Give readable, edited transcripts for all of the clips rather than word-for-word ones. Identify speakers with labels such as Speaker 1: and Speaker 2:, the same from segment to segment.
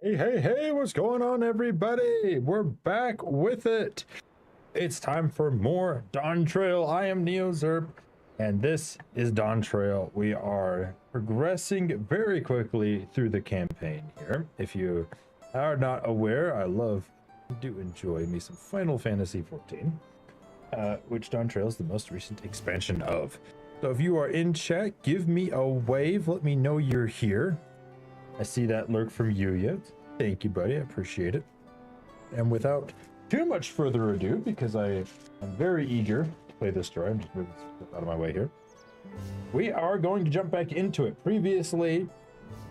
Speaker 1: Hey, what's going on, everybody? We're back with it. It's time for more Dawn Trail. I am NeoZerp, and this is Dawn Trail. We are progressing very quickly through the campaign here. If you are not aware, I do enjoy me some Final Fantasy XIV, which Dawn Trail is the most recent expansion of. So if you are in chat, give me a wave. Let me know you're here. I see that lurk from Yuya. Thank you, buddy. I appreciate it. And without too much further ado, because I am very eager to play this story, I'm just moving out of my way here. We are going to jump back into it. Previously,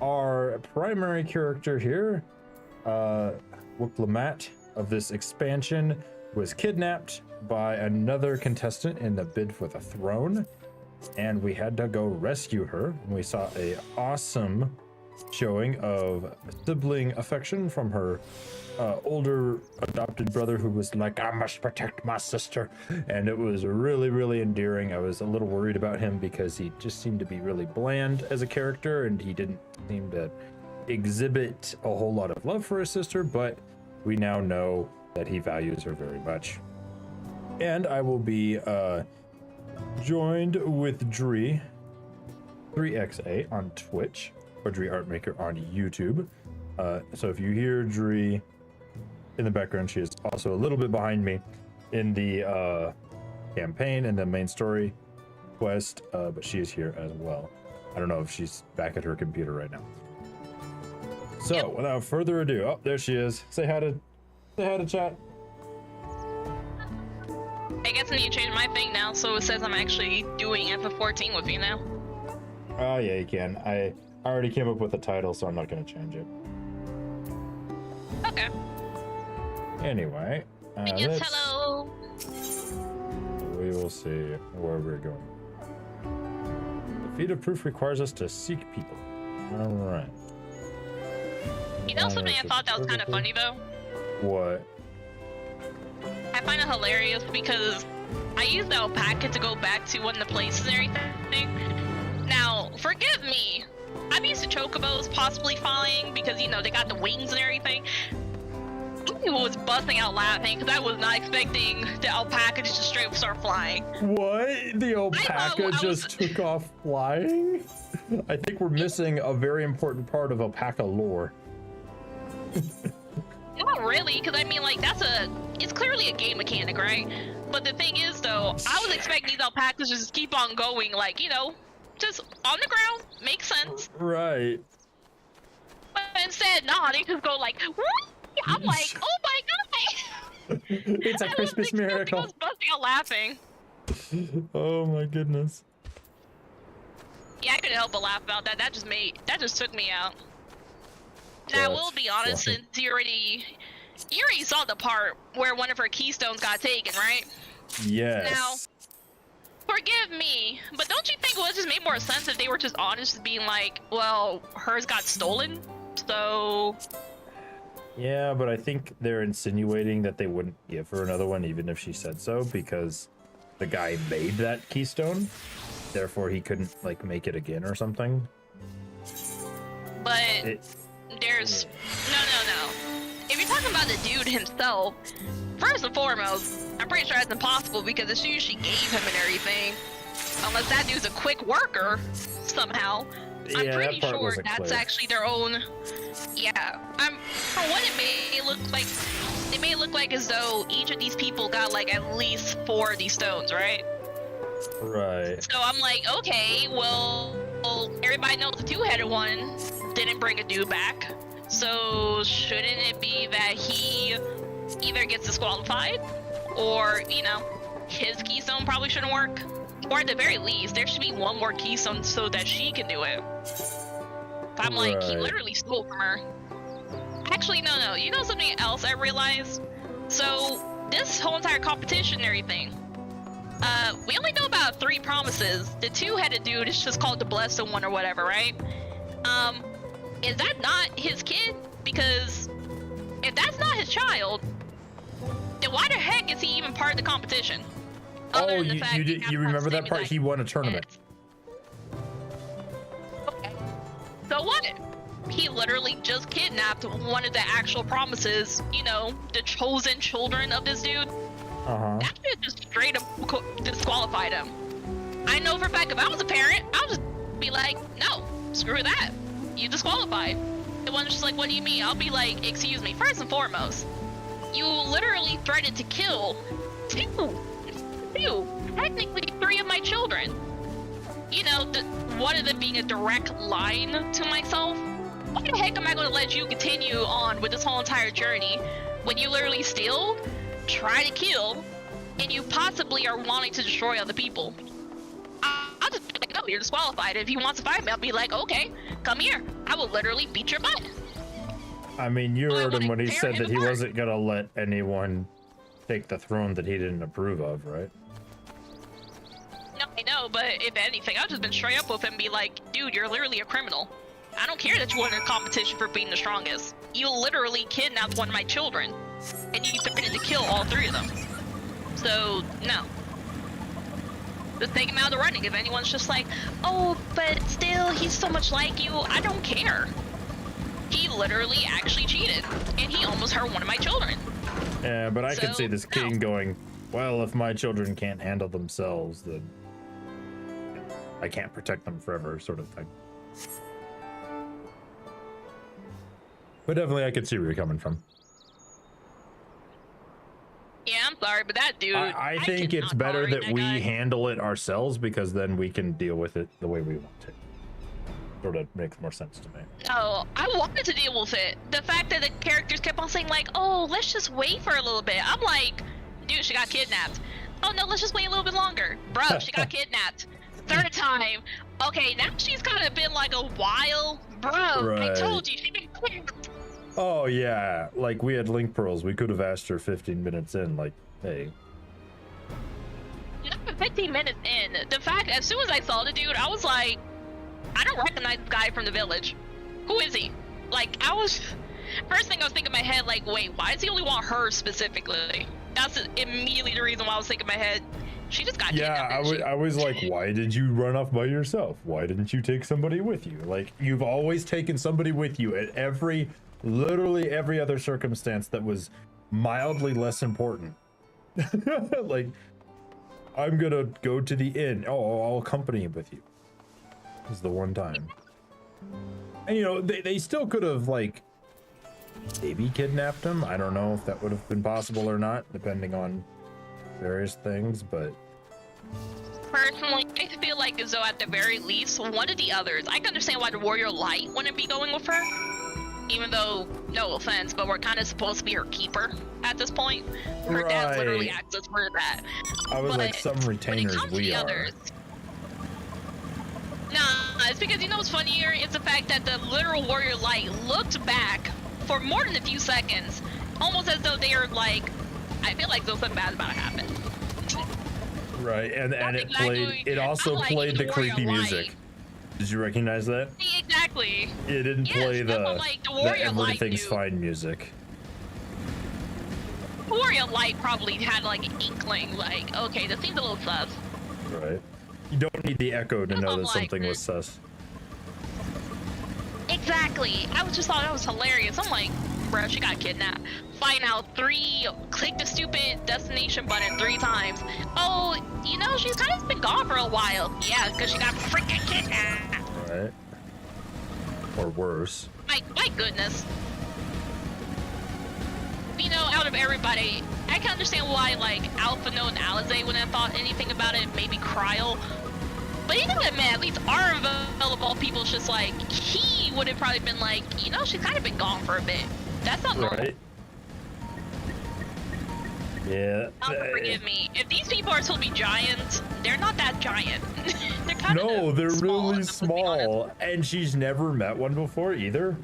Speaker 1: our primary character here, Wuklamat of this expansion, was kidnapped by another contestant in the bid for the throne, and we had to go rescue her. And we saw a awesome showing of sibling affection from her older adopted brother, who was like, I must protect my sister, and it was really endearing. I was a little worried about him because he just seemed to be really bland as a character, and he didn't seem to exhibit a whole lot of love for his sister, but we now know that he values her very much. And I will be joined with Dree 3XA on Twitch, or Dree Artmaker on YouTube. So if you hear Dree in the background, she is also a little bit behind me in the campaign and the main story quest, but she is here as well. I don't know if she's back at her computer right now. So without further ado, oh, there she is. Say hi to chat.
Speaker 2: I guess I need to change my thing now, so it says I'm actually doing FF14 with you now.
Speaker 1: Oh yeah, you can. I already came up with a title, so I'm not going to change it.
Speaker 2: Okay.
Speaker 1: Anyway,
Speaker 2: hello.
Speaker 1: We will see where we're going. Defeat of proof requires us to seek people. All right.
Speaker 2: You know something I thought that was kind of funny though?
Speaker 1: What?
Speaker 2: I find it hilarious because I used the alpaca to go back to one of the places and everything. Now, forgive me. I'm used to chocobos possibly flying because, you know, they got the wings and everything. I was busting out laughing because I was not expecting the alpaca to just straight up start flying.
Speaker 1: What? The alpaca just took off flying? I think we're missing a very important part of alpaca lore.
Speaker 2: Not really, because I mean, like, it's clearly a game mechanic, right? But the thing is, though, I was expecting these alpacas to just keep on going, like, you know, just on the ground. Makes sense.
Speaker 1: Right.
Speaker 2: But instead, nah, they just go like, what? I'm like, oh my god!
Speaker 1: It's a Christmas miracle.
Speaker 2: I was busting out laughing.
Speaker 1: Oh my goodness.
Speaker 2: Yeah, I couldn't help but laugh about that. That just took me out. Now, I will be honest, since you already saw the part where one of her keystones got taken, right?
Speaker 1: Yes.
Speaker 2: Now, forgive me, but don't you think it would just make more sense if they were just honest, being like, well, hers got stolen, so...
Speaker 1: Yeah, but I think they're insinuating that they wouldn't give her another one even if she said so, because the guy made that keystone, therefore he couldn't, like, make it again or something.
Speaker 2: But there's... No. If you're talking about the dude himself, first and foremost, I'm pretty sure that's impossible because as soon as she gave him and everything, unless that dude's a quick worker somehow,
Speaker 1: yeah,
Speaker 2: I'm pretty sure that's
Speaker 1: clear.
Speaker 2: actually their own. Yeah, from what it may look like as though each of these people got like at least 4 of these stones, right?
Speaker 1: Right.
Speaker 2: So I'm like, okay, well, everybody knows the 2-headed one didn't bring a dude back. So shouldn't it be that he either gets disqualified, or, you know, his keystone probably shouldn't work? Or at the very least, there should be one more keystone so that she can do it. I'm like, he literally stole from her. Actually, no. You know something else I realized? So, this whole entire competition and everything, we only know about 3 promises. The 2-headed dude is just called the Blessed One or whatever, right? Is that not his kid? Because if that's not his child, then why the heck is he even part of the competition?
Speaker 1: Oh, you remember that part? He won a tournament.
Speaker 2: Okay. So what? he literally just kidnapped one of the actual Promises, you know, the chosen children of this dude. That should just straight up disqualified him. I know for a fact if I was a parent, I would just be like, no, screw that. You disqualified. The one's just like, what do you mean? I'll be like, excuse me, first and foremost, you literally threatened to kill two, technically 3 of my children. You know, one of them being a direct line to myself. Why the heck am I going to let you continue on with this whole entire journey when you literally steal, try to kill, and you possibly are wanting to destroy other people? I'll just be like, no, you're disqualified. If he wants to fight me, I'll be like, okay, come here. I will literally beat your butt.
Speaker 1: I mean, you heard him when he said that he wasn't going to let anyone take the throne that he didn't approve of, right?
Speaker 2: No, I know, but if anything, I've just been straight up with him and be like, dude, you're literally a criminal. I don't care that you won a competition for being the strongest. You literally kidnapped one of my children, and you threatened to kill all 3 of them. So, no. Just take him out of the running. If anyone's just like, oh, but still, he's so much like you, I don't care. He literally actually cheated, and he almost hurt one of my children.
Speaker 1: Yeah, but I could see this king going, well, if my children can't handle themselves, then I can't protect them forever, sort of thing. But definitely I could see where you're coming from.
Speaker 2: Yeah, I'm sorry, but that dude...
Speaker 1: I think it's better that we handle it ourselves, because then we can deal with it the way we want to. Sort of makes more sense to me.
Speaker 2: No, I wanted to deal with it. The fact that the characters kept on saying like, oh, let's just wait for a little bit. I'm like, dude, she got kidnapped. Oh no, let's just wait a little bit longer. Bro, she got kidnapped. 3rd time. Okay, now she's kind of been like a while. Bro, right. I told you, she been kidnapped.
Speaker 1: Oh yeah, like we had link pearls. We could have asked her 15 minutes in, like, hey.
Speaker 2: Not 15 minutes in. The fact, as soon as I saw the dude, I was like, I don't recognize the guy from the village. Who is he? Like, first thing I was thinking in my head, like, wait, why does he only want her specifically? That's immediately the reason why I was thinking in my head, she just got kidnapped.
Speaker 1: Yeah, I was like, why did you run off by yourself? Why didn't you take somebody with you? Like, you've always taken somebody with you at literally every other circumstance that was mildly less important. Like, I'm gonna go to the inn. Oh, I'll accompany with you. This is the one time. And you know, they still could have, like, maybe kidnapped him. I don't know if that would have been possible or not, depending on various things, but
Speaker 2: personally, I feel like as though at the very least, one of the others, I can understand why the Warrior Light wouldn't be going with her, even though, no offense, but we're kind of supposed to be her keeper at this point. Her dad literally acts as for that.
Speaker 1: I was like, some retainers we are.
Speaker 2: Others, nah, it's because you know what's funnier? It's the fact that the literal Warrior Light looked back for more than a few seconds, almost as though they are like, I feel like something bad about to happen.
Speaker 1: Right, and it also played the creepy music. Did you recognize that?
Speaker 2: Exactly.
Speaker 1: It didn't play the everything's fine music.
Speaker 2: Warrior Light probably had like an inkling, like, okay, this seems a little sus.
Speaker 1: Right. You don't need the echo to know that something was sus.
Speaker 2: Exactly. I just thought that was hilarious. I'm like, bro, she got kidnapped. Find out 3, click the stupid destination button 3 times. Oh, you know, she's kind of been gone for a while. Yeah, because she got freaking kidnapped.
Speaker 1: Right. Or worse.
Speaker 2: My goodness. You know, out of everybody, I can understand why, like, Alphino and Alize wouldn't have thought anything about it, maybe Kryl. But you gotta admit, at least Arvel of all people, is just like, he would have probably been like, you know, she's kind of been gone for a bit. That's not normal. Right.
Speaker 1: Yeah.
Speaker 2: Forgive me. If these people are supposed to be giants, they're not that giant. They're kind of
Speaker 1: no, they're really small. And she's never met one before either.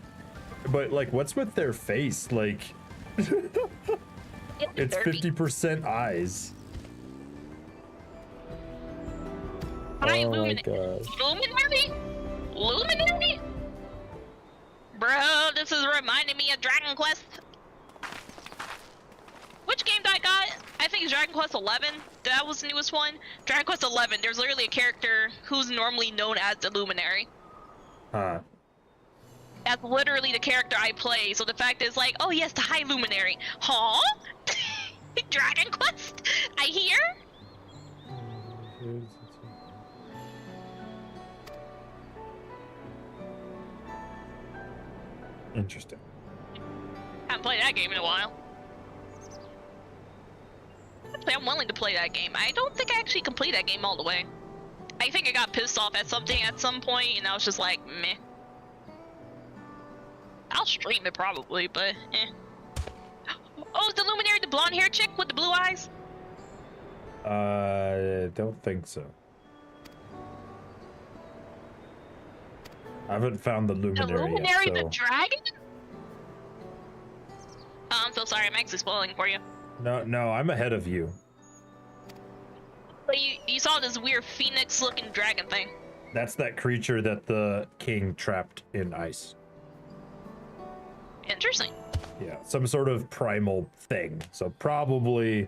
Speaker 1: But like, what's with their face? Like, it's 50% eyes. Oh my god.
Speaker 2: Luminary? Luminary? Bro, this is reminding me of Dragon Quest. Which game I got? I think it's Dragon Quest 11. That was the newest one. Dragon Quest 11, there's literally a character who's normally known as the Luminary.
Speaker 1: Huh.
Speaker 2: That's literally the character I play. So the fact is like, oh yes, the High Luminary. Huh? Dragon Quest? I hear?
Speaker 1: Interesting.
Speaker 2: Haven't played that game in a while. Actually, I'm willing to play that game. I don't think I actually completed that game all the way. I think I got pissed off at something at some point, and I was just like, meh. I'll stream it probably, but eh. Oh, the Luminary, the blonde hair chick with the blue eyes?
Speaker 1: I don't think so. I haven't found the Luminary,
Speaker 2: The Luminary,
Speaker 1: yet, so...
Speaker 2: the dragon? Oh, I'm so sorry, I'm actually spoiling for you.
Speaker 1: No, I'm ahead of you.
Speaker 2: But you saw this weird phoenix-looking dragon thing.
Speaker 1: That's that creature that the king trapped in ice.
Speaker 2: Interesting.
Speaker 1: Yeah, some sort of primal thing. So probably,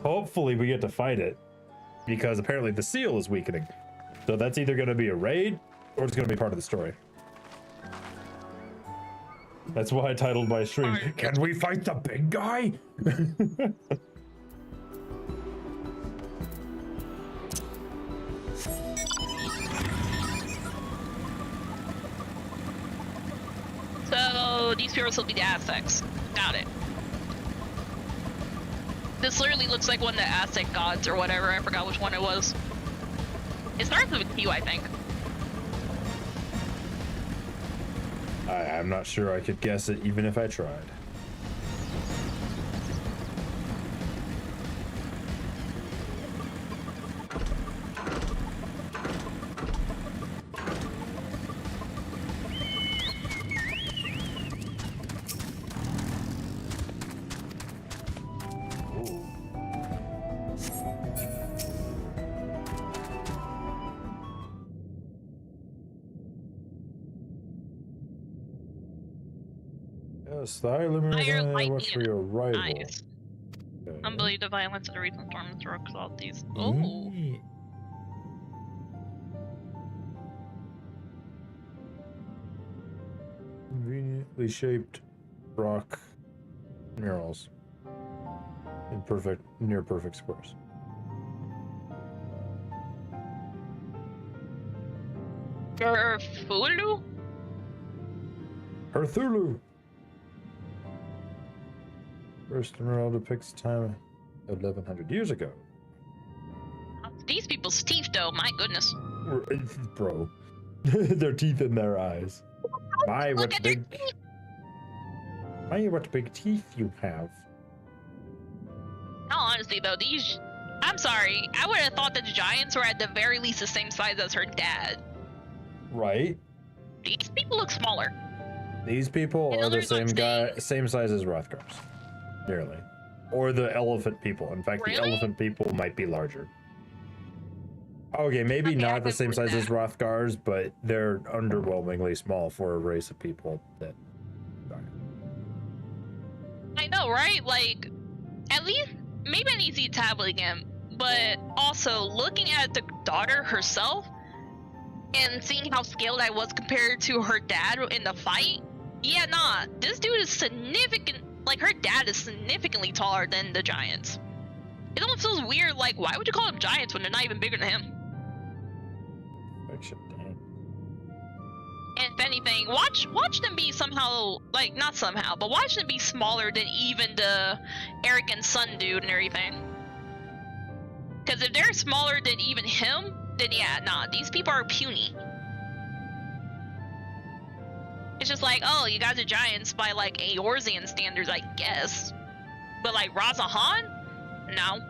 Speaker 1: hopefully we get to fight it, because apparently the seal is weakening. So that's either going to be a raid or it's going to be part of the story. That's why I titled my stream, "Can we fight the big guy?"
Speaker 2: So these people will be the Aztecs. Got it. This literally looks like one of the Aztec gods or whatever. I forgot which one it was. It starts with Q, I think.
Speaker 1: I'm not sure I could guess it even if I tried. Yes, the High Luminary, watch for your rival.
Speaker 2: Nice.
Speaker 1: Okay.
Speaker 2: Unbelievable the violence of the recent storm and throw all these.
Speaker 1: Mm.
Speaker 2: Oh.
Speaker 1: Conveniently shaped rock murals in near perfect squares.
Speaker 2: Cthulhu?
Speaker 1: Cthulhu. First mural depicts time 1100 years ago.
Speaker 2: These people's teeth, though, my goodness.
Speaker 1: Bro, their teeth in their eyes. My,
Speaker 2: Look
Speaker 1: what
Speaker 2: at their
Speaker 1: big...
Speaker 2: teeth.
Speaker 1: My, what big teeth you have.
Speaker 2: No, honestly, though, these... I'm sorry. I would have thought that the giants were at the very least the same size as her dad.
Speaker 1: Right?
Speaker 2: These people look smaller.
Speaker 1: These people
Speaker 2: You know,
Speaker 1: are the
Speaker 2: there's no
Speaker 1: same size as Rothgars. Nearly. Or the elephant people. In fact,
Speaker 2: Really?
Speaker 1: the elephant people might be larger. Okay, maybe
Speaker 2: Okay, I
Speaker 1: not the
Speaker 2: can
Speaker 1: same
Speaker 2: believe
Speaker 1: size as
Speaker 2: that.
Speaker 1: Rothgars, but they're underwhelmingly small for a race of people that...
Speaker 2: I know, right? Like, at least, maybe I need to see a tablet again, but also looking at the daughter herself and seeing how scaled I was compared to her dad in the fight, yeah, nah, this dude is significant. Like, her dad is significantly taller than the giants. It almost feels weird, like, why would you call them giants when they're not even bigger than him?
Speaker 1: Dang.
Speaker 2: And if anything, watch them be somehow, like, not somehow, but watch them be smaller than even the Eric and Son dude and everything. Because if they're smaller than even him, then yeah, nah, these people are puny. It's just like, oh, you guys are giants by, like, Eorzean standards, I guess. But, like, Razahan? No.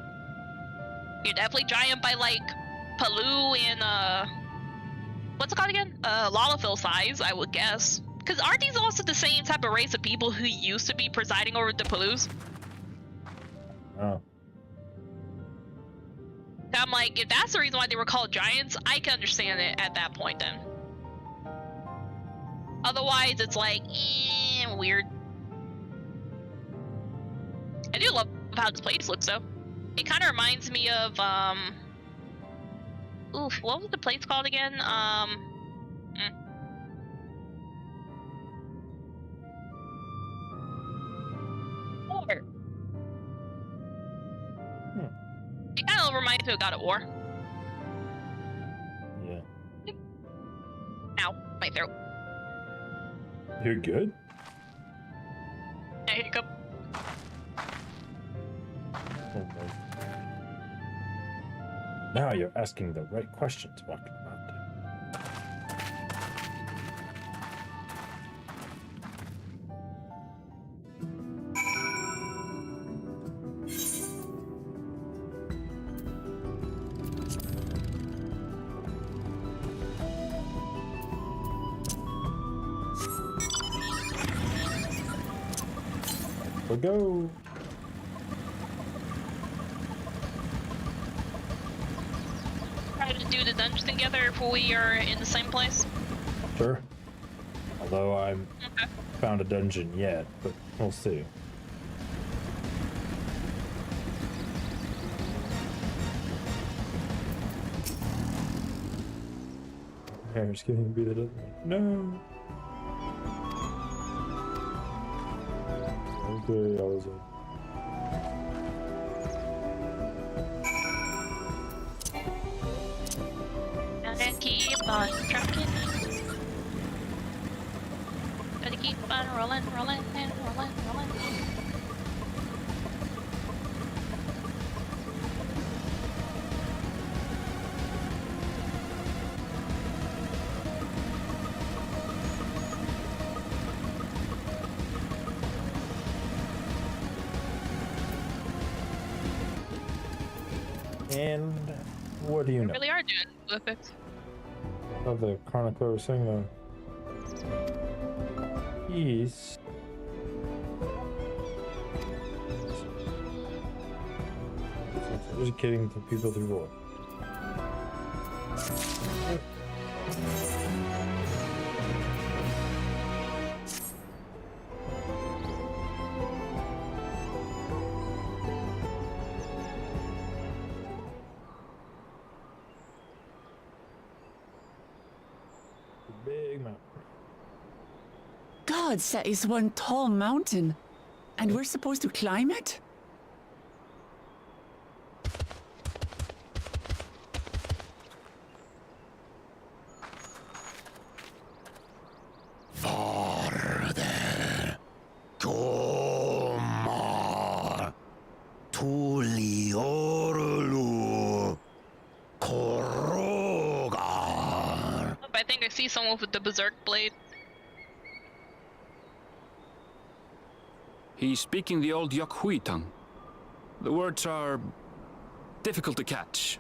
Speaker 2: You're definitely giant by, like, Palu and, what's it called again? Lalafil size, I would guess. Because aren't these also the same type of race of people who used to be presiding over the Palus?
Speaker 1: Oh.
Speaker 2: I'm like, if that's the reason why they were called giants, I can understand it at that point then. Otherwise, it's like, weird. I do love how this place looks, though. It kind of reminds me of, oof, what was the place called again? reminds me of God of War.
Speaker 1: Yeah.
Speaker 2: Ow, my throat.
Speaker 1: You're good?
Speaker 2: I hiccup.
Speaker 1: Oh, no. Now you're asking the right questions, walking around. We'll go.
Speaker 2: Try to do the dungeon together if we are in the same place.
Speaker 1: Sure. Although I
Speaker 2: Okay.
Speaker 1: found a dungeon yet, but we'll see. Hair's getting beat up. No. Okay, I was
Speaker 2: Gotta keep on trucking. Gotta keep on rolling, rolling, and rolling, rolling.
Speaker 1: And what do you know?
Speaker 2: Really are doing perfect.
Speaker 1: Of the chronicler was saying though. He's educating the people through war. Big mountain.
Speaker 3: Gods, that is one tall mountain. And we're supposed to climb it?
Speaker 4: Farther. Tomar. Tuliorlu. Korogar.
Speaker 2: I think I see someone with the berserk blade.
Speaker 5: He's speaking the old Yokhui tongue. The words are difficult to catch.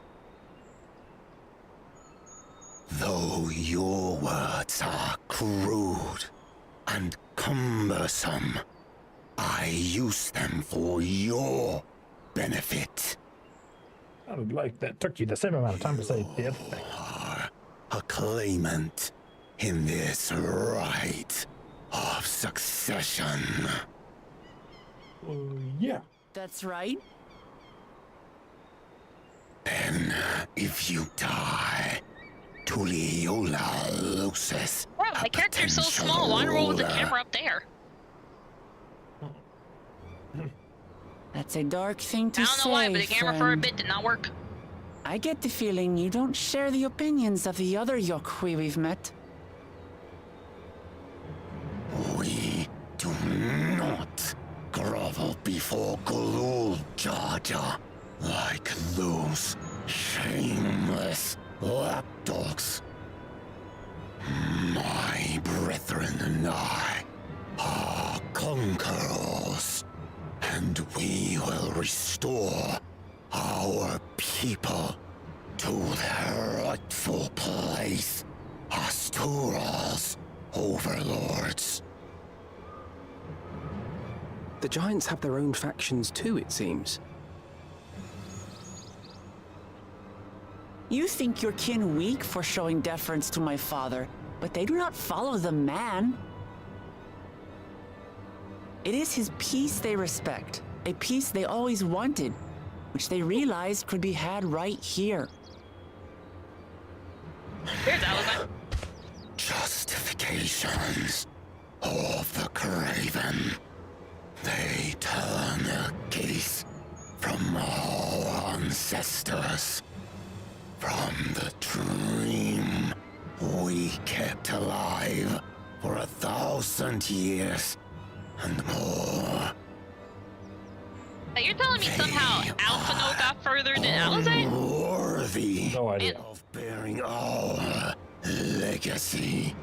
Speaker 4: Though your words are crude and cumbersome, I use them for your benefit.
Speaker 1: Sounded like that took you the same amount of time to say the other thing.
Speaker 4: Are a claimant in this right of succession.
Speaker 1: Yeah.
Speaker 3: That's right.
Speaker 4: Then, if you die, Tuliola loses.
Speaker 2: Wow,
Speaker 4: a
Speaker 2: my character's so
Speaker 4: potential
Speaker 2: small. Why roll with the
Speaker 4: ruler.
Speaker 2: camera up there?
Speaker 3: That's a dark thing to
Speaker 2: I
Speaker 3: say,
Speaker 2: don't know why, but the camera for a
Speaker 3: friend.
Speaker 2: bit did not work.
Speaker 3: I get the feeling you don't share the opinions of the other Yokhui we've met.
Speaker 4: We do not grovel before Gulul Jaja like those shameless lapdogs. My brethren and I are conquerors, and we will restore our people to their rightful place as Tura's overlords.
Speaker 6: The Giants have their own factions too, it seems.
Speaker 3: You think your kin weak for showing deference to my father, but they do not follow the man. It is his peace they respect, a peace they always wanted, which they realized could be had right here.
Speaker 2: Here's Alibi.
Speaker 4: Justifications of the craven. They turn their gaze from all ancestors. From the dream we kept alive for 1,000 years and more.
Speaker 2: Now you're telling me somehow Alphino got further than Alizé?
Speaker 4: Worthy
Speaker 1: No idea.
Speaker 4: of bearing our legacy.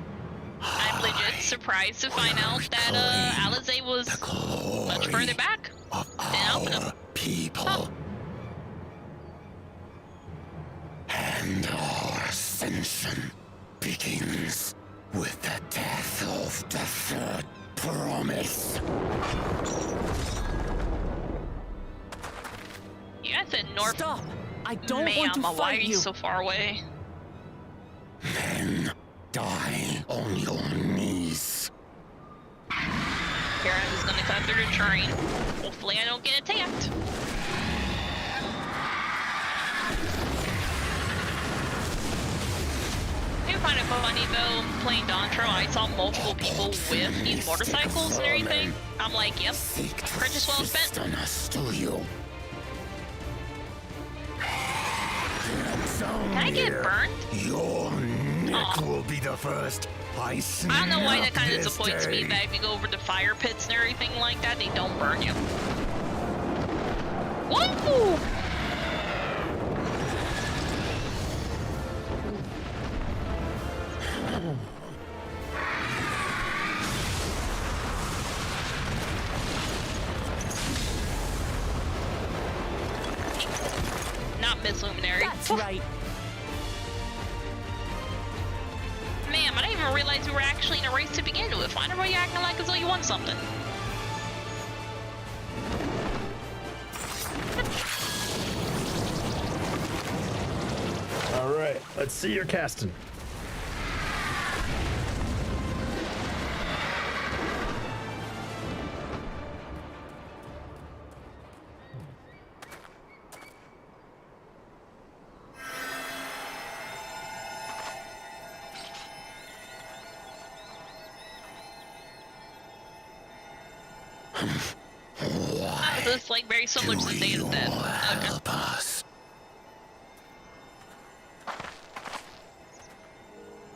Speaker 2: I'm legit surprised to find out that Alizé was
Speaker 4: The glory
Speaker 2: much further back
Speaker 4: of
Speaker 2: than Alphino.
Speaker 4: our people.
Speaker 2: Huh.
Speaker 4: And our ascension begins with the death of the third Promise.
Speaker 2: You guys said North.
Speaker 3: Stop! I don't
Speaker 2: Ma'am,
Speaker 3: want to
Speaker 2: why are
Speaker 3: fight
Speaker 2: you
Speaker 3: you.
Speaker 2: so far away?
Speaker 4: Then die on your knees.
Speaker 2: Here, I'm just gonna cut through the train. Hopefully I don't get attacked. I find it funny though, playing Dontro, I saw multiple people with these motorcycles and everything. I'm like, yep,
Speaker 4: Seek to
Speaker 2: purchase well spent.
Speaker 4: assist on us to you.
Speaker 2: Can I get burned?
Speaker 4: Your neck
Speaker 2: Aw.
Speaker 4: will be the first. I
Speaker 2: I don't know why that kind of
Speaker 4: this
Speaker 2: disappoints me
Speaker 4: day.
Speaker 2: that if you go over the fire pits and everything like that, they don't burn you. Whoa! Not Miss Luminary.
Speaker 3: That's right.
Speaker 2: Ma'am, I didn't even realize we were actually in a race to begin with. Why are you acting like as though you won something?
Speaker 1: All right, let's see your casting.
Speaker 2: This like very similar to the Day of the Dead. Okay.
Speaker 4: Help us.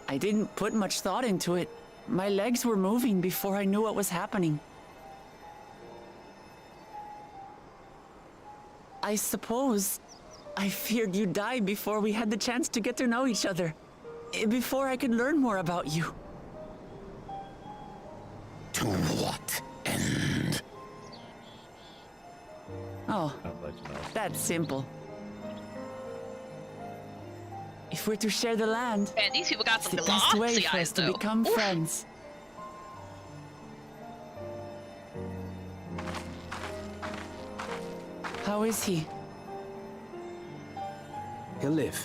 Speaker 3: I didn't put much thought into it. My legs were moving before I knew what was happening. I suppose I feared you'd die before we had the chance to get to know each other. Before I could learn more about you.
Speaker 4: To what end?
Speaker 3: Oh,
Speaker 1: I'd like to know.
Speaker 3: that's simple. If we're to share the land,
Speaker 2: Man, these people got
Speaker 3: it's
Speaker 2: some
Speaker 3: the best way
Speaker 2: glossy
Speaker 3: for
Speaker 2: eyes
Speaker 3: us to
Speaker 2: though.
Speaker 3: become
Speaker 2: Oof.
Speaker 3: friends. How is he?
Speaker 6: He'll live.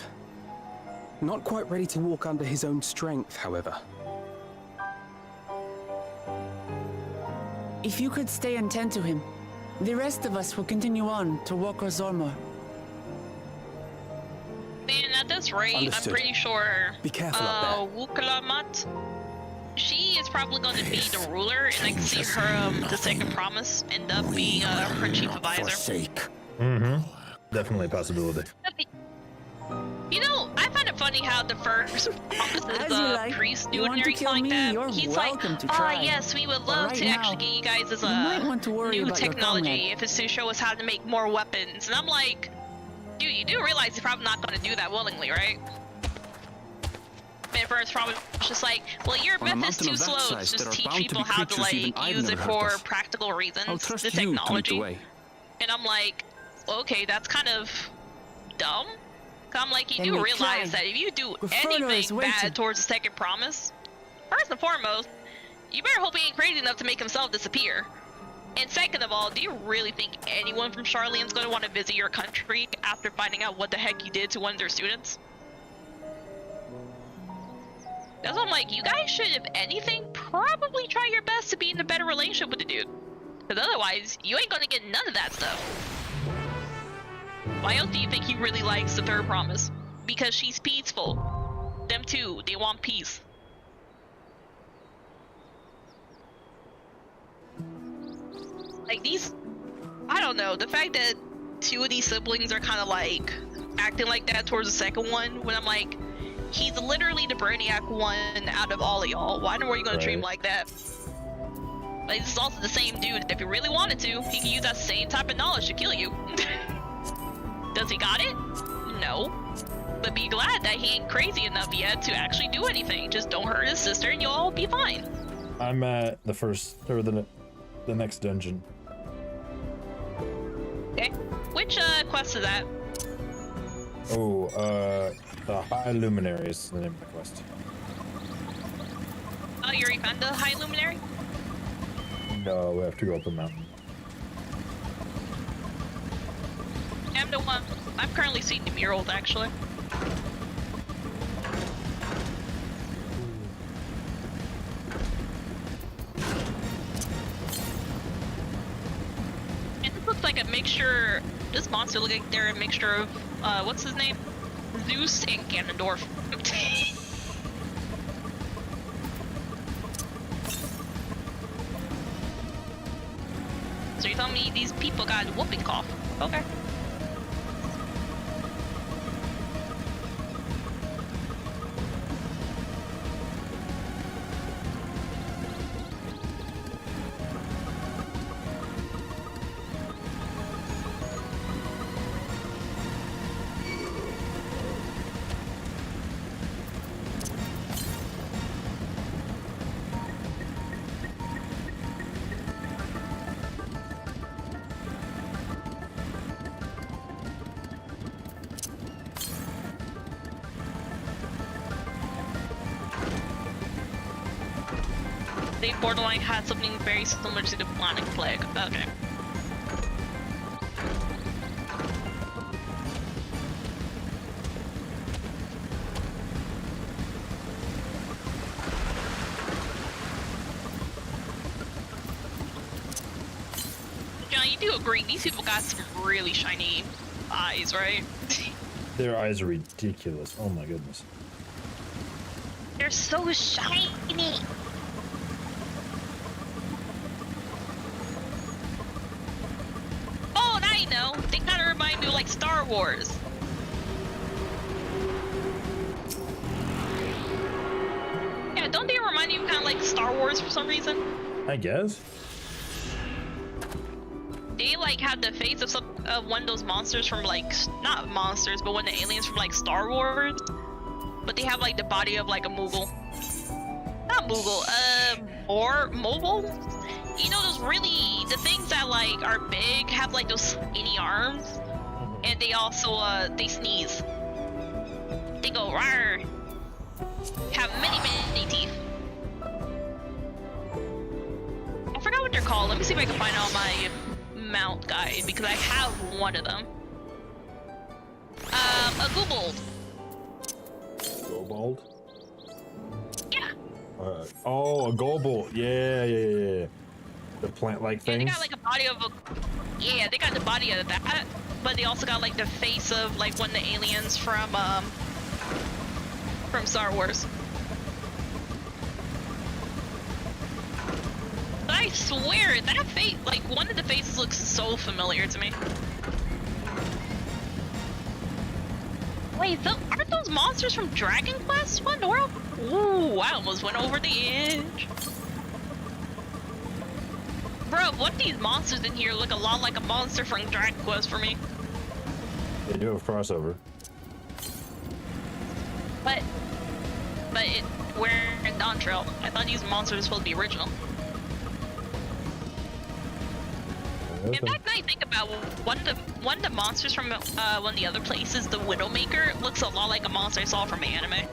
Speaker 6: Not quite ready to walk under his own strength, however.
Speaker 3: If you could stay and tend to him, the rest of us will continue on to Wokor Zormor.
Speaker 2: Man, at this rate,
Speaker 6: Understood.
Speaker 2: I'm pretty sure
Speaker 6: Be careful up
Speaker 2: Wukalamat, she is probably going to be the ruler, and I can see her, the second promise, end up being her chief advisor.
Speaker 4: Forsake.
Speaker 1: Definitely a possibility.
Speaker 2: You know, I find it funny how the first promise
Speaker 3: As
Speaker 2: is
Speaker 3: you
Speaker 2: a
Speaker 3: like.
Speaker 2: priest
Speaker 3: You
Speaker 2: dude
Speaker 3: want
Speaker 2: and
Speaker 3: to
Speaker 2: everything
Speaker 3: kill
Speaker 2: like
Speaker 3: me?
Speaker 2: that.
Speaker 3: You're
Speaker 2: He's like,
Speaker 3: welcome to
Speaker 2: ah,
Speaker 3: try.
Speaker 2: yes, we would
Speaker 3: But
Speaker 2: love
Speaker 3: right
Speaker 2: to actually
Speaker 3: now,
Speaker 2: get you guys as
Speaker 3: you might
Speaker 2: a
Speaker 3: want to worry
Speaker 2: new
Speaker 3: about your
Speaker 2: technology
Speaker 3: comrade.
Speaker 2: if it's to show us how to make more weapons. And I'm like, dude, you do realize you're probably not going to do that willingly, right? And first, probably just like, well, your
Speaker 5: On a
Speaker 2: method's
Speaker 5: mountain
Speaker 2: too
Speaker 5: of that
Speaker 2: slow.
Speaker 5: size,
Speaker 2: Just
Speaker 5: there are
Speaker 2: teach
Speaker 5: bound to
Speaker 2: people
Speaker 5: be
Speaker 2: how to
Speaker 5: creatures even
Speaker 2: like
Speaker 5: I've
Speaker 2: use
Speaker 5: never
Speaker 2: it
Speaker 5: heard
Speaker 2: for
Speaker 5: of.
Speaker 2: practical reasons,
Speaker 5: I'll trust
Speaker 2: the
Speaker 5: you to lead the
Speaker 2: technology.
Speaker 5: way.
Speaker 2: And I'm like, okay, that's kind of dumb. 'Cause I'm like, you
Speaker 3: Then
Speaker 2: do
Speaker 3: we
Speaker 2: realize
Speaker 3: try.
Speaker 2: that if you do
Speaker 3: Grifferdo is
Speaker 2: anything
Speaker 3: waiting.
Speaker 2: bad towards the second promise, first and foremost, you better hope he ain't crazy enough to make himself disappear. And second of all, do you really think anyone from Charlene's gonna want to visit your country after finding out what the heck you did to one of their students? That's why I'm like, you guys should, if anything, probably try your best to be in a better relationship with the dude. Because otherwise, you ain't gonna get none of that stuff. Why else do you think he really likes the third promise? Because she's peaceful. Them too, they want peace. Like these, I don't know, the fact that two of these siblings are kind of like acting like that towards the second one. When I'm like, he's literally the brainiac one out of all of y'all. Why were you gonna treat him
Speaker 1: Right.
Speaker 2: like that? But this is also the same dude. If he really wanted to, he could use that same type of knowledge to kill you. Does he got it? No. But be glad that he ain't crazy enough yet to actually do anything. Just don't hurt his sister and you'll all be fine.
Speaker 1: I'm at the first or the next dungeon.
Speaker 2: Okay. Which quest is that?
Speaker 1: Oh, the High Luminary is the name of the quest.
Speaker 2: Oh, you already found the High Luminary?
Speaker 1: No, we have to go up the mountain.
Speaker 2: I'm the one. I'm currently seeing the murals actually. And this looks like a mixture. This monster looks like they're a mixture of what's his name? Zeus and Ganondorf. So you're telling me these people got whooping cough? Okay. They borderline had something very similar to the bubonic plague. Okay. John, you do agree these people got some really shiny eyes, right?
Speaker 1: Their eyes are ridiculous. Oh my goodness.
Speaker 2: They're so shiny. Oh, now you know. They kind of remind me of like Star Wars. Yeah, don't they remind you kind of like Star Wars for some reason?
Speaker 1: I guess.
Speaker 2: They like had the face of some one of those monsters from like not monsters, but one of the aliens from like Star Wars. But they have like the body of like a Moogle. Not Moogle, or Mogul. You know those really the things that like are big have like those skinny arms, and they also they sneeze. They go rar. Have many teeth. I forgot what they're called. Let me see if I can find it on my mount guide because I have one of them. A Goobold.
Speaker 1: Gobold?
Speaker 2: Yeah.
Speaker 1: Oh, a Gobold. Yeah. The plant-like
Speaker 2: Yeah, they
Speaker 1: things.
Speaker 2: got like a body of a. Yeah, they got the body of that, but they also got like the face of like one of the aliens from Star Wars. But I swear that face, like one of the faces, looks so familiar to me. Wait, aren't those monsters from Dragon Quest? What in the world? Ooh, I almost went over the edge. Bro, what these monsters in here look a lot like a monster from Dragon Quest for me.
Speaker 1: They do have crossover.
Speaker 2: But we're in Dawn Trail. I thought these monsters were supposed to be original. In fact, now I think about one of the monsters from one of the other places, the Widowmaker, looks a lot like a monster I saw from anime.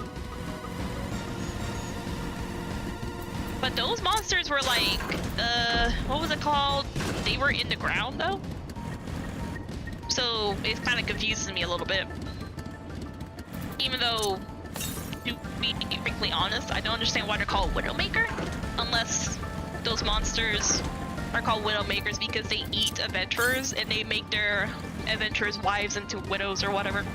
Speaker 2: But those monsters were like, what was it called? They were in the ground though. So it kind of confuses me a little bit. Even though, to be frankly honest, I don't understand why they're called Widowmaker, unless those monsters are called Widowmakers because they eat adventurers and they make their adventurers' wives into widows or whatever.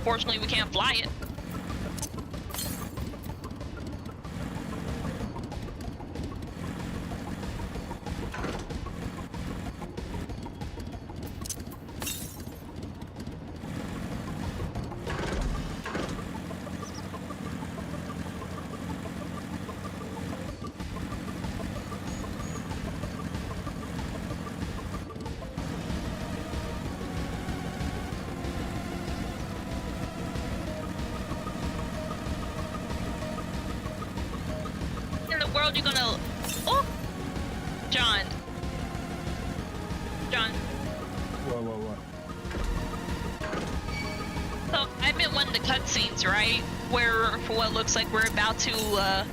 Speaker 2: Fortunately, we can't fly it. world you gonna... Oh! John. John.
Speaker 1: Whoa.
Speaker 2: So, I'm in one of the cutscenes, right? Where, for what looks like we're about to,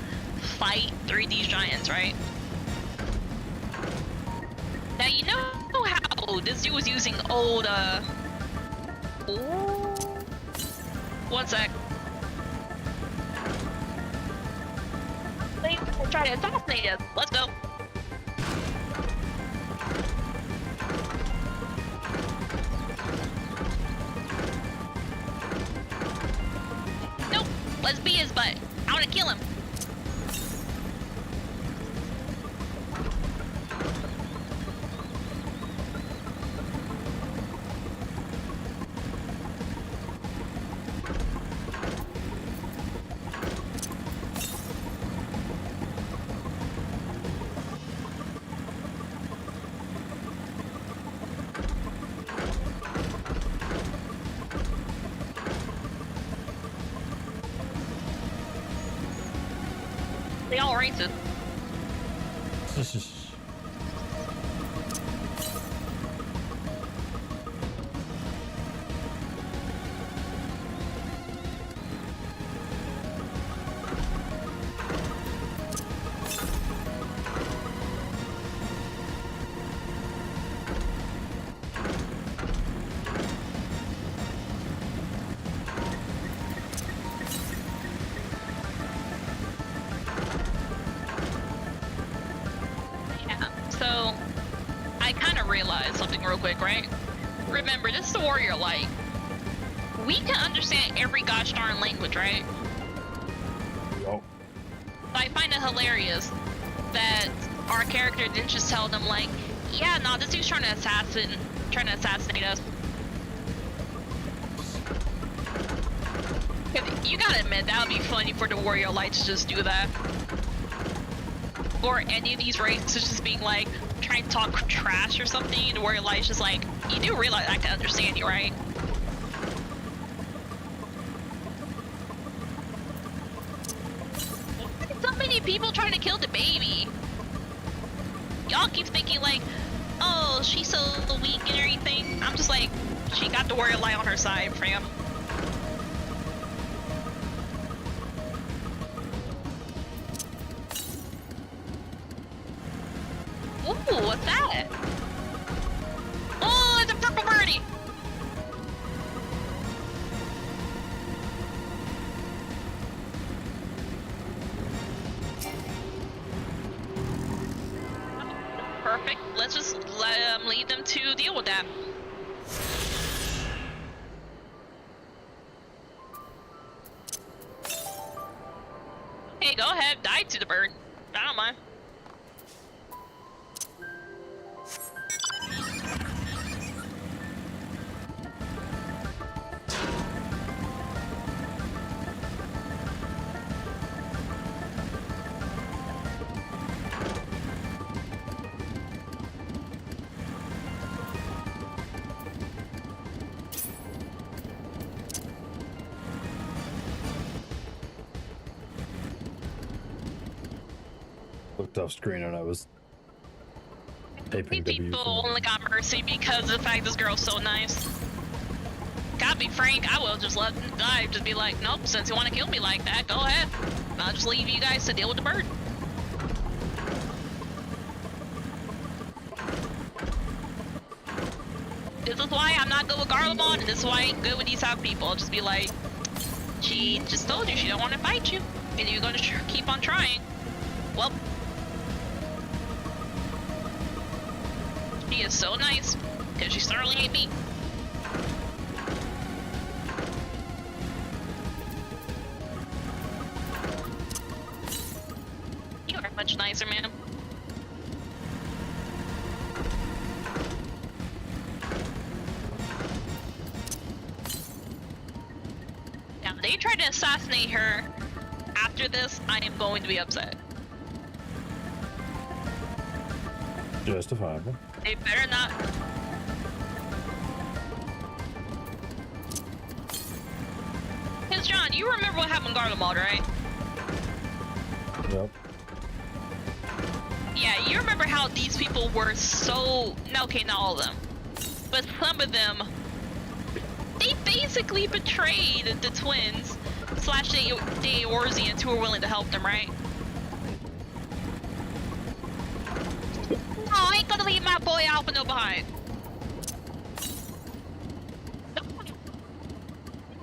Speaker 2: fight 3D giants, right? Now, you know how this dude was using old, Ooh. One sec. They try to assassinate us. Let's go. Nope. Let's be his butt. I want to kill him. They all racist. So, I kind of realized something real quick, right? Remember, this is the Warrior Light. We can understand every gosh darn language, right?
Speaker 1: Yup.
Speaker 2: I find it hilarious that our character didn't just tell them, like, yeah, no, this dude's trying to assassinate us. You gotta admit, that would be funny for the Warrior Light to just do that. Or any of these races just being like, trying to talk trash or something, and Warrior Light's just like, you do realize I can understand you, right? So many people trying to kill the baby. Y'all keep thinking like, oh, she's so weak and everything. I'm just like, she got the Warrior Light on her side, fam. Ooh, what's that? Oh, it's a purple birdie! Perfect. Let's just lead them to deal with that. Hey, go ahead. Die to the bird. I don't mind.
Speaker 1: Looked off screen and I was taping
Speaker 2: People only got mercy because of the fact this girl's so nice. Gotta be frank, I will just let them die. Just be like, nope, since you want to kill me like that, go ahead. I'll just leave you guys to deal with the bird. This is why I'm not good with Garlemald, and this is why I ain't good with these type of people. I'll just be like, she just told you she don't want to fight you, and you're gonna keep on trying. Well, she is so nice, because she certainly ain't me. You are much nicer, ma'am. Now, if they try to assassinate her after this, I am going to be upset.
Speaker 1: Justifiable.
Speaker 2: They better not. Because, John, you remember what happened in Garlemald, right?
Speaker 1: Yep.
Speaker 2: remember how these people were so... No, okay, not all of them. But some of them, they basically betrayed the twins slash the Eorzeans who were willing to help them, right? Oh, I ain't gonna leave my boy Alphino behind.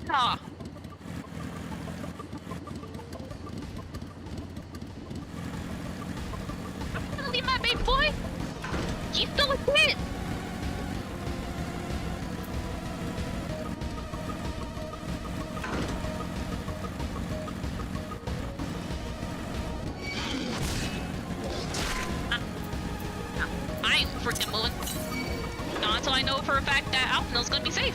Speaker 2: Nah. I'm gonna leave my baby boy. He's still a kid. I ain't freaking moving. Not until I know for a fact that Alphino's gonna be safe.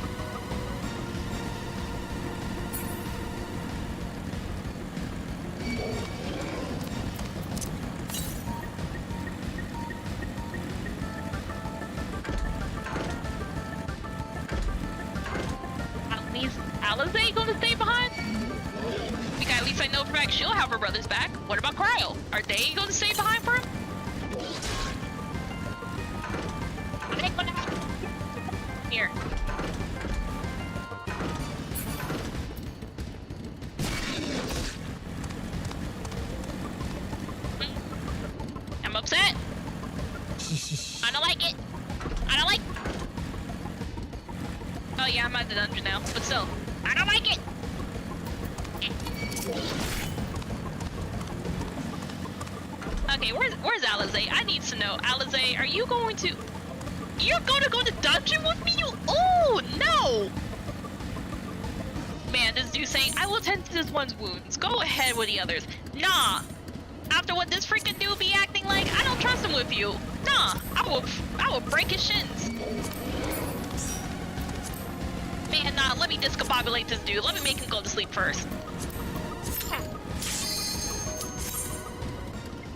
Speaker 2: Alize gonna stay behind? Because at least I know for a fact she'll have her brothers back. What about Cryo? Are they gonna stay behind for him? Here. I'm upset. I don't like it. I don't like. Oh yeah, I'm at the dungeon now, but still, I don't like it. Okay, where's Alize? I need to know. Alize, are you going to? You're gonna go to dungeon with me? Oh no! Man, this dude saying, I will tend to this one's wounds. Go ahead with the others. Nah. After what this freaking dude be acting like, I don't trust him with you. Nah, I will break his shins. Man, nah, let me discombobulate this dude. Let me make him go to sleep first.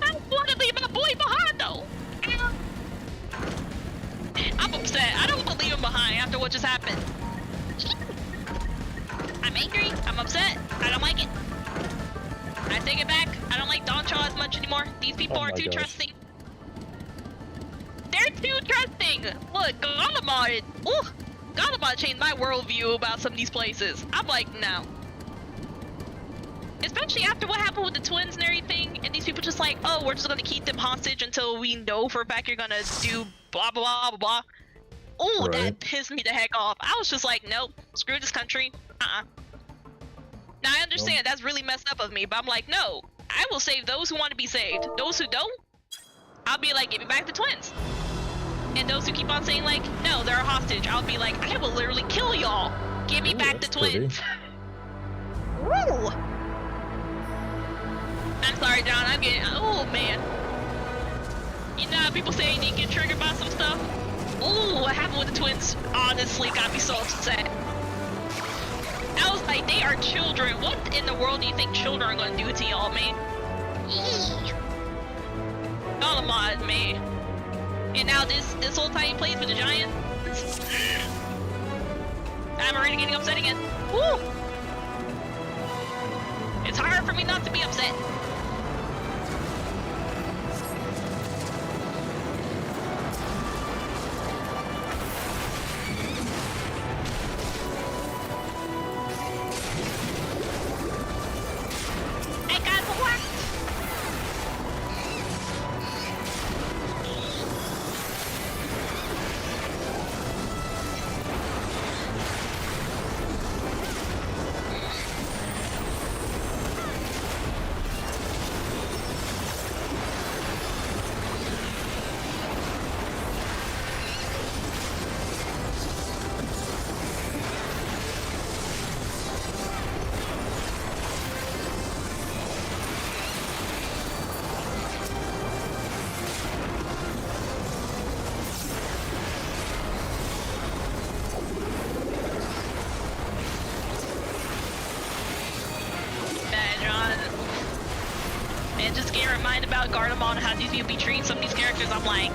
Speaker 2: I don't want to leave my boy behind though. I'm upset. I don't want to leave him behind after what just happened. I'm angry. I'm upset. I don't like it. I take it back. I don't like Don Shaw as much anymore. These people are too trusting. They're too trusting. Look, Galamod. Ooh, Galamod changed my worldview about some of these places. I'm like, no. Especially after what happened with the twins and everything, and these people just like, oh, we're just gonna keep them hostage until we know for a fact you're gonna do blah blah blah blah blah. Oh,
Speaker 1: Right.
Speaker 2: That pissed me the heck off. I was just like, nope, screw this country. Now I understand that's really messed up of me, but I'm like, no, I will save those who want to be saved. Those who don't, I'll be like, give me back the twins. And those who keep on saying like, no, they're a hostage, I'll be like, I will literally kill y'all. Give me back the
Speaker 1: that's pretty.
Speaker 2: twins. Woo! I'm sorry, John. I'm getting. Oh man. You know how people say they get triggered by some stuff? Ooh, what happened with the twins honestly got me so upset. I was like, they are children. What in the world do you think children are gonna do to y'all, man? Galamod, man. And now this whole tiny place with the giant. I'm already getting upset again. Woo! It's hard for me not to be upset. I got what? And just get reminded about Gardevoir and how these people be treating some of these characters, I'm like,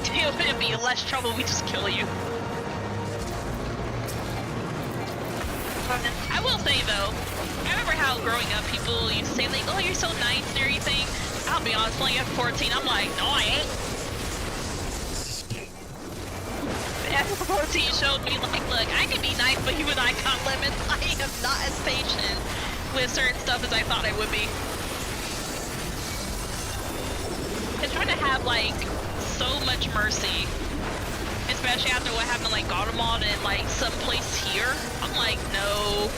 Speaker 2: it would be less trouble if we just kill you. I will say though, I remember how growing up people used to say like, oh, you're so nice and everything. I I'll be honest, playing F14, I'm like, no, I ain't. F14 showed me, like, look, I can be nice, but you and I got limits. I am not as patient with certain stuff as I thought I would be. And trying to have, like, so much mercy, especially after what happened, like, Gaudamod and, like, someplace here. I'm like, no,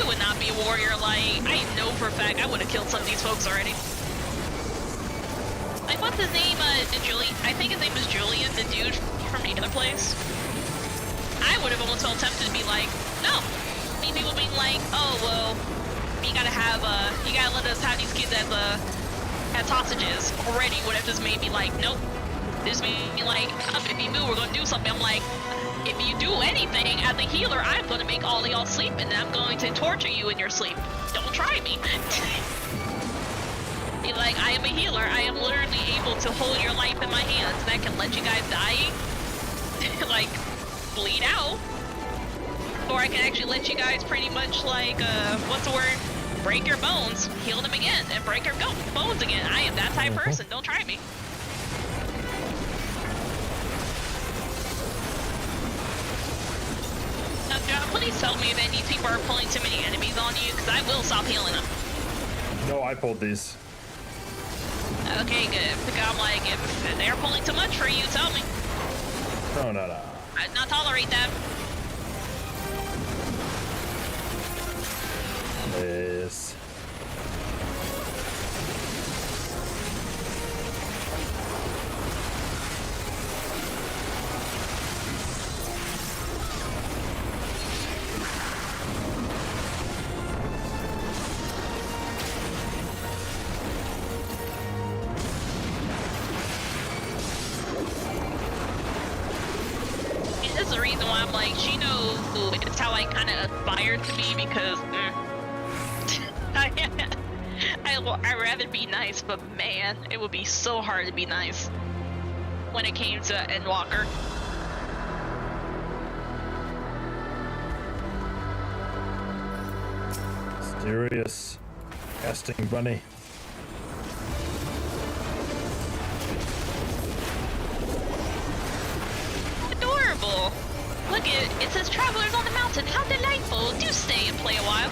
Speaker 2: it would not be a warrior. Like, I know for a fact I would have killed some of these folks already. Like, what's his name? Julian? I think his name is Julian, the dude from the other place. I would have almost felt tempted to be like, no. I mean, people being like, oh, well, you gotta let us have these kids as hostages. Already would have just made me like, nope. This made me like, if you move, we're gonna do something. I'm like, if you do anything as a healer, I'm gonna make all of y'all sleep, and I'm going to torture you in your sleep. Don't try me. Be like, I am a healer. I am literally able to hold your life in my hands, and I can let you guys die, like, bleed out. Or I can actually let you guys pretty much, like, what's the word? Break your bones, heal them again, and break your bones again. I am that type of person. Don't try me. Now, John, please tell me if any people are pulling too many enemies on you, because I will stop healing them.
Speaker 1: No, I pulled these.
Speaker 2: Okay, good. Because I'm like, if they're pulling too much for you, tell me.
Speaker 1: No.
Speaker 2: I'd not tolerate that.
Speaker 1: Yes.
Speaker 2: This is the reason why I'm like, she knows it's how I kind of aspire to be, because I'd rather be nice, but man, it would be so hard to be nice when it came to Endwalker.
Speaker 1: Serious casting bunny.
Speaker 2: Adorable. Look, it says travelers on the mountain. How delightful. Do stay and play a while.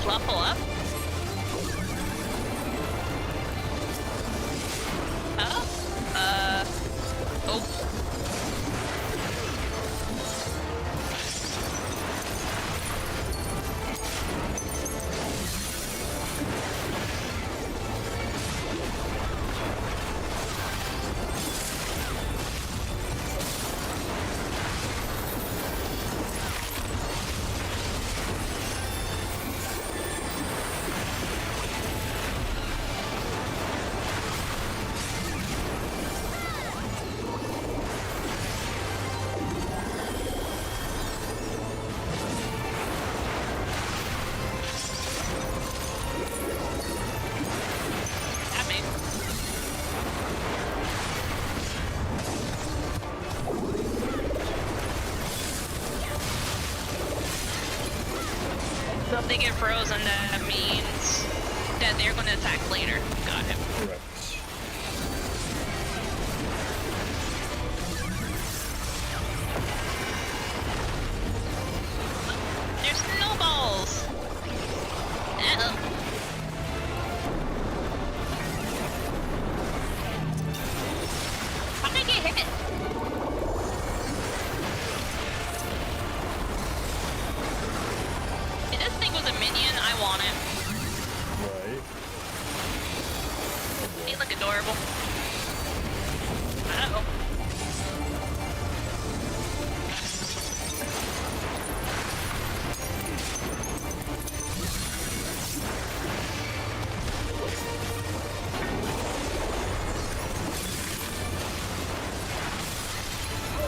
Speaker 2: Fluffle up. Oh. So if they get frozen, that means that they're going to attack later. Got it.
Speaker 1: Correct.
Speaker 2: There's snowballs! Uh-oh. How did I get hit? If this thing was a minion, I want it.
Speaker 1: Right.
Speaker 2: They look adorable. Uh-oh.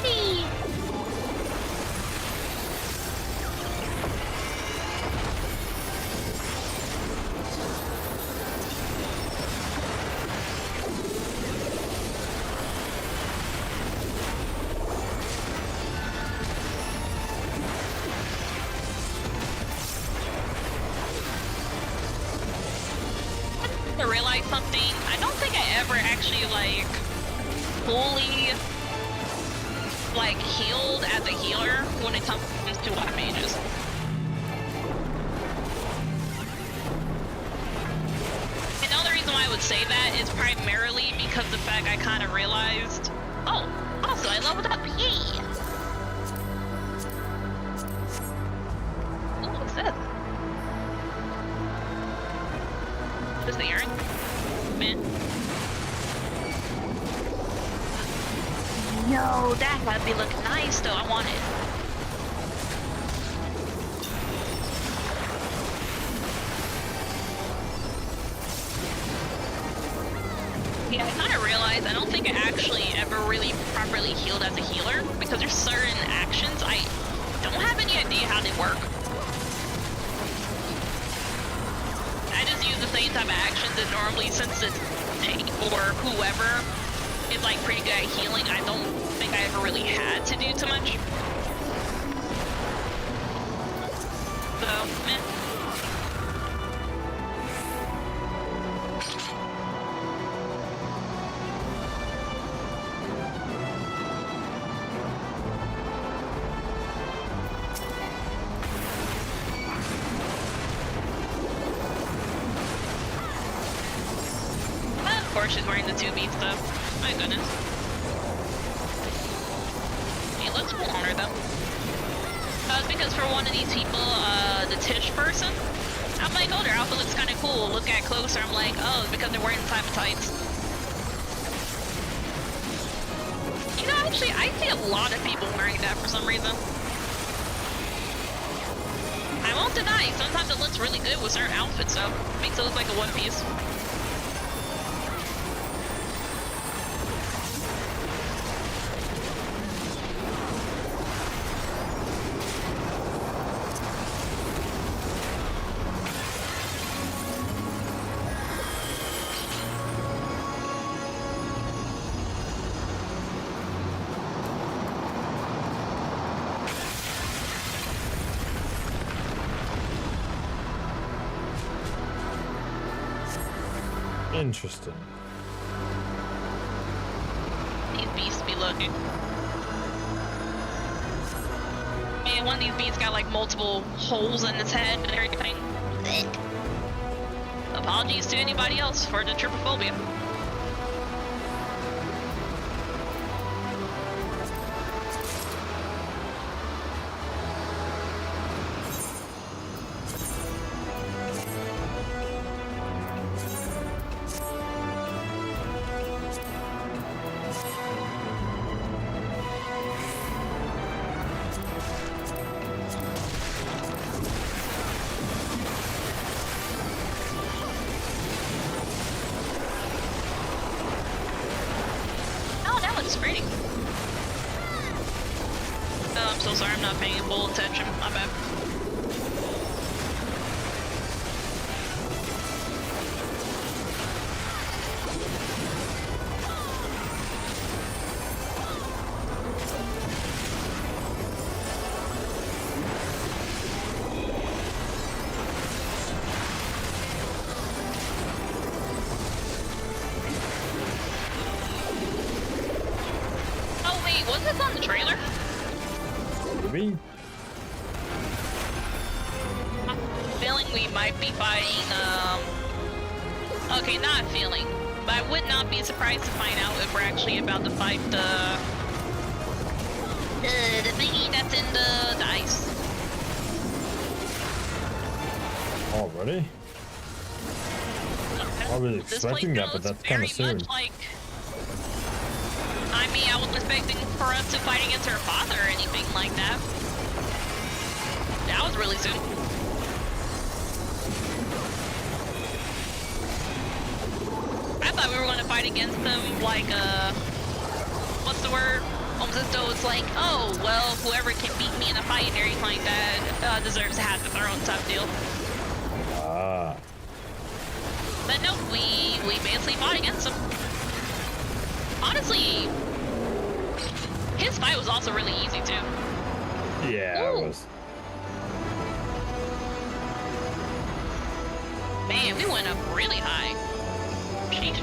Speaker 2: Whee! realized something. I don't think I ever actually like fully like healed as a healer when it comes to water mages. Another reason why I would say that is primarily because the fact I kind of realized, oh, also I leveled up. Yay! Ooh, what's this? Is the urn? Man. No, that gotta be looking nice though. I want it. Yeah, I kind of realized I don't think I actually ever really properly healed as a healer because there's certain actions I don't have any idea how they work. I just use the same type of actions that normally, since it's Tank or whoever is like pretty good at healing, I don't think I ever really had to do too much. So, meh. Of course she's wearing the 2 beats though. My goodness. It looks cool on her though. It's because for one of these people, the Tish person, I'm like, oh, their outfit looks kind of cool. Look at closer, I'm like, oh, it's because they're wearing the type of tights. You know, actually, I see a lot of people wearing that for some reason. I won't deny, sometimes it looks really good with certain outfits though. Makes it look like a one piece.
Speaker 1: Interesting.
Speaker 2: These beasts be looking. Man, one of these beasts got like multiple holes in its head and everything. Blech. Apologies to anybody else for the trypophobia. Pretty. Oh, I'm so sorry, I'm not paying full attention. My bad. Was this on the trailer?
Speaker 1: Maybe.
Speaker 2: I'm feeling we might be fighting, okay, not feeling, but I would not be surprised to find out if we're actually about to fight the thingy that's in the ice.
Speaker 1: Already? I was expecting that, but that's kind of soon.
Speaker 2: Like, I mean, I wasn't expecting for us to fight against her father or anything like that. That was really soon. I thought we were going to fight against them like, what's the word? Almost as though it's like, oh, well, whoever can beat me in a fight and everything like that deserves to have the throne type deal.
Speaker 1: Ah.
Speaker 2: But no, we basically fought against him. Honestly, his fight was also really easy too.
Speaker 1: Yeah,
Speaker 2: Ooh.
Speaker 1: it was.
Speaker 2: Man, we went up really high. Sheesh.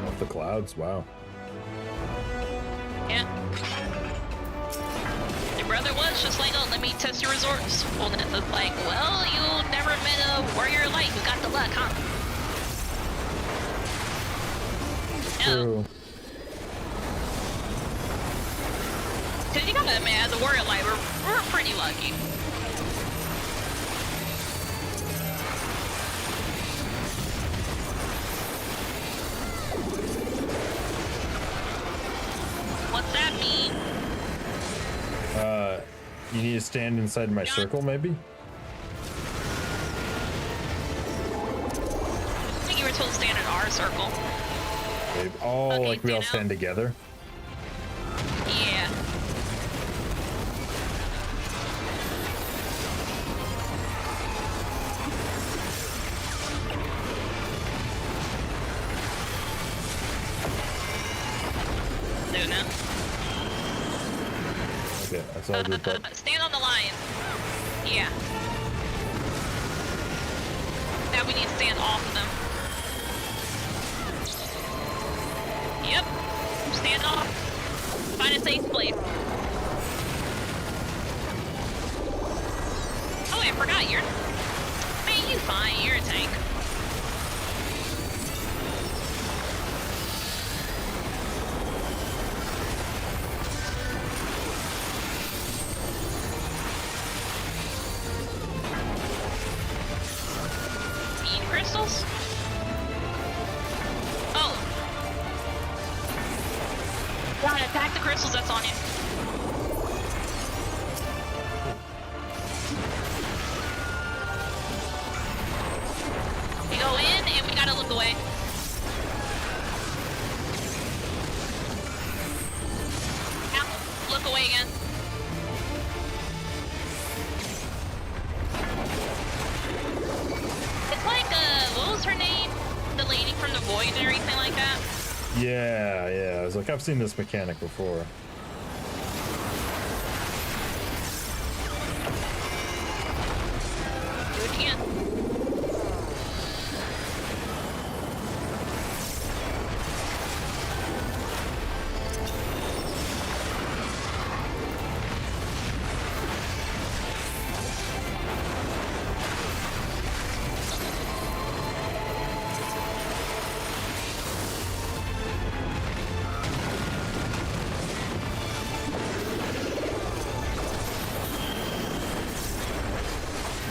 Speaker 1: Off the clouds, wow.
Speaker 2: Yeah. Your brother was just like, oh, let me test your resource. Well, then it's like, well, you never met a warrior light who got the luck, huh? No.
Speaker 1: True.
Speaker 2: Because you gotta admit, as a warrior light, we're pretty lucky. What's that mean?
Speaker 1: You need to stand inside my circle, maybe?
Speaker 2: I think you were told to stand in our circle.
Speaker 1: Babe. Oh,
Speaker 2: Okay,
Speaker 1: like we all
Speaker 2: stand
Speaker 1: stand together?
Speaker 2: Yeah. Luna.
Speaker 1: Okay, that's all good, but
Speaker 2: Stand on the line. Yeah. Now we need to stand off of them. Yep. Stand off. Find a safe place. Oh, I forgot you're... Man, you fine. You're a tank. Speed crystals? Oh. Gotta attack the crystals that's on you. We go in and we gotta look away. Now, look away again. It's like, what was her name? The lady from the void and everything like that?
Speaker 1: yeah. I was like, I've seen this mechanic before.
Speaker 2: Do it again.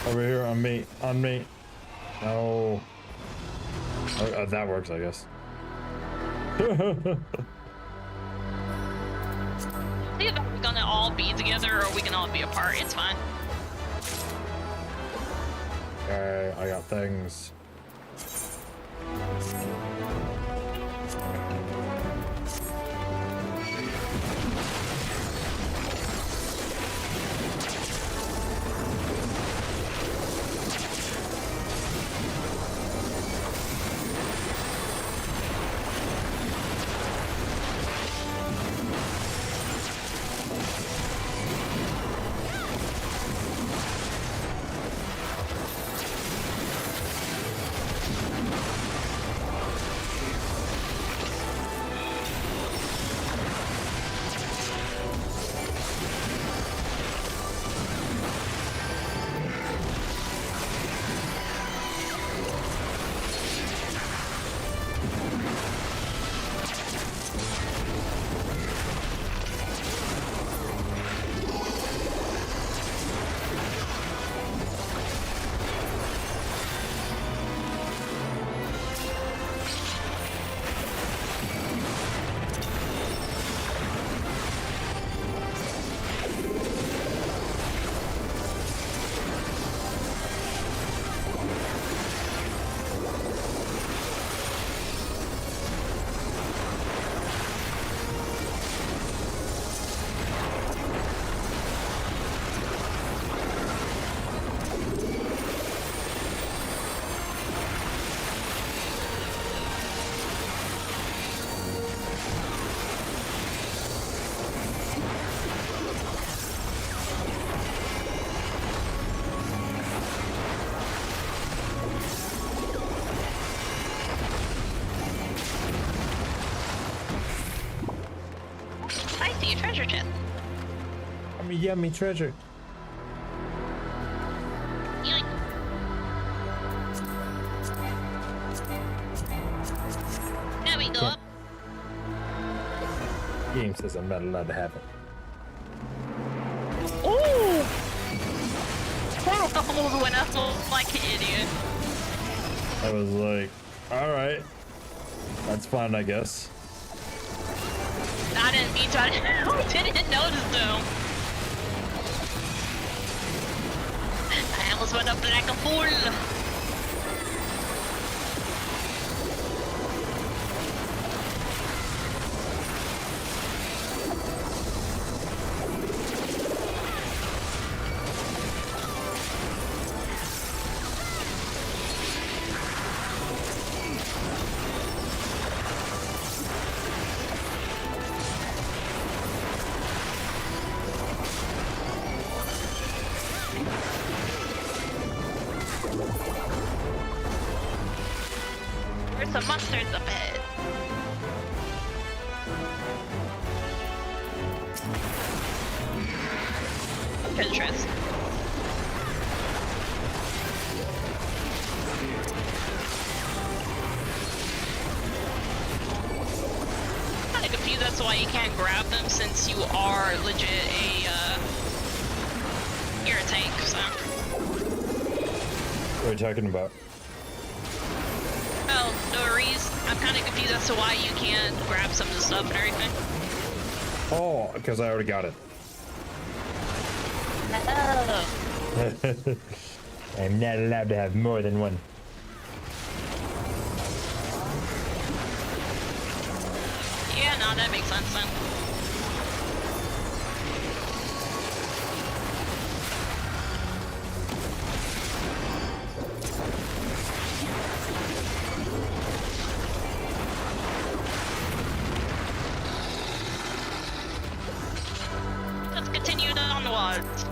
Speaker 1: Over here, on me. No. Oh, that works, I guess.
Speaker 2: Either we're gonna all be together or we can all be apart. It's fine.
Speaker 1: Okay, I got things.
Speaker 2: I see a treasure chest.
Speaker 1: I'm a yummy treasure.
Speaker 2: Yoink. Now we go up.
Speaker 1: Game says I'm not allowed to have it.
Speaker 2: Ooh! Almost went up like an idiot.
Speaker 1: I was like, all right, that's fine, I guess.
Speaker 2: I didn't mean to. I didn't notice though. I almost went up like a fool. There's some monsters up ahead. Pinterest. Kind of confused as to why you can't grab them since you are legit you're a tank, so.
Speaker 1: What are you talking about?
Speaker 2: Oh, no worries. I'm kind of confused as to why you can't grab some of the stuff and everything.
Speaker 1: Oh, because I already got it.
Speaker 2: Oh.
Speaker 1: I'm not allowed to have more than one.
Speaker 2: Yeah, no, that makes sense then. Let's continue onwards.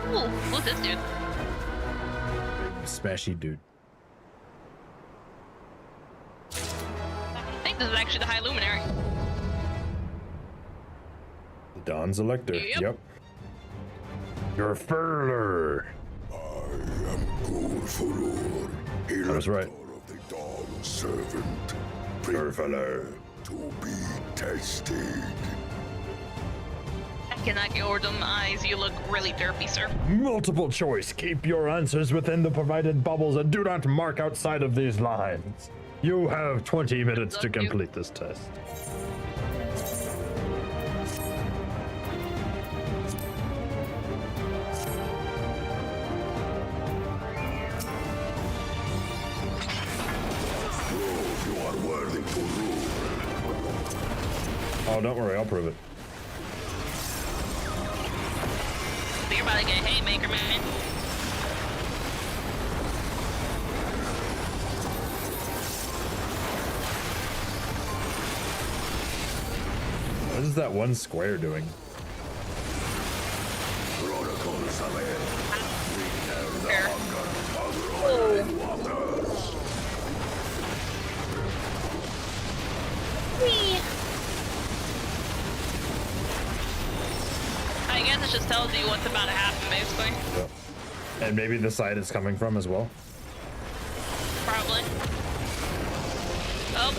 Speaker 2: Ooh, who's this dude?
Speaker 1: Smashy dude.
Speaker 2: I think this is actually the High Luminary.
Speaker 1: Don's Elector.
Speaker 2: Yep.
Speaker 1: Your furler.
Speaker 4: I
Speaker 1: was right.
Speaker 4: Of the Dawn servant,
Speaker 1: Your furler.
Speaker 4: to be tested.
Speaker 2: I cannot get over them eyes. You look really derpy, sir.
Speaker 1: Multiple choice. Keep your answers within the provided bubbles and do not mark outside of these lines. You have 20 minutes to
Speaker 2: Love you.
Speaker 1: complete this test.
Speaker 4: Prove you are worthy to rule.
Speaker 1: Oh, don't worry, I'll prove it.
Speaker 2: So you're about to get a haymaker, man.
Speaker 1: What is that one square doing?
Speaker 4: Protocols ahead. We know the
Speaker 2: Fair.
Speaker 4: hunger of rolling waters.
Speaker 2: I guess it just tells you what's about to happen, basically.
Speaker 1: Yep. And maybe the side it's coming from as well.
Speaker 2: Probably. Oh.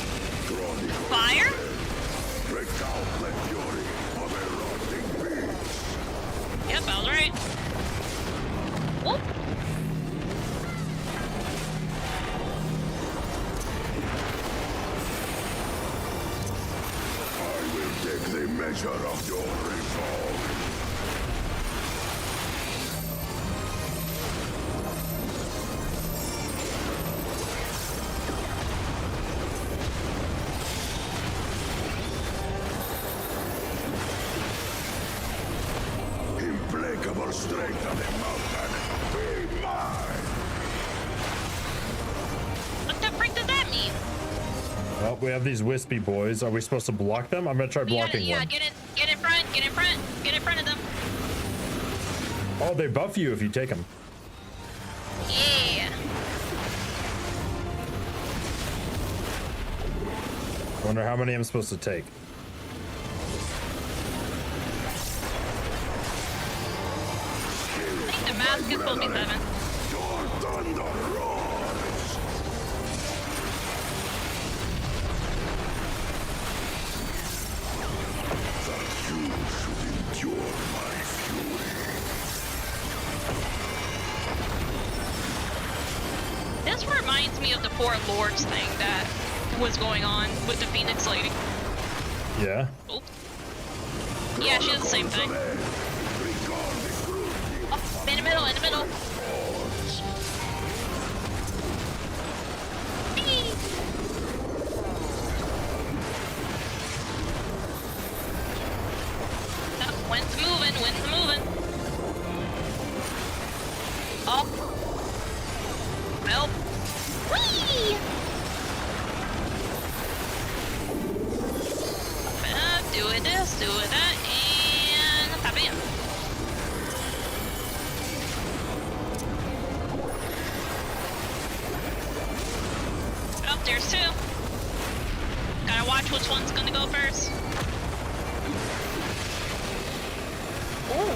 Speaker 2: Fire?
Speaker 4: Break out the fury of a rotting beast.
Speaker 2: Yep, I was right. Whoop.
Speaker 4: I will take the measure of your resolve. Implacable strength of the mountain, be mine!
Speaker 2: What the frick does that mean?
Speaker 1: Well, we have these wispy boys. Are we supposed to block them? I'm gonna try blocking
Speaker 2: Yeah,
Speaker 1: one.
Speaker 2: get in front, get in front, get in front of them.
Speaker 1: Oh, they buff you if you take them.
Speaker 2: Yeah.
Speaker 1: Wonder how many I'm supposed to take.
Speaker 2: I think the mask is supposed to be 7.
Speaker 4: Your thunder roars. That you should endure my fury.
Speaker 2: This reminds me of the Four Lords thing that was going on with the Phoenix Lady.
Speaker 1: Yeah.
Speaker 2: Oh. Yeah, she does the same thing. Oh, in the middle, in the middle. Whee! Oh, wind's moving, wind's moving. Oh. Help. Whee! Doing this, doing that, and bam. Oh, there's 2. Gotta watch which one's gonna go first. Ooh.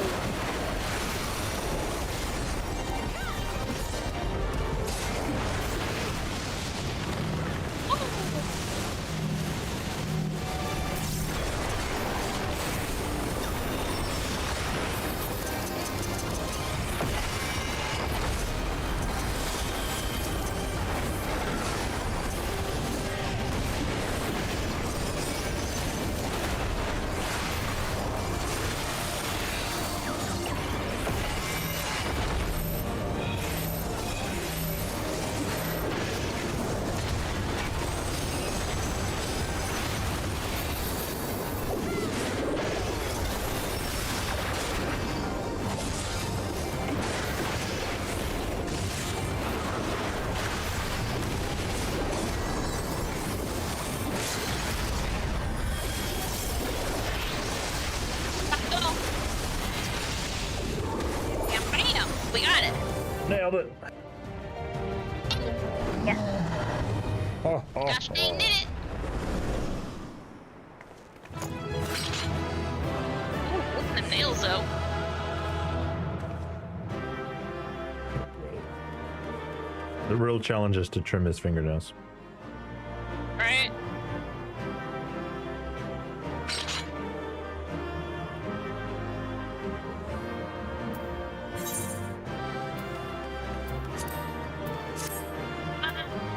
Speaker 2: We got it.
Speaker 1: Nailed it. Oh, oh,
Speaker 2: Gosh dang, did it. Ooh, look at them nails though.
Speaker 1: The real challenge is to trim his fingernails.
Speaker 2: Right?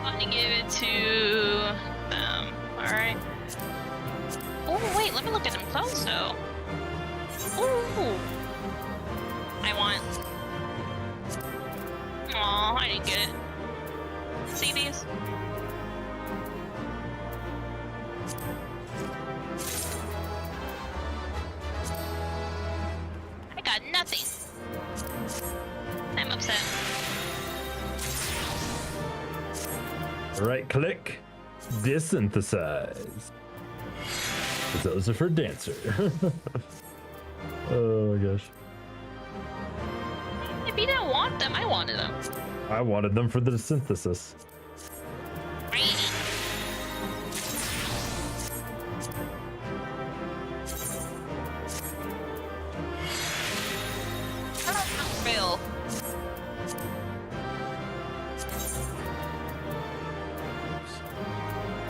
Speaker 2: I'm gonna give it to them. Alright. Oh, wait, let me look at them close though. Ooh. I want. Aw, I didn't get it. See these? I got nothing. I'm upset.
Speaker 1: Right click, desynthesize. Those are for dancer. Oh my gosh.
Speaker 2: If you didn't want them, I wanted them.
Speaker 1: I wanted them for the synthesis.
Speaker 2: Bill.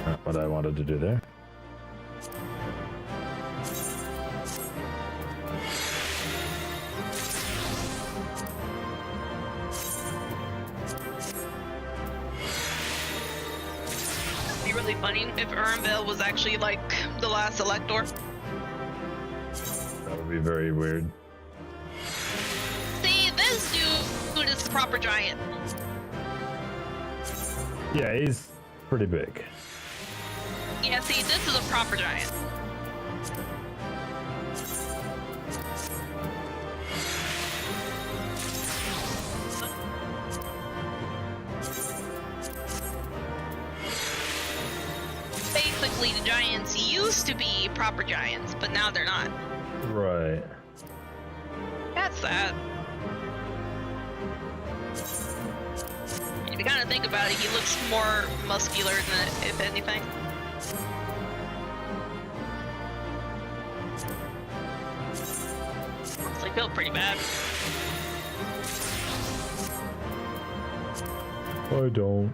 Speaker 1: Not what I wanted to do there.
Speaker 2: It'd be really funny if Urnville was actually like the last Elector.
Speaker 1: That would be very weird.
Speaker 2: See, this dude is a proper giant.
Speaker 1: Yeah, he's pretty big.
Speaker 2: Yeah, see, this is a proper giant. Basically, the giants used to be proper giants, but now they're not.
Speaker 1: Right.
Speaker 2: That's sad. If you kind of think about it, he looks more muscular than if anything. feel pretty bad.
Speaker 1: I don't.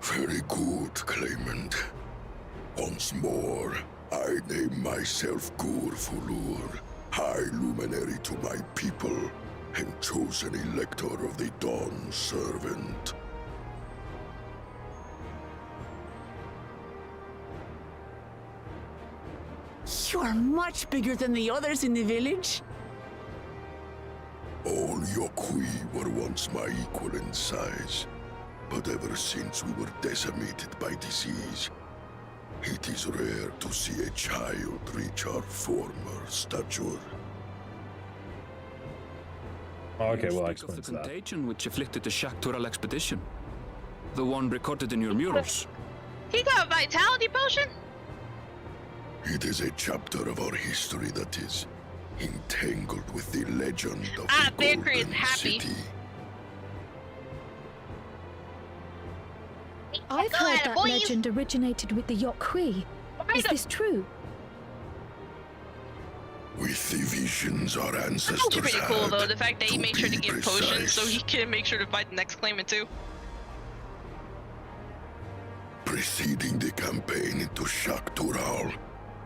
Speaker 4: Very good, claimant. Once more, I name myself Gur Fulur, High Luminary to my people, and chosen Elector of the Dawn Servant.
Speaker 3: You are much bigger than the others in the village.
Speaker 4: All Yokui were once my equal in size, but ever since we were decimated by disease, it is rare to see a child reach our former stature.
Speaker 1: Okay, well,
Speaker 5: Speak of the
Speaker 1: explains that.
Speaker 5: contagion which afflicted the Shaktural expedition. The one recorded in your murals.
Speaker 2: He got a vitality potion?
Speaker 4: It is a chapter of our history that is entangled with the legend of the
Speaker 2: Bakery is
Speaker 4: Golden
Speaker 2: happy.
Speaker 4: City.
Speaker 7: I've
Speaker 2: Go
Speaker 7: heard
Speaker 2: ahead,
Speaker 7: that
Speaker 2: boys.
Speaker 7: legend originated with the Yokui. Is this true?
Speaker 4: With the visions our
Speaker 2: That's
Speaker 4: ancestors
Speaker 2: pretty cool
Speaker 4: had,
Speaker 2: though, the fact that he made sure to
Speaker 4: be
Speaker 2: give potions so
Speaker 4: precise.
Speaker 2: he can make sure to fight the next claimant too.
Speaker 4: Preceding the campaign into Shaktural,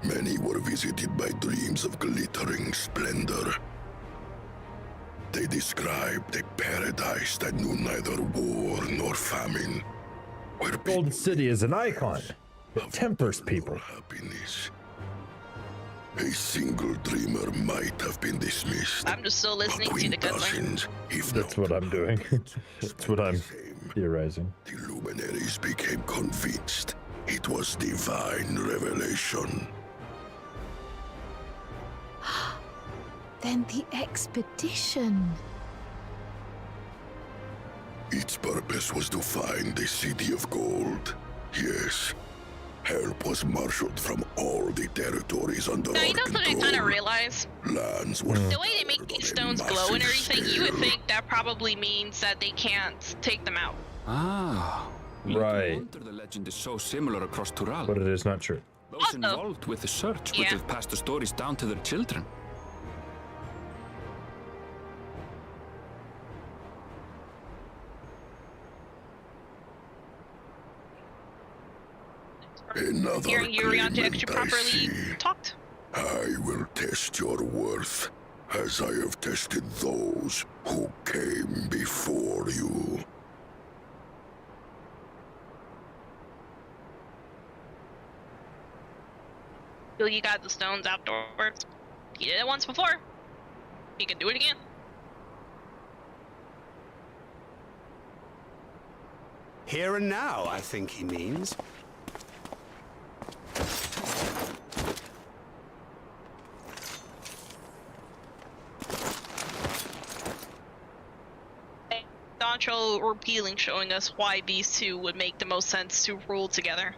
Speaker 4: many were visited by dreams of glittering splendor. They described a paradise that knew neither war nor famine, where
Speaker 1: Golden
Speaker 4: people
Speaker 1: City is an icon. It
Speaker 4: have
Speaker 1: tempers
Speaker 4: eternal
Speaker 1: people.
Speaker 4: happiness. A single dreamer might have been dismissed.
Speaker 2: I'm just still listening
Speaker 4: but
Speaker 2: to
Speaker 4: when
Speaker 2: the gunslinger.
Speaker 4: dozens, if
Speaker 1: That's
Speaker 4: not
Speaker 1: what I'm doing. That's what I'm
Speaker 4: same,
Speaker 1: theorizing.
Speaker 4: the luminaries became convinced it was divine revelation.
Speaker 7: Then the expedition.
Speaker 4: Its purpose was to find the City of Gold. Yes. Help was marshaled from all the territories under
Speaker 2: Now,
Speaker 4: our
Speaker 2: you know something I
Speaker 4: control.
Speaker 2: kind of realize?
Speaker 4: Lands were
Speaker 2: The way they make
Speaker 4: covered
Speaker 2: these
Speaker 4: on a
Speaker 2: stones glow and
Speaker 4: massive
Speaker 2: everything, you would
Speaker 4: scale.
Speaker 2: think that probably means that they can't take them out.
Speaker 5: Ah.
Speaker 1: Right.
Speaker 5: No wonder the legend is so similar across Tural.
Speaker 1: But it is not true.
Speaker 5: Those
Speaker 2: Also-
Speaker 5: involved with the search would
Speaker 2: Yeah.
Speaker 5: have passed the stories down to their children.
Speaker 4: Another
Speaker 2: Hearing Yurion to
Speaker 4: claimant
Speaker 2: actually
Speaker 4: I
Speaker 2: properly
Speaker 4: see.
Speaker 2: talked.
Speaker 4: I will test your worth, as I have tested those who came before you.
Speaker 2: Feel you got the stones outdoors. He did it once before. He can do it again.
Speaker 8: Here and now, I think he means.
Speaker 2: Doncho repealing, showing us why these two would make the most sense to rule together.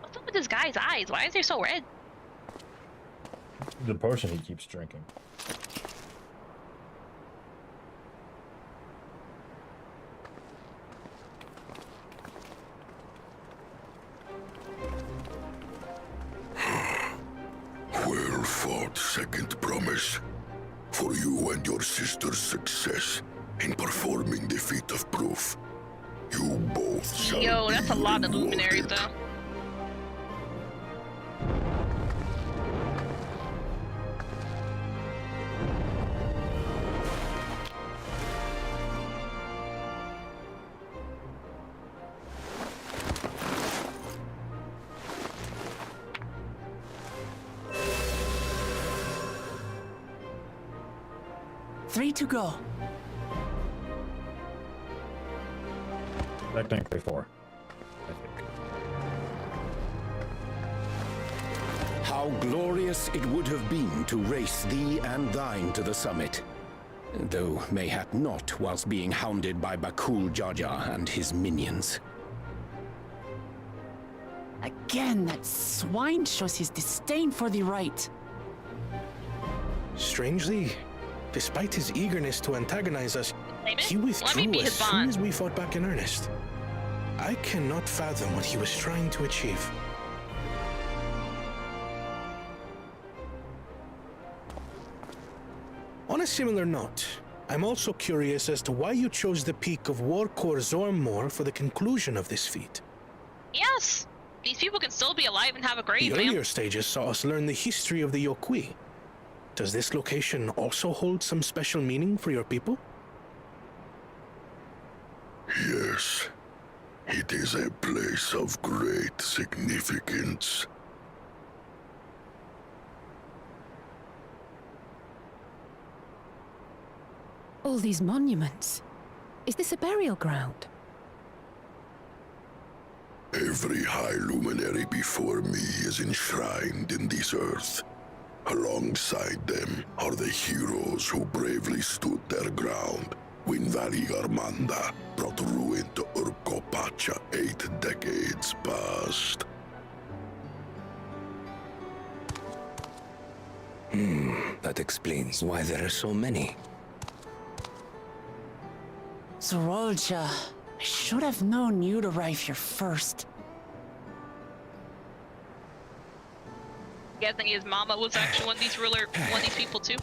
Speaker 2: What's up with this guy's eyes? Why is they so red?
Speaker 1: The potion he keeps drinking.
Speaker 4: Well fought, second Promise. For you and your sister's success in performing the feat of proof. You both shall
Speaker 2: Yo, that's a
Speaker 4: be
Speaker 2: lot of luminaries
Speaker 4: rewarded.
Speaker 2: though.
Speaker 3: 3 to go.
Speaker 1: Technically 4, I think.
Speaker 9: How glorious it would have been to race thee and thine to the summit. Though mayhap not whilst being hounded by Bakul Jaja and his minions.
Speaker 3: Again, that swine shows his disdain for the right.
Speaker 6: Strangely, despite his eagerness to antagonize us, he withdrew as soon as we fought back in earnest. I cannot fathom what he was trying to achieve. On a similar note, I'm also curious as to why you chose the peak of Warkor Zormor for the conclusion of this feat.
Speaker 2: Yes! These people can still be alive and have a grave,
Speaker 6: The
Speaker 2: man.
Speaker 6: earlier stages saw us learn the history of the Yokui. Does this location also hold some special meaning for your people?
Speaker 4: Yes. It is a place of great significance.
Speaker 7: All these monuments. Is this a burial ground?
Speaker 4: Every high luminary before me is enshrined in this earth. Alongside them are the heroes who bravely stood their ground when Valigarmanda brought ruin to Urkopacha 8 decades past.
Speaker 9: That explains why there are so many.
Speaker 3: Zorolja, I should have known you'd arrive here first.
Speaker 2: You guys think his mama was actually one of these people too?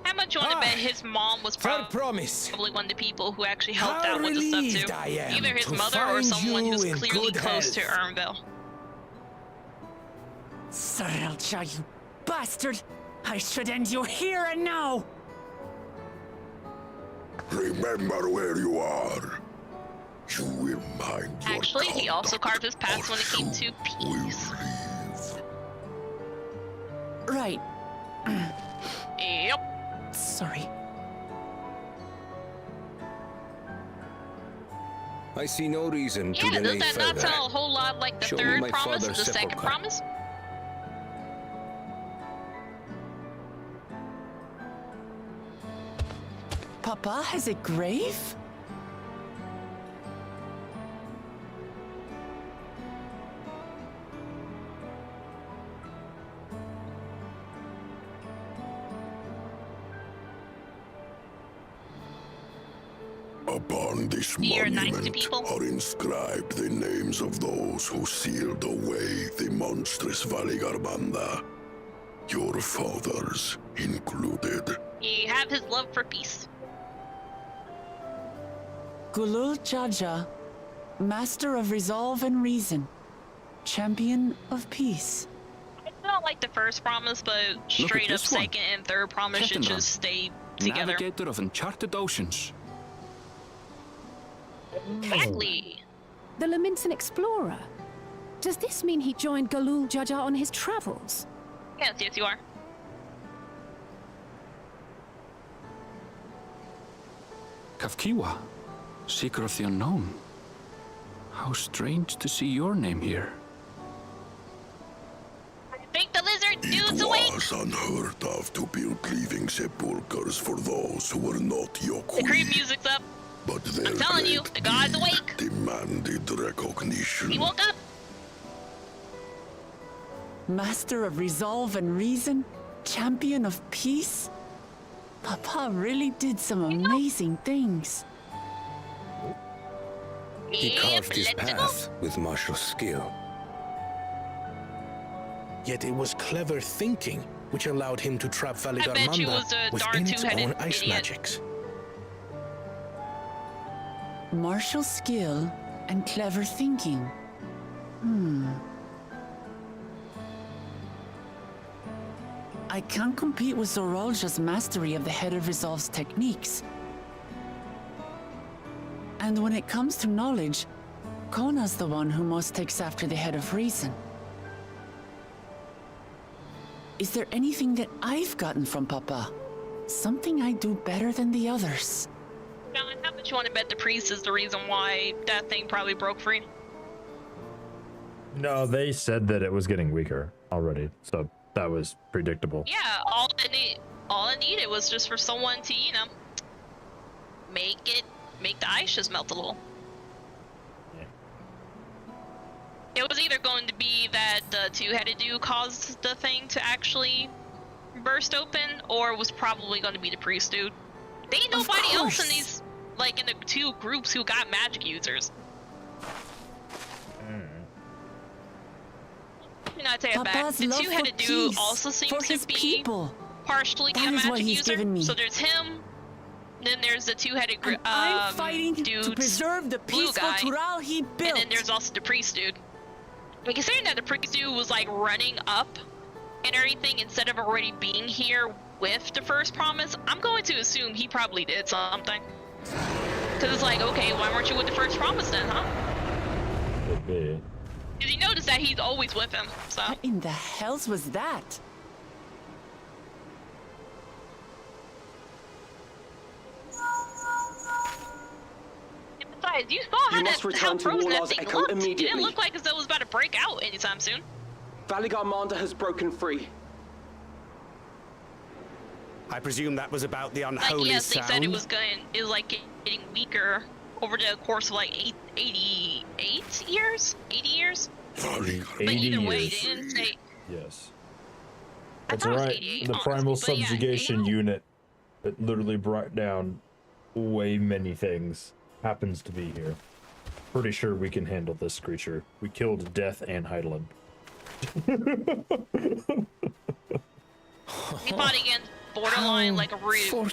Speaker 2: How much you want to bet his mom was
Speaker 10: Promis.
Speaker 2: probably one of the people who actually helped
Speaker 10: How
Speaker 2: out with the stuff
Speaker 10: relieved
Speaker 2: too?
Speaker 10: I am
Speaker 2: Either his
Speaker 10: to
Speaker 2: mother or
Speaker 10: find
Speaker 2: someone
Speaker 10: you
Speaker 2: who's
Speaker 10: in
Speaker 2: clearly
Speaker 10: good
Speaker 2: close to
Speaker 10: health.
Speaker 2: Ernville.
Speaker 3: Zorolja, you bastard! I should end you here and now!
Speaker 4: Remember where you are. You will mind your
Speaker 2: Actually, he also carved his past when it came to
Speaker 4: will
Speaker 2: peace.
Speaker 4: leave.
Speaker 3: Right.
Speaker 2: Yep.
Speaker 3: Sorry.
Speaker 9: I see no reason to
Speaker 2: Yeah,
Speaker 9: delay
Speaker 2: does that not
Speaker 9: further.
Speaker 2: sound a whole lot like the
Speaker 9: Show me
Speaker 2: third
Speaker 9: my
Speaker 2: promise or
Speaker 9: father's
Speaker 2: the second
Speaker 9: sepulchre.
Speaker 2: promise?
Speaker 3: Papa has a grave?
Speaker 4: Upon this
Speaker 2: You're nice to
Speaker 4: monument
Speaker 2: people.
Speaker 4: are inscribed the names of those who sealed away the monstrous Valigarmanda. Your fathers included.
Speaker 2: You have his love for peace.
Speaker 3: Gulul Jaja, Master of Resolve and Reason, Champion of Peace.
Speaker 2: I don't like the first promise, but straight up
Speaker 5: this one.
Speaker 2: second and third promise should
Speaker 5: Kettenram.
Speaker 2: just stay together.
Speaker 5: Navigator of encharted oceans.
Speaker 2: Exactly.
Speaker 7: The Laminsan explorer. Does this mean he joined Galul Jaja on his travels?
Speaker 2: Yes, yes, you are.
Speaker 5: Kafkiwa, Seeker of the Unknown. How strange to see your name here.
Speaker 2: I think the lizard
Speaker 4: It
Speaker 2: dude's awake.
Speaker 4: was unheard of to build living sepulchres for those who were not
Speaker 2: The creep
Speaker 4: Yokui.
Speaker 2: music's up.
Speaker 4: But their
Speaker 2: telling you,
Speaker 4: great
Speaker 2: the god's
Speaker 4: deed
Speaker 2: awake.
Speaker 4: demanded recognition.
Speaker 2: He woke up.
Speaker 3: Master of Resolve and Reason, Champion of Peace. Papa really did some amazing things.
Speaker 9: He
Speaker 2: Yep,
Speaker 9: carved his
Speaker 2: let's go.
Speaker 9: path with martial skill.
Speaker 6: Yet it was clever thinking which allowed him to trap
Speaker 2: bet you was
Speaker 6: Valigarmanda
Speaker 2: a darn
Speaker 6: within its
Speaker 2: two-headed
Speaker 6: own ice
Speaker 2: idiot.
Speaker 6: magics.
Speaker 3: Martial skill and clever thinking. I can't compete with Zorolja's mastery of the Head of Resolve's techniques. And when it comes to knowledge, Kona's the one who most takes after the Head of Reason. Is there anything that I've gotten from Papa? Something I do better than the others?
Speaker 2: John, how much you want to bet the priest is the reason why that thing probably broke free?
Speaker 1: No, they said that it was getting weaker already, so that was predictable.
Speaker 2: Yeah, all it needed was just for someone to, you know, make the ice just melt a little.
Speaker 1: Yeah.
Speaker 2: It was either going to be that the two-headed dude caused the thing to actually burst open, or it was probably going to be the priest dude. There ain't nobody else in these, like, in the two groups who got magic users. You know, I take it back. The two-headed dude also seems to be partially a magic user. So there's him. Then there's the two-headed
Speaker 3: I'm fighting
Speaker 2: dude,
Speaker 3: to preserve the peaceful Tural he built.
Speaker 2: And then there's also the priest dude. And considering that the priest dude was like running up and everything instead of already being here with the first promise, I'm going to assume he probably did something. Because it's like, okay, why weren't you with the first promise then, huh?
Speaker 1: Could be.
Speaker 2: Because you notice that he's always with him, so.
Speaker 3: What in the hells was that?
Speaker 2: And besides, you saw how frozen that thing looked. It didn't look like as though it was about to break out anytime soon.
Speaker 10: Valigarmanda has broken free.
Speaker 8: I presume that was about the unholy
Speaker 2: like, yes,
Speaker 8: sound?
Speaker 2: they said it was getting weaker over the course of like 88 years? 80 years?
Speaker 1: 80
Speaker 2: but either way,
Speaker 1: years.
Speaker 2: they didn't say...
Speaker 1: Yes.
Speaker 2: I
Speaker 1: That's
Speaker 2: thought it was
Speaker 1: right.
Speaker 2: 88,
Speaker 1: The primal
Speaker 2: honestly, but yeah,
Speaker 1: subjugation unit that literally brought down way many things happens to be here. Pretty sure we can handle this creature. We killed Death and Heidelin.
Speaker 2: We fought against borderline like a reborn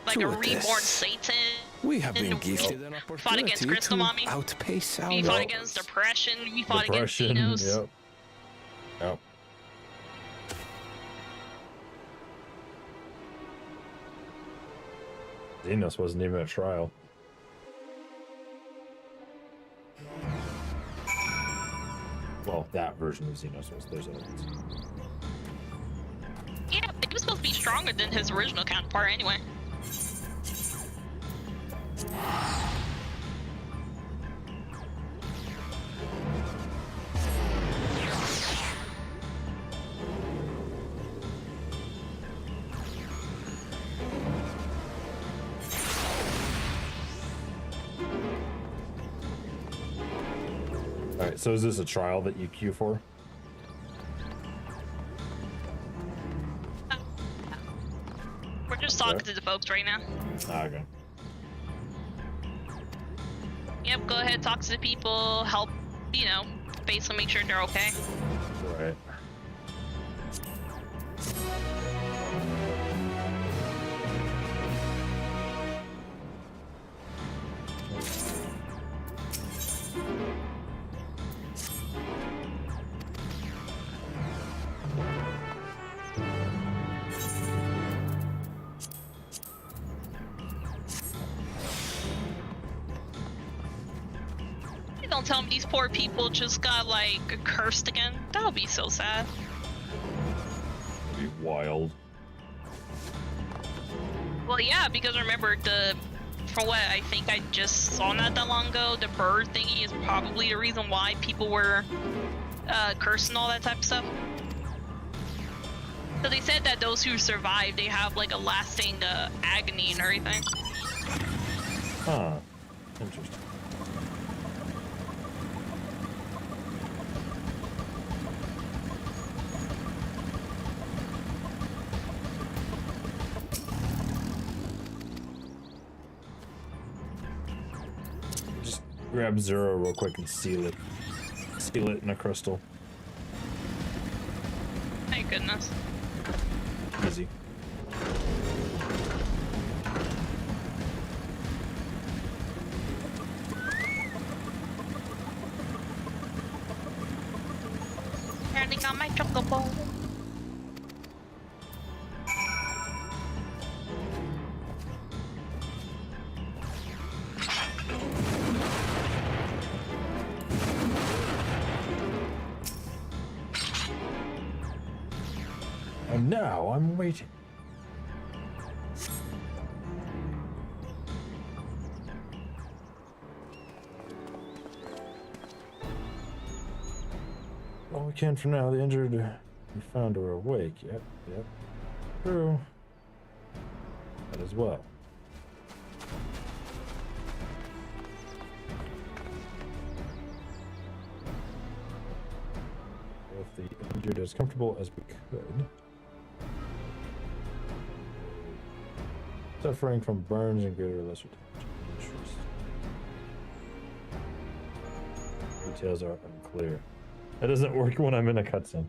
Speaker 2: Satan.
Speaker 6: We have been gifted an
Speaker 2: fought against
Speaker 6: opportunity
Speaker 2: Crystal
Speaker 6: to
Speaker 2: Mommy.
Speaker 6: outpace our
Speaker 2: We fought against Depression. We fought against Xenos.
Speaker 1: Yep. Yep. Xenos wasn't even a trial. Well, that version of Xenos was. There's others.
Speaker 2: Yeah, but he was supposed to be stronger than his original counterpart anyway.
Speaker 1: Alright, so is this a trial that you queue for?
Speaker 2: We're just talking to the folks right now.
Speaker 1: Ah, okay.
Speaker 2: Yep, go ahead, talk to the people, help, you know, basically make sure they're okay.
Speaker 1: Right.
Speaker 2: Don't tell me these poor people just got like cursed again. That would be so sad.
Speaker 1: That'd be wild.
Speaker 2: Well, yeah, because remember from what I think I just saw not that long ago, the bird thingy is probably the reason why people were cursed and all that type of stuff. So they said that those who survive, they have like a lasting agony and everything.
Speaker 1: Huh. Interesting. Grab Zero real quick and seal it. Seal it in a crystal.
Speaker 2: Thank goodness.
Speaker 1: Easy.
Speaker 2: Turning on my chocobo.
Speaker 1: And now I'm waiting. All we can for now. The injured we found are awake. Yep. True. That as well. With the injured as comfortable as we could. Suffering from burns and greater or lesser damage. Details are unclear. That doesn't work when I'm in a cutscene.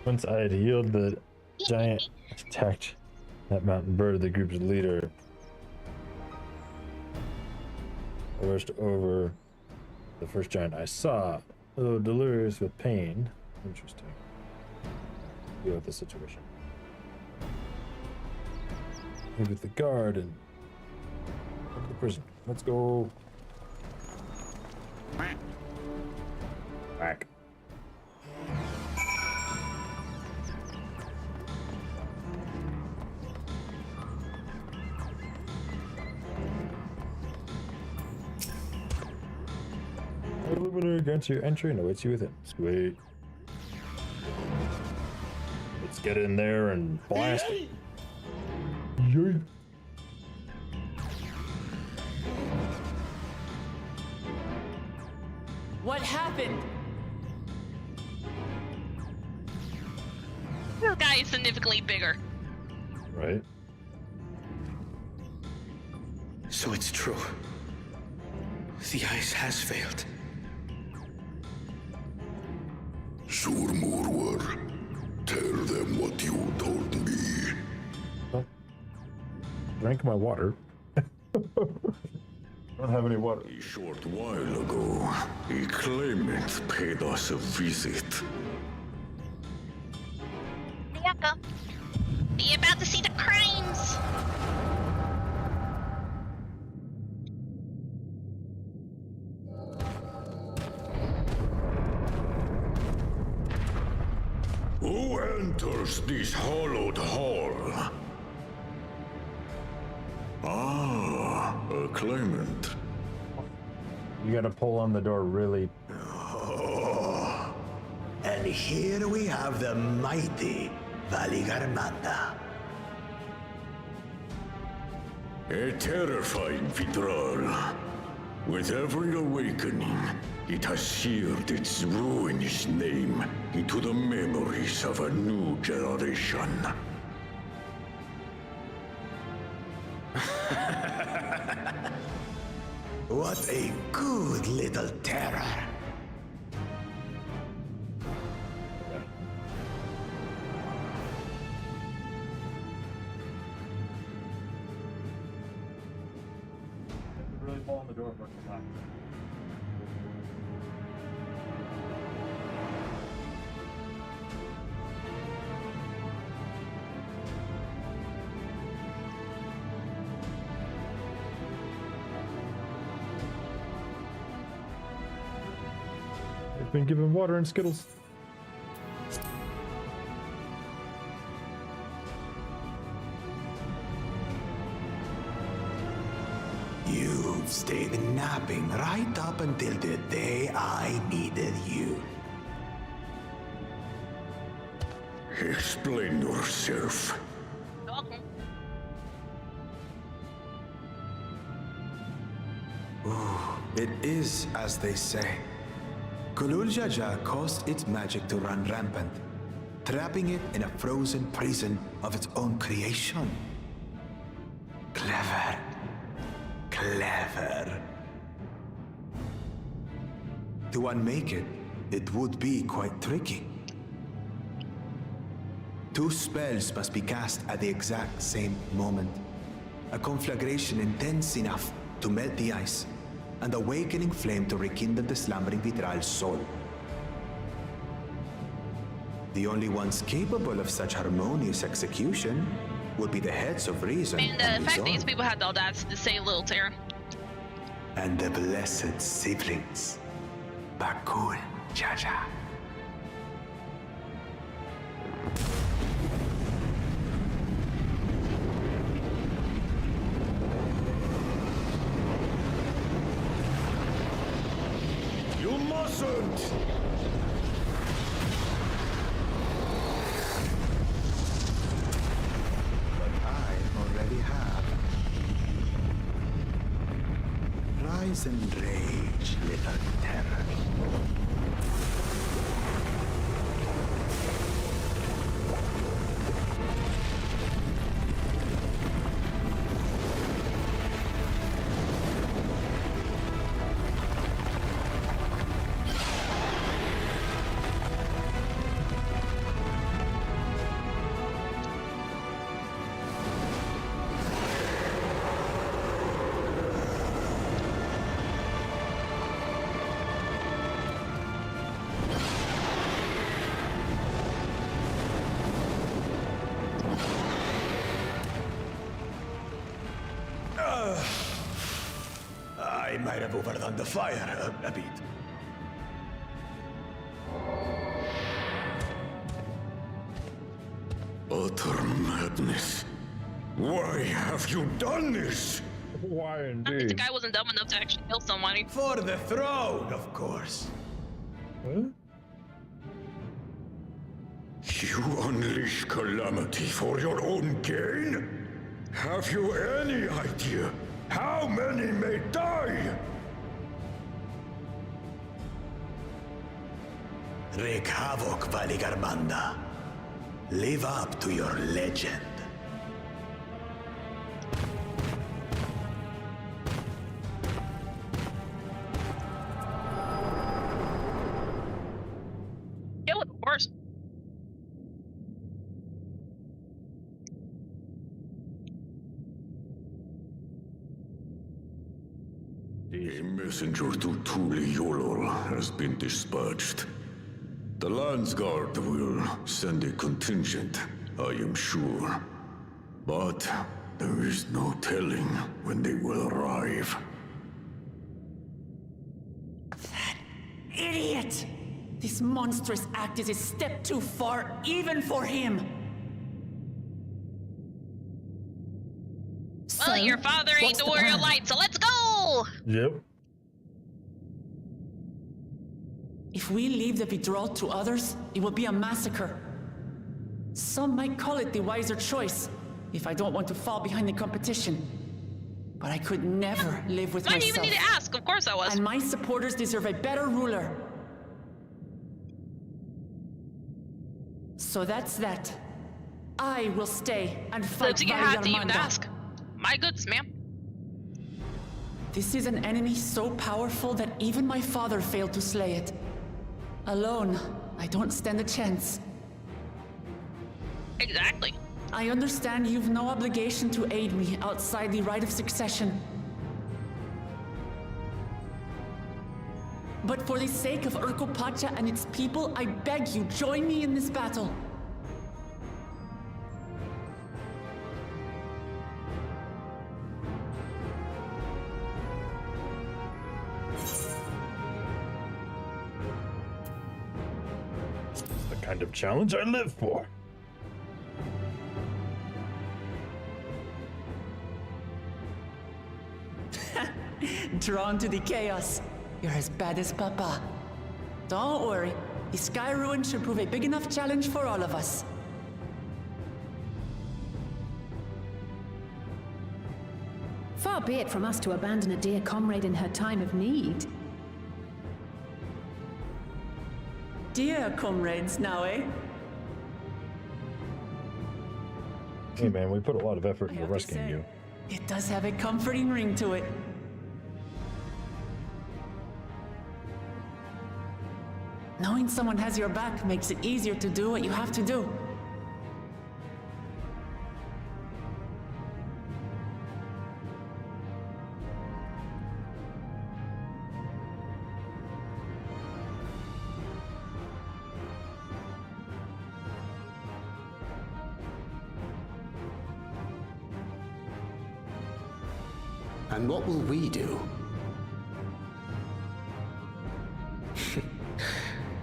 Speaker 1: Once I had healed, the giant attacked that mountain bird, the group's leader. I rushed over the first giant I saw, though delirious with pain. Interesting. Deal with the situation. Leave with the guard and go to the prison. Let's go. Back. A luminary grants you entry and awaits you within. Sweet. Let's get in there and blast it. Yay.
Speaker 3: What happened?
Speaker 2: This guy is significantly bigger.
Speaker 1: Right.
Speaker 6: So it's true. The ice has failed.
Speaker 4: Surmurwar, tell them what you told me.
Speaker 1: Drank my water. Don't have any water.
Speaker 4: A short while ago, a claimant paid us a visit.
Speaker 2: Miyako, be about to see the crimes.
Speaker 4: Who enters this hallowed hall? Ah, a claimant.
Speaker 1: You gotta pull on the door really.
Speaker 11: Oh. And here we have the mighty Valigarmanda.
Speaker 4: A terrifying Vidral. With every awakening, it has seared its ruinous name into the memories of a new generation.
Speaker 11: What a good little terror.
Speaker 1: Really pull on the door for a time. They've been given water and Skittles.
Speaker 11: You've stayed napping right up until the day I needed you.
Speaker 4: Explain yourself.
Speaker 11: It is as they say. Kulul Jaja caused its magic to run rampant, trapping it in a frozen prison of its own creation. Clever. Clever. To unmake it, it would be quite tricky. 2 spells must be cast at the exact same moment. A conflagration intense enough to melt the ice, and awakening flame to rekindle the slumbering Vitral's soul. The only ones capable of such harmonious execution would be the heads of reason.
Speaker 2: And the fact that these people had the audacity to say Little Terra.
Speaker 11: And the blessed siblings, Bakul Jaja. Rise and rage, little terror.
Speaker 12: I might have overdone the fire a bit.
Speaker 4: Utter madness. Why have you done this?
Speaker 1: Why
Speaker 2: I think the
Speaker 1: indeed?
Speaker 2: guy wasn't dumb enough to actually kill someone.
Speaker 12: For the throne, of course.
Speaker 1: Huh?
Speaker 4: You unleash calamity for your own gain? Have you any idea how many may die?
Speaker 12: Wreak havoc, Valigarmanda. Live up to your legend.
Speaker 2: Kill it, of course.
Speaker 4: A messenger to Tuli Yolol has been dispatched. The Landsguard will send a contingent, I am sure. But there is no telling when they will arrive.
Speaker 3: Idiot! This monstrous act is a step too far, even for him.
Speaker 2: Well, your father ain't the warrior light, so let's go!
Speaker 1: Yep.
Speaker 3: If we leave the withdrawal to others, it will be a massacre. Some might call it the wiser choice, if I don't want to fall behind the competition. But I could never live with
Speaker 2: Why do
Speaker 3: myself.
Speaker 2: you even need to ask? Of course I was.
Speaker 3: And my supporters deserve a better ruler. So that's that. I will stay and fight
Speaker 2: So you have to even
Speaker 3: Valigarmanda.
Speaker 2: ask. My goods, ma'am.
Speaker 3: This is an enemy so powerful that even my father failed to slay it. Alone, I don't stand a chance.
Speaker 2: Exactly.
Speaker 3: I understand you've no obligation to aid me outside the right of succession. But for the sake of Urkopacha and its people, I beg you, join me in this battle.
Speaker 1: It's the kind of challenge I live for.
Speaker 3: Drawn to the chaos. You're as bad as Papa. Don't worry. The Sky Ruin should prove a big enough challenge for all of us.
Speaker 7: Far be it from us to abandon a dear comrade in her time of need.
Speaker 3: Dear comrades, now, eh?
Speaker 1: Hey man, we put a lot of effort
Speaker 3: I
Speaker 1: into
Speaker 3: have to
Speaker 1: rescuing
Speaker 3: say,
Speaker 1: you.
Speaker 3: It does have a comforting ring to it. Knowing someone has your back makes it easier to do what you have to do.
Speaker 9: And what will we do?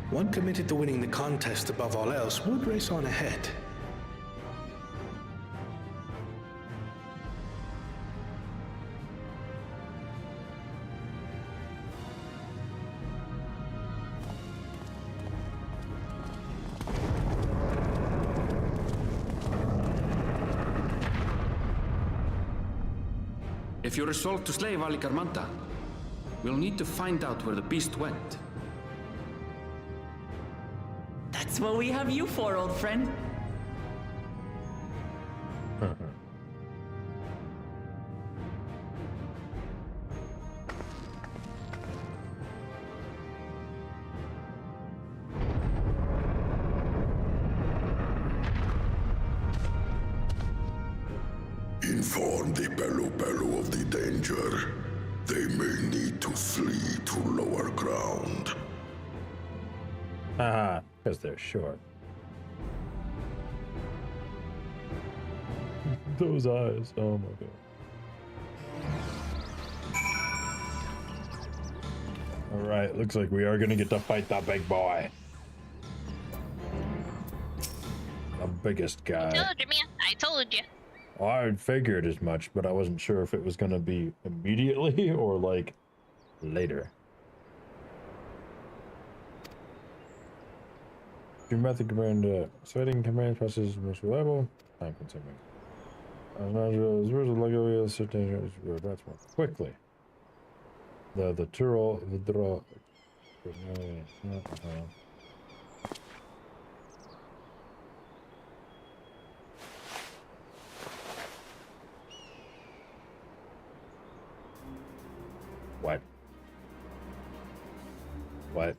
Speaker 6: One committed to winning the contest above all else would race on ahead.
Speaker 5: If you resolve to slay Valigarmanda, We'll need to find out where the beast went.
Speaker 3: That's what we have you for, old friend.
Speaker 4: Inform the Pelu of the danger. They may need to flee to lower ground.
Speaker 1: Haha, because they're short. Those eyes, oh my god. Alright, looks like we are gonna get to fight that big boy. The biggest guy.
Speaker 2: I told you, man. I told you.
Speaker 1: Well, I figured as much, but I wasn't sure if it was gonna be immediately or like later. Your method compared to setting command process is most reliable, time consuming. That's more quickly. The draw. What?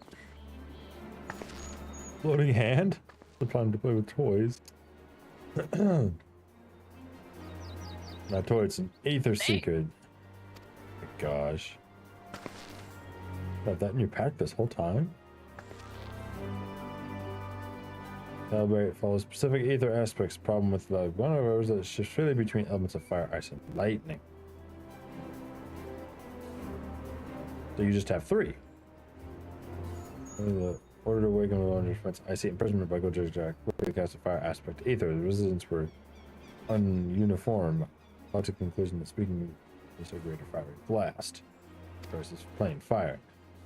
Speaker 1: Floating hand? I'm trying to play with toys. Not toy, it's an Aether Seeker. My gosh. Got that in your pack this whole time? Calibrate follows specific Aether aspects. Problem with one of those that shifts freely between elements of fire, ice, and lightning. So you just have 3. The order to awaken the launcher defense. I see imprisonment by Go Jack. Cast a fire aspect. Aether. The resistance were ununiform. Logic conclusion that speaking is a greater fiery blast versus plain fire.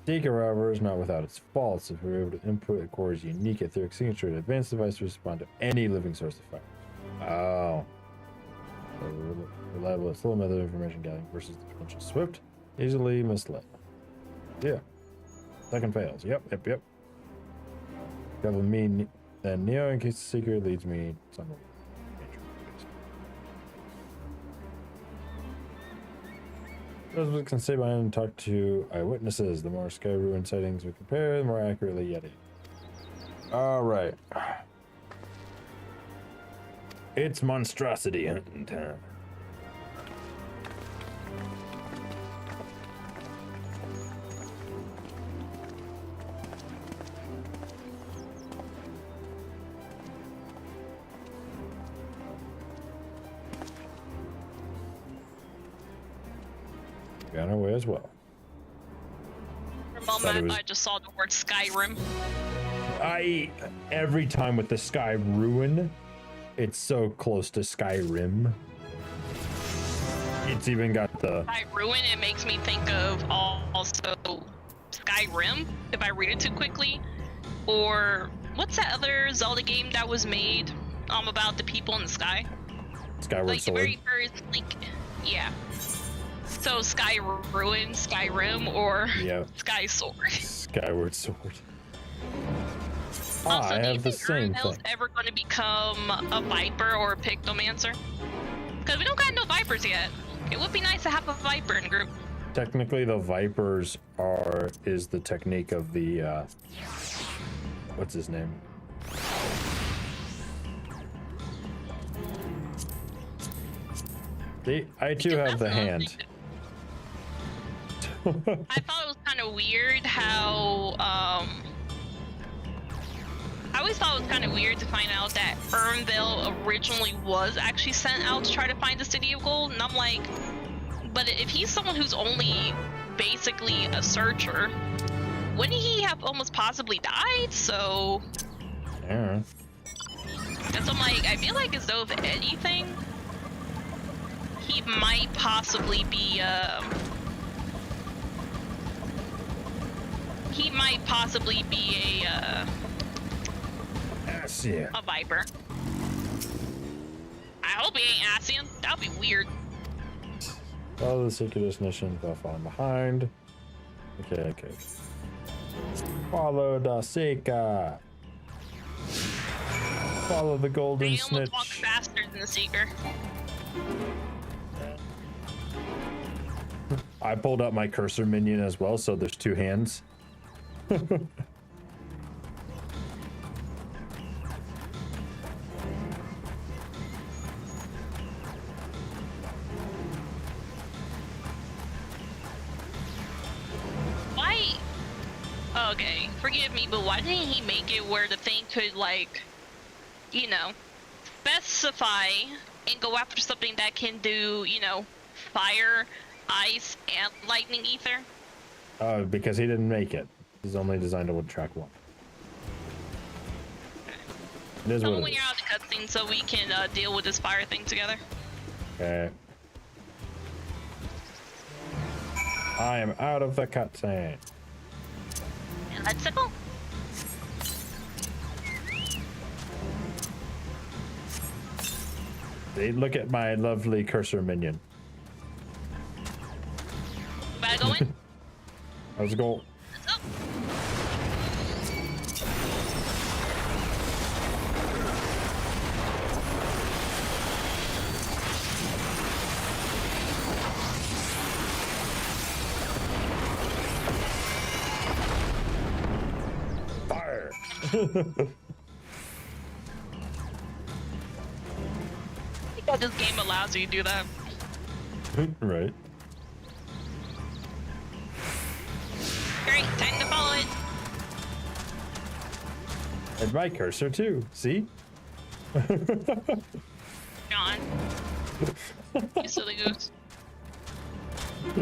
Speaker 1: Seeker, however, is not without its faults. If we're able to input the core's unique etheric signature, an advanced device to respond to any living source of fire. Oh. So reliable, slow method of information gathering versus the potential swift, easily misled. Yeah. Second fails. Yep. Double me, then Neo in case the Seeker leads me somewhere. Those can stay behind and talk to eyewitnesses. The more Sky Ruin sightings we compare, the more accurately Yeti. Alright. It's monstrosity hunting time. On our way as well.
Speaker 2: For a moment, I just saw the word Skyrim.
Speaker 1: Every time with the Sky Ruin, it's so close to Skyrim. It's even got the
Speaker 2: Sky Ruin. It makes me think of also Skyrim, if I read it too quickly. Or what's that other Zelda game that was made about the people in the sky?
Speaker 1: Skyward Sword.
Speaker 2: Very first, yeah. So Sky Ruin, Skyrim, or Sky Sword.
Speaker 1: Skyward Sword.
Speaker 2: Also,
Speaker 1: I
Speaker 2: do you
Speaker 1: have the
Speaker 2: think
Speaker 1: same
Speaker 2: Urnhell's
Speaker 1: thing.
Speaker 2: ever going to become a Viper or a Pictomancer? Because we don't got no Vipers yet. It would be nice to have a Viper in group.
Speaker 1: Technically, the Vipers is the technique of the what's his name? I too have the hand.
Speaker 2: I thought it was kind of weird how I always thought it was kind of weird to find out that Urnhell originally was actually sent out to try to find the City of Gold, and I'm like, but if he's someone who's only basically a searcher, wouldn't he have almost possibly died? So
Speaker 1: yeah.
Speaker 2: And so I'm like, I feel like as though if anything, he might possibly be a
Speaker 1: Ascian.
Speaker 2: A Viper. I hope he ain't Ascian. That'd be weird.
Speaker 1: Follow the secret destination without falling behind. Okay. Follow the Seeker. Follow the golden
Speaker 2: You
Speaker 1: snitch.
Speaker 2: almost walk faster than the Seeker.
Speaker 1: I pulled out my cursor minion as well, so there's two hands.
Speaker 2: Why? Okay, forgive me, but why didn't he make it where the thing could, like, you know, specify and go after something that can do, you know, fire, ice, and lightning ether?
Speaker 1: Because he didn't make it. He's only designed to track one. It is
Speaker 2: Tell
Speaker 1: what
Speaker 2: me
Speaker 1: it
Speaker 2: when
Speaker 1: is.
Speaker 2: you're out of the cutscene so we can deal with this fire thing together.
Speaker 1: Okay. I am out of the cutscene.
Speaker 2: And let's go.
Speaker 1: See, look at my lovely cursor minion.
Speaker 2: Gotta go in.
Speaker 1: Let's go.
Speaker 2: Let's go.
Speaker 1: Fire!
Speaker 2: Yeah, this game allows you to do that.
Speaker 1: Right.
Speaker 2: Great, time to follow it.
Speaker 1: And my cursor too. See?
Speaker 2: John. You silly goose.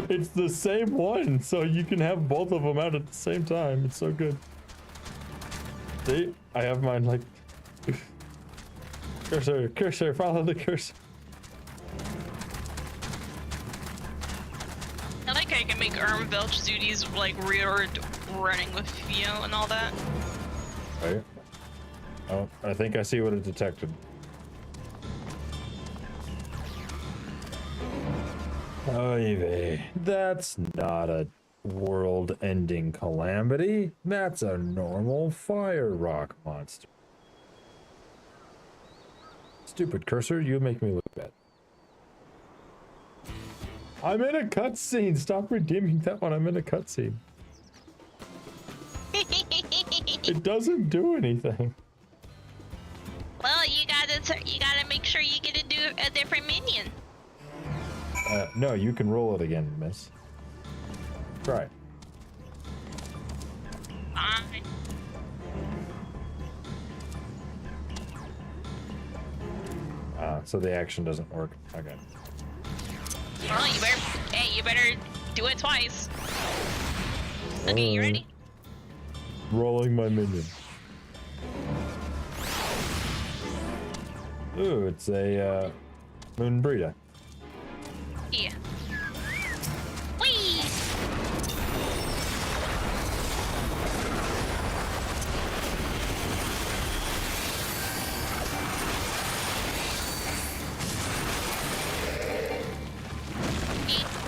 Speaker 1: It's the same one, so you can have both of them out at the same time. It's so good. See? I have mine like... Cursor, follow the cursor.
Speaker 2: I like how you can make Belch duties like rear running with Theo and all that.
Speaker 1: Right. Oh, I think I see what it detected. Oy vey. That's not a world-ending calamity. That's a normal fire rock monster. Stupid cursor, you make me look bad. I'm in a cutscene. Stop redeeming that one. I'm in a cutscene. It doesn't do anything.
Speaker 2: Well, you gotta make sure you get to do a different minion.
Speaker 1: No, you can roll it again, miss. Try.
Speaker 2: Fine.
Speaker 1: So the action doesn't work. Okay.
Speaker 2: Well, you better do it twice. Okay, you ready?
Speaker 1: Rolling my minion. Ooh, it's a moon breeder.
Speaker 2: Yeah. Whee!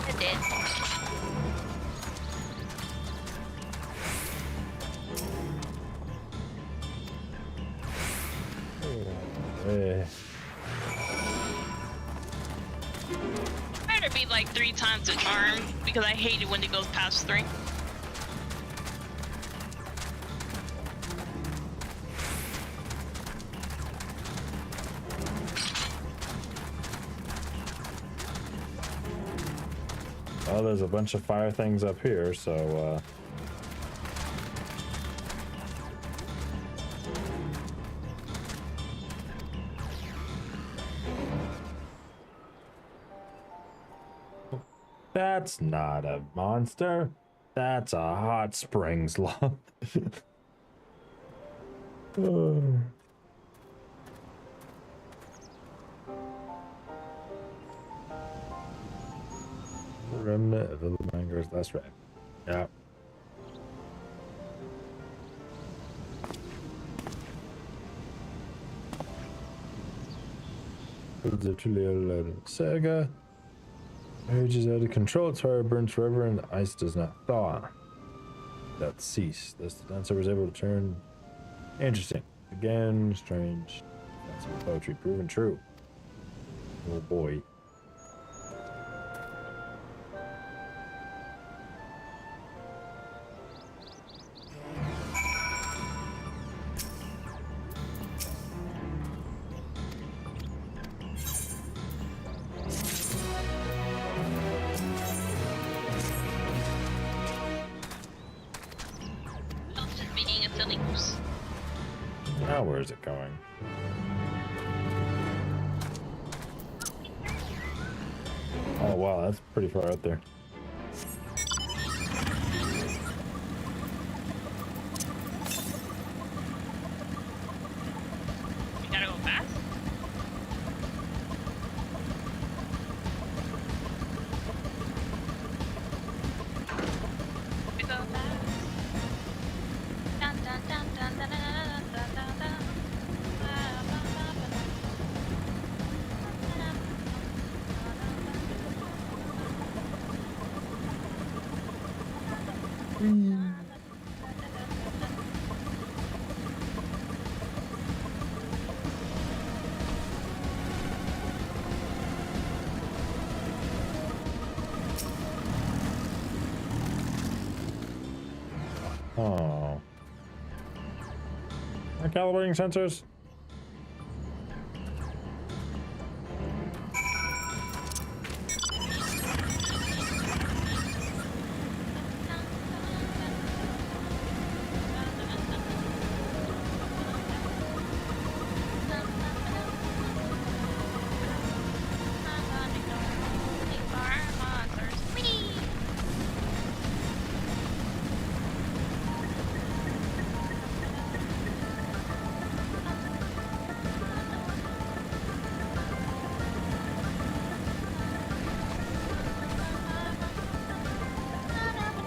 Speaker 2: It did. Better be like 3 times the charm because I hate it when it goes past 3.
Speaker 1: Well, there's a bunch of fire things up here, so that's not a monster. That's a hot springs lump. Remnant of the mangoes, that's right. Yeah. The Tulio Saga. Rage is out of control, its fire burns forever, and the ice does not thaw. that cease. Thus the dancer was able to turn. Interesting. Again, strange. That's some poetry proven true. Oh boy. Now where is it going? Oh wow, that's pretty far out there.
Speaker 2: You gotta go fast? We go fast. Dun dun dun dun dun dun dun dun dun dun.
Speaker 1: Oh. Are calibrating sensors?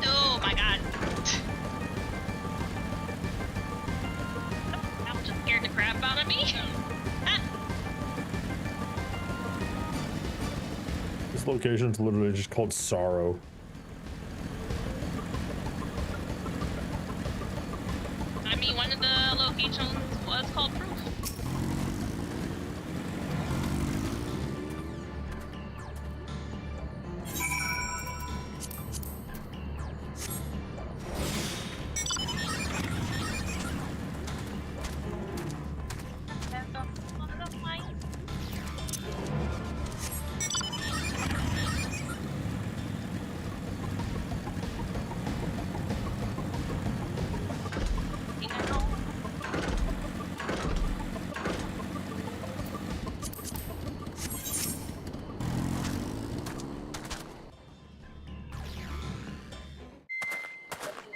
Speaker 2: Oh my god. That just scared the crap out of me.
Speaker 1: This location's literally just called Sorrow.
Speaker 2: I mean, one of the locations was called Proof.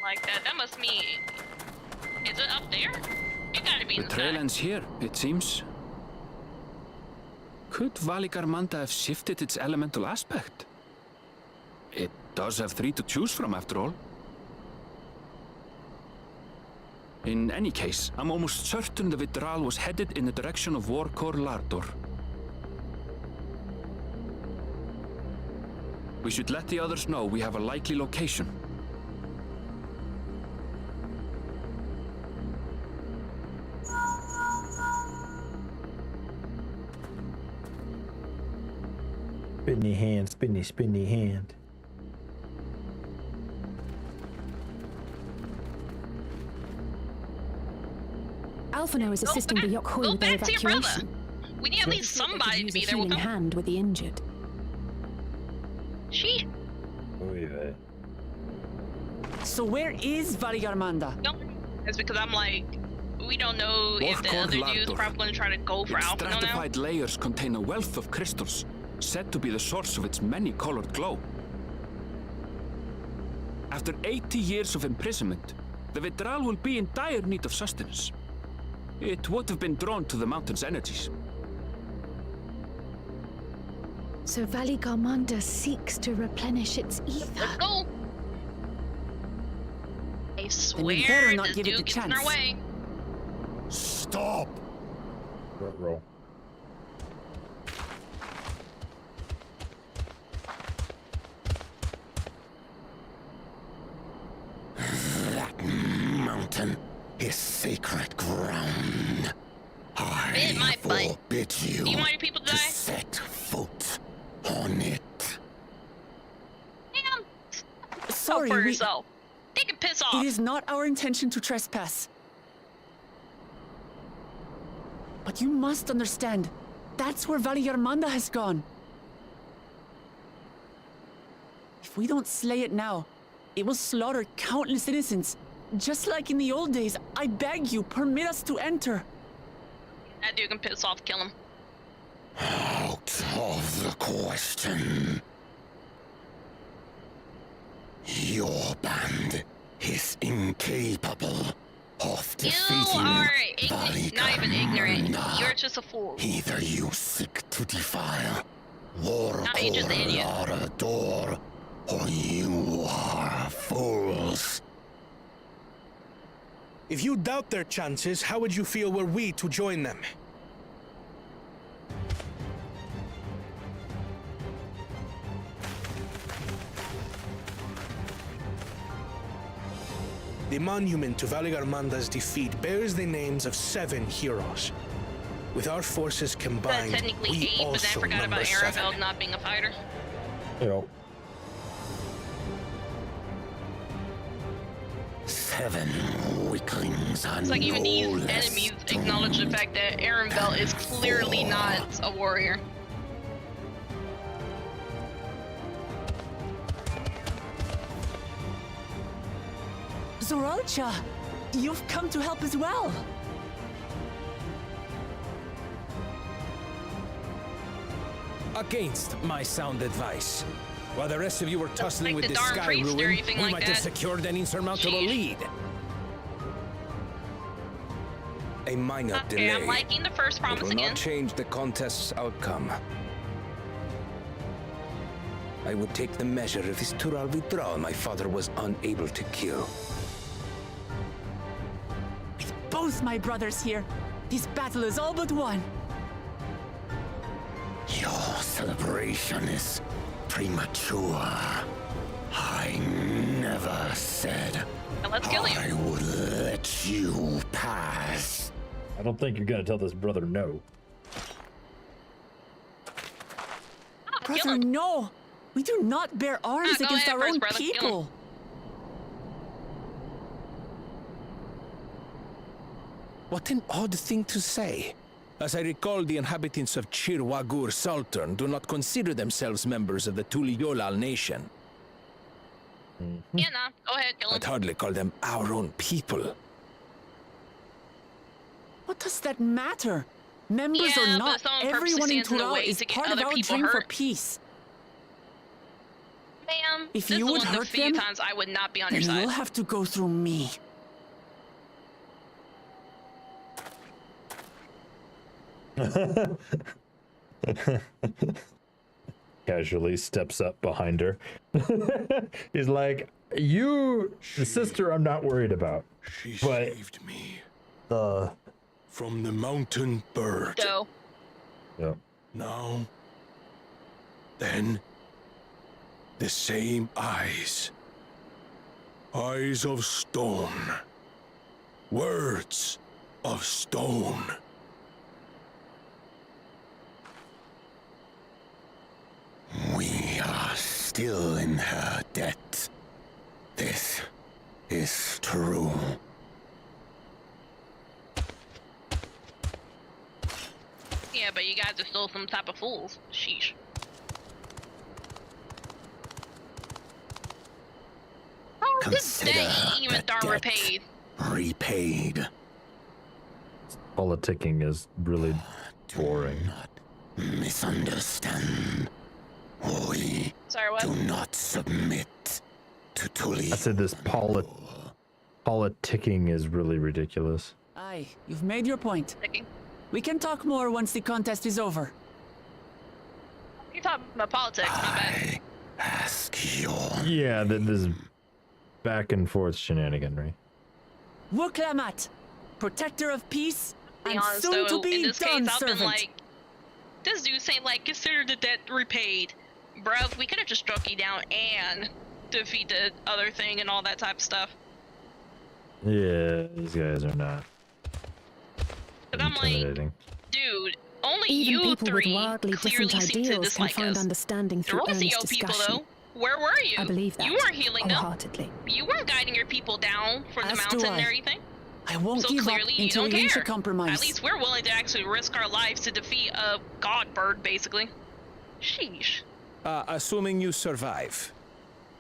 Speaker 2: Like that. That must mean. Is it up there? It gotta be in
Speaker 5: The
Speaker 2: the
Speaker 5: trail
Speaker 2: sky.
Speaker 5: ends here, it seems. Could Valigarmanda have shifted its elemental aspect? It does have 3 to choose from, after all. In any case, I'm almost certain the Vidral was headed in the direction of Warkor Lardor. We should let the others know we have a likely location.
Speaker 1: Spinny hand, spinny, spinny hand.
Speaker 7: Alphino is assisting the Yokhoi with their
Speaker 2: back to your brother.
Speaker 7: evacuation.
Speaker 2: We need at least somebody to be there with
Speaker 7: Use a healing
Speaker 2: them.
Speaker 7: hand with the injured.
Speaker 2: She.
Speaker 1: Oy vey.
Speaker 3: So where is Valigarmanda?
Speaker 2: No, it's because I'm like, we don't know if the
Speaker 5: Warkor
Speaker 2: other dude's
Speaker 5: Lardor.
Speaker 2: probably gonna try to go for
Speaker 5: Its
Speaker 2: Alphino now.
Speaker 5: stratified layers contain a wealth of crystals, said to be the source of its many-colored glow. After 80 years of imprisonment, the Vidral will be in dire need of sustenance. It would have been drawn to the mountain's energies.
Speaker 7: So Valigarmanda seeks to replenish its ether.
Speaker 2: Let's go. I
Speaker 3: we
Speaker 2: swear
Speaker 3: better not
Speaker 2: this
Speaker 3: give it
Speaker 2: dude
Speaker 3: the
Speaker 2: gets in our
Speaker 3: chance.
Speaker 2: way.
Speaker 4: Stop!
Speaker 1: Roll.
Speaker 4: is sacred ground.
Speaker 2: Bit my butt.
Speaker 4: forbid you
Speaker 2: Do you want your people to die?
Speaker 4: set foot on it.
Speaker 2: Damn.
Speaker 3: Sorry,
Speaker 2: for yourself. They can piss off.
Speaker 3: It is not our intention to trespass. But you must understand, that's where Valigarmanda has gone. If we don't slay it now, it will slaughter countless innocents. Just like in the old days, I beg you, permit us to enter.
Speaker 2: That dude can piss off, kill him.
Speaker 4: Out of the question. Your band is incapable of defeating
Speaker 2: You are not even ignorant. You're just a fool.
Speaker 4: Either you seek to defile War
Speaker 2: No, you're just an idiot.
Speaker 4: Door, or you are fools.
Speaker 6: If you doubt their chances, how would you feel were we to join them? The monument to Valigarmanda's defeat bears the names of 7 heroes. With our forces combined,
Speaker 2: Technically
Speaker 6: we
Speaker 2: 8, but then I
Speaker 6: also
Speaker 2: forgot
Speaker 6: number
Speaker 2: about
Speaker 6: 7.
Speaker 2: Arabelle not being a fighter.
Speaker 1: Yo.
Speaker 4: 7 weaklings are
Speaker 2: It's like even
Speaker 4: no
Speaker 2: these
Speaker 4: less
Speaker 2: enemies acknowledge the fact that Arabelle is clearly not a warrior.
Speaker 3: Zoralcha, you've come to help as well.
Speaker 13: Against my sound advice. While the rest of you were tussling
Speaker 2: like
Speaker 13: with
Speaker 2: the
Speaker 13: this
Speaker 2: darn
Speaker 13: sky
Speaker 2: priest or
Speaker 13: ruin,
Speaker 2: anything
Speaker 13: we
Speaker 2: like
Speaker 13: might have
Speaker 2: that.
Speaker 13: secured an insurmountable
Speaker 2: Sheesh.
Speaker 13: lead. A minor
Speaker 2: Okay,
Speaker 13: delay.
Speaker 2: I'm liking the first
Speaker 13: It
Speaker 2: promise
Speaker 13: will
Speaker 2: again.
Speaker 13: not change the contest's outcome. I would take the measure of this Tural withdrawal my father was unable to kill.
Speaker 3: With both my brothers here, this battle is all but won.
Speaker 4: Your celebration is premature. I never said
Speaker 2: Now let's kill
Speaker 4: I
Speaker 2: him.
Speaker 4: would let you pass.
Speaker 1: I don't think you're gonna tell this brother no.
Speaker 2: Kill
Speaker 3: Brother,
Speaker 2: him.
Speaker 3: no! We do not bear arms
Speaker 2: go
Speaker 3: against
Speaker 2: ahead
Speaker 3: our
Speaker 2: first,
Speaker 3: own
Speaker 2: brother. Kill him.
Speaker 3: people.
Speaker 13: What an odd thing to say. As I recall, the inhabitants of Chirwagur Sultan do not consider themselves members of the Tuliyolal nation.
Speaker 2: Yeah, nah. Go ahead, kill him.
Speaker 13: I'd hardly call them our own people.
Speaker 3: What does that matter? Members
Speaker 2: Yeah,
Speaker 3: or
Speaker 2: but
Speaker 3: not,
Speaker 2: someone
Speaker 3: everyone in
Speaker 2: purposely stands in the
Speaker 3: Tural
Speaker 2: way
Speaker 3: is
Speaker 2: to get
Speaker 3: part of
Speaker 2: other
Speaker 3: our
Speaker 2: people
Speaker 3: dream for
Speaker 2: hurt.
Speaker 3: peace.
Speaker 2: Ma'am,
Speaker 3: If
Speaker 2: this
Speaker 3: you
Speaker 2: is
Speaker 3: would
Speaker 2: one of the
Speaker 3: hurt
Speaker 2: few
Speaker 3: them,
Speaker 2: times I would not be on
Speaker 3: Then
Speaker 2: your side.
Speaker 3: you'll have to go through me.
Speaker 1: Casually steps up behind her. He's like, you, the sister, I'm not worried about.
Speaker 4: She
Speaker 1: But
Speaker 4: saved me
Speaker 1: the
Speaker 4: from the mountain bird.
Speaker 2: So,
Speaker 1: yeah.
Speaker 4: Now, then, the same eyes. Eyes of stone. Words of stone. We are still in her debt. This is true.
Speaker 2: yeah, but you guys are still some type of fools. Sheesh. Oh, this
Speaker 4: Consider
Speaker 2: day even
Speaker 4: the
Speaker 2: darn
Speaker 4: debt
Speaker 2: repaid.
Speaker 4: repaid.
Speaker 1: Politicking is really boring.
Speaker 4: Misunderstand. We
Speaker 2: Sorry, what?
Speaker 4: do not submit to Tuli.
Speaker 1: I said this politicking is really ridiculous.
Speaker 3: Aye, you've made your point.
Speaker 2: Ticking.
Speaker 3: We can talk more once the contest is over.
Speaker 2: You're talking about politics, my bad.
Speaker 4: Ask your
Speaker 1: Yeah, this back and forth shenaniganry.
Speaker 3: Wuklamat, protector of peace,
Speaker 2: Be
Speaker 3: and
Speaker 2: honest,
Speaker 3: soon
Speaker 2: though,
Speaker 3: to
Speaker 2: in
Speaker 3: be
Speaker 2: this case,
Speaker 3: done
Speaker 2: I've been
Speaker 3: servant.
Speaker 2: like, this dude saying like, consider the debt repaid. Bruv, we could have just struck you down and defeat the other thing and all that type of stuff.
Speaker 1: Yeah, these guys are not.
Speaker 2: Because I'm like, dude, only
Speaker 7: Even
Speaker 2: you
Speaker 7: people with
Speaker 2: three
Speaker 7: wildly
Speaker 2: clearly
Speaker 7: different
Speaker 2: seem to
Speaker 7: ideals can
Speaker 2: dislike
Speaker 7: find
Speaker 2: us.
Speaker 7: understanding
Speaker 2: The
Speaker 7: through earnest
Speaker 2: Rocio people,
Speaker 7: discussion.
Speaker 2: though, where were you?
Speaker 7: I believe that
Speaker 2: You weren't healing them.
Speaker 7: wholeheartedly.
Speaker 2: You weren't guiding your people down from the
Speaker 3: As
Speaker 2: mountain
Speaker 3: do
Speaker 2: and
Speaker 3: I.
Speaker 2: everything.
Speaker 3: I won't
Speaker 2: So
Speaker 3: give up
Speaker 2: clearly you
Speaker 3: until
Speaker 2: don't
Speaker 3: we reach
Speaker 2: care.
Speaker 3: a compromise.
Speaker 2: At least we're willing to actually risk our lives to defeat a god bird, basically. Sheesh.
Speaker 13: Assuming you survive,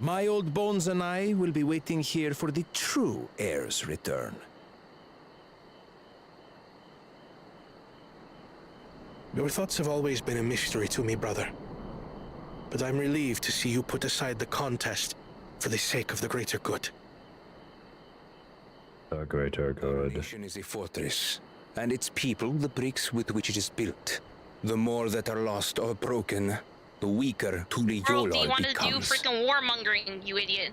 Speaker 13: my old bones and I will be waiting here for the true heir's return.
Speaker 6: Your thoughts have always been a mystery to me, brother. But I'm relieved to see you put aside the contest for the sake of the greater good.
Speaker 1: The greater good.
Speaker 9: The nation is a fortress, and its people the bricks with which it is built. The more that are lost or broken, the weaker Tuli
Speaker 2: Bro, do you
Speaker 9: Yolal
Speaker 2: want to do
Speaker 9: becomes.
Speaker 2: freaking warmongering, you idiot?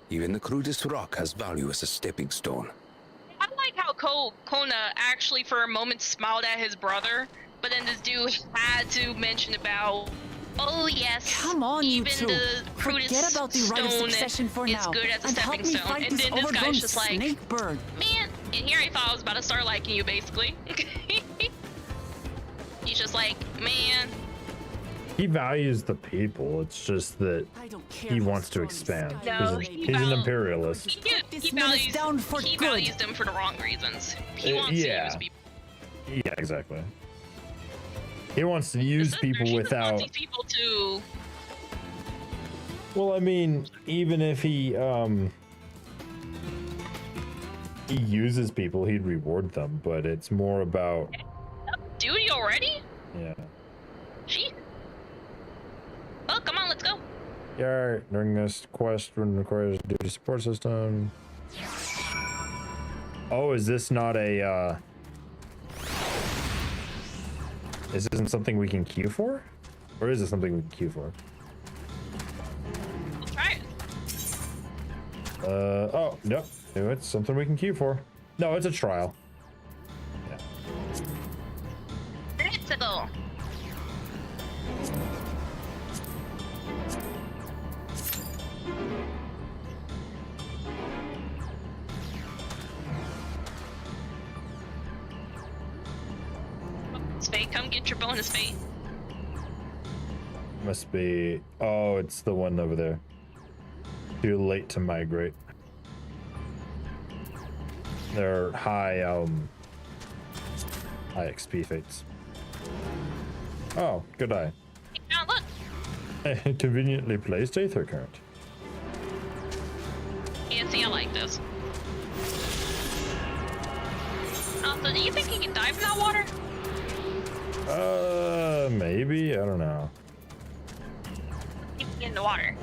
Speaker 9: Even the crudest rock has value as a stepping stone.
Speaker 2: I like how Kona actually for a moment smiled at his brother, but then this dude had to mention about, oh yes,
Speaker 3: Come on,
Speaker 2: even
Speaker 3: you two.
Speaker 2: the crudest
Speaker 3: Forget about the rite of
Speaker 2: stone
Speaker 3: succession for
Speaker 2: is
Speaker 3: now,
Speaker 2: good as a
Speaker 3: and help
Speaker 2: stepping
Speaker 3: me
Speaker 2: stone.
Speaker 3: fight
Speaker 2: And
Speaker 3: this
Speaker 2: then this
Speaker 3: overgrown
Speaker 2: guy's just like,
Speaker 3: snake bird.
Speaker 2: man, and here I thought I was about to start liking you, basically. He's just like, man.
Speaker 1: He values the people. It's just that he wants to expand.
Speaker 2: No,
Speaker 1: he's an imperialist.
Speaker 2: He values them for the wrong reasons. He wants to use people.
Speaker 1: Yeah, exactly. He wants to use people without.
Speaker 2: These people to.
Speaker 1: Well, I mean, even if he uses people, he'd reward them. But it's more about.
Speaker 2: Duty already?
Speaker 1: Yeah.
Speaker 2: Gee. Oh, come on, let's go.
Speaker 1: Yeah, during this quest requires duty support system. Oh, is this not a This isn't something we can queue for? Or is it something we can queue for?
Speaker 2: Let's try it.
Speaker 1: Oh, nope. No, it's something we can queue for. No, it's a trial. Yeah.
Speaker 2: Let's go. Spade, come get your bonus, Spade.
Speaker 1: Must be. Oh, it's the one over there. Too late to migrate. They're high XP fates. Oh, good eye.
Speaker 2: Now look.
Speaker 1: Conveniently placed Aether Current.
Speaker 2: Yeah, see, I like this. So do you think you can dive in that water?
Speaker 1: Maybe. I don't know.
Speaker 2: You can get in the water.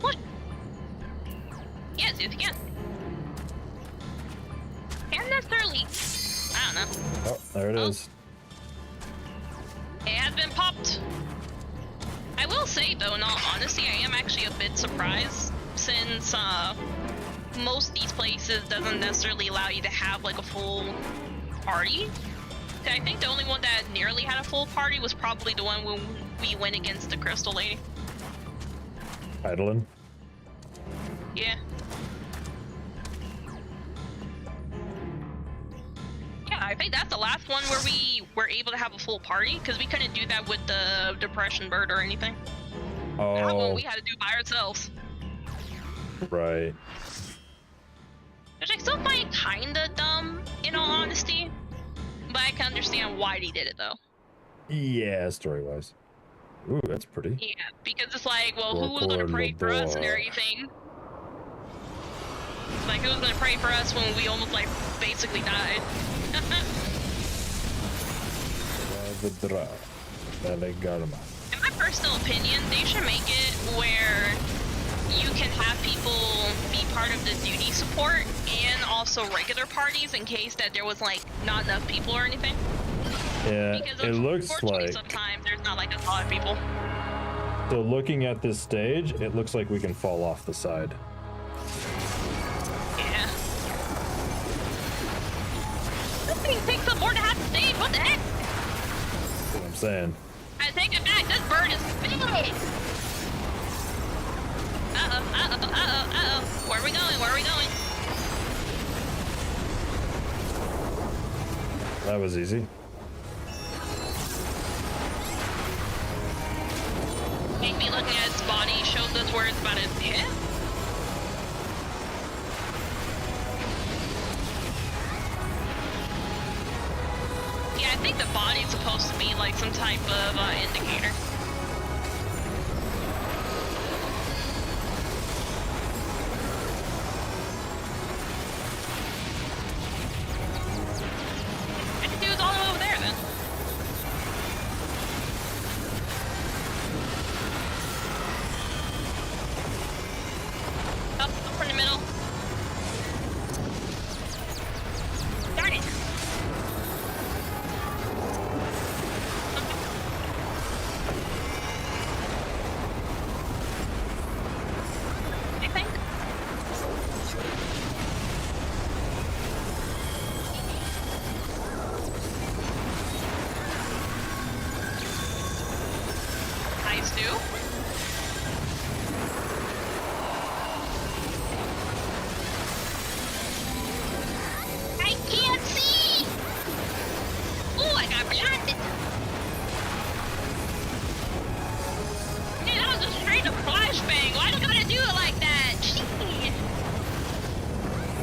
Speaker 2: What? Yeah, see if you can. Can't necessarily. I don't know.
Speaker 1: Oh, there it is.
Speaker 2: It has been popped. I will say, though, in all honesty, I am actually a bit surprised since most of these places doesn't necessarily allow you to have like a full party. I think the only one that nearly had a full party was probably the one when we went against the Crystal Lady.
Speaker 1: Idolin?
Speaker 2: Yeah. Yeah, I think that's the last one where we were able to have a full party, because we couldn't do that with the Depression Bird or anything. That one we had to do by ourselves.
Speaker 1: Right.
Speaker 2: Which I still find kinda dumb, in all honesty. But I can understand why they did it, though.
Speaker 1: Yeah, story-wise. Ooh, that's pretty.
Speaker 2: Yeah, because it's like, well, who was gonna pray for us and everything? Like, who was gonna pray for us when we almost, like, basically died? In my personal opinion, they should make it where you can have people be part of the duty support and also regular parties in case that there was like not enough people or anything.
Speaker 1: Yeah,
Speaker 2: because
Speaker 1: it looks like
Speaker 2: sometimes there's not like a lot of people.
Speaker 1: So looking at this stage, it looks like we can fall off the side.
Speaker 2: Yeah. This thing takes up more than half the stage. What the heck?
Speaker 1: That's what I'm saying.
Speaker 2: I take it back. This bird is big. Where are we going? Where are we going?
Speaker 1: That was easy.
Speaker 2: Maybe looking at its body showed us where it's about to hit. Yeah, I think the body's supposed to be like some type of indicator. Dude's all the way over there then. Up from the middle. Darn it. I think. Nice, dude. I can't see! Ooh, I got blinded. Dude, that was a straight up flashbang. Why do I gotta do it like that? Gee.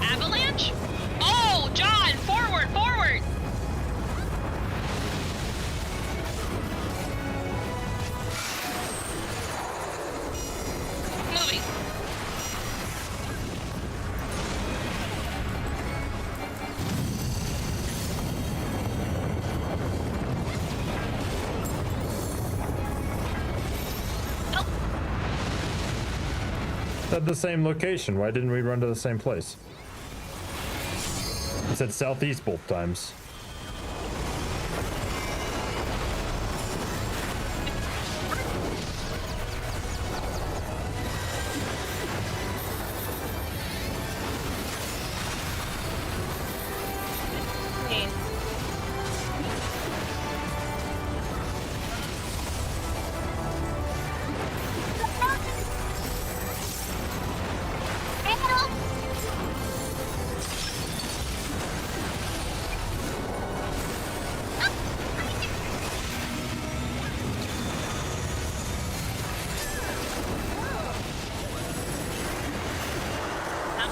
Speaker 2: Avalanche? Oh, John, forward, forward. Moving.
Speaker 1: At the same location. Why didn't we run to the same place? It said southeast both times.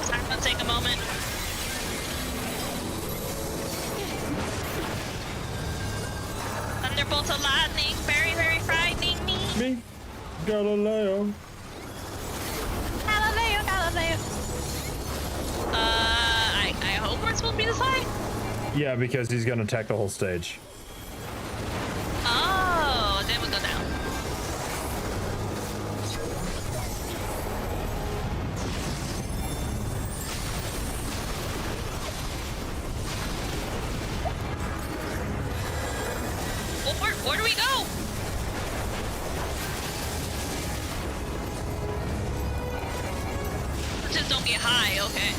Speaker 1: I'm gonna take a moment. Thunderbolts of lightning, very, very frightening me. Me, Galileo.
Speaker 2: Galileo, Galileo. I hope we're supposed to be this high.
Speaker 1: Yeah, because he's gonna attack the whole stage.
Speaker 2: Oh, then we go down. Where do we go? Just don't get high, okay.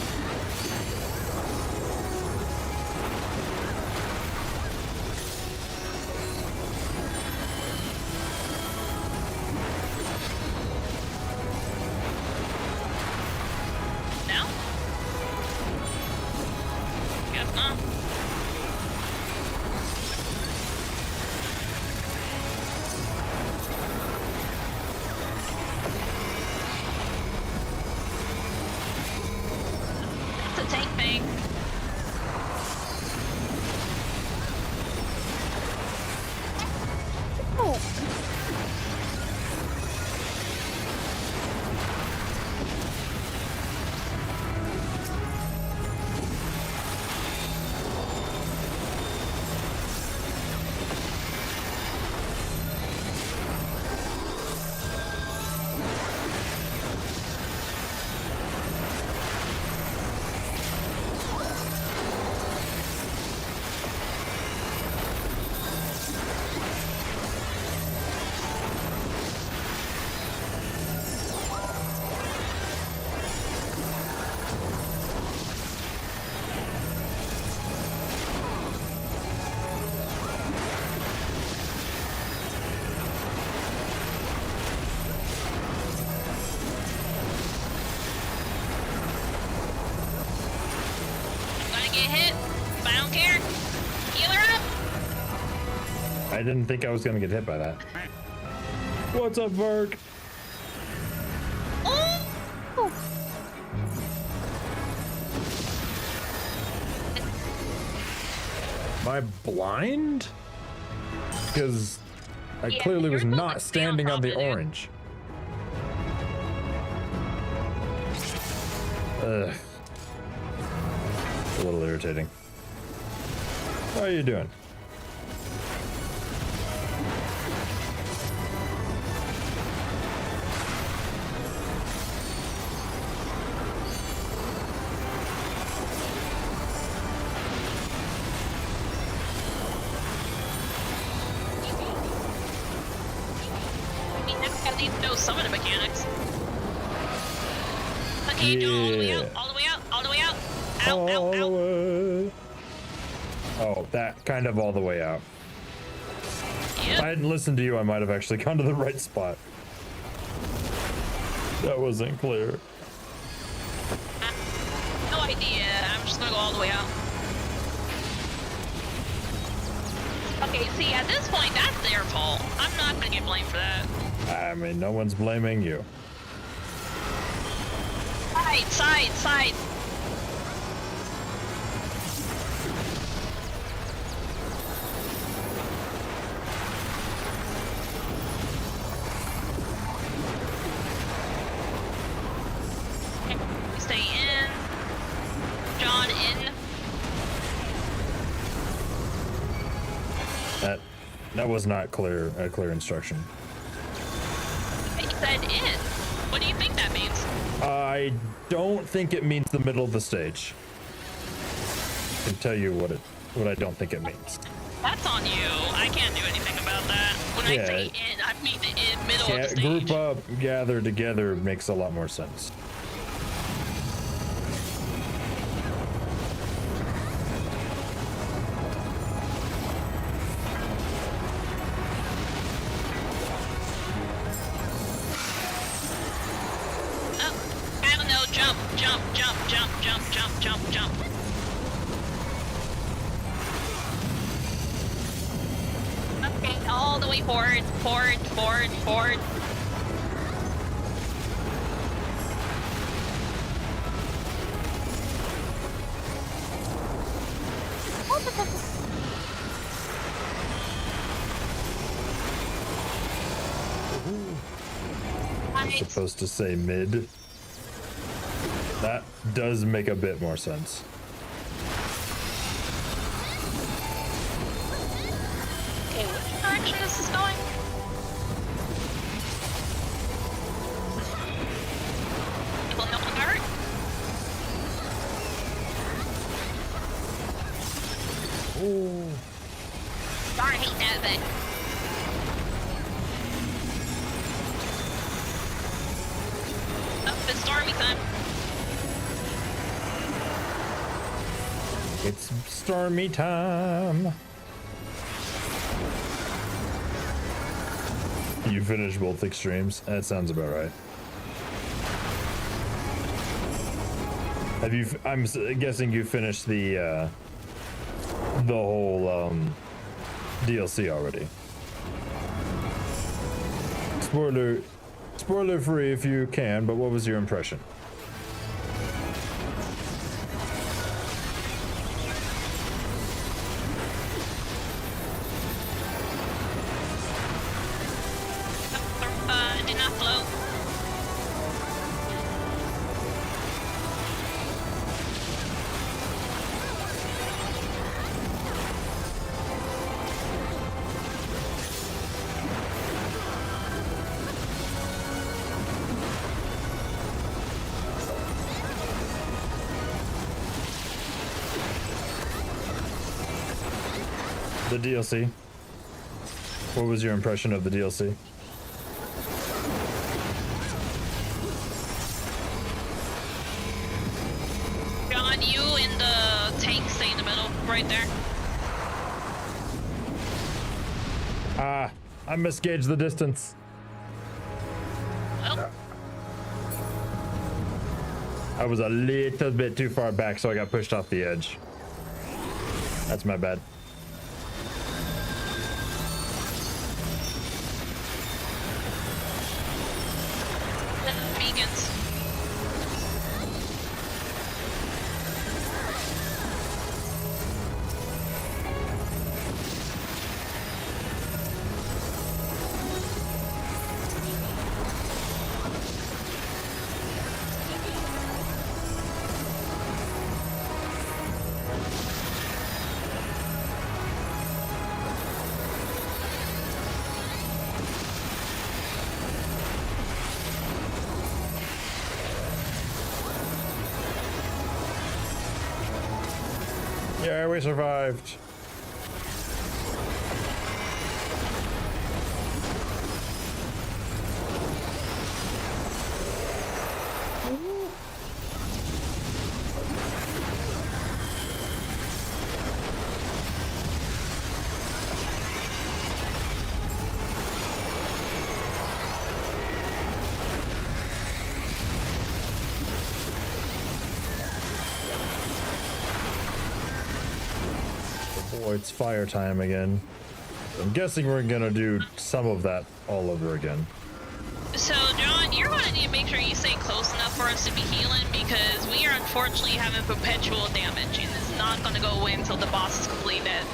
Speaker 2: Now? Guess not.
Speaker 1: I didn't think I was gonna get hit by that. What's up, Vark?
Speaker 2: Oh!
Speaker 1: Am I blind? Because I clearly was not standing on the orange. Ugh. A little irritating. How are you doing?
Speaker 2: Some of the mechanics. Okay, do all the way out, all the way out, all the way out. Ow, ow, ow.
Speaker 1: Oh, that kind of all the way out.
Speaker 2: Yep.
Speaker 1: If I hadn't listened to you, I might have actually gone to the right spot. That wasn't clear.
Speaker 2: No idea. I'm just gonna go all the way out. Okay, see, at this point, that's their fault. I'm not gonna get blamed for that.
Speaker 1: I mean, no one's blaming you.
Speaker 2: Side, side, side. Okay, stay in. John in.
Speaker 1: That was not clear. A clear instruction.
Speaker 2: He said in. What do you think that means?
Speaker 1: I don't think it means the middle of the stage. I can tell you what I don't think it means.
Speaker 2: That's on you. I can't do anything about that. When I say in, I mean the in middle of the stage.
Speaker 1: Group up, gather together makes a lot more sense.
Speaker 2: Jump. Okay, all the way forward.
Speaker 1: I'm supposed to say mid. That does make a bit more sense.
Speaker 2: Okay, which direction this is going? People know my heart?
Speaker 1: Ooh.
Speaker 2: Darn, I hate that thing. Oh, it's stormy time.
Speaker 1: It's stormy time. You finished both extremes? That sounds about right. Have you? I'm guessing you finished the whole DLC already. Spoiler free if you can. But what was your impression?
Speaker 2: Did not float.
Speaker 1: The DLC. What was your impression of the DLC?
Speaker 2: John, you in the tank, stay in the middle, right there.
Speaker 1: Ah, I misgauged the distance.
Speaker 2: Oh.
Speaker 1: I was a little bit too far back, so I got pushed off the edge. That's my bad. Yeah, we survived. Oh, it's fire time again. I'm guessing we're gonna do some of that all over again.
Speaker 2: So, John, you're gonna need to make sure you stay close enough for us to be healing, because we are unfortunately having perpetual damage, and it's not gonna go away until the boss is completely dead.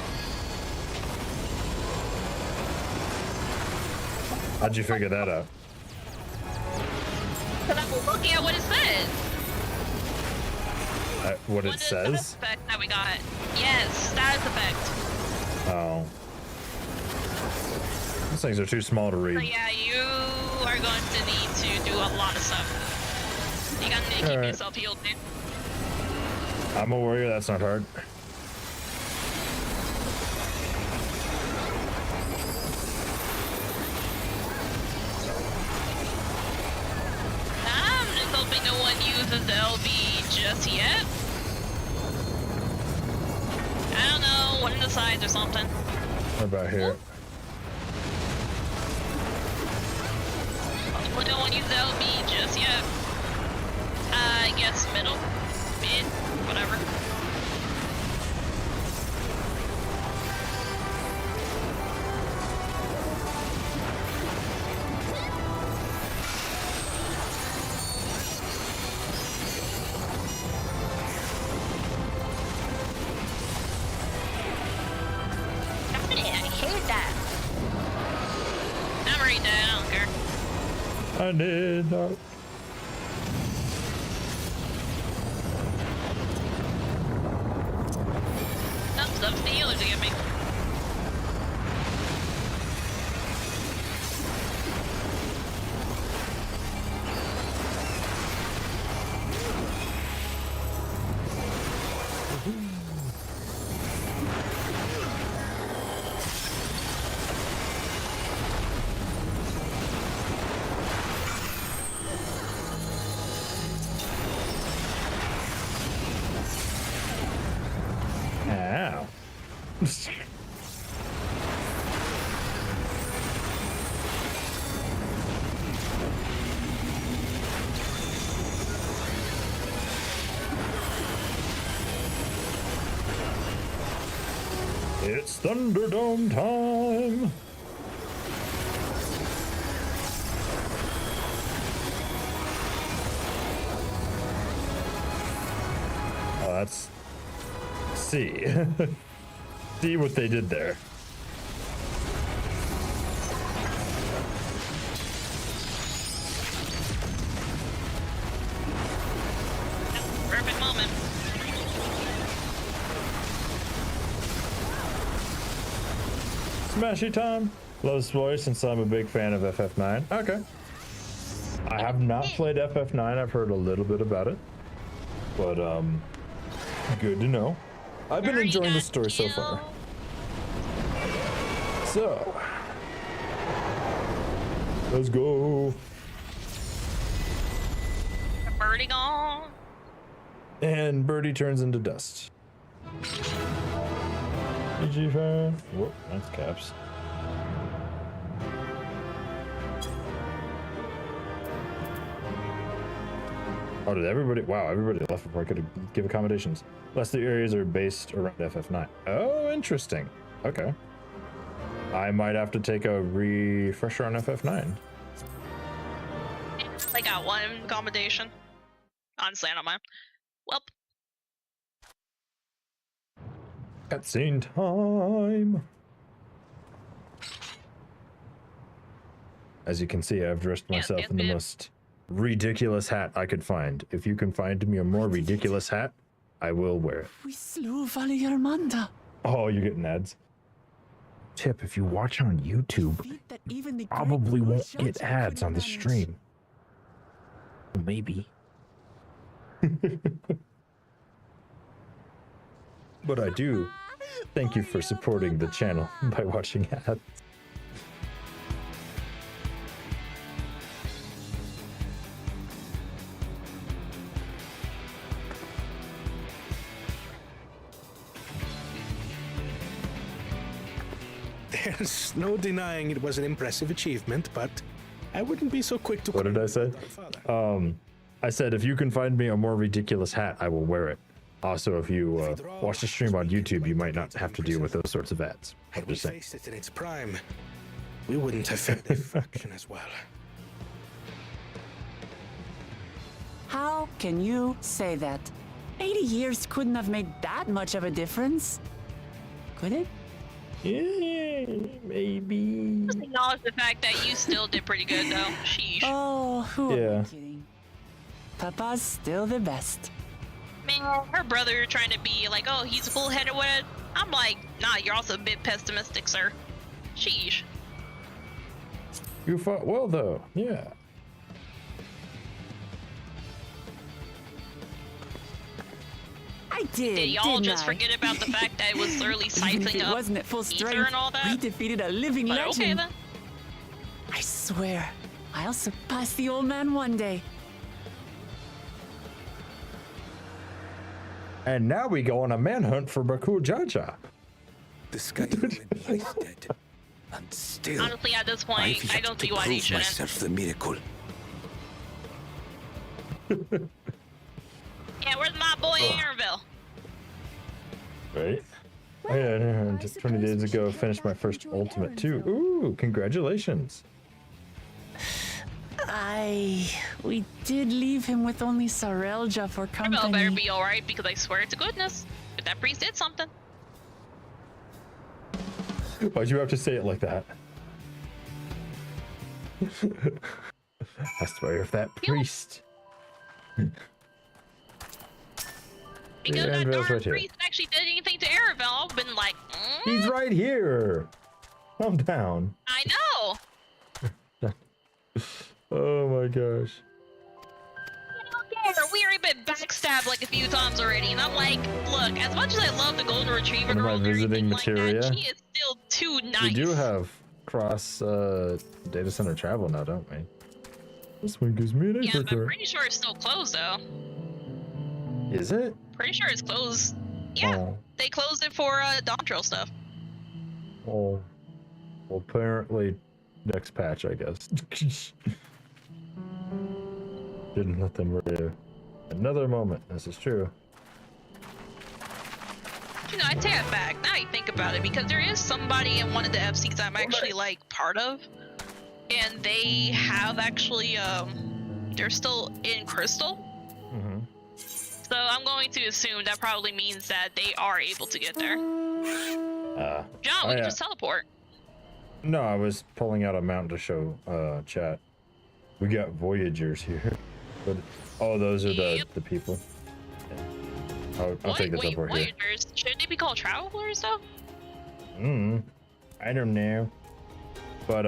Speaker 1: How'd you figure that out?
Speaker 2: Because I was looking at what it said.
Speaker 1: What it says?
Speaker 2: Effect that we got. Yes, status effect.
Speaker 1: Oh. These things are too small to read.
Speaker 2: So yeah, you are going to need to do a lot of stuff. You gotta need to keep yourself healed, dude.
Speaker 1: I'm a warrior, that's not hard.
Speaker 2: I'm just hoping no one uses the LB just yet. I don't know, one of the sides or something.
Speaker 1: What about here?
Speaker 2: Hopefully no one uses the LB just yet. I guess middle, mid, whatever.
Speaker 1: I did not.
Speaker 2: That's the healer to get me.
Speaker 1: Ow. It's Thunderdome time. Oh, that's... See. See what they did there.
Speaker 2: Perfect moment.
Speaker 1: Smashy time. Love Sploy since I'm a big fan of FF9. Okay. I have not played FF9. I've heard a little bit about it. But, good to know. I've been enjoying the story so far. So, let's go.
Speaker 2: Birdie gone.
Speaker 1: And Birdie turns into dust. PG5. Whoop, that's caps. Oh, did everybody? Wow, everybody left before I could give accommodations. Unless the areas are based around FF9. Oh, interesting. Okay. I might have to take a refresher on FF9.
Speaker 2: I got one accommodation. Honestly, I don't mind. Well.
Speaker 1: Cutscene time. As you can see, I've dressed myself in the most ridiculous hat I could find. If you can find me a more ridiculous hat, I will wear it.
Speaker 3: We slew Valiarmanda.
Speaker 1: Oh, you're getting ads. Tip, if you watch on YouTube, you probably won't get ads on the stream. Maybe. But I do thank you for supporting the channel by watching ads.
Speaker 6: There's no denying it was an impressive achievement, but I wouldn't be so quick to...
Speaker 1: What did I say? I said, if you can find me a more ridiculous hat, I will wear it. Also, if you watch the stream on YouTube, you might not have to deal with those sorts of ads.
Speaker 6: Had we faced it in its prime, we wouldn't have fared a fraction as well.
Speaker 3: How can you say that? 80 years couldn't have made that much of a difference. Could it?
Speaker 1: Yeah, maybe.
Speaker 2: Just acknowledge the fact that you still did pretty good, though. Sheesh.
Speaker 3: Oh, who are you kidding? Papa's still the best.
Speaker 2: Man, her brother trying to be like, oh, he's full-headed with it. I'm like, nah, you're also a bit pessimistic, sir. Sheesh.
Speaker 1: You fought well, though. Yeah.
Speaker 3: I did.
Speaker 2: Did y'all just forget about the fact that it was literally siphoning up
Speaker 3: wasn't at full strength,
Speaker 2: ether and all that?
Speaker 3: we defeated a living
Speaker 2: But
Speaker 3: legend.
Speaker 2: okay, then.
Speaker 3: I swear, I'll surpass the old man one day.
Speaker 1: And now we go on a manhunt for Bakul Jaja.
Speaker 13: The sky lies dead. And still,
Speaker 2: Honestly, at this point, I don't see why they shouldn't.
Speaker 13: myself the miracle.
Speaker 2: Yeah, where's my boy Airville?
Speaker 1: Right? Oh, yeah, just 20 days ago, finished my first ultimate too. Ooh, congratulations.
Speaker 3: We did leave him with only Sarelja for company.
Speaker 2: Airville better be alright, because I swear to goodness, if that priest did something.
Speaker 1: Why'd you have to say it like that? I swear, if that priest.
Speaker 2: Because
Speaker 1: Yeah,
Speaker 2: that
Speaker 1: Airville's
Speaker 2: darn
Speaker 1: right here.
Speaker 2: priest actually did anything to Airville, I've been like,
Speaker 1: He's right here. Calm down.
Speaker 2: I know.
Speaker 1: Oh my gosh.
Speaker 2: Yeah, we already been backstabbed like a few times already, and I'm like, look, as much as I love the golden retriever
Speaker 1: One of
Speaker 2: girl
Speaker 1: my
Speaker 2: and
Speaker 1: visiting
Speaker 2: everything like
Speaker 1: materia.
Speaker 2: that, she is still too nice.
Speaker 1: We do have cross data center travel now, don't we? This one gives me an
Speaker 2: Yeah, but
Speaker 1: acre.
Speaker 2: pretty sure it's still closed though.
Speaker 1: Is it?
Speaker 2: Pretty sure it's closed. Yeah,
Speaker 1: Oh.
Speaker 2: they closed it for Dawn Trail stuff.
Speaker 1: Oh. Well, apparently next patch, I guess. Didn't let them renew. Another moment. This is true.
Speaker 2: You know, I take it back. Now you think about it, because there is somebody in one of the FCs I'm actually like part of, and they have actually they're still in Crystal.
Speaker 1: Mm-hmm.
Speaker 2: So I'm going to assume that probably means that they are able to get there. John, we can just teleport.
Speaker 1: No, I was pulling out a mount to show chat. We got Voyagers here. But, oh, those are the people. Yeah. I'll take this up over here.
Speaker 2: Voyagers? Shouldn't they be called travelers though?
Speaker 1: I don't know. But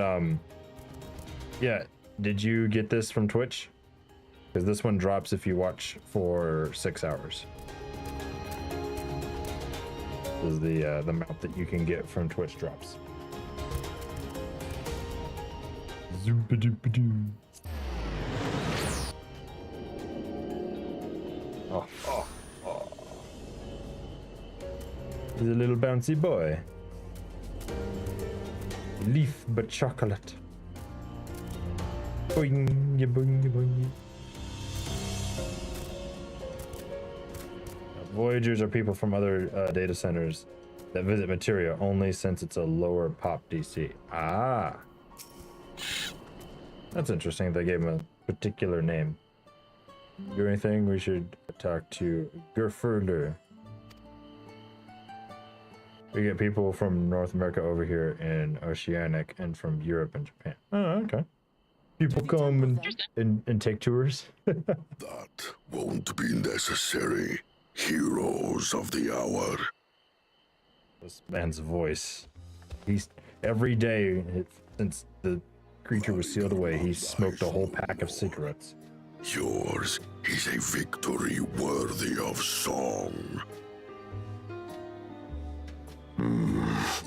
Speaker 1: yeah, did you get this from Twitch? Because this one drops if you watch for 6 hours. This is the mount that you can get from Twitch drops. Zoop-a-doop-a-doo. Oh. He's a little bouncy boy. Leaf but chocolate. Boing, boing, boing. Voyagers are people from other data centers that visit materia only since it's a lower pop DC. Ah. That's interesting. They gave him a particular name. Do anything? We should talk to Gerfurder. We get people from North America over here in Oceanic and from Europe and Japan. Oh, okay. People come and take tours.
Speaker 4: That won't be necessary. Heroes of the hour.
Speaker 1: This man's voice. He's every day since the creature was sealed away, he smoked a whole pack of cigarettes.
Speaker 4: Yours is a victory worthy of song.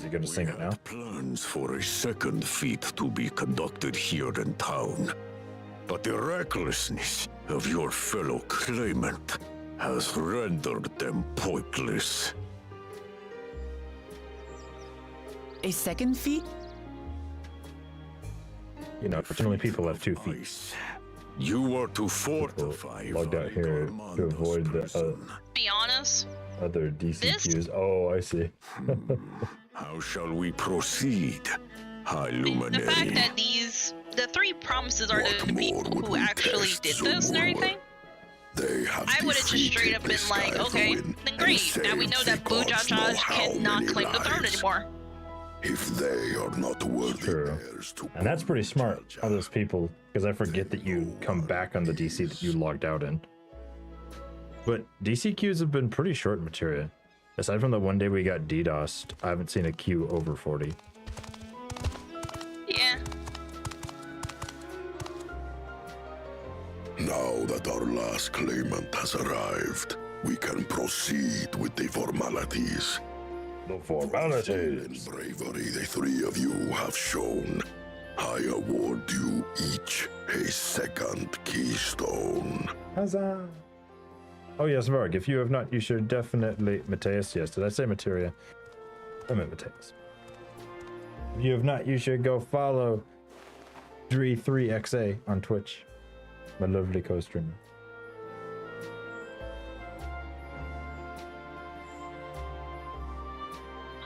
Speaker 1: he gonna sing it now?
Speaker 4: Plans for a second feat to be conducted here in town, but the recklessness of your fellow claimant has rendered them pointless.
Speaker 3: A second feat?
Speaker 1: You know, fortunately people have 2 feet.
Speaker 4: You are to fortify.
Speaker 1: Logged out here to avoid the
Speaker 2: Be honest.
Speaker 1: other DCQs. Oh, I see.
Speaker 4: How shall we proceed, High Luminary?
Speaker 2: The fact that the 3 promises are the people who actually did this and everything, I would have just straight up been like, okay, then great. Now we know that Bujaja cannot claim the throne anymore.
Speaker 4: If they are not worthy heirs to,
Speaker 1: and that's pretty smart of those people, because I forget that you come back on the DC that you logged out in. But DC queues have been pretty short in Materia. Aside from the one day we got DDoSed, I haven't seen a queue over 40.
Speaker 2: Yeah.
Speaker 4: Now that our last claimant has arrived, we can proceed with the formalities.
Speaker 1: The formalities.
Speaker 4: And bravery the 3 of you have shown, I award you each a second keystone.
Speaker 1: Huzzah! Oh yes, Varg, if you have not, you should definitely... Mateus, yes, did I say Materia? I meant Mateus. If you have not, you should go follow Dre3XA on Twitch. My lovely co-streamer.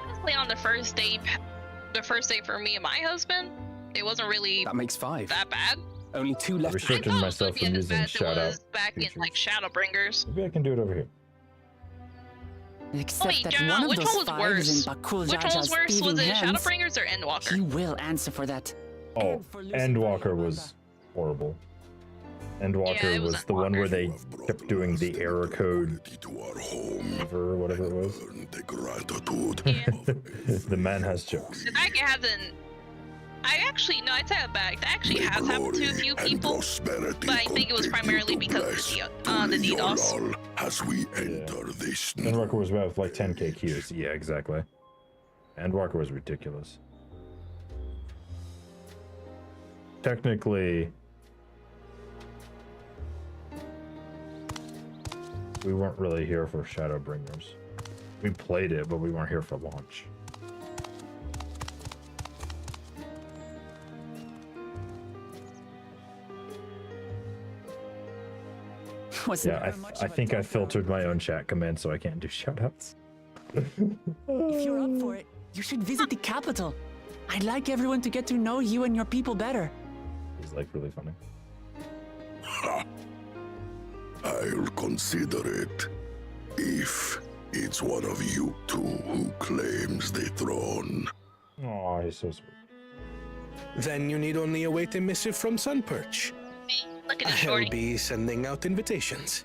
Speaker 2: Honestly, on the first day for me and my husband, it wasn't really
Speaker 5: That makes 5.
Speaker 2: that bad.
Speaker 5: Only 2 left.
Speaker 1: Restricted myself from using shout out.
Speaker 2: Back in like Shadowbringers.
Speaker 1: Maybe I can do it over here.
Speaker 3: Except
Speaker 2: Wait,
Speaker 3: that
Speaker 2: John,
Speaker 3: one of
Speaker 2: which
Speaker 3: those
Speaker 2: one was
Speaker 3: 5
Speaker 2: worse?
Speaker 3: is in Bakul
Speaker 2: Which one was
Speaker 3: Jaja's
Speaker 2: worse? Was
Speaker 3: thieving
Speaker 2: it
Speaker 3: hands.
Speaker 2: Shadowbringers or Endwalker?
Speaker 3: He will answer for that.
Speaker 1: Oh, Endwalker was horrible. Endwalker was the one where they kept doing the error code or whatever it was. The man has jokes.
Speaker 2: The fact it hasn't. I actually, no, I take it back. That actually has happened to a few people, but I think it was primarily because of the DDoS.
Speaker 4: As we enter this
Speaker 1: Endwalker was about like 10k queues. Yeah, exactly. Endwalker was ridiculous. Technically, we weren't really here for Shadowbringers. We played it, but we weren't here for launch. Yeah, I think I filtered my own chat command so I can't do shoutouts.
Speaker 3: If you're up for it, you should visit the capital. I'd like everyone to get to know you and your people better.
Speaker 1: It's like really funny.
Speaker 4: I'll consider it if it's one of you 2 who claims the throne.
Speaker 1: Oh, he's so sweet.
Speaker 6: Then you need only await a missive from Sunperch.
Speaker 2: Look at the
Speaker 6: I'll
Speaker 2: shorty.
Speaker 6: be sending out invitations.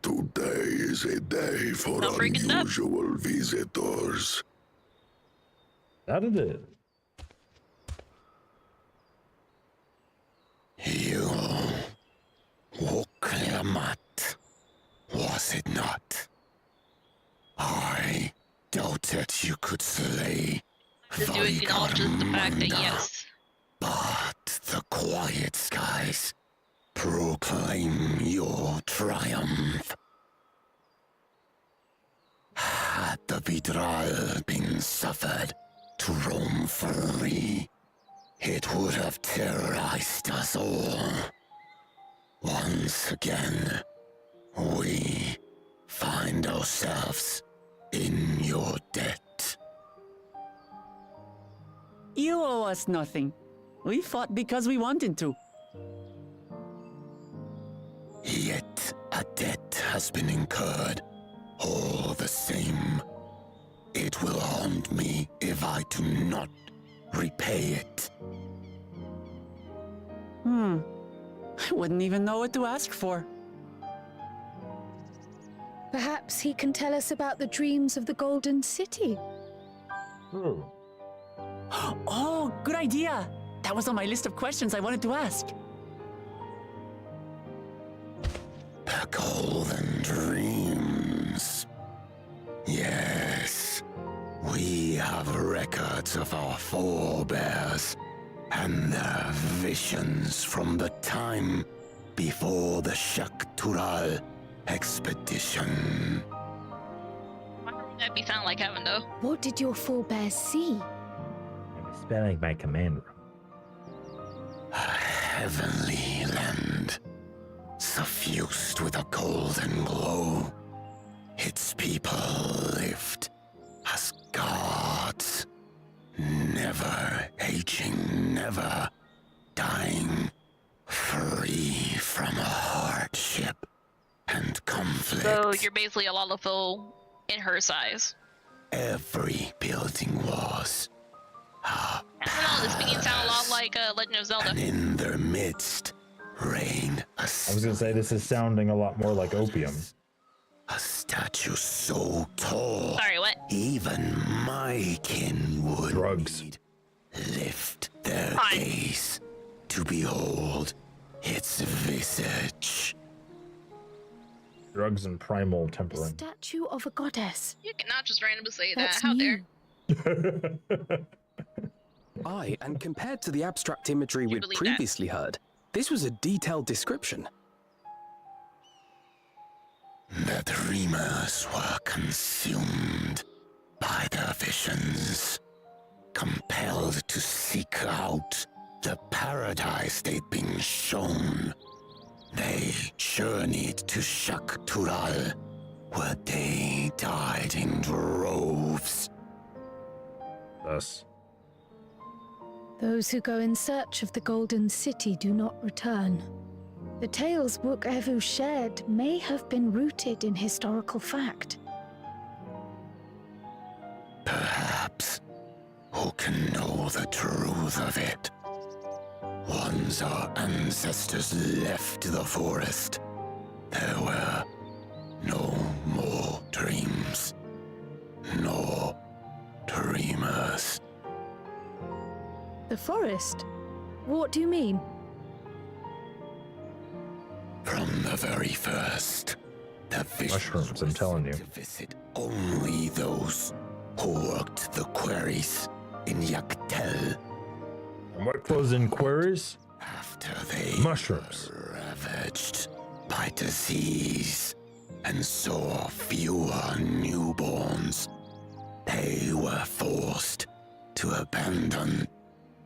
Speaker 4: Today is a day for unusual visitors.
Speaker 1: That it is.
Speaker 9: You Woklamat, was it not? I doubted you could slay
Speaker 2: The dude acknowledges the fact that yes.
Speaker 9: But the quiet skies proclaim your triumph. Had the Vidral been suffered to roam free, it would have terrorized us all. Once again, we find ourselves in your debt.
Speaker 3: You owe us nothing. We fought because we wanted to.
Speaker 9: Yet a debt has been incurred. All the same, it will haunt me if I do not repay it.
Speaker 3: I wouldn't even know what to ask for.
Speaker 7: Perhaps he can tell us about the dreams of the Golden City.
Speaker 1: True.
Speaker 3: Oh, good idea. That was on my list of questions I wanted to ask.
Speaker 4: The golden dreams. Yes, we have records of our forebears and their visions from the time before the Shaktural expedition.
Speaker 2: Why would that be sound like heaven, though?
Speaker 7: What did your forebears see?
Speaker 1: I'm spelling my command wrong.
Speaker 4: A heavenly land, suffused with a golden glow. Its people lived as gods, never aging, never dying, free from hardship and conflict.
Speaker 2: So you're basically a Lalafell in her size.
Speaker 4: Every building was
Speaker 2: I don't know, this beginning sound a lot like Legend of Zelda.
Speaker 4: and in their midst reigned a
Speaker 1: I was gonna say this is sounding a lot more like opium.
Speaker 4: A statue so tall,
Speaker 2: Sorry, what?
Speaker 4: even my kin would
Speaker 1: Drugs.
Speaker 4: lift their
Speaker 2: Fine.
Speaker 4: gaze to behold its visage.
Speaker 1: Drugs and primal
Speaker 7: A
Speaker 1: tempering.
Speaker 7: statue of a goddess.
Speaker 2: You cannot just randomly say
Speaker 7: That's
Speaker 2: that. How
Speaker 7: new.
Speaker 2: dare?
Speaker 10: Aye, and compared to the abstract imagery
Speaker 2: You
Speaker 10: we'd
Speaker 2: believe
Speaker 10: previously heard, this was a detailed description.
Speaker 4: The dreamers were consumed by their visions, compelled to seek out the paradise they'd been shown. They journeyed to Shaktural, where they died in droves.
Speaker 1: Thus,
Speaker 7: Those who go in search of the Golden City do not return. The tales Book Evu shared may have been rooted in historical fact.
Speaker 4: Perhaps. Who can know the truth of it? Once our ancestors left the forest, there were no more dreams, no dreamers.
Speaker 7: The forest? What do you mean?
Speaker 4: From the very first, the visions
Speaker 1: mushrooms, I'm telling you.
Speaker 4: to visit only those who worked the quarries in Yaktel.
Speaker 1: And what was in queries?
Speaker 4: After they
Speaker 1: Mushrooms.
Speaker 4: were ravaged by disease and saw fewer newborns, they were forced to abandon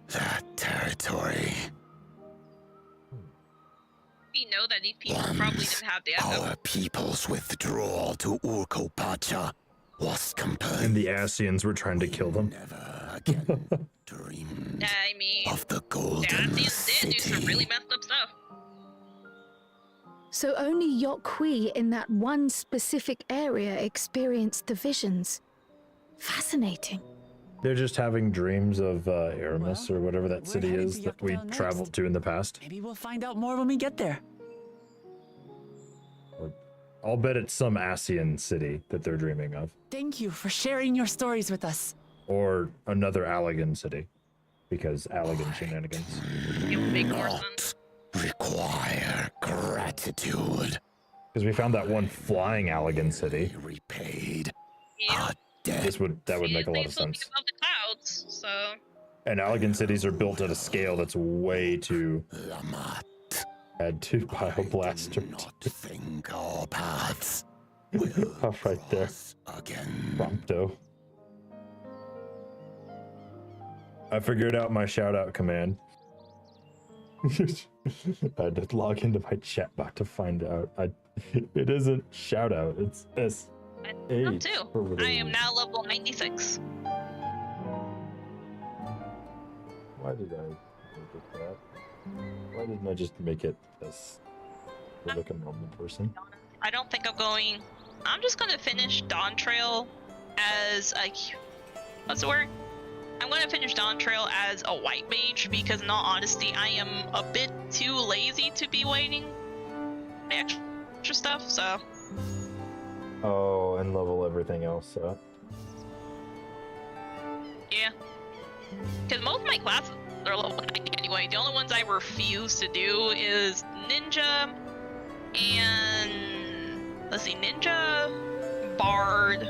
Speaker 4: that territory.
Speaker 2: We know that these people probably didn't have the echo.
Speaker 4: Our people's withdrawal to Urkopacha was complete.
Speaker 1: And the Asians were trying to kill them.
Speaker 4: Never again dreamed
Speaker 2: I mean,
Speaker 4: of the
Speaker 2: the
Speaker 4: golden
Speaker 2: Asians did do some
Speaker 4: city.
Speaker 2: really messed up stuff.
Speaker 7: So only Yokwi in that one specific area experienced the visions. Fascinating.
Speaker 1: They're just having dreams of Aramis or whatever that
Speaker 3: we're
Speaker 1: city
Speaker 3: heading
Speaker 1: is
Speaker 3: to
Speaker 1: that we
Speaker 3: Yucatan
Speaker 1: traveled
Speaker 3: next.
Speaker 1: to in the past.
Speaker 3: Maybe we'll find out more when we get there.
Speaker 1: I'll bet it's some Asian city that they're dreaming of.
Speaker 3: Thank you for sharing your stories with us.
Speaker 1: Or another Allegan city. Because Allegan shenanigans.
Speaker 2: It would make more sense.
Speaker 4: Require gratitude.
Speaker 1: Because we found that one flying Allegan city.
Speaker 4: Repaid
Speaker 2: Yeah.
Speaker 4: a debt.
Speaker 1: That would make a lot of
Speaker 2: Something
Speaker 1: sense.
Speaker 2: above the clouds, so
Speaker 1: And Allegan cities are built at a scale that's way too
Speaker 4: Lamat.
Speaker 1: had to bioblast
Speaker 4: Not think our paths
Speaker 1: off right there.
Speaker 4: cross again.
Speaker 1: Prompto. I figured out my shout out command. I had to log into my chat bot to find out. It isn't shout out, it's S.
Speaker 2: I
Speaker 1: Eight,
Speaker 2: am too.
Speaker 1: or whatever
Speaker 2: I
Speaker 1: it
Speaker 2: am
Speaker 1: is.
Speaker 2: now level 96.
Speaker 1: Why did I make it that? Why didn't I just make it this? For like a normal person.
Speaker 2: I don't think I'm going. I'm just gonna finish Dawn Trail as a. What's the word? I'm gonna finish Dawn Trail as a white mage because, in all honesty, I am a bit too lazy to be waiting for extra stuff. So
Speaker 1: Oh, and level everything else up.
Speaker 2: yeah, Because most of my classes are level 90 anyway. The only ones I refuse to do is Ninja and... let's see, Ninja, Bard.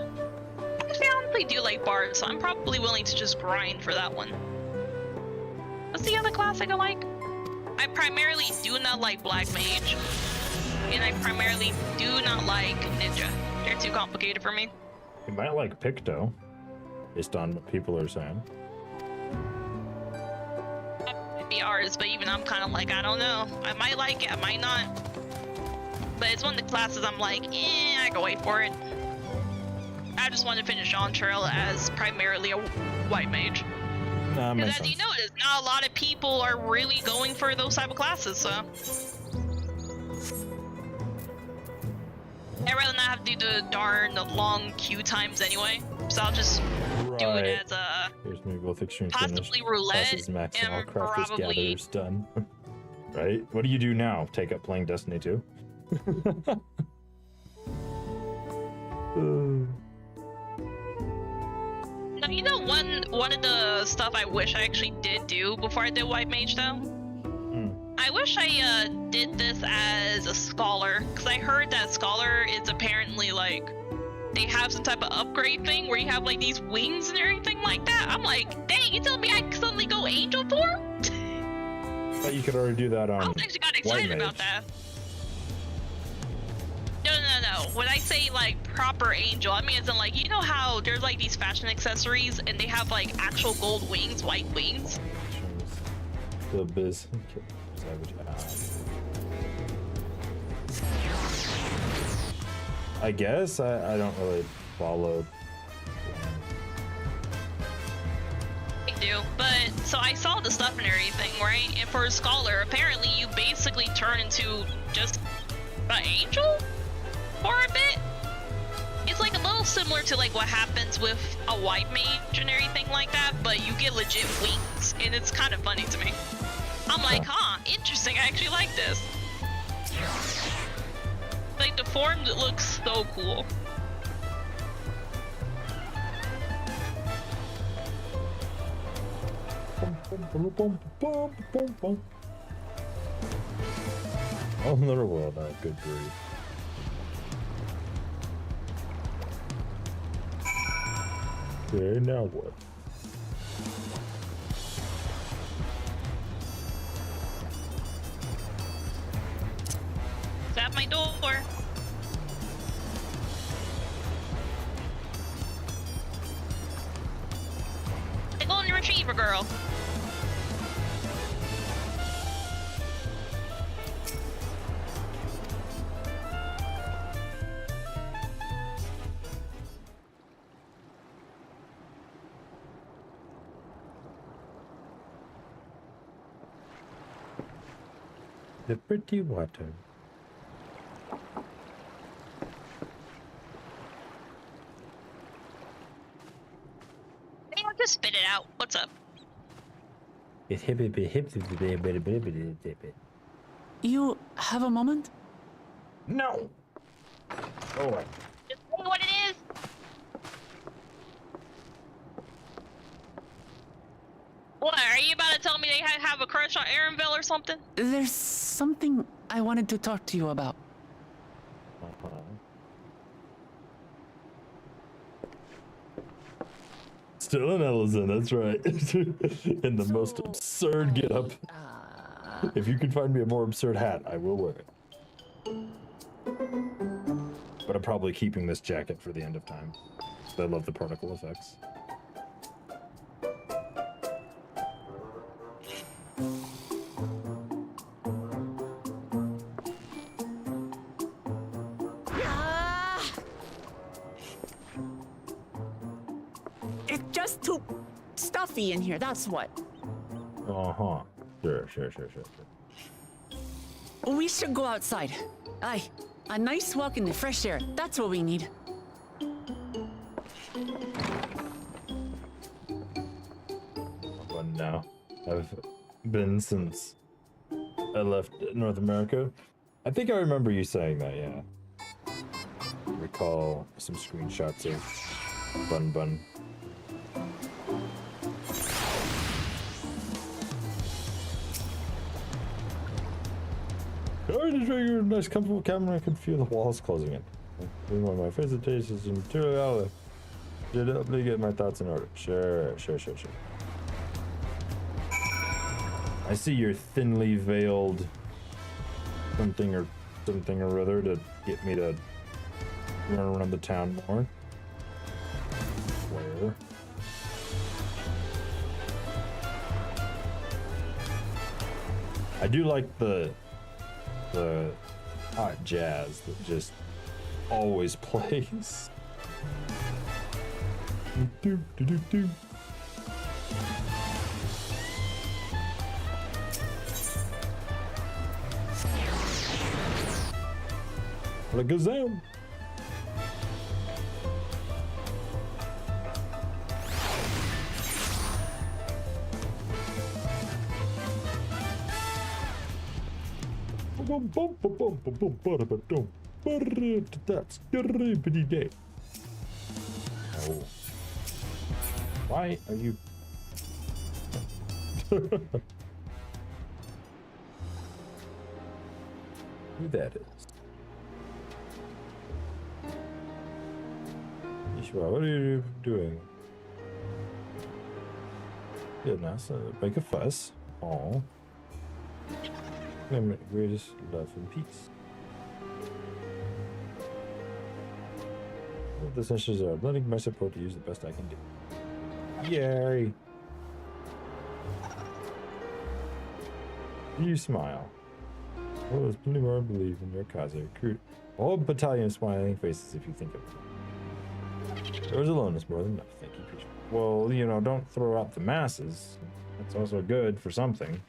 Speaker 2: Actually, I honestly do like Bard, so I'm probably willing to just grind for that one. What's the other class I like? I primarily do not like Black Mage. And I primarily do not like Ninja. They're too complicated for me.
Speaker 1: You might like Picto, based on what people are saying.
Speaker 2: Be ours, but even I'm kind of like, I don't know. I might like it, I might not. But it's one of the classes I'm like, I can wait for it. I just want to finish on Trail as primarily a white mage. Because as you notice, not a lot of people are really going for those type of classes, so. I'd rather not have to do the darn long queue times anyway. So I'll just do it as a
Speaker 1: Here's me both extreme
Speaker 2: possibly roulette
Speaker 1: and crafters
Speaker 2: probably
Speaker 1: gatherers done. Right? What do you do now? Take up playing Destiny 2?
Speaker 2: Now, you know one of the stuff I wish I actually did do before I did White Mage though? I wish I did this as a scholar, because I heard that scholar is apparently like, they have some type of upgrade thing where you have like these wings and everything like that. I'm like, dang, you telling me I can suddenly go angel form?
Speaker 1: But you could already do that on
Speaker 2: I was actually got excited about that. No. When I say like proper angel, I mean as in like, you know how there's like these fashion accessories and they have like actual gold wings, white wings?
Speaker 1: The biz. I guess I don't really follow.
Speaker 2: I do, but so I saw the stuff and everything, right? And for a scholar, apparently you basically turn into just an angel for a bit. It's like a little similar to like what happens with a white mage and everything like that, but you get legit wings, and it's kind of funny to me. I'm like, huh, interesting, I actually like this. Like, the form looks so cool.
Speaker 1: Oh, another world, oh, good grief. Okay, now what?
Speaker 2: At my door. The golden retriever girl.
Speaker 1: The pretty water.
Speaker 2: Just spit it out. What's up?
Speaker 3: You have a moment?
Speaker 1: No. Oh.
Speaker 2: Just say what it is. What? Are you about to tell me they have a crush on Arenville or something?
Speaker 3: There's something I wanted to talk to you about.
Speaker 1: Still an Ellison, that's right. In the most absurd getup. If you can find me a more absurd hat, I will wear it. But I'm probably keeping this jacket for the end of time. I love the particle effects.
Speaker 3: It's just too stuffy in here, that's what.
Speaker 1: Uh-huh. Sure.
Speaker 3: We should go outside. Aye, a nice walk in the fresh air, that's what we need.
Speaker 1: Fun now. I've been since I left North America. I think I remember you saying that, yeah. I recall some screenshots of Bun Bun. I just make a nice, comfortable cabin. I can feel the walls closing in. When my face is material, did help me get my thoughts in order. Sure. I see your thinly veiled something or other to get me to run around the town more. Where? I do like the hot jazz that just always plays. Do, do, do, do. Alakazam. That's pretty day. Oh. Why are you? Who that is? Ishwa, what are you doing? Goodness, make a fuss. Oh. Greatest love and peace. The sessions are lending my support to use the best I can do. Yay! You smile. Well, there's plenty more I believe in your cause. I recruit a whole battalion of smiling faces if you think of it. Yours alone is more than enough. Thank you, Preacher. Well, you know, don't throw out the masses. That's also good for something.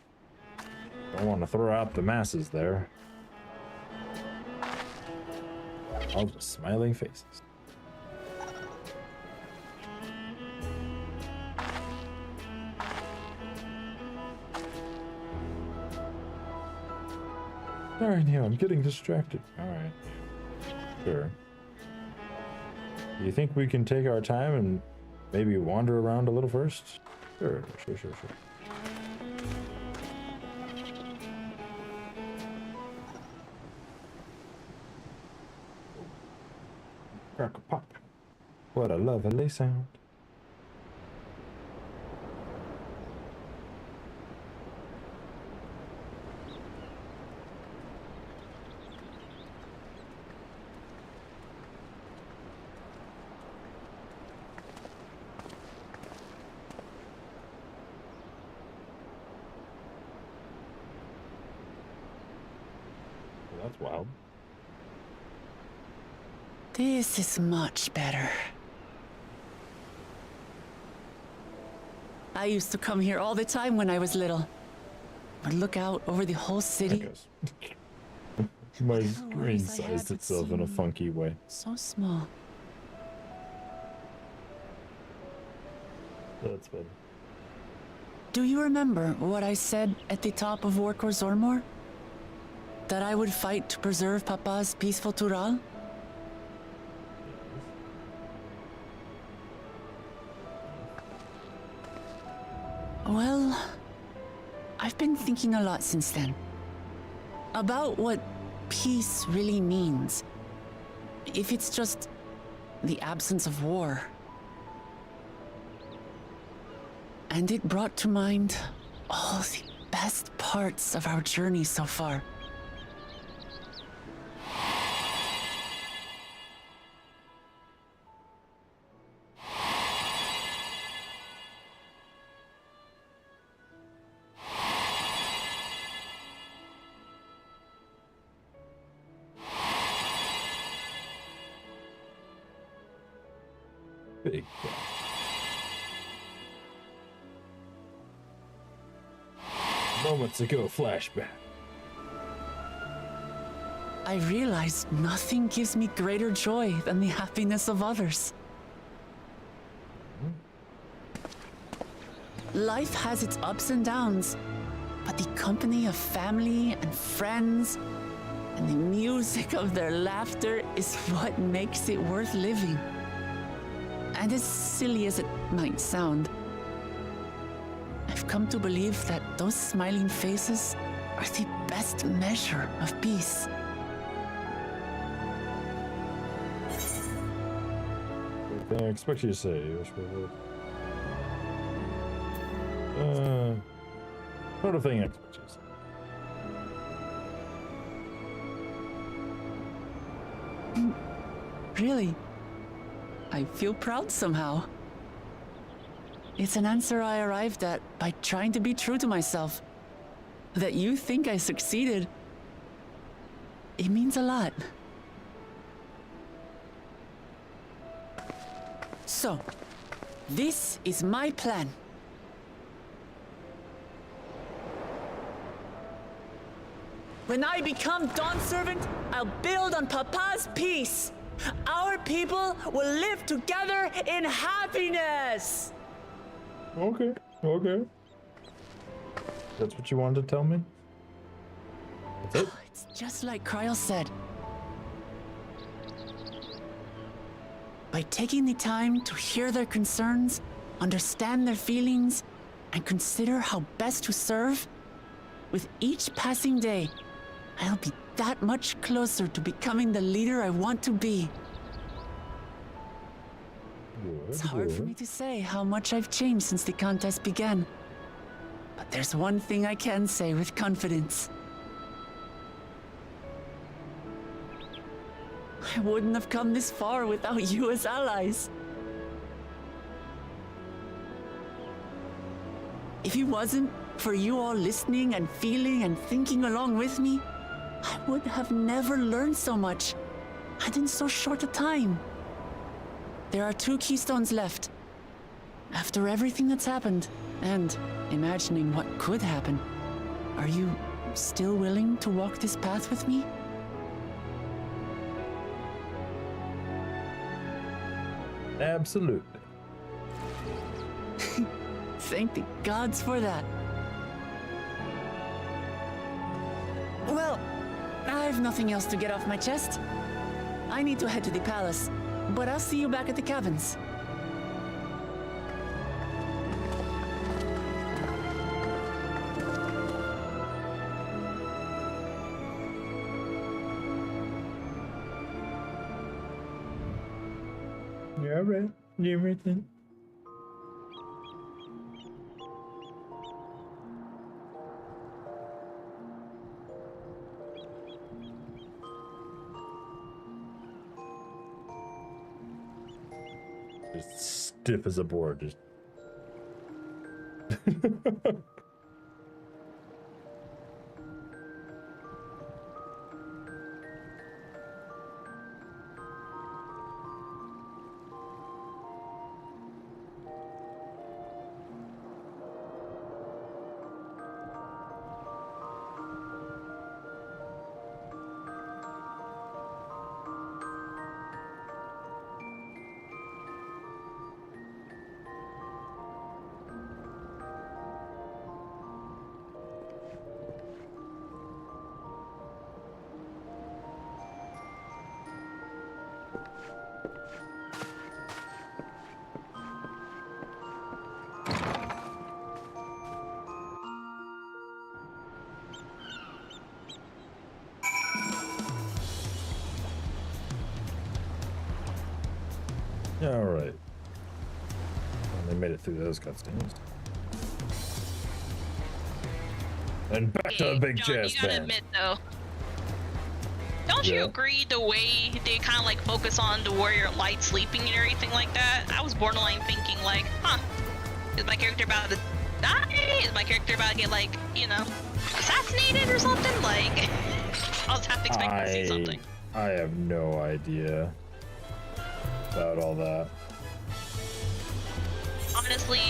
Speaker 1: Don't want to throw out the masses there. All just smiling faces. Alright, yeah, I'm getting distracted. Alright. Sure. Do you think we can take our time and maybe wander around a little first? Sure. Crack a pop. What a lovely sound. That's wild.
Speaker 3: This is much better. I used to come here all the time when I was little. Would look out over the whole city.
Speaker 1: My screen sized itself in a funky way.
Speaker 3: So small.
Speaker 1: That's better.
Speaker 3: Do you remember what I said at the top of Warkor Zormor? That I would fight to preserve Papa's peaceful Tural? Well, I've been thinking a lot since then. About what peace really means. If it's just the absence of war. And it brought to mind all the best parts of our journey so far.
Speaker 1: Big moments ago, flashback.
Speaker 3: I realized nothing gives me greater joy than the happiness of others. Life has its ups and downs, but the company of family and friends and the music of their laughter is what makes it worth living. And as silly as it might sound, I've come to believe that those smiling faces are the best measure of peace.
Speaker 1: I expect you to say. Sort of thing I expect you to say.
Speaker 3: Really? I feel proud somehow. It's an answer I arrived at by trying to be true to myself. That you think I succeeded, it means a lot. So, this is my plan. When I become Dawn Servant, I'll build on Papa's peace. Our people will live together in happiness.
Speaker 1: Okay. That's what you wanted to tell me? That's it?
Speaker 3: It's just like Kryl said. By taking the time to hear their concerns, understand their feelings, and consider how best to serve, with each passing day, I'll be that much closer to becoming the leader I want to be. It's hard for me to say how much I've changed since the contest began. But there's one thing I can say with confidence. I wouldn't have come this far without you as allies. If it wasn't for you all listening and feeling and thinking along with me, I would have never learned so much, and in so short a time. There are 2 keystones left. After everything that's happened, and imagining what could happen, are you still willing to walk this path with me?
Speaker 1: Absolutely.
Speaker 3: Thank the gods for that. Well, I've nothing else to get off my chest. I need to head to the palace, but I'll see you back at the cabins.
Speaker 1: Yeah, alright. Everything. Just stiff as a board. Just. Yeah, all right. Well, they made it through those cutscenes. And back to the big
Speaker 2: John,
Speaker 1: jazz
Speaker 2: you gotta
Speaker 1: band.
Speaker 2: admit though, don't you agree the way they kind of like focus on the warrior light sleeping and everything like that? I was borderline thinking like, huh, is my character about to die? Is my character about to get like, you know, assassinated or something? Like, I was half expecting to see something.
Speaker 1: I have no idea about all that.
Speaker 2: Honestly,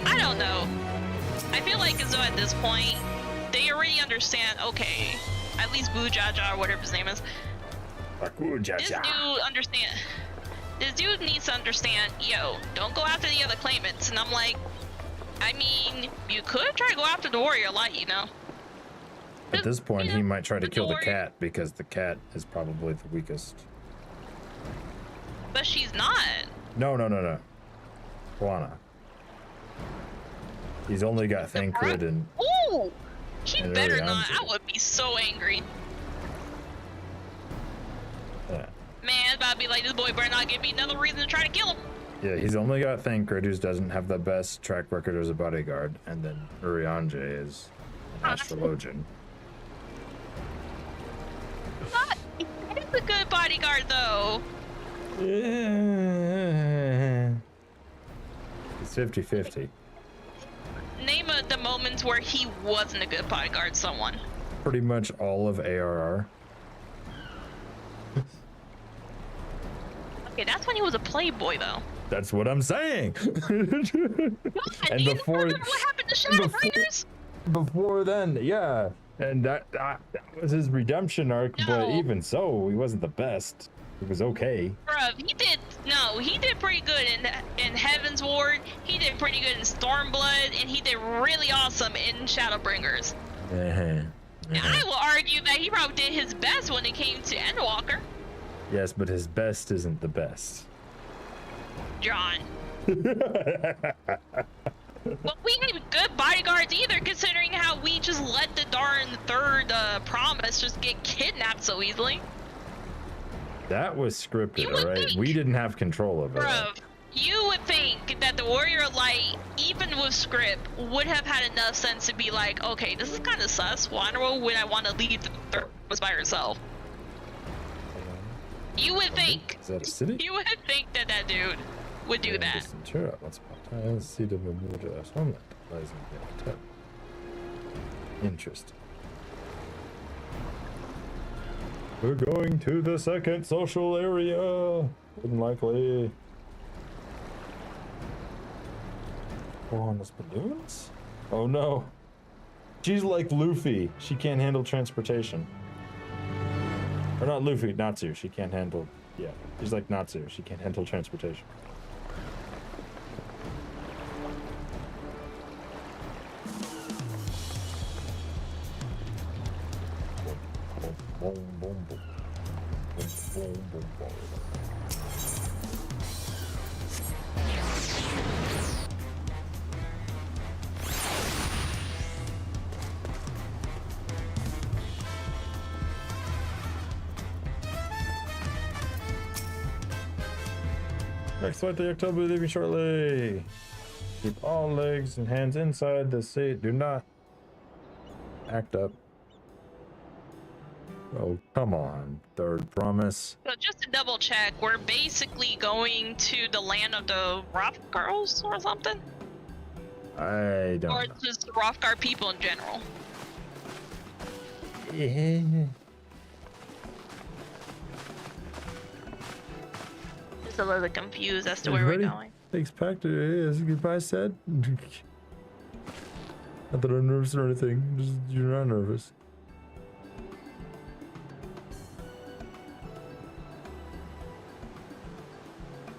Speaker 2: I don't know. I feel like as though at this point, they already understand, okay, at least Bujaja or whatever his name is. This dude needs to understand, yo, don't go after the other claimants. And I'm like, I mean, you could try to go after the warrior light, you know?
Speaker 1: At this point, he might try to kill the cat because the cat is probably the weakest.
Speaker 2: But she's not.
Speaker 1: No. Juana. He's only got Thancred and...
Speaker 2: Ooh! He better not. I would be so angry.
Speaker 1: Yeah.
Speaker 2: Man, about to be like, this boy better not give me another reason to try to kill him.
Speaker 1: Yeah, he's only got Thancred, who doesn't have the best track record as a bodyguard, and then Urianger is an astrologian.
Speaker 2: He's a good bodyguard, though.
Speaker 1: It's 50-50.
Speaker 2: Name the moments where he wasn't a good bodyguard, someone.
Speaker 1: Pretty much all of ARR.
Speaker 2: Okay, that's when he was a playboy, though.
Speaker 1: That's what I'm saying.
Speaker 2: And before, what happened to Shadowbringers?
Speaker 1: Before then, yeah. And that was his redemption arc, but even so, he wasn't the best. It was okay.
Speaker 2: Bruv, he did pretty good in Heaven's Ward, he did pretty good in Stormblood, and he did really awesome in Shadowbringers. I will argue that he probably did his best when it came to Endwalker.
Speaker 1: Yes, but his best isn't the best.
Speaker 2: John. Well, we ain't good bodyguards either, considering how we just let the darn third Promise just get kidnapped so easily.
Speaker 1: That was scripted, alright? We didn't have control of it.
Speaker 2: Bruv, you would think that the Warrior Light, even with script, would have had enough sense to be like, okay, this is kind of sus. Why would I want to leave the third by herself? You would think.
Speaker 1: Is that a city?
Speaker 2: You would think that that dude would do that.
Speaker 1: Interesting. We're going to the second social area. Unlikely. Oh, on those balloons? Oh no. She's like Luffy. She can't handle transportation. Or not Luffy, Natsu. She can't handle. Yeah, she's like Natsu. She can't handle transportation. Boom, boom, boom. Boom, boom, boom, boom. Next flight to October, leaving shortly. Keep all legs and hands inside the seat. Do not act up. Oh, come on. Third Promise.
Speaker 2: So just to double check, we're basically going to the land of the Rothgars or something?
Speaker 1: I don't
Speaker 2: Or
Speaker 1: know.
Speaker 2: just the Rothgar people in general?
Speaker 1: Yeah.
Speaker 2: Just a little confused as to where we're going.
Speaker 1: Expect it. Yes, goodbye, said. Not that I'm nervous or anything. Just, you're not nervous.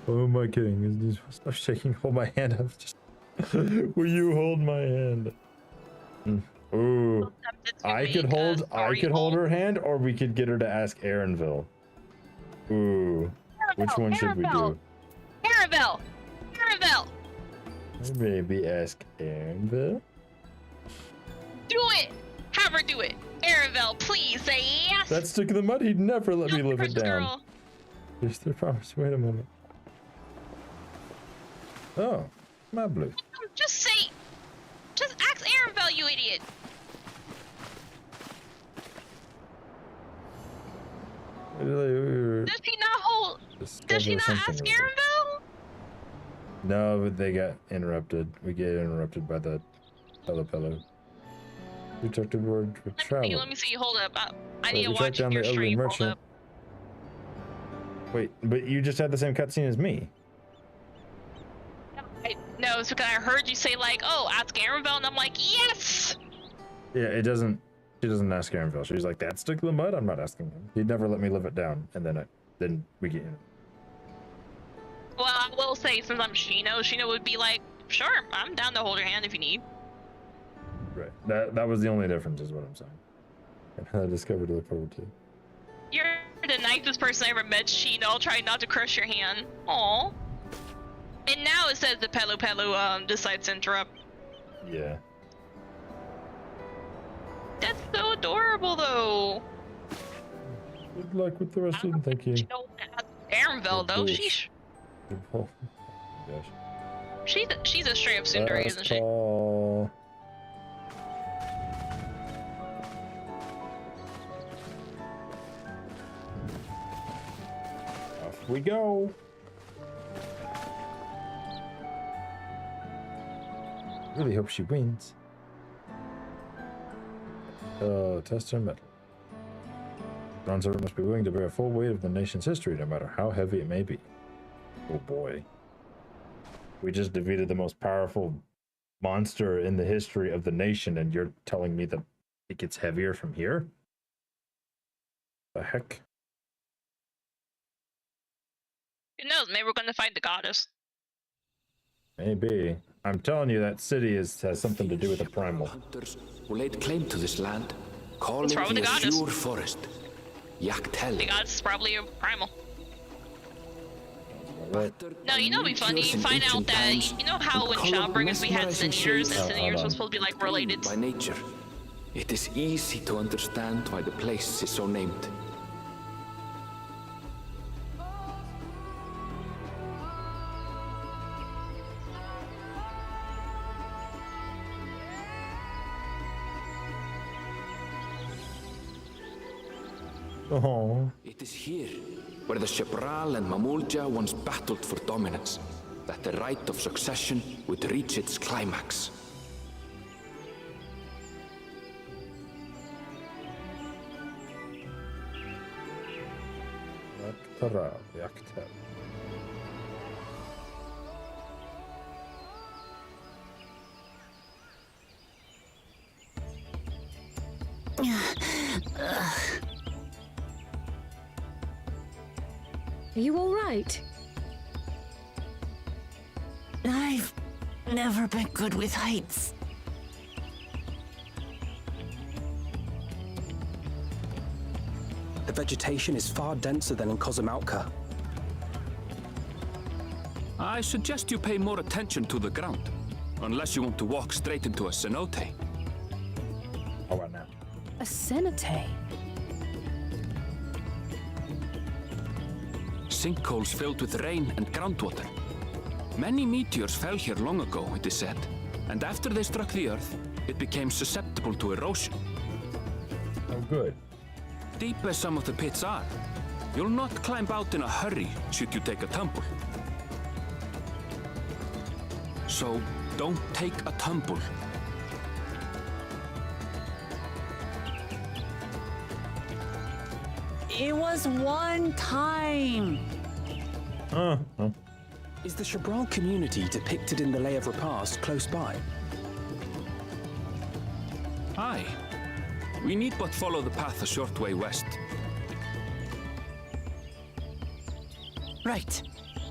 Speaker 1: Oh, am I kidding? Stop shaking. Hold my hand up. Just will you hold my hand? Ooh, I could hold her hand, or we could get her to ask Aaronville. Ooh, which one should we do?
Speaker 2: Aaronville!
Speaker 1: Maybe ask Aaronville.
Speaker 2: Do it! Have her do it! Aaronville, please say yes!
Speaker 1: That stick in the mud, he'd never let me live it down.
Speaker 2: Girl.
Speaker 1: There's the promise. Wait a moment. Oh, my blue.
Speaker 2: Just ask Aaronville, you idiot! Does she not ask Aaronville?
Speaker 1: No, but they got interrupted. We get interrupted by the Pello. We took aboard for travel.
Speaker 2: Let me see. Hold up. I need to
Speaker 1: we tracked
Speaker 2: watch
Speaker 1: down
Speaker 2: your
Speaker 1: the ugly
Speaker 2: stream. Hold
Speaker 1: merchant.
Speaker 2: up.
Speaker 1: Wait, but you just had the same cutscene as me.
Speaker 2: No, it's because I heard you say like, "Oh, ask Aaronville," and I'm like, "Yes."
Speaker 1: Yeah, it doesn't. She doesn't ask Aaronville. She's like, "That stick in the mud." I'm not asking him. He'd never let me live it down. And then we get in.
Speaker 2: Well, I will say, since I'm Shino would be like, "Sure, I'm down to hold your hand if you need."
Speaker 1: Right. That was the only difference, is what I'm saying. And I discovered to look forward to.
Speaker 2: You're the nicest person I ever met, Shino. Trying not to crush your hand. Aw. And now it says the Pello decides to interrupt.
Speaker 1: Yeah.
Speaker 2: That's so adorable, though.
Speaker 1: Good luck with the rest of them. Thank you.
Speaker 2: Arenville, though. Sheesh.
Speaker 1: Oh, gosh.
Speaker 2: She's a straight up tsundere, isn't she?
Speaker 1: Call. Off we go. Really hope she wins. Tester metal. Bronze servant must be willing to bear a full weight of the nation's history, no matter how heavy it may be. Oh boy. We just defeated the most powerful monster in the history of the nation, and you're telling me that it gets heavier from here? The heck?
Speaker 2: Who knows? Maybe we're gonna find the goddess.
Speaker 1: Maybe. I'm telling you, that city has something to do with the primal.
Speaker 5: Hunters who laid claim to this land, calling
Speaker 2: probably
Speaker 5: the
Speaker 2: the goddess.
Speaker 5: azure forest. Yaktel.
Speaker 2: The goddess is probably a primal.
Speaker 1: Right.
Speaker 2: No, you know what'd be funny? You find out that, you know how in Shadowbringers we had Sin Eaters, and Sin Eaters was supposed to be like related?
Speaker 5: By nature, it is easy to understand why the place is so named.
Speaker 1: Oh.
Speaker 5: It is here where the Shebral and Mamulja once battled for dominance, that the right of succession would reach its climax.
Speaker 1: Yaktel.
Speaker 7: Are you all right?
Speaker 3: I've never been good with heights.
Speaker 10: The vegetation is far denser than in Kozumautka.
Speaker 5: I suggest you pay more attention to the ground, unless you want to walk straight into a cenote.
Speaker 1: How about now?
Speaker 7: A cenote?
Speaker 5: Sinkholes filled with rain and groundwater. Many meteors fell here long ago, it is said, and after they struck the earth, it became susceptible to erosion.
Speaker 1: Oh, good.
Speaker 5: Deep as some of the pits are, you'll not climb out in a hurry should you take a tumble. So don't take a tumble.
Speaker 3: It was one time.
Speaker 10: Is the Shebral community depicted in the Lay of Repast close by?
Speaker 5: Aye. We need but follow the path a short way west.
Speaker 3: Right.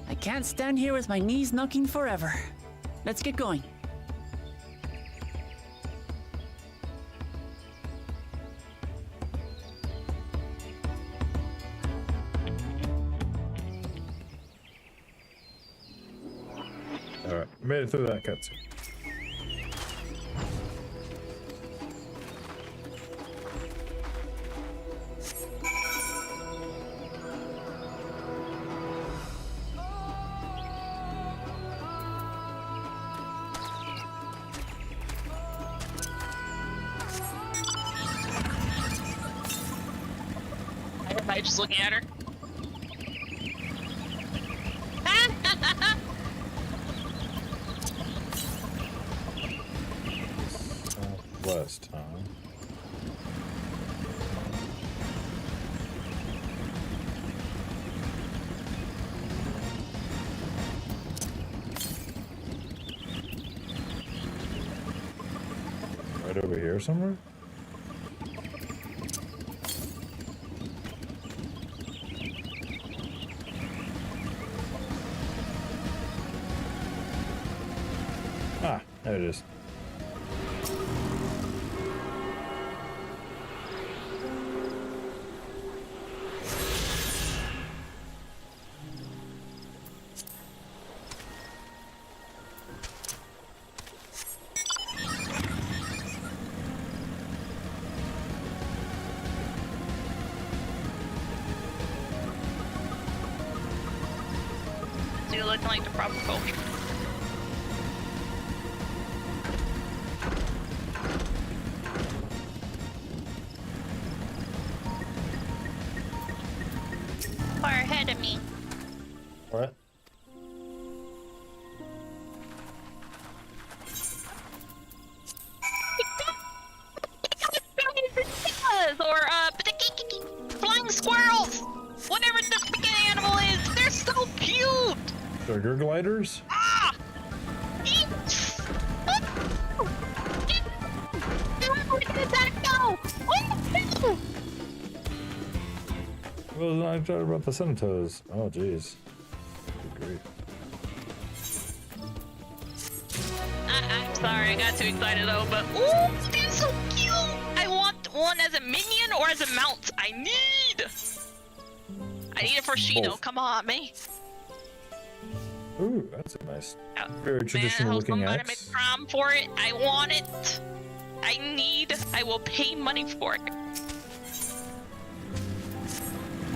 Speaker 3: I can't stand here with my knees knocking forever. Let's get going.
Speaker 1: Alright, made it through that cutscene.
Speaker 2: Everybody just looking at her.
Speaker 1: Southwest, huh? Right over here somewhere? Ah, there it is.
Speaker 2: looking like the proper culture. Far ahead of me.
Speaker 1: What?
Speaker 2: Or flying squirrels, whatever the freaking animal is, they're so cute.
Speaker 1: Sugar gliders?
Speaker 2: Ah!
Speaker 1: Well, I thought about the Centaurs. Oh, jeez. Great.
Speaker 2: I'm sorry, I got too excited though, but ooh, they're so cute! I want one as a minion or as a mount. I need it for Shino.
Speaker 1: Both.
Speaker 2: Come on, man.
Speaker 1: Ooh, that's a nice, very traditional looking
Speaker 2: I'm
Speaker 1: axe.
Speaker 2: gonna make prom for it. I want it. I will pay money for it.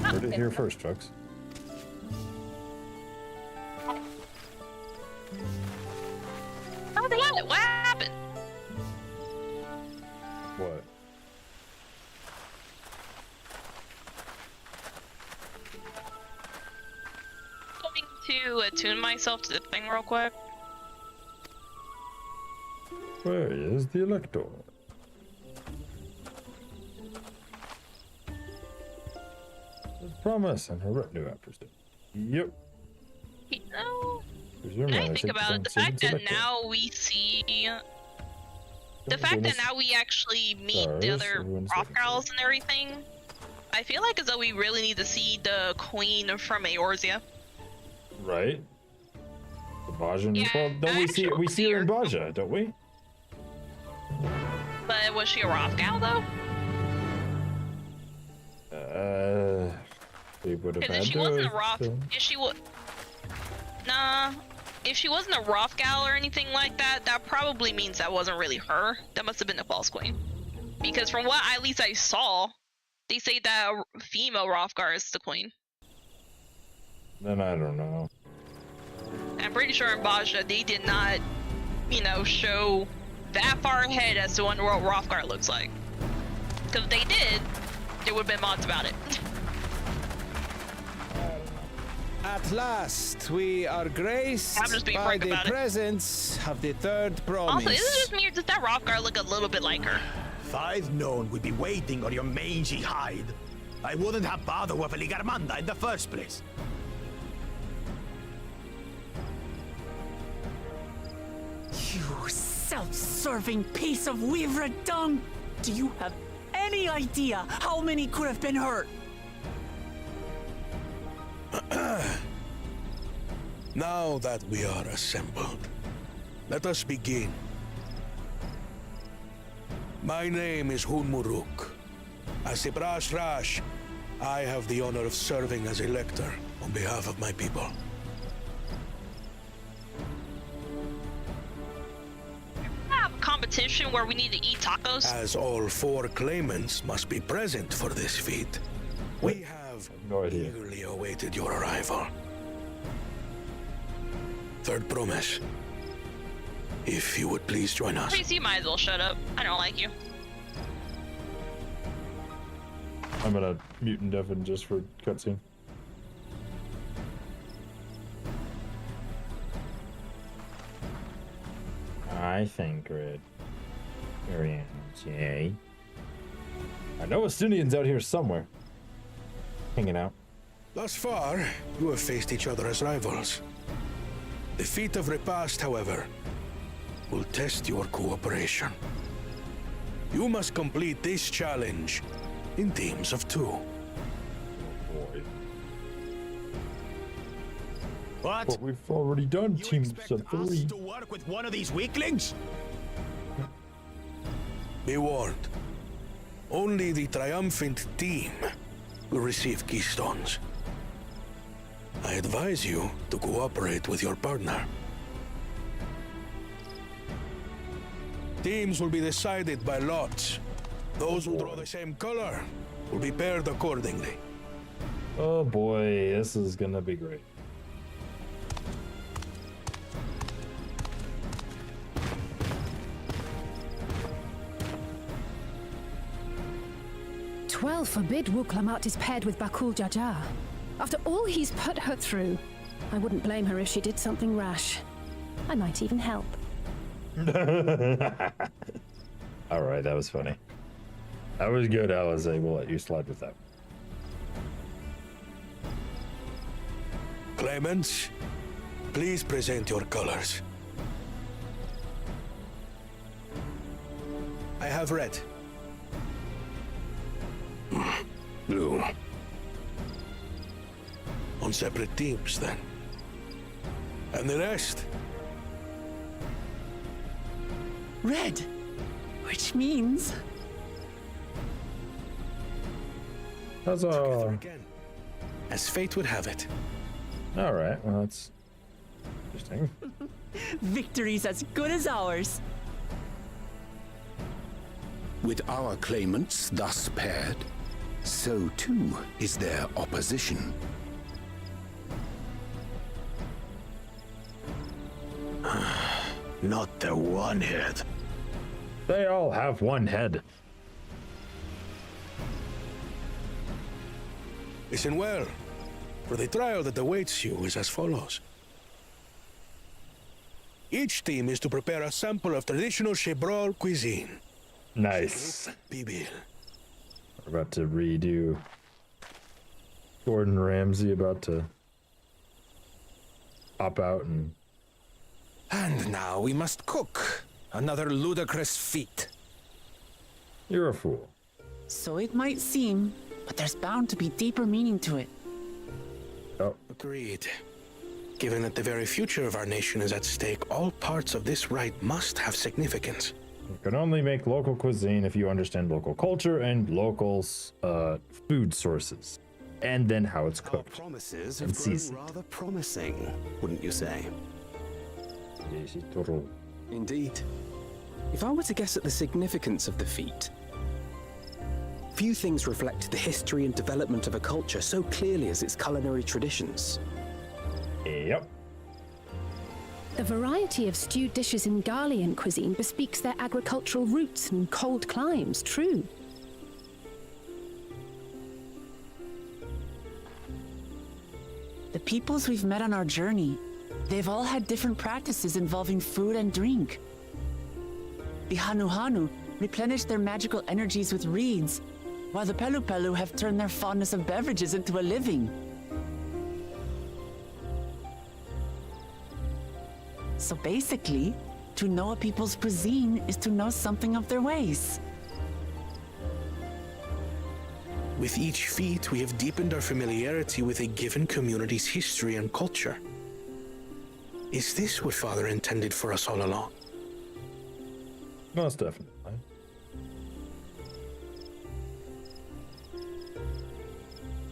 Speaker 1: Heard it here first, folks.
Speaker 2: What happened?
Speaker 1: What?
Speaker 2: Going to attune myself to the thing real quick.
Speaker 1: Where is the Elector? The Promise and her retinue after step. Yep.
Speaker 2: No.
Speaker 1: Presumably,
Speaker 2: I think about it, the fact that now we see the fact that now we actually meet the other Rothgals and everything, I feel like as though we really need to see the Queen from Eorzea.
Speaker 1: Right? The Bajan.
Speaker 2: Yeah,
Speaker 1: Well, don't we see we see her in Baja, don't we?
Speaker 2: But was she a Rothgal though?
Speaker 1: They would have
Speaker 2: Because
Speaker 1: had
Speaker 2: if she
Speaker 1: to.
Speaker 2: wasn't a if she wasn't a Rothgal or anything like that, that probably means that wasn't really her. That must have been the false queen. Because from what at least I saw, they say that a female Rothgar is the queen.
Speaker 1: Then I don't know.
Speaker 2: I'm pretty sure in Baja they did not, show that far ahead as to what Rothgar looks like. Because if they did, there would have been mods about it.
Speaker 13: At last, we are graced by the presence of the third Promis.
Speaker 2: Also, is it just me or does that Rothgar look a little bit like her?
Speaker 12: If I'd known we'd be waiting on your mangy hide, I wouldn't have bothered with Ligarmanda in the first place.
Speaker 3: You self-serving piece of weaver dung! Do you have any idea how many could have been hurt?
Speaker 14: Now that we are assembled, let us begin. My name is Hunmuruk. As the Brash Rash, I have the honor of serving as Elector on behalf of my people.
Speaker 2: Have a competition where we need to eat tacos?
Speaker 14: As all 4 claimants must be present for this feat, we have eagerly awaited your arrival. Third Promise, if you would please join us.
Speaker 2: Please, you might as well shut up. I don't like you.
Speaker 1: I'm gonna mute and deafen just for cutscene. I think Red. Jay. I know Estonians out here somewhere. Hanging out.
Speaker 14: Thus far, you have faced each other as rivals. The feat of repast, however, will test your cooperation. You must complete this challenge in teams of 2.
Speaker 1: Oh boy.
Speaker 12: What?
Speaker 1: But we've already done teams of 3.
Speaker 12: To work with one of these weaklings?
Speaker 14: Be warned. Only the triumphant team will receive keystones. I advise you to cooperate with your partner. Teams will be decided by lots. Those who draw the same color will be paired accordingly.
Speaker 1: Oh boy, this is gonna be great.
Speaker 15: well forbid Wuklamat is paired with Bakul Jaja. After all he's put her through, I wouldn't blame her if she did something rash. I might even help.
Speaker 1: All right, that was funny. That was good, Alize. We'll let you slide with that.
Speaker 14: Claimants, please present your colors. I have red. Blue. On separate teams, then. And the rest?
Speaker 3: Red. Which means...
Speaker 1: Huzzah.
Speaker 14: Again, as fate would have it.
Speaker 1: All right, well, that's interesting.
Speaker 3: Victory's as good as ours.
Speaker 9: With our claimants thus paired, so too is their opposition.
Speaker 12: Not the one head.
Speaker 1: They all have one head.
Speaker 14: Listen well, for the trial that awaits you is as follows. Each team is to prepare a sample of traditional Shebrol cuisine.
Speaker 1: Nice.
Speaker 14: Bibil.
Speaker 1: We're about to redo Gordon Ramsay, about to hop out and...
Speaker 13: And now we must cook. Another ludicrous feat.
Speaker 1: You're a fool.
Speaker 3: So it might seem, but there's bound to be deeper meaning to it.
Speaker 1: Oh.
Speaker 14: Agreed. Given that the very future of our nation is at stake, all parts of this rite must have significance.
Speaker 1: You can only make local cuisine if you understand local culture and local food sources. And then how it's cooked.
Speaker 8: Our promises
Speaker 1: and
Speaker 8: have grown
Speaker 1: seasoned.
Speaker 8: rather promising, wouldn't you say?
Speaker 1: Yes, total.
Speaker 10: Indeed. If I were to guess at the significance of the feat, few things reflect the history and development of a culture so clearly as its culinary traditions.
Speaker 1: Yep.
Speaker 15: The variety of stewed dishes in Garlean cuisine bespeaks their agricultural roots and cold climes, true.
Speaker 3: The peoples we've met on our journey, they've all had different practices involving food and drink. The Hanu replenish their magical energies with reeds, while the Pelu have turned their fondness of beverages into a living. So basically, to know a people's cuisine is to know something of their ways.
Speaker 14: With each feat, we have deepened our familiarity with a given community's history and culture. Is this what Father intended for us all along?
Speaker 1: Most definitely.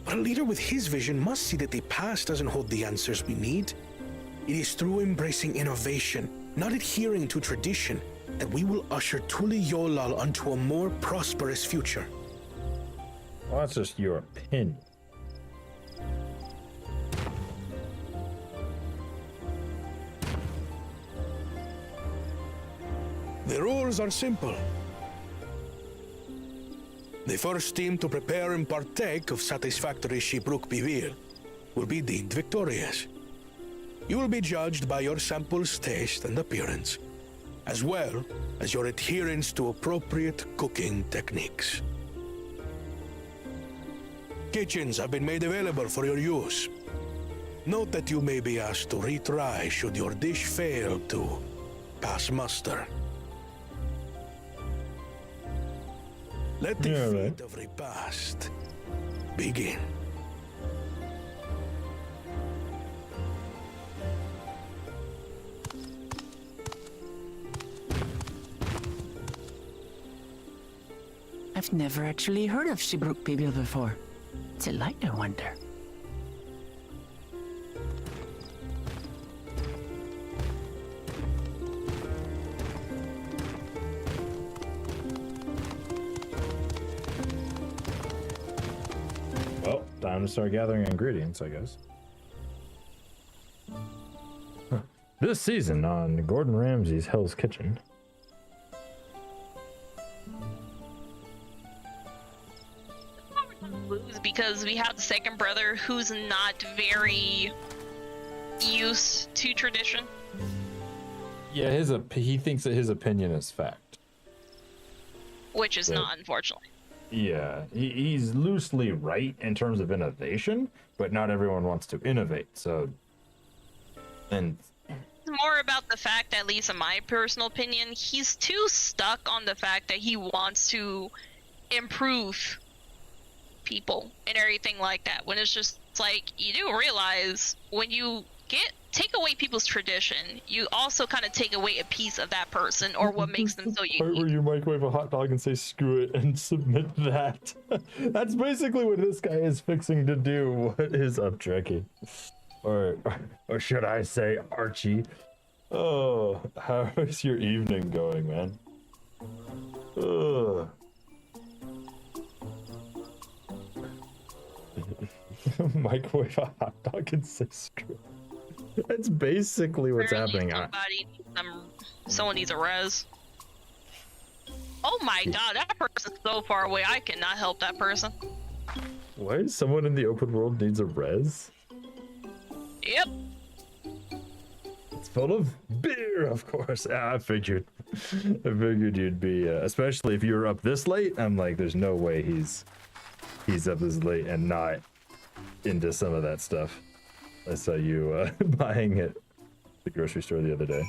Speaker 14: But a leader with his vision must see that the past doesn't hold the answers we need. It is through embracing innovation, not adhering to tradition, that we will usher Tuli Yolal onto a more prosperous future.
Speaker 1: Well, that's just your opinion.
Speaker 14: The rules are simple. The first team to prepare and partake of satisfactory Shibruk Bivir will be deemed victorious. You will be judged by your sample's taste and appearance, as well as your adherence to appropriate cooking techniques. Kitchens have been made available for your use. Note that you may be asked to retry should your dish fail to pass muster. Let the feat of repast begin.
Speaker 3: I've never actually heard of Shibruk Bibil before. It's a light, I wonder.
Speaker 1: Well, time to start gathering ingredients, I guess. Huh. This season on Gordon Ramsay's Hell's Kitchen.
Speaker 2: because we have the second brother who's not very used to tradition.
Speaker 1: Yeah, he thinks that his opinion is fact.
Speaker 2: Which is not, unfortunately.
Speaker 1: Yeah, he's loosely right in terms of innovation, but not everyone wants to innovate, so... And...
Speaker 2: It's more about the fact, at least in my personal opinion, he's too stuck on the fact that he wants to improve people and everything like that, when it's just like, you do realize when you take away people's tradition, you also kind of take away a piece of that person or what makes them so unique.
Speaker 1: Part where you microwave a hot dog and say screw it and submit that. That's basically what this guy is fixing to do. What is up, Trekkie? Or should I say Archie? Oh, how is your evening going, man? Microwave a hot dog and say screw it. That's basically what's happening.
Speaker 2: Someone needs a res. Oh my god, that person's so far away. I cannot help that person.
Speaker 1: Why is someone in the open world needs a res?
Speaker 2: Yep.
Speaker 1: It's full of beer, of course. I figured you'd be, especially if you were up this late. I'm like, there's no way he's up this late and not into some of that stuff. I saw you buying it at the grocery store the other day.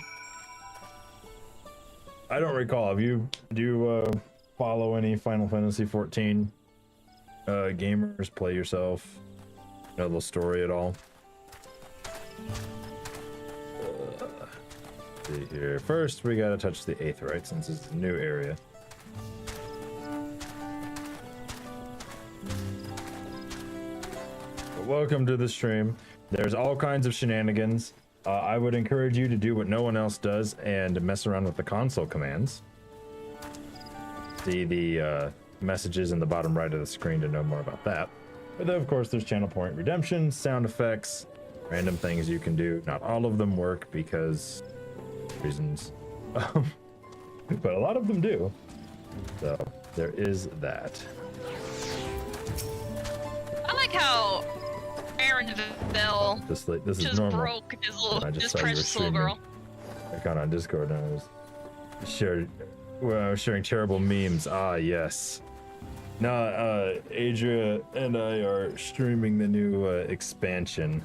Speaker 1: I don't recall. Do you follow any Final Fantasy 14 gamers? Play yourself? Know the story at all? See here. First, we gotta touch the 8th, right? Since it's a new area. But welcome to the stream. There's all kinds of shenanigans. I would encourage you to do what no one else does and mess around with the console commands. See the messages in the bottom right of the screen to know more about that. But then, of course, there's channel point redemption, sound effects, random things you can do. Not all of them work because reasons, but a lot of them do. So there is that.
Speaker 2: I like how Aaron Bell
Speaker 1: this is
Speaker 2: just
Speaker 1: normal.
Speaker 2: broke his
Speaker 1: saw you were
Speaker 2: precious little
Speaker 1: streaming.
Speaker 2: girl.
Speaker 1: I got on Discord and I was sharing terrible memes. Ah, yes. No, Adria and I are streaming the new expansion.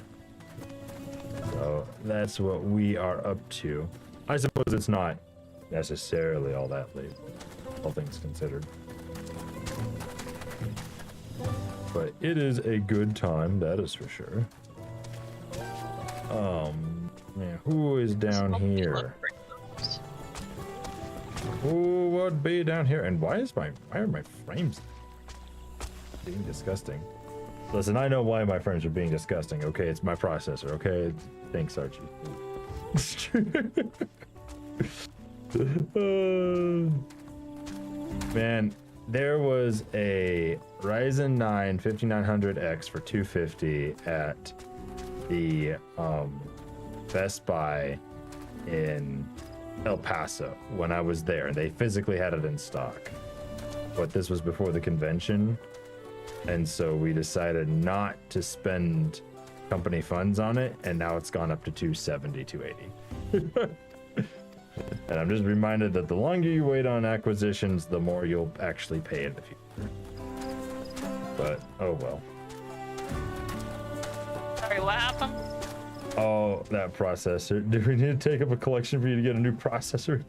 Speaker 1: So that's what we are up to. I suppose it's not necessarily all that late, all things considered. But it is a good time, that is for sure. Man, who is down here? Who would be down here? And why are my frames being disgusting? Listen, I know why my frames are being disgusting. Okay, it's my processor. Okay, thanks, Archie. Man, there was a Ryzen 9 5900X for $250 at the Best Buy in El Paso when I was there, and they physically had it in stock. But this was before the convention, and so we decided not to spend company funds on it, and now it's gone up to $270, $280. And I'm just reminded that the longer you wait on acquisitions, the more you'll actually pay in the future. But oh well.
Speaker 2: Sorry, what happened?
Speaker 1: Oh, that processor. Do we need to take up a collection for you to get a new processor? I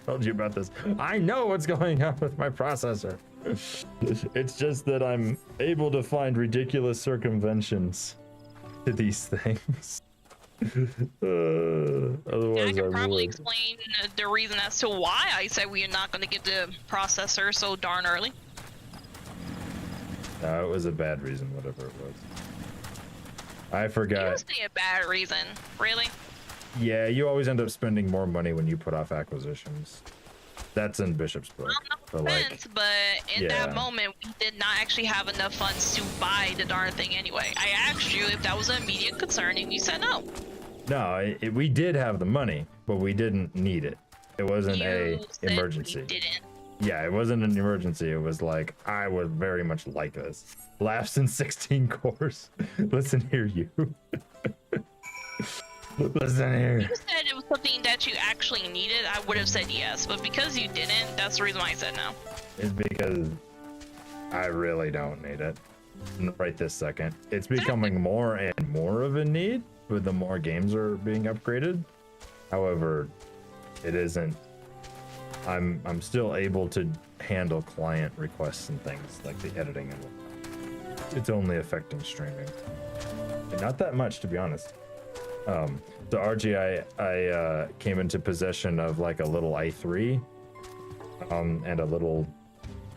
Speaker 1: told you about this. I know what's going on with my processor. It's just that I'm able to find ridiculous circumventions to these things. Otherwise,
Speaker 2: I can probably explain the reason as to why I said we are not going to get the processor so darn early.
Speaker 1: No, it was a bad reason, whatever it was. I forgot.
Speaker 2: You say a bad reason, really?
Speaker 1: Yeah, you always end up spending more money when you put off acquisitions. That's in Bishop's book.
Speaker 2: No offense, but in that moment, we did not actually have enough funds to buy the darn thing anyway. I asked you if that was an immediate concern, and you said no.
Speaker 1: No, we did have the money, but we didn't need it. It wasn't an emergency.
Speaker 2: We didn't.
Speaker 1: yeah, it wasn't an emergency. It was like, I would very much like this. Laughs in 16 cores. Listen here, you. Listen here.
Speaker 2: If you said it was something that you actually needed, I would have said yes. But because you didn't, that's the reason why I said no.
Speaker 1: It's because I really don't need it right this second. It's becoming more and more of a need with the more games are being upgraded. However, it isn't. I'm still able to handle client requests and things like the editing and whatnot. It's only affecting streaming. And not that much, to be honest. The RG, I came into possession of like a little i3 and a little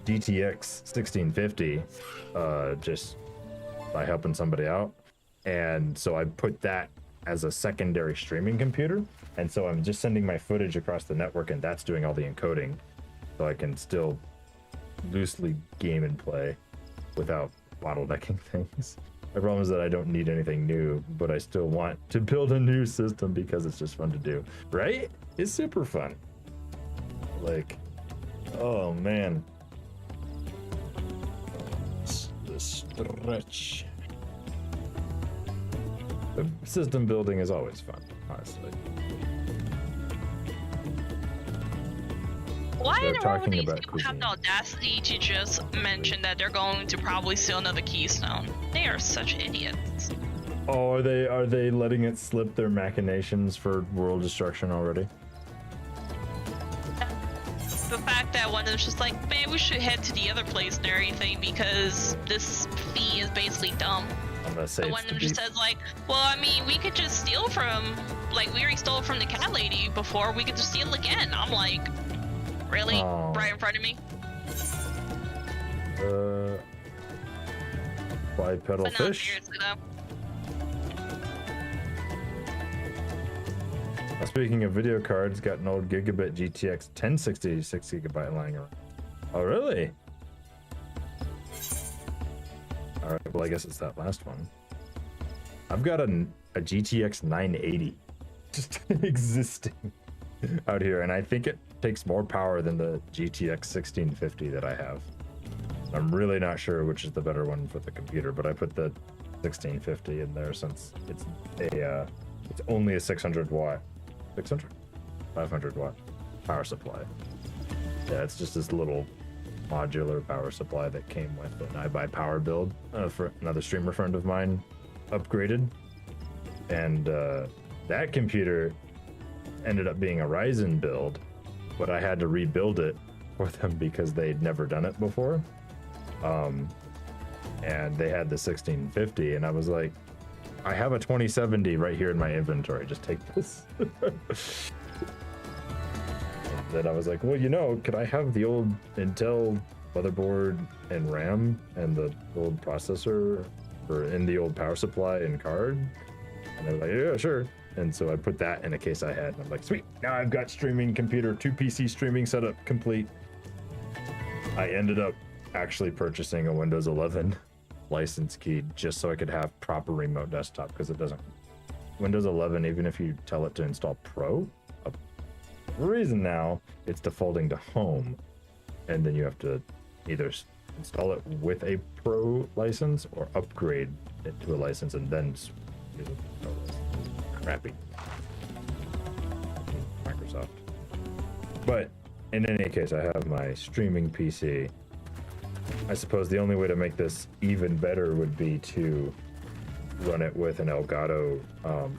Speaker 1: GTX 1650 just by helping somebody out. And so I put that as a secondary streaming computer. And so I'm just sending my footage across the network, and that's doing all the encoding. So I can still loosely game and play without bottlenecking things. The problem is that I don't need anything new, but I still want to build a new system because it's just fun to do, right? It's super fun. Like, oh man. The stretch. The system building is always fun, honestly.
Speaker 2: Why in the world would these
Speaker 1: about
Speaker 2: people have the audacity to just mention that they're going to probably steal another keystone? They are such idiots.
Speaker 1: Oh, are they letting it slip their machinations for world destruction already?
Speaker 2: The fact that one of them's just like, man, we should head to the other place and everything because this fee is basically dumb.
Speaker 1: I'm gonna say
Speaker 2: but one of them just says like, well, I mean, we could just steal from, like, we already stole from the cat lady before, we could just steal again. I'm like, really?
Speaker 1: Oh.
Speaker 2: Right in front of me?
Speaker 1: Bipedal
Speaker 2: But no,
Speaker 1: fish?
Speaker 2: seriously though.
Speaker 1: Speaking of video cards, got an old Gigabit GTX 1060 6GB lying around. Oh, really? All right, well, I guess it's that last one. I've got a GTX 980 just existing out here, and I think it takes more power than the GTX 1650 that I have. I'm really not sure which is the better one for the computer, but I put the 1650 in there since it's it's only a 600 watt 500 watt power supply. Yeah, it's just this little modular power supply that came with an iBuy build for another streamer friend of mine upgraded, and that computer ended up being a Ryzen build, but I had to rebuild it for them because they'd never done it before, and they had the 1650, and I was like, I have a 2070 right here in my inventory, just take this. Then I was like, well, you know, could I have the old Intel motherboard and RAM and the old processor in the old power supply and card? And they were like, yeah, sure. And so I put that in a case I had, and I'm like, sweet, now I've got streaming computer, 2 PC streaming setup complete. I ended up actually purchasing a Windows 11 license key just so I could have proper remote desktop, because it doesn't. Windows 11, even if you tell it to install Pro, for a reason now, it's defaulting to Home, and then you have to either install it with a Pro license or upgrade it to a license and then use a Pro license. Crappy. Microsoft. But in any case, I have my streaming PC. I suppose the only way to make this even better would be to run it with an Elgato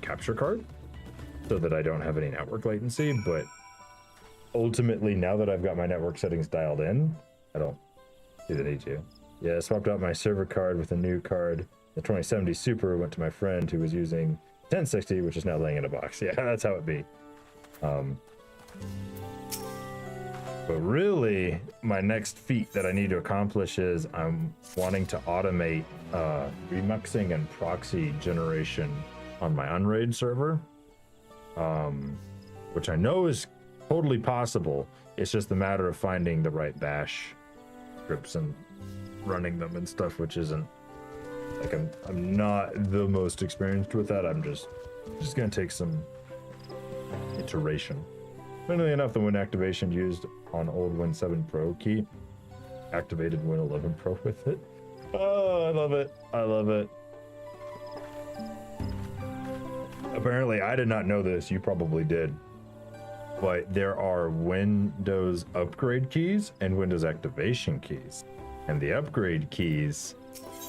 Speaker 1: capture card so that I don't have any network latency. But ultimately, now that I've got my network settings dialed in, I don't see the need to. Yeah, I swapped out my server card with a new card. The 2070 Super went to my friend who was using 1060, which is now laying in a box. Yeah, that's how it be. But really, my next feat that I need to accomplish is I'm wanting to automate remuxing and proxy generation on my Unraid server, which I know is totally possible. It's just a matter of finding the right bash scripts and running them and stuff, which isn't like I'm not the most experienced with that. I'm just gonna take some iteration. Funnily enough, the Win activation used on old Win 7 Pro key activated Win 11 Pro with it. Oh, I love it. I love it. Apparently, I did not know this. You probably did. But there are Windows upgrade keys and Windows activation keys. And the upgrade keys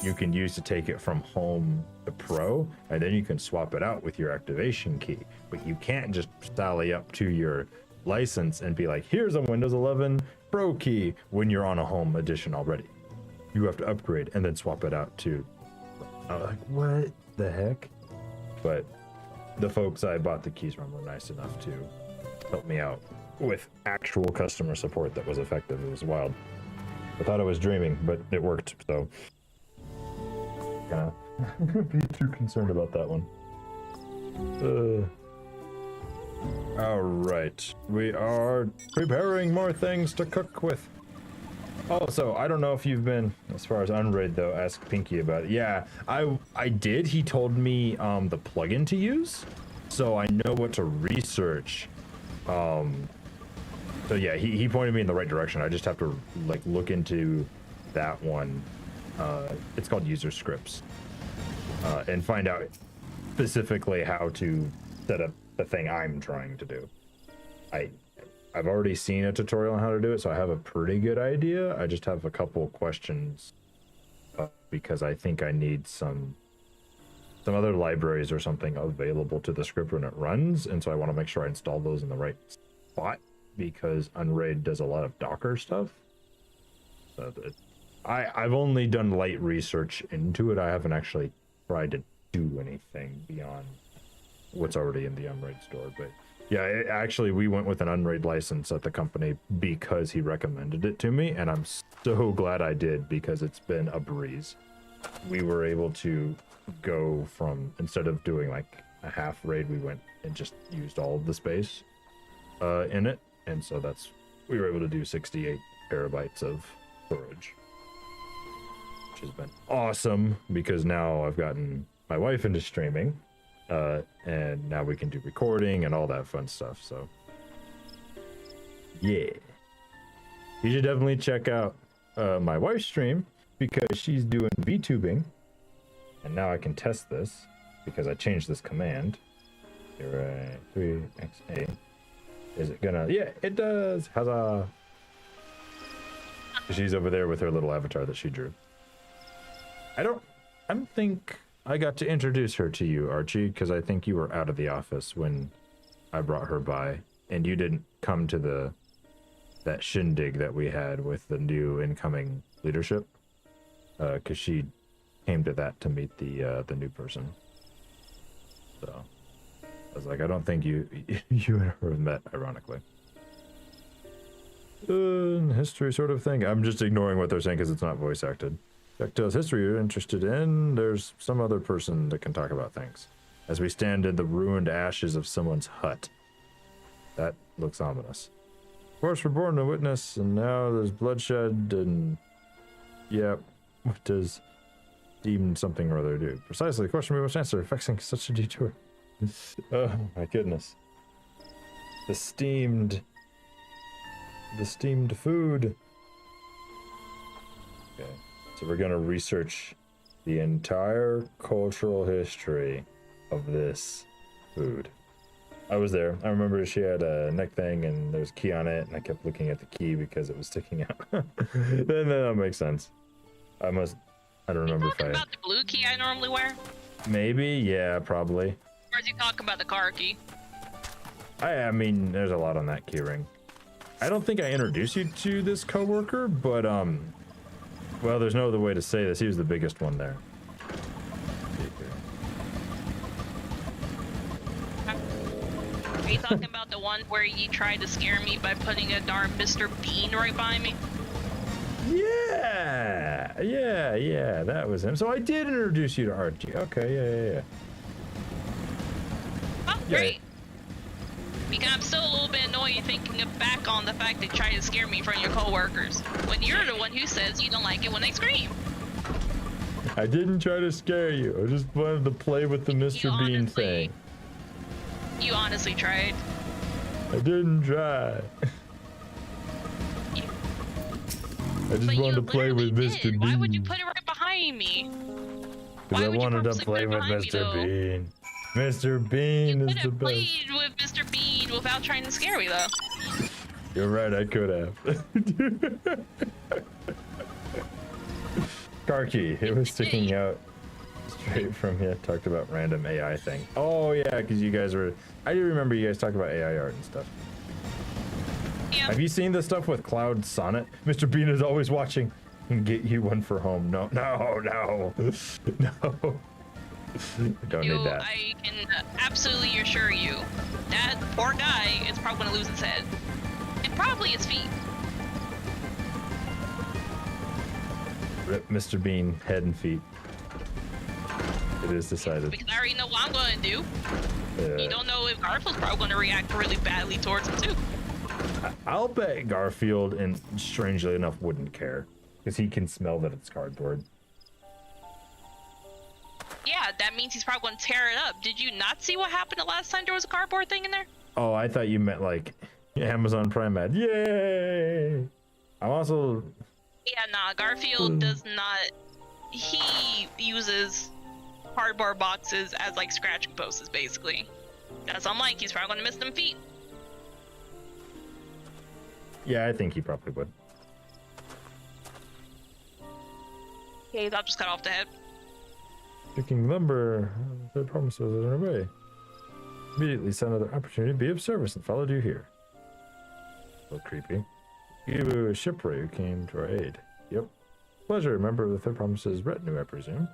Speaker 1: you can use to take it from home to Pro, and then you can swap it out with your activation key. But you can't just sally up to your license and be like, here's a Windows 11 Pro key when you're on a home edition already. You have to upgrade and then swap it out to. I was like, what the heck? But the folks I bought the keys from were nice enough to help me out with actual customer support that was effective. It was wild. I thought I was dreaming, but it worked, so gonna be too concerned about that one. All right, we are preparing more things to cook with. Also, I don't know if you've been, as far as Unraid though, ask Pinky about it. Yeah, I did. He told me the plugin to use, so I know what to research. So yeah, he pointed me in the right direction. I just have to like look into that one. It's called user scripts, and find out specifically how to set up the thing I'm trying to do. I've already seen a tutorial on how to do it, so I have a pretty good idea. I just have a couple questions because I think I need some other libraries or something available to the script when it runs, and so I want to make sure I install those in the right spot because Unraid does a lot of Docker stuff. So I've only done light research into it. I haven't actually tried to do anything beyond what's already in the Unraid store, but yeah, actually, we went with an Unraid license at the company because he recommended it to me, and I'm so glad I did because it's been a breeze. We were able to go from, instead of doing like a half raid, we went and just used all of the space in it, and so we were able to do 68 terabytes of storage, which has been awesome because now I've gotten my wife into streaming. And now we can do recording and all that fun stuff, so yeah. You should definitely check out my wife's stream because she's doing VTubing, and now I can test this because I changed this command. 3xa. Is it gonna? Yeah, it does. Huzzah! She's over there with her little avatar that she drew. I don't think I got to introduce her to you, Archie, because I think you were out of the office when I brought her by, and you didn't come to that shindig that we had with the new incoming leadership, because she came to that to meet the new person. So I was like, I don't think you and her have met, ironically. History sort of thing. I'm just ignoring what they're saying because it's not voice acted. Tell's history you're interested in, there's some other person that can talk about things. As we stand in the ruined ashes of someone's hut. That looks ominous. Of course, we're born to witness, and now there's bloodshed, and yeah, what does deemed something or other do? Precisely, the question we must answer, affecting such a detour. Oh my goodness. The steamed food. Okay. So we're gonna research the entire cultural history of this food. I was there. I remember she had a neck thing and there was a key on it, and I kept looking at the key because it was sticking out. Then that makes sense. I don't remember if I...
Speaker 2: about the blue key I normally wear?
Speaker 1: Maybe, yeah, probably.
Speaker 2: Or is he talking about the car key?
Speaker 1: I mean, there's a lot on that key ring. I don't think I introduced you to this coworker, but well, there's no other way to say this. He was the biggest one there.
Speaker 2: Are you talking about the one where you tried to scare me by putting a darn Mr. Bean right by me?
Speaker 1: Yeah, that was him. So I did introduce you to Archie. Okay, yeah.
Speaker 2: Oh, great. Because I'm still a little bit annoyed thinking back on the fact that you tried to scare me in front of your coworkers. When you're the one who says you don't like it when they scream.
Speaker 1: I didn't try to scare you. I just wanted to play with the Mr. Bean thing.
Speaker 2: You honestly tried.
Speaker 1: I didn't try. I just wanted to play with Mr. Bean.
Speaker 2: Why would you put it right behind me?
Speaker 1: Because I wanted to play with Mr. Bean. Mr. Bean is the best.
Speaker 2: Played with Mr. Bean without trying to scare me, though.
Speaker 1: You're right, I could have. Karki, it was sticking out straight from here. Talked about random AI thing. Oh yeah, because you guys were. I do remember you guys talking about AI art and stuff.
Speaker 2: Yeah.
Speaker 1: Have you seen the stuff with Cloud Sonnet? Mr. Bean is always watching. And get you one for home. No. Don't need that.
Speaker 2: I can absolutely assure you, that poor guy is probably gonna lose his head. And probably his feet.
Speaker 1: Rip Mr. Bean, head and feet. It is decided.
Speaker 2: Because I already know what I'm gonna do. You don't know if Garfield's probably gonna react really badly towards him too.
Speaker 1: I'll bet Garfield, and strangely enough, wouldn't care. Because he can smell that it's cardboard.
Speaker 2: Yeah, that means he's probably gonna tear it up. Did you not see what happened the last time there was a cardboard thing in there?
Speaker 1: Oh, I thought you meant like Amazon Prime ad. Yay! I'm also...
Speaker 2: Yeah, nah, Garfield does not... He uses cardboard boxes as like scratching posts, basically. That's unlike, he's probably gonna miss them feet.
Speaker 1: Yeah, I think he probably would.
Speaker 2: Okay, I'll just cut off the head.
Speaker 1: Picking lumber, the Promis was on her way. Immediately saw another opportunity to be of service and followed you here. A little creepy. You a shipwright who came to our aid. Yep. Pleasure, member of the Third Promis's retinue, I presume.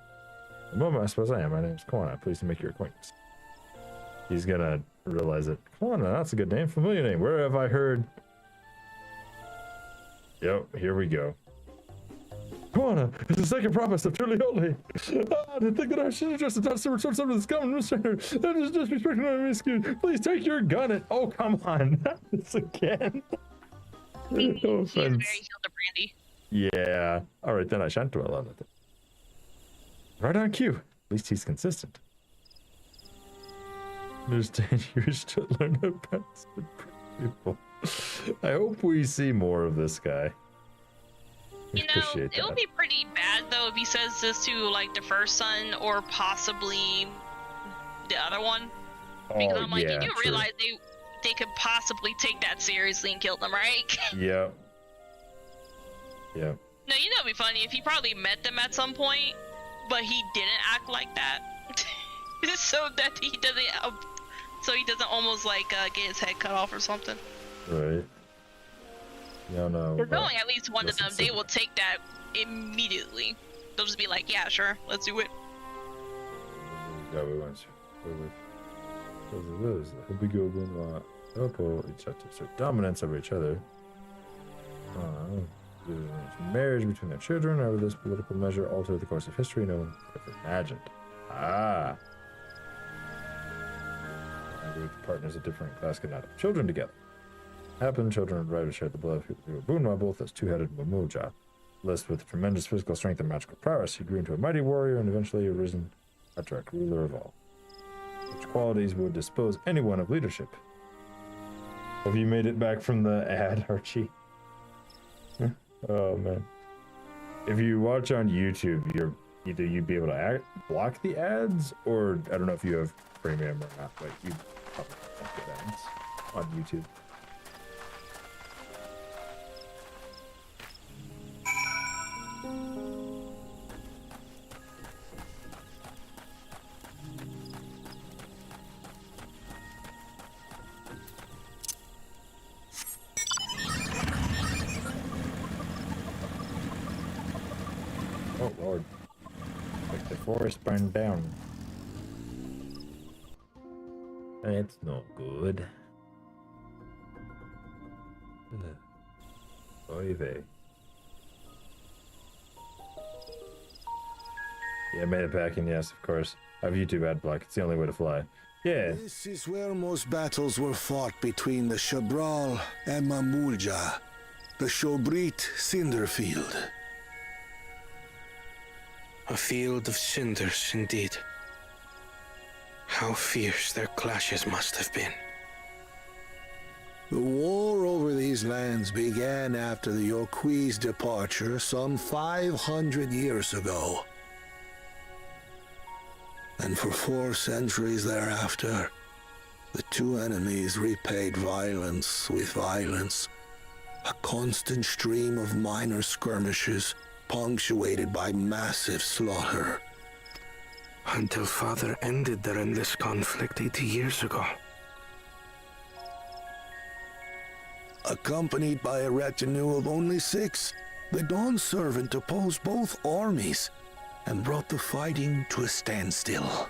Speaker 1: The moment I suppose I am. My name's Kwana. Pleased to make your acquaintance. He's gonna realize it. Kwana, that's a good name. Familiar name. Where have I heard? Yep, here we go. Kwana, it's the second promise of truly holy. To think that I should have just done some sort of this common center. That is disrespecting my excuse. Please take your gun and oh come on, not this again. No offense.
Speaker 2: Very Hildebrand-y.
Speaker 1: Yeah. All right, then I shan't dwell on it. Right on cue. At least he's consistent. Understand you wish to learn about people. I hope we see more of this guy.
Speaker 2: You know, it would be pretty bad though if he says this to like the first son or possibly the other one. Because I'm like,
Speaker 1: yeah,
Speaker 2: you do
Speaker 1: true.
Speaker 2: realize they could possibly take that seriously and kill them, right?
Speaker 1: Yep. Yep.
Speaker 2: No, you know it'd be funny if he probably met them at some point, but he didn't act like that, so that he doesn't almost like get his head cut off or something.
Speaker 1: Right. No.
Speaker 2: They're knowing at least one of them, they will take that immediately. They'll just be like, yeah, sure, let's do it.
Speaker 1: Yeah, we went. Dominance over each other. Marriage between their children. However, this political measure altered the course of history no one could have imagined. Partners of different class could not have children together. Happened, children would rather share the blood of Bunwa, both as two-headed Mamuja. Blessed with tremendous physical strength and magical prowess, he grew into a mighty warrior and eventually a risen Atrak, ruler of all. Which qualities would dispose anyone of leadership. Have you made it back from the ad, Archie? Oh man. If you watch on YouTube, you'd be able to block the ads, or I don't know if you have premium or not, but you probably don't get ads on YouTube. Oh Lord. Like the forest burned down. It's no good. Oy vey. Yeah, I made it back, and yes, of course. I have YouTube ad block. It's the only way to fly. Yeah.
Speaker 16: This is where most battles were fought between the Shabral and Mamulja, the Shobrit Cinderfield.
Speaker 6: A field of cinders, indeed. How fierce their clashes must have been.
Speaker 16: The war over these lands began after the Yokui's departure some 500 years ago. And for 4 centuries thereafter, the two enemies repaid violence with violence. A constant stream of minor skirmishes, punctuated by massive slaughter.
Speaker 6: Until Father ended their endless conflict 80 years ago.
Speaker 16: Accompanied by a retinue of only 6, the Dawn Servant opposed both armies and brought the fighting to a standstill.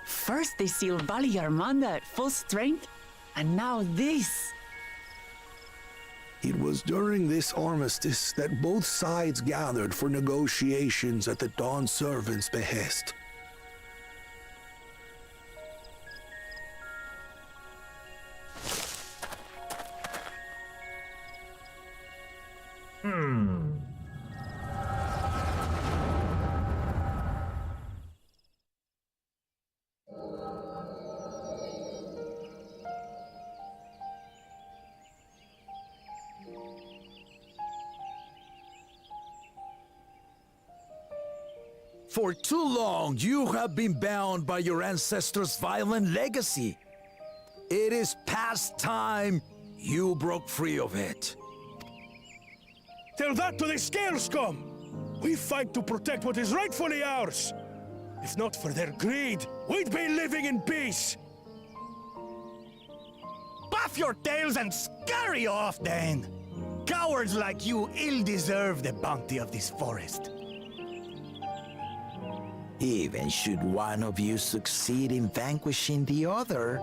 Speaker 3: First they sealed Valley Armanda at full strength, and now this.
Speaker 16: It was during this armistice that both sides gathered for negotiations at the Dawn Servant's behest.
Speaker 12: For too long, you have been bound by your ancestors' violent legacy. It is past time you broke free of it.
Speaker 14: Tell that to the Scale Scum! We fight to protect what is rightfully ours. If not for their greed, we'd be living in peace.
Speaker 12: Puff your tails and scurry off, then! Cowards like you ill deserve the bounty of this forest.
Speaker 17: Even should one of you succeed in vanquishing the other,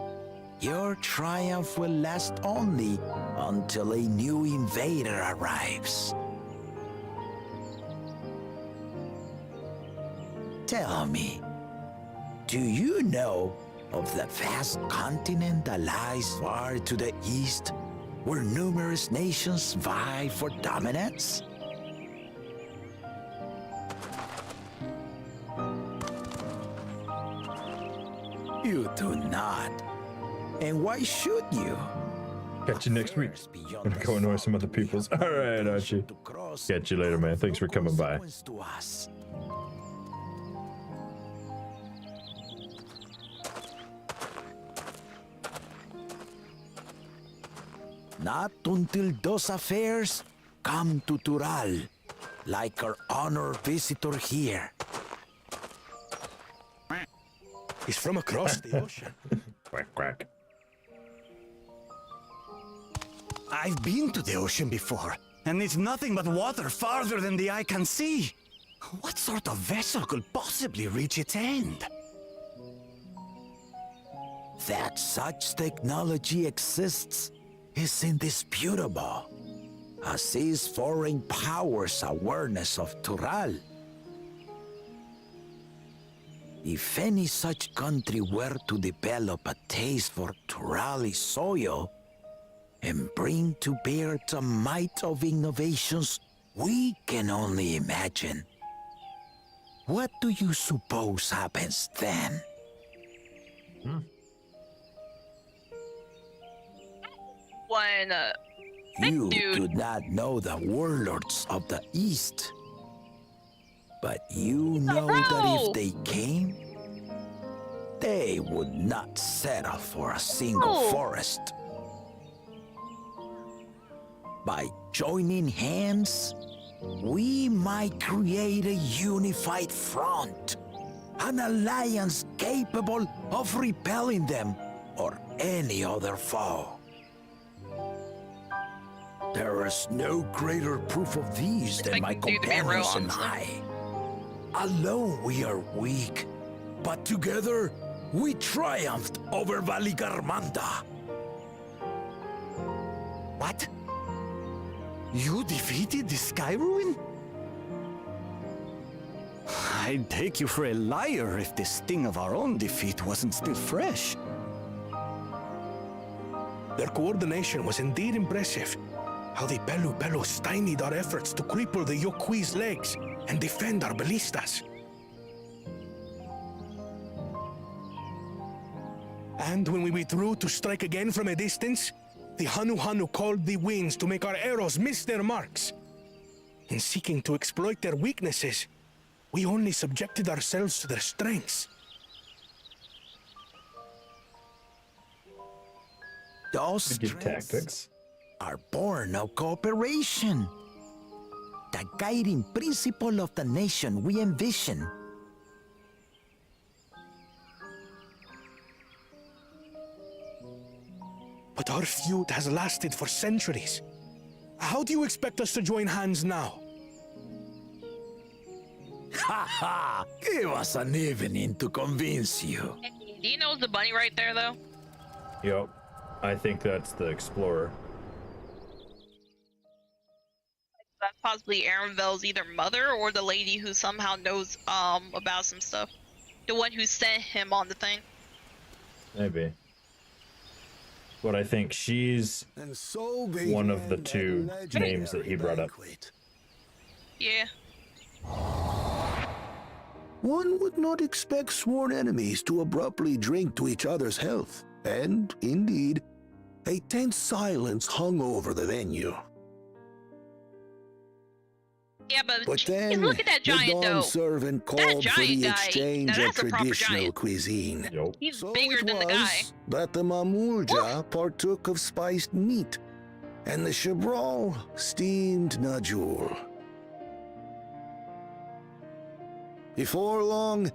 Speaker 17: your triumph will last only until a new invader arrives. Tell me, do you know of the vast continent that lies far to the east, where numerous nations vie for dominance? You do not. And why should you?
Speaker 1: Catch you next week. I'm gonna go annoy some other peoples. All right, Archie. Catch you later, man. Thanks for coming by.
Speaker 17: Not until those affairs come to Tural, like our honored visitor here.
Speaker 14: He's from across the ocean.
Speaker 1: Quack, quack.
Speaker 12: I've been to the ocean before, and it's nothing but water farther than the eye can see. What sort of vessel could possibly reach its end?
Speaker 17: That such technology exists is indisputable, as is foreign powers' awareness of Tural. If any such country were to develop a taste for Turali soil and bring to bear the might of innovations we can only imagine, what do you suppose happens then? You do not know the warlords of the East. But you know that if they came, they would not settle for a single forest. By joining hands, we might create a unified front, an alliance capable of repelling them or any other foe. There is no greater proof of these than my companions and I. Alone we are weak, but together we triumphed over Valigarmanda.
Speaker 12: What? You defeated the Sky Ruin? I'd take you for a liar if the sting of our own defeat wasn't still fresh.
Speaker 14: Their coordination was indeed impressive. How the Belu stymied our efforts to cripple the Yokui's legs and defend our ballistas. And when we withdrew to strike again from a distance, the Hanu Hanu called the winds to make our arrows miss their marks. In seeking to exploit their weaknesses, we only subjected ourselves to their strengths.
Speaker 17: Those strengths are born of cooperation. The guiding principle of the nation we envision.
Speaker 14: But our feud has lasted for centuries. How do you expect us to join hands now?
Speaker 12: Ha ha! Give us an evening to convince you.
Speaker 2: Do you know it's the bunny right there, though?
Speaker 1: Yep. I think that's the explorer.
Speaker 2: That's possibly Arenville's either mother or the lady who somehow knows about some stuff. The one who sent him on the thing.
Speaker 1: Maybe. But I think she's one of the two names that he brought up.
Speaker 2: Yeah.
Speaker 16: One would not expect sworn enemies to abruptly drink to each other's health, and, indeed, a tense silence hung over the venue.
Speaker 2: Yeah, but
Speaker 16: then,
Speaker 2: look at that giant,
Speaker 16: the
Speaker 2: though.
Speaker 16: servant called for the exchange of traditional cuisine.
Speaker 2: He's
Speaker 16: So
Speaker 2: bigger
Speaker 16: it
Speaker 2: than the guy.
Speaker 16: was that the Mamulja partook of spiced meat, and the Chebral steamed najul. Before long,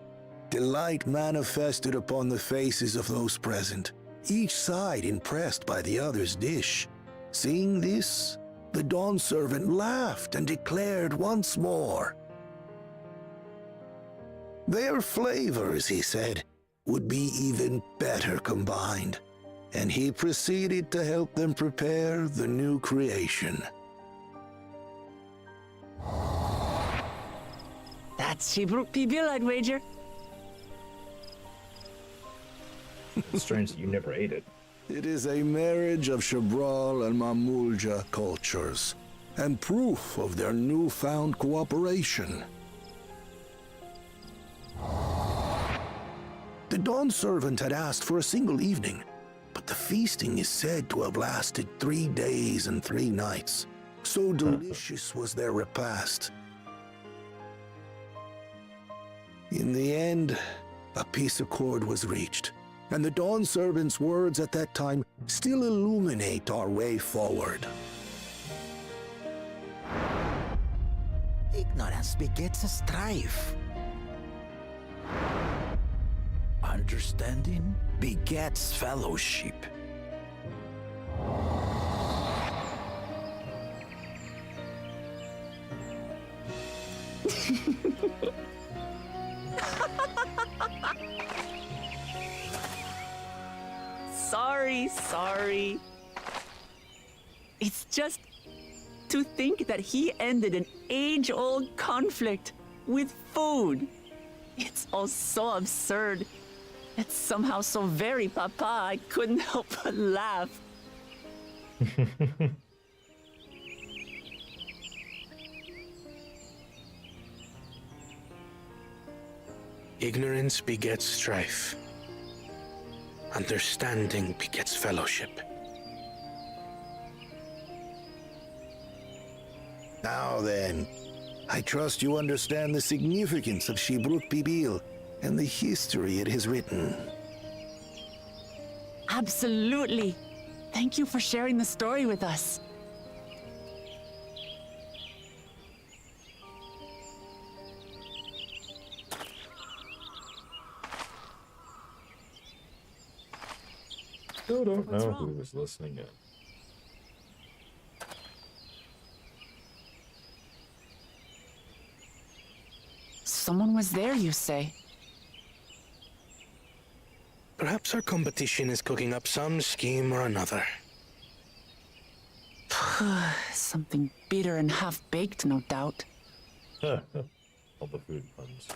Speaker 16: delight manifested upon the faces of those present, each side impressed by the other's dish. Seeing this, the dawn servant laughed and declared once more. Their flavors, he said, would be even better combined, and he proceeded to help them prepare the new creation.
Speaker 3: That's Shibruk Pibil, I'd wager.
Speaker 1: It's strange that you never ate it.
Speaker 16: It is a marriage of Chebral and Mamulja cultures, and proof of their newfound cooperation. The dawn servant had asked for a single evening, but the feasting is said to have lasted 3 days and 3 nights. So delicious was their repast. In the end, a peace accord was reached, and the dawn servant's words at that time still illuminate our way forward.
Speaker 17: Ignorance begets strife. Understanding begets fellowship.
Speaker 3: Sorry. It's just to think that he ended an age-old conflict with food. It's all so absurd. It's somehow so very papa, I couldn't help but laugh.
Speaker 6: Ignorance begets strife. Understanding begets fellowship.
Speaker 16: Now then, I trust you understand the significance of Shibruk Pibil and the history it has written.
Speaker 3: Absolutely. Thank you for sharing the story with us.
Speaker 1: Still don't know who was listening in.
Speaker 3: Someone was there, you say?
Speaker 6: Perhaps our competition is cooking up some scheme or another.
Speaker 3: Something bitter and half-baked, no doubt.
Speaker 1: All the food puns.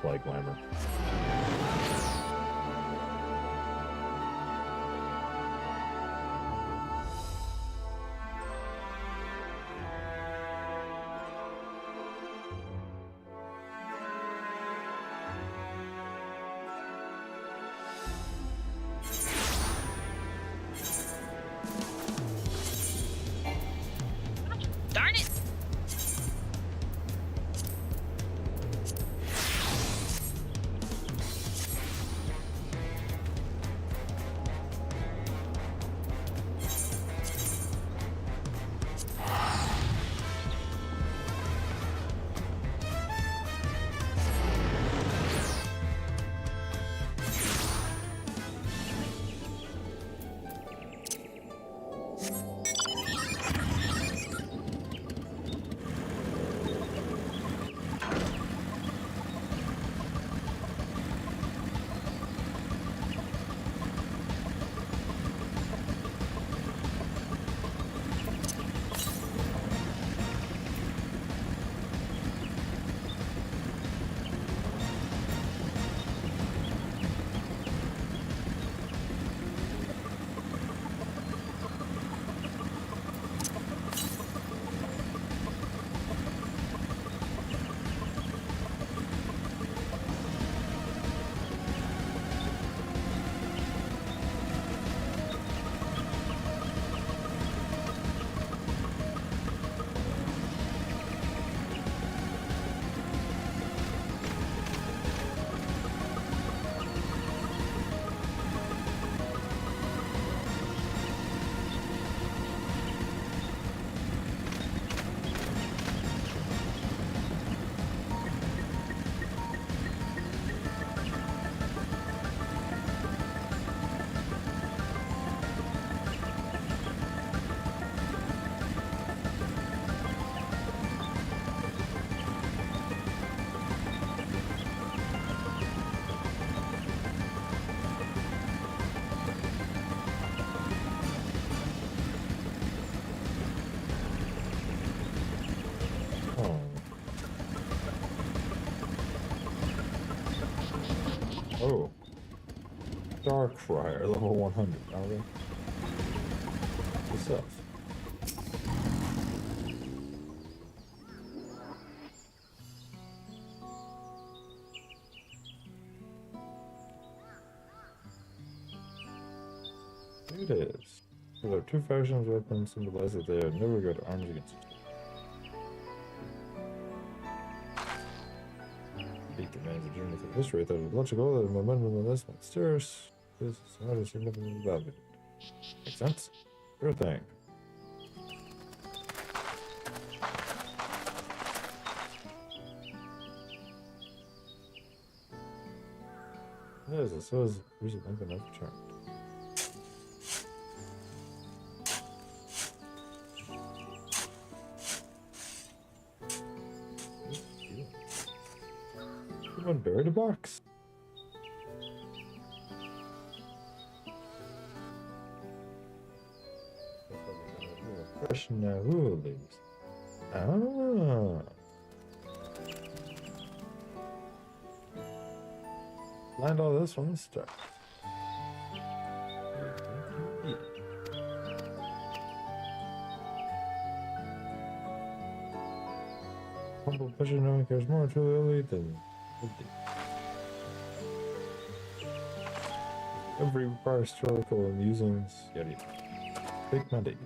Speaker 1: like glamour.
Speaker 2: Darn it!
Speaker 1: Oh. Darkfire, level 100. Okay. What's up? It is. So there are two factions weapons symbolize that they are never good arms against each other. Beat demands a journey through history that is logical, the momentum of this one stirs. This is not a significant value. Makes sense? Sure thing. What is this? So is recent length enough return. Someone buried a box. Fresh Nahu leaves. Ah. Land all this from the start. Humble pleasure, no one cares more truly early than every requires historical musings. Yada. Big mandate.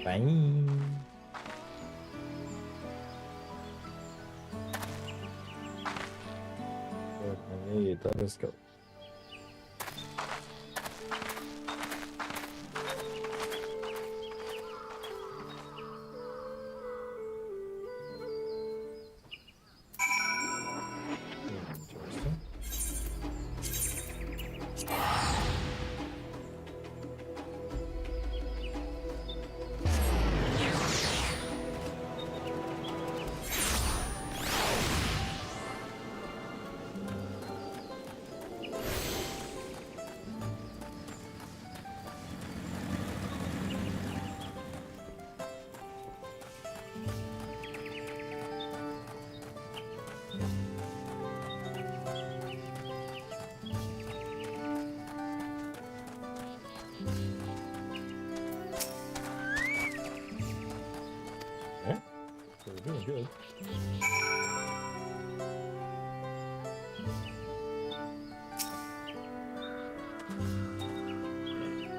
Speaker 1: Bye. Hey, let's go. So we're doing good.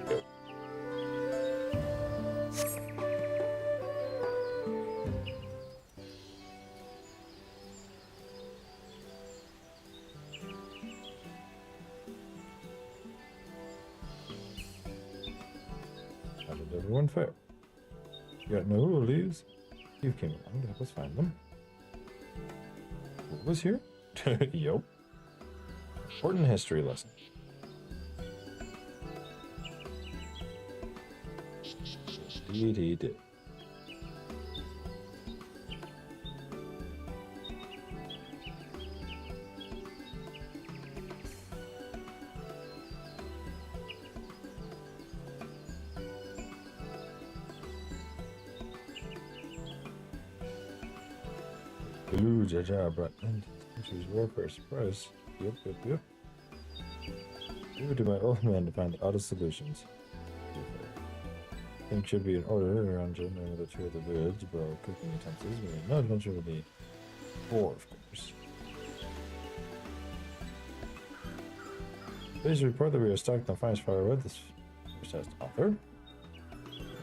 Speaker 1: Go. How did everyone fare? You got no leaves? You came along to help us find them. What was here? Yup. Important history lesson. Indeed he did. Ooh, Jaja brought into the country's warfare surprise. Yep. Leave it to my old man to find the oddest solutions. Things should be in order around generating the two of the goods, borrow cooking utensils. We made no adventure with the four, of course. Please report that we are stocked on finest firewood. This first has author.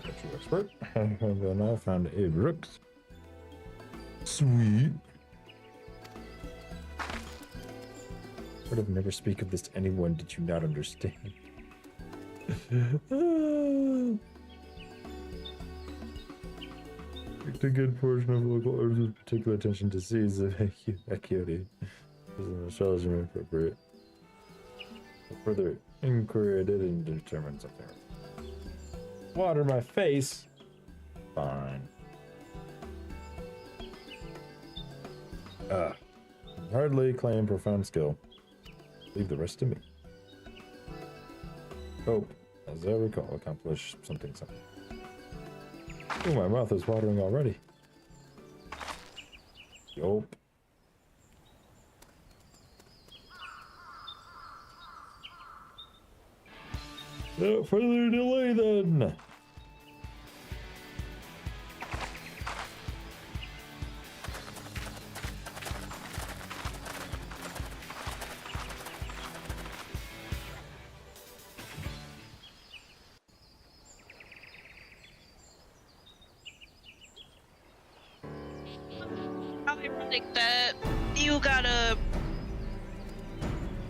Speaker 1: A true expert. And I found a Brooks. Sweet. Would have never speak of this to anyone. Did you not understand? A good portion of local herbs with particular attention to seeds of acuity is an astrology appropriate. For further inquiry, I didn't determine something. Water my face. Fine. Hardly claim profound skill. Leave the rest to me. Hope, as I recall, accomplish something. Oh, my mouth is watering already. Yup. No further delay then.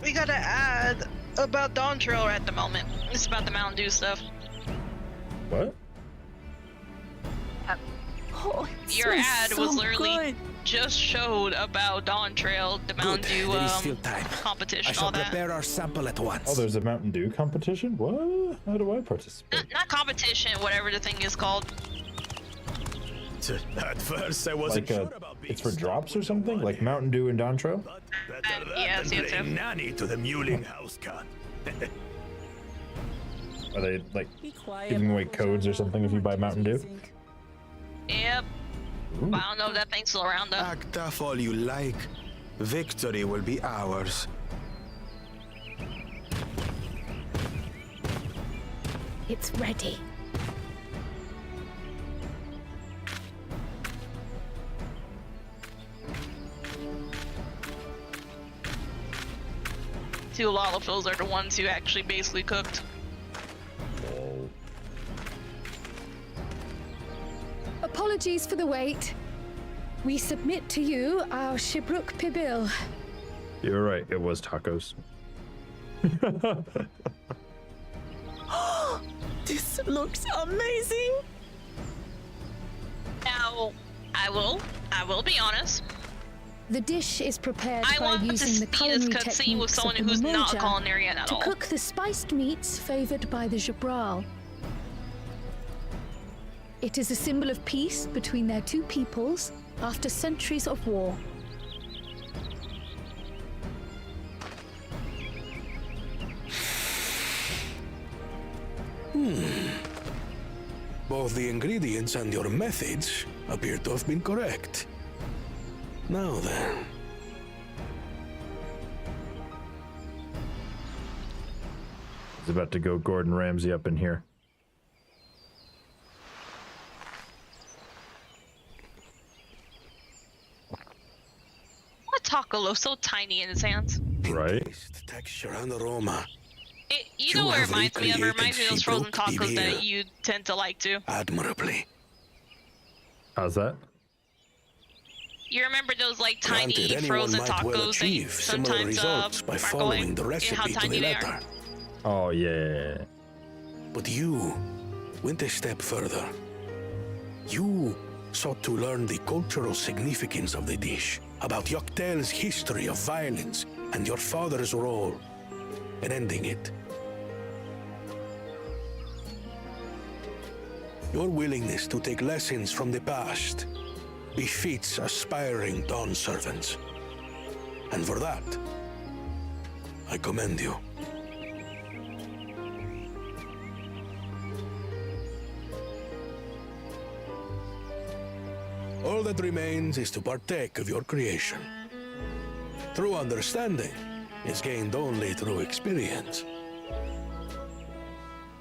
Speaker 2: We gotta add about Dawn Trail at the moment. It's about the Mountain Dew stuff.
Speaker 1: What?
Speaker 3: Oh,
Speaker 2: your ad was literally just showed about Dawn Trail, the Mountain Dew competition,
Speaker 12: I shall
Speaker 2: all that.
Speaker 12: prepare our sample at once.
Speaker 1: Oh, there's a Mountain Dew competition? What? How do I participate?
Speaker 2: Not competition, whatever the thing is called.
Speaker 6: At first, I wasn't
Speaker 1: like
Speaker 6: sure about
Speaker 1: it's for drops or something? Like Mountain Dew and Dawn Trail?
Speaker 2: Yes.
Speaker 6: Nanny to the Muling House cut.
Speaker 1: Are they like giving away codes or something if you buy Mountain Dew?
Speaker 2: Yep.
Speaker 1: Ooh.
Speaker 2: I don't know if that thing's still around though.
Speaker 11: Act tough all you like. Victory will be ours.
Speaker 7: It's ready.
Speaker 2: Two Lollapils are the ones who actually basically cooked.
Speaker 7: Apologies for the wait. We submit to you our Shibruk Pibil.
Speaker 1: You're right, it was tacos.
Speaker 3: This looks amazing.
Speaker 2: Now, I will be honest.
Speaker 7: The dish is prepared
Speaker 2: I
Speaker 7: by
Speaker 2: want to
Speaker 7: using the
Speaker 2: see this
Speaker 7: culinary
Speaker 2: cutscene
Speaker 7: techniques
Speaker 2: with someone
Speaker 7: of the
Speaker 2: who's not a
Speaker 7: Mamoja
Speaker 2: culinarian at
Speaker 7: to
Speaker 2: all.
Speaker 7: cook the spiced meats favored by the Jabral. It is a symbol of peace between their two peoples after centuries of war.
Speaker 14: Both the ingredients and your methods appear to have been correct. Now then.
Speaker 1: It's about to go Gordon Ramsay up in here.
Speaker 2: taco look so tiny in his hands.
Speaker 1: Right.
Speaker 14: Texture and aroma.
Speaker 2: You know what it reminds me of? It reminds me of those frozen tacos that you tend to like too.
Speaker 14: Admirably.
Speaker 1: How's that?
Speaker 2: You remember those like tiny frozen tacos that you sometimes
Speaker 14: by following the
Speaker 2: microwave?
Speaker 14: recipe
Speaker 2: How
Speaker 14: to the
Speaker 2: tiny they
Speaker 14: letter.
Speaker 2: are.
Speaker 1: Oh yeah.
Speaker 14: But you went a step further. You sought to learn the cultural significance of the dish, about Yoctel's history of violence and your father's role in ending it. Your willingness to take lessons from the past befits aspiring Dawn servants. And for that, I commend you. All that remains is to partake of your creation. True understanding is gained only through experience.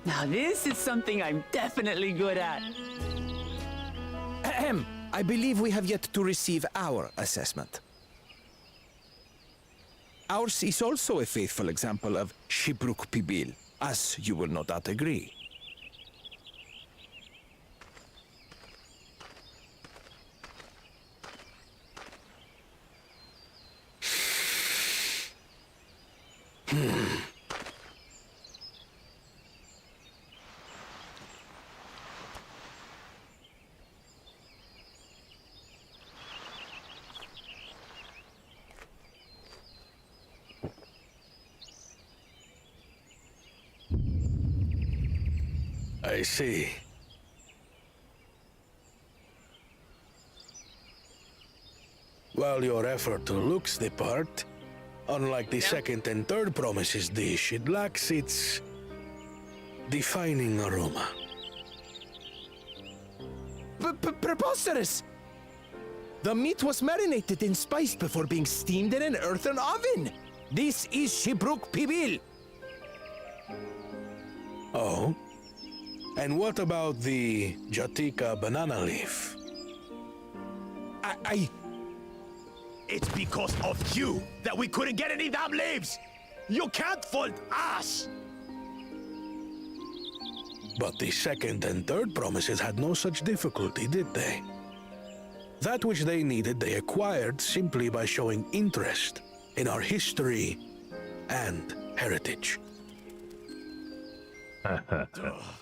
Speaker 3: Now this is something I'm definitely good at.
Speaker 13: Ahem. I believe we have yet to receive our assessment. Ours is also a faithful example of Shibruk Pibil, as you will no doubt agree.
Speaker 14: I see. While your effort looks the part, unlike the second and third Promises dish, it lacks its defining aroma.
Speaker 13: Preposterous! The meat was marinated and spiced before being steamed in an earthen oven. This is Shibruk Pibil.
Speaker 14: Oh? And what about the Jatika banana leaf?
Speaker 18: It's because of you that we couldn't get any damn leaves! You can't fault us!
Speaker 14: But the second and third Promises had no such difficulty, did they? That which they needed they acquired simply by showing interest in our history and heritage.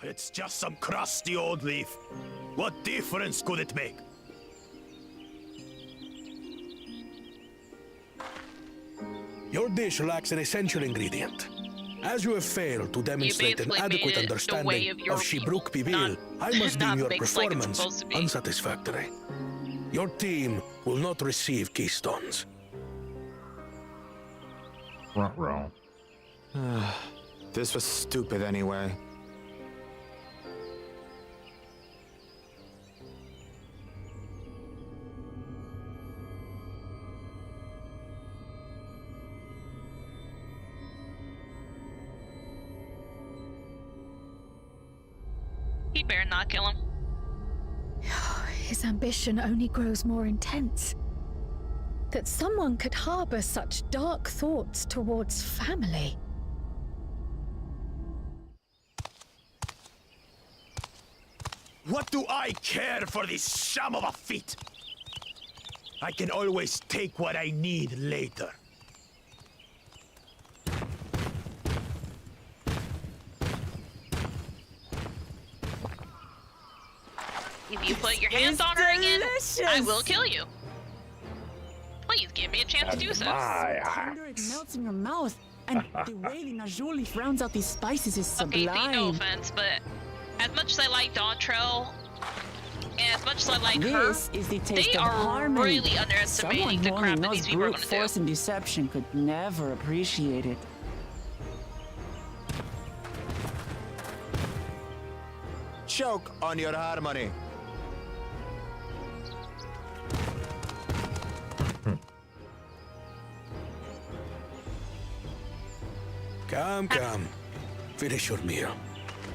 Speaker 18: It's just some crusty old leaf. What difference could it make?
Speaker 14: Your dish lacks an essential ingredient. As you have failed to demonstrate an adequate understanding of Shibruk Pibil, I must deem your performance unsatisfactory. Your team will not receive keystones.
Speaker 1: Wrong.
Speaker 19: This was stupid anyway.
Speaker 2: He better not kill him.
Speaker 7: His ambition only grows more intense. That someone could harbor such dark thoughts towards family.
Speaker 18: What do I care for this sham of a feat? I can always take what I need later.
Speaker 2: If you put your hands on her again, I will kill you. Please give me a chance to do so.
Speaker 3: Tender, it melts in your mouth, and the way the Najuli rounds out these spices is sublime.
Speaker 2: Okay, no offense, but as much as I like Dawntrell, and as much as I like her,
Speaker 3: is the taste
Speaker 2: they
Speaker 3: of
Speaker 2: are
Speaker 3: harmony.
Speaker 2: really underestimating the crap that these people are
Speaker 3: brute
Speaker 2: gonna do.
Speaker 3: force and deception could never appreciate it.
Speaker 19: Choke on your harmony.
Speaker 14: Come. Finish your meal.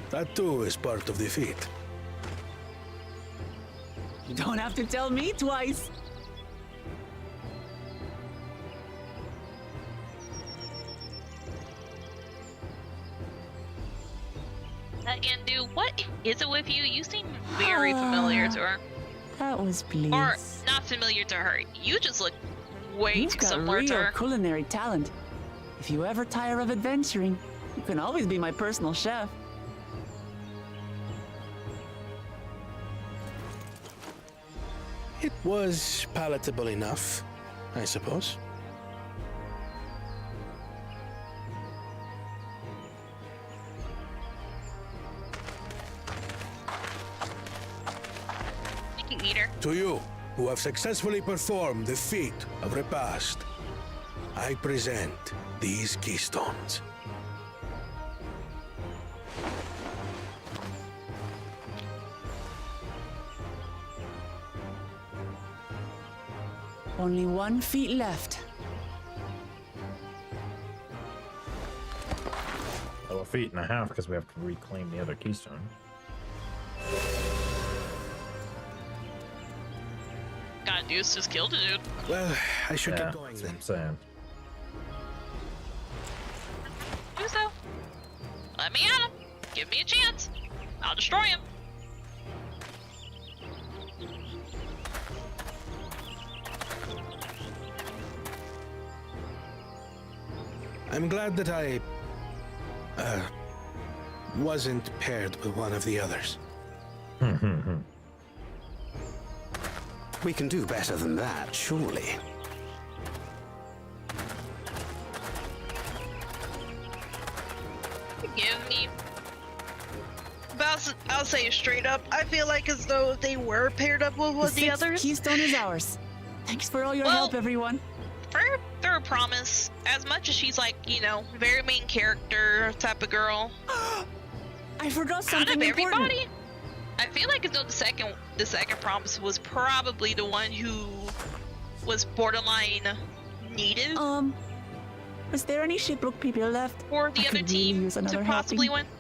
Speaker 14: That too is part of the feat.
Speaker 3: You don't have to tell me twice.
Speaker 2: again, dude, what is it with you? You seem very familiar to her.
Speaker 3: That was bliss.
Speaker 2: Or not familiar to her. You just look way
Speaker 3: You've
Speaker 2: too
Speaker 3: got
Speaker 2: similar
Speaker 3: real
Speaker 2: to her.
Speaker 3: culinary talent. If you ever tire of adventuring, you can always be my personal chef.
Speaker 6: It was palatable enough, I suppose.
Speaker 2: Eater.
Speaker 14: To you, who have successfully performed the feat of repast, I present these keystones.
Speaker 3: Only 1 feet left.
Speaker 1: Oh, 1.5 feet because we have to reclaim the other keystone.
Speaker 2: God, Deuce just killed a dude.
Speaker 6: Well, I should
Speaker 1: Yeah,
Speaker 6: get going
Speaker 1: that's
Speaker 6: then.
Speaker 1: what I'm saying.
Speaker 2: Do so. Let me at him. Give me a chance. I'll destroy him.
Speaker 6: I'm glad that I wasn't paired with one of the others.
Speaker 8: We can do better than that, surely.
Speaker 2: Give me.
Speaker 20: But I'll say it straight up. I feel like as though they were paired up with one of the
Speaker 3: sixth
Speaker 20: others.
Speaker 3: keystone is ours. Thanks for all your help, everyone.
Speaker 2: For Promise, as much as she's like, you know, very main character type of girl.
Speaker 3: I forgot something
Speaker 2: out of
Speaker 3: important.
Speaker 2: everybody, I feel like as though the second Promise was probably the one who was borderline needed.
Speaker 3: Was there any Shipbrook people left?
Speaker 2: For the
Speaker 3: I
Speaker 2: other
Speaker 3: could
Speaker 2: team
Speaker 3: really use
Speaker 2: to
Speaker 3: another
Speaker 2: possibly
Speaker 3: helping.
Speaker 2: win.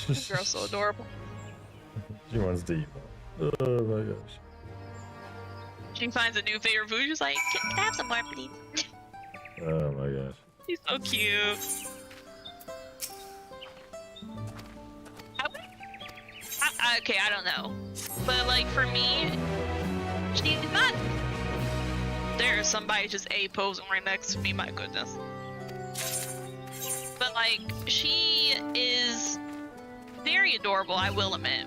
Speaker 2: This girl's so adorable.
Speaker 1: She wants to eat more. Oh my gosh.
Speaker 2: She finds a new favorite food. She's like, can I have some more, please?
Speaker 1: Oh my gosh.
Speaker 2: She's so cute. Okay, I don't know. But like for me, she's not. There's somebody just posing right next to me, my goodness. But like, she is very adorable, I will admit.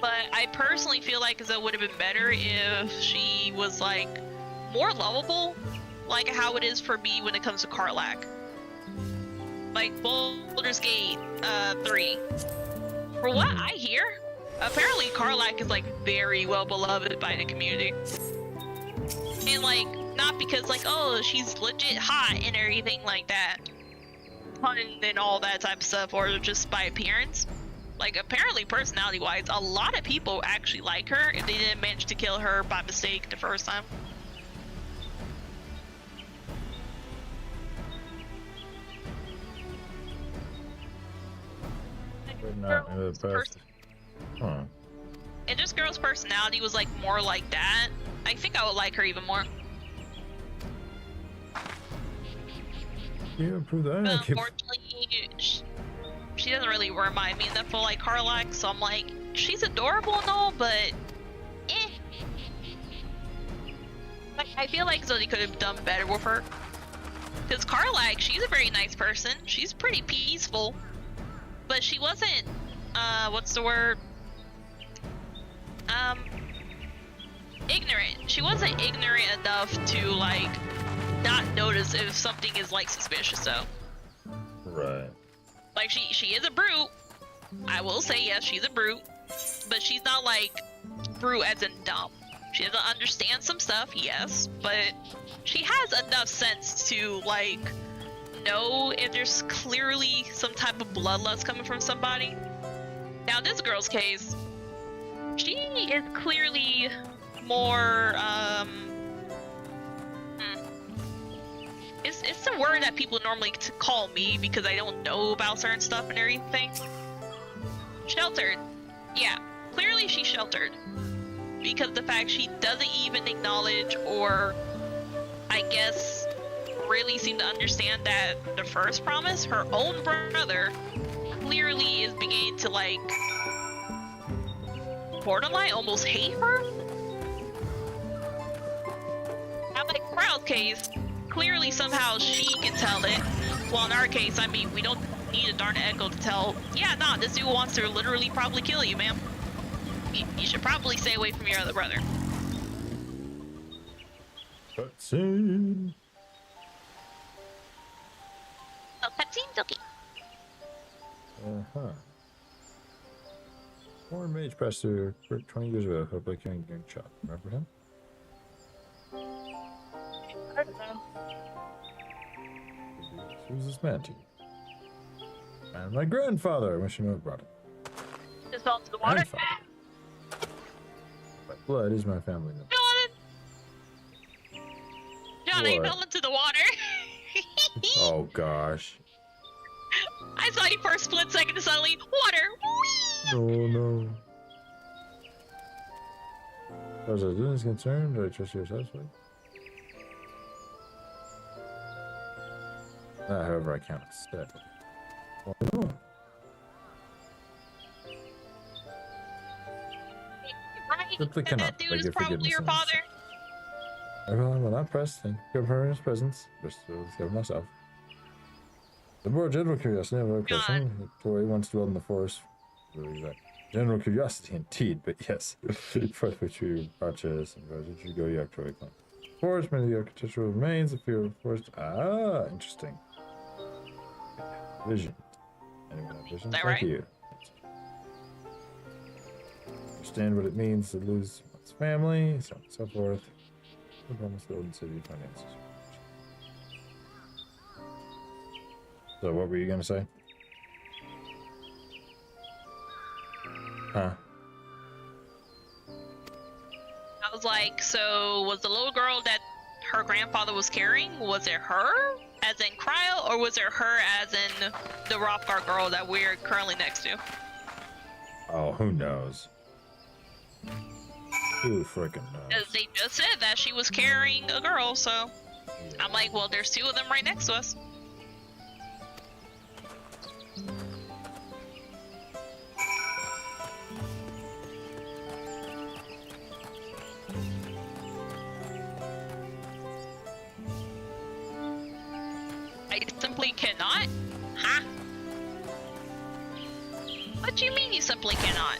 Speaker 2: But I personally feel like it would have been better if she was like more lovable, like how it is for me when it comes to Karlach. Like Baldur's Gate 3. For what I hear, apparently Karlach is like very well beloved by the community. And like, not because like, oh, she's legit hot and everything like that. And all that type of stuff, or just by appearance. Like, apparently, personality-wise, a lot of people actually like her if they didn't manage to kill her by mistake the first time.
Speaker 1: Huh.
Speaker 2: And this girl's personality was like more like that. I think I would like her even more.
Speaker 1: You approve that?
Speaker 2: But unfortunately, she doesn't really remind me enough of like Karlach, so I'm like, she's adorable and all, but eh. Like, I feel like Zodi could have done better with her. Because Karlach, she's a very nice person. She's pretty peaceful. But she wasn't, what's the word? Ignorant. She wasn't ignorant enough to, like, not notice if something is, like, suspicious, though.
Speaker 1: Right.
Speaker 2: Like, she is a brute. I will say, yes, she's a brute. But she's not, like, brute as in dumb. She doesn't understand some stuff, yes. But she has enough sense to, like, know if there's clearly some type of bloodlust coming from somebody. Now, in this girl's case, she is clearly more, It's the word that people normally call me because I don't know about certain stuff and everything. Sheltered. Yeah. clearly she's sheltered. Because the fact she doesn't even acknowledge or, I guess, really seem to understand that the first Promise, her own brother, clearly is beginning to, like, borderline almost hate her. Now, like Crowd's case, clearly somehow she can tell it. Well, in our case, I mean, we don't need a darn echo to tell, yeah, nah, this dude wants to literally probably kill you, ma'am. You should probably stay away from your other brother.
Speaker 1: Cutscene.
Speaker 2: Oh, cutscene's okay.
Speaker 1: Uh-huh. Foreign mage passed through 20 years ago. Hope I can't get shot. Remember him?
Speaker 2: I don't know.
Speaker 1: Who's this man to you? And my grandfather. I wish you knew about it.
Speaker 2: Just fell into the water.
Speaker 1: Grandfather. My blood is my family.
Speaker 2: John, I fell into the water.
Speaker 1: Oh gosh.
Speaker 2: I saw you for a split second and suddenly, water!
Speaker 1: Oh no. As far as I is concerned, I trust your satisfied. However, I can't accept. Well, no. Simply cannot.
Speaker 2: That dude is probably your father.
Speaker 1: Everyone will not press. Thank you for his presence. Just to discover myself. The more general curiosity, I have a question. The boy once dwelled in the forest. General curiosity, indeed, but yes. For which you purchase and where did you go? You actually come. Forest, many of the architectural remains, the fear of the forest. Ah, interesting. Vision. Anyone have vision?
Speaker 2: That
Speaker 1: Thank
Speaker 2: right?
Speaker 1: you. Understand what it means to lose one's family, so on and so forth. The Promise Golden City finances. So what were you gonna say? Huh?
Speaker 2: I was like, so was the little girl that her grandfather was carrying, was it her as in Cryo, or was it her as in the Rothgar girl that we're currently next to?
Speaker 1: Oh, who knows? Who frickin' knows?
Speaker 2: Because they just said that she was carrying a girl, so I'm like, well, there's two of them right next to us. I simply cannot? Huh? What do you mean you simply cannot?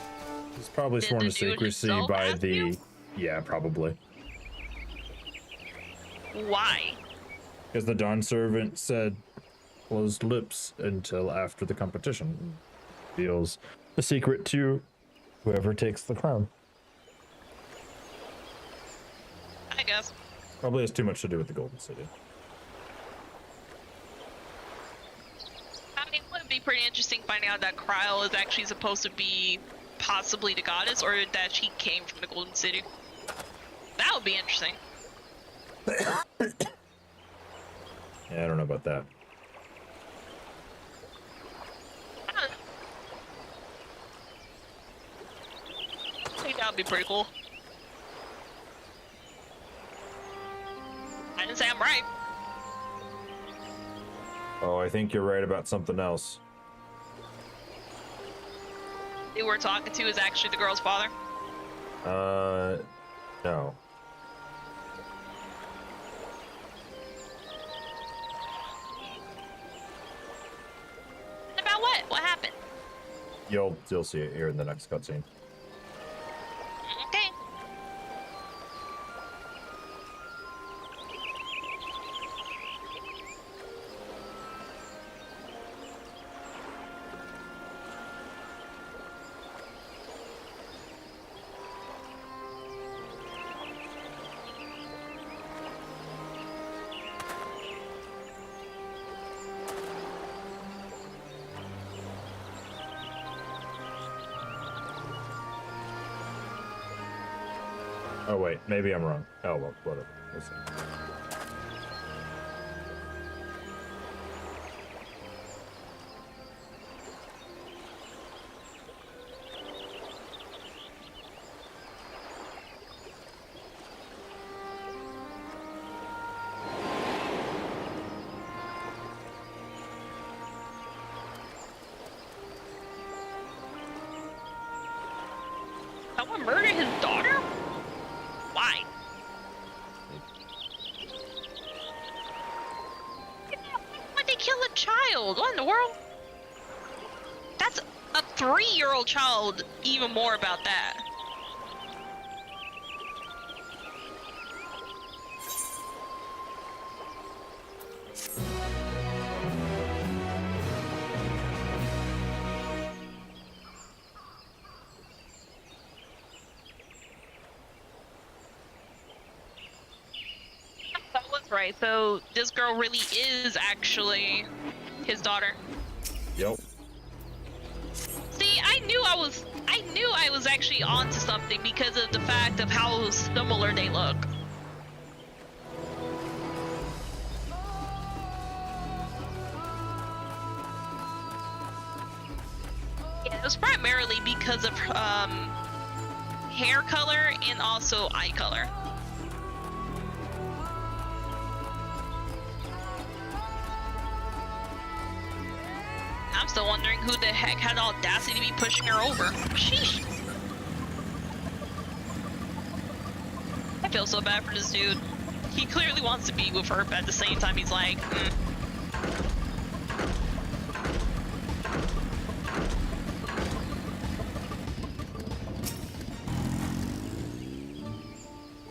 Speaker 1: It's probably
Speaker 2: Did
Speaker 1: sworn
Speaker 2: the
Speaker 1: to
Speaker 2: dude
Speaker 1: secrecy
Speaker 2: himself
Speaker 1: by
Speaker 2: ask
Speaker 1: the...
Speaker 2: you?
Speaker 1: Yeah, probably.
Speaker 2: Why?
Speaker 1: Because the Dawn Servant said closed lips until after the competition. Reveals the secret to whoever takes the crown.
Speaker 2: I guess.
Speaker 1: Probably has too much to do with the Golden City.
Speaker 2: I mean, it would be pretty interesting finding out that Kryle is actually supposed to be possibly the goddess, or that she came from the Golden City. That would be interesting.
Speaker 1: Yeah, I don't know about that.
Speaker 2: I think that would be pretty cool. I didn't say I'm right.
Speaker 1: Oh, I think you're right about something else.
Speaker 2: Who we're talking to is actually the girl's father.
Speaker 1: No.
Speaker 2: About what? What happened?
Speaker 1: You'll see it here in the next cutscene.
Speaker 2: Okay.
Speaker 1: Oh wait, maybe I'm wrong. Oh well, whatever. We'll see.
Speaker 2: Someone murdered his daughter? Why? Why'd they kill a child? What in the world? That's a 3-year-old child. Even more about that. Right, so this girl really is actually his daughter.
Speaker 1: Yep.
Speaker 2: See, I knew I was actually onto something because of the fact of how similar they look. Yeah, it was primarily because of hair color and also eye color. I'm still wondering who the heck had the audacity to be pushing her over. Sheesh. I feel so bad for this dude. He clearly wants to be with her, but at the same time he's like,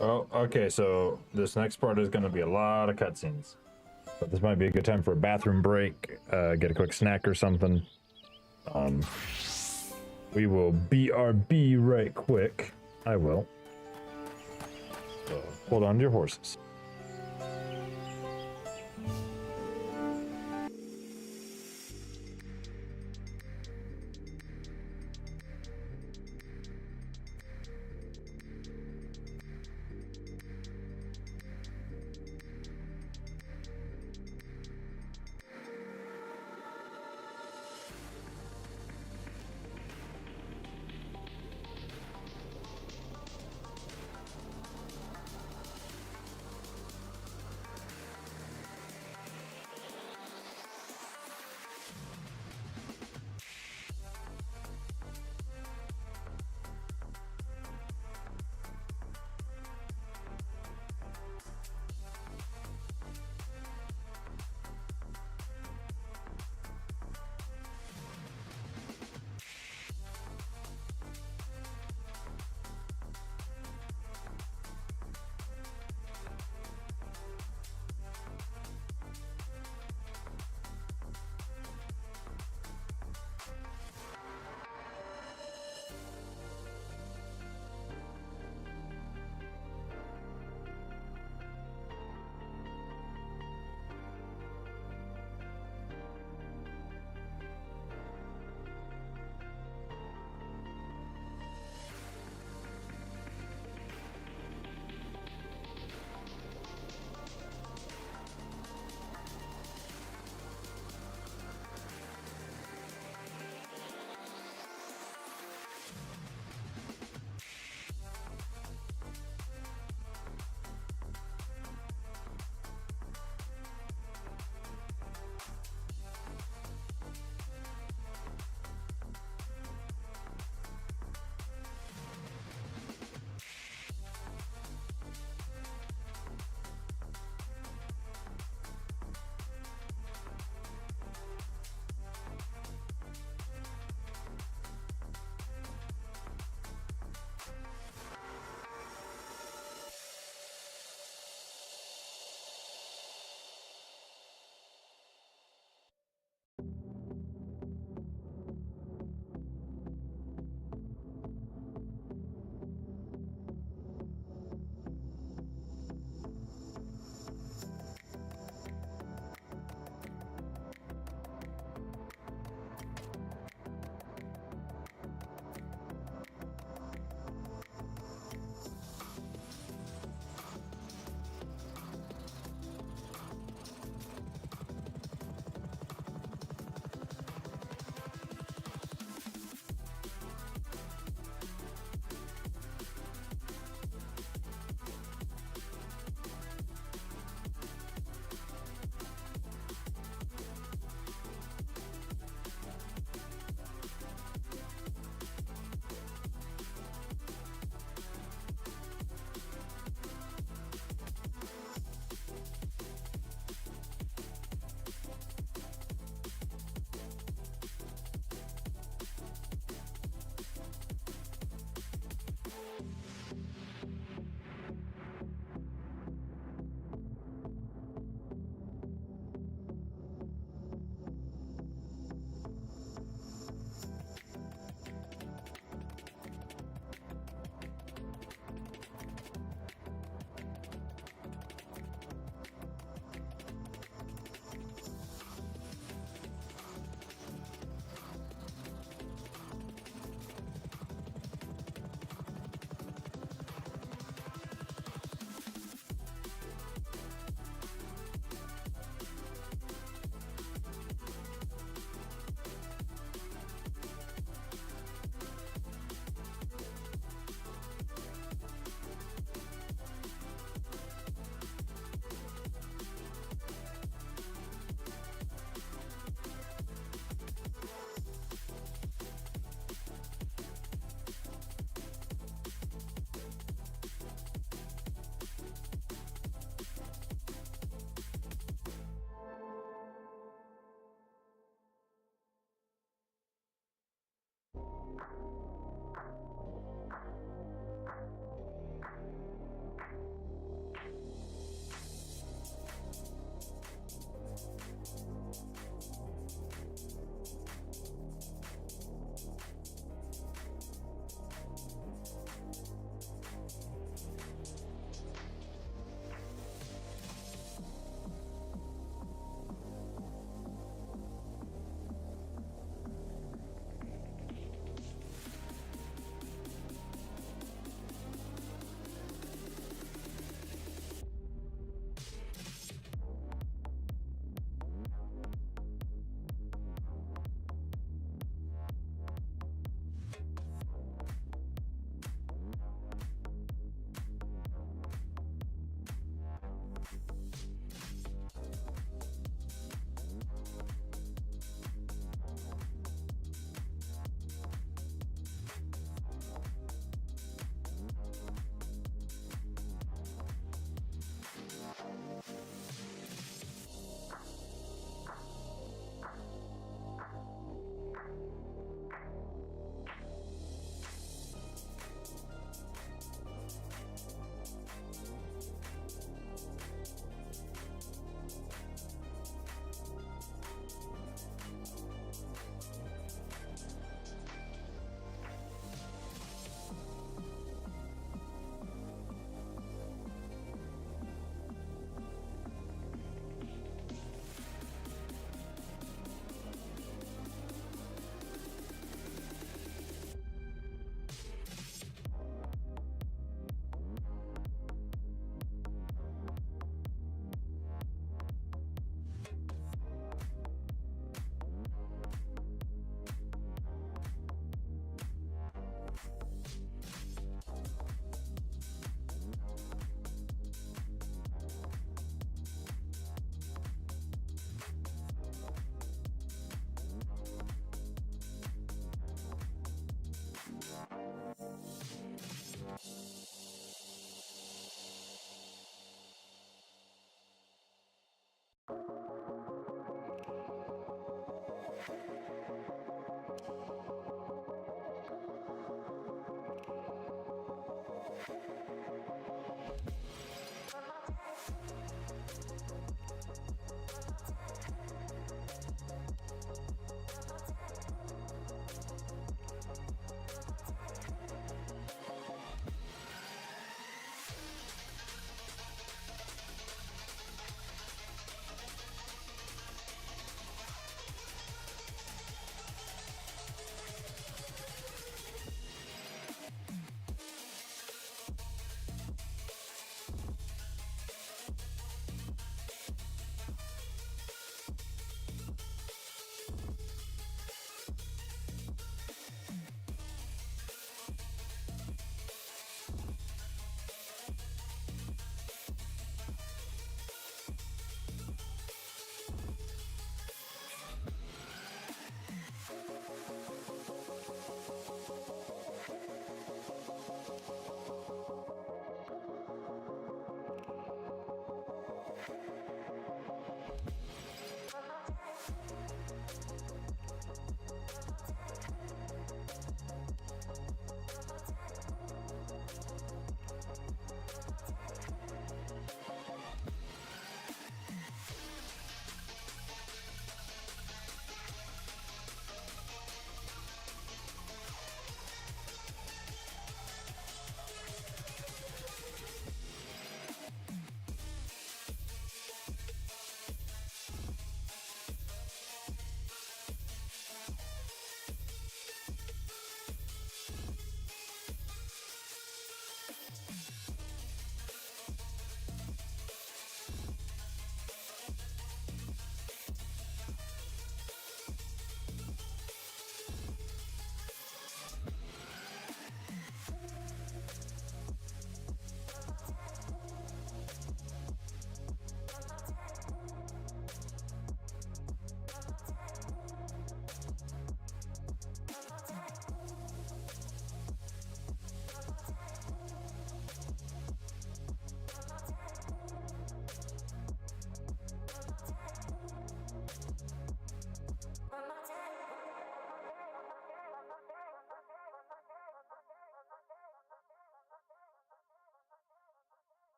Speaker 1: Oh, okay, so this next part is going to be a lot of cutscenes. But this might be a good time for a bathroom break, get a quick snack or something. We will BRB right quick. I will. So hold on to your horses.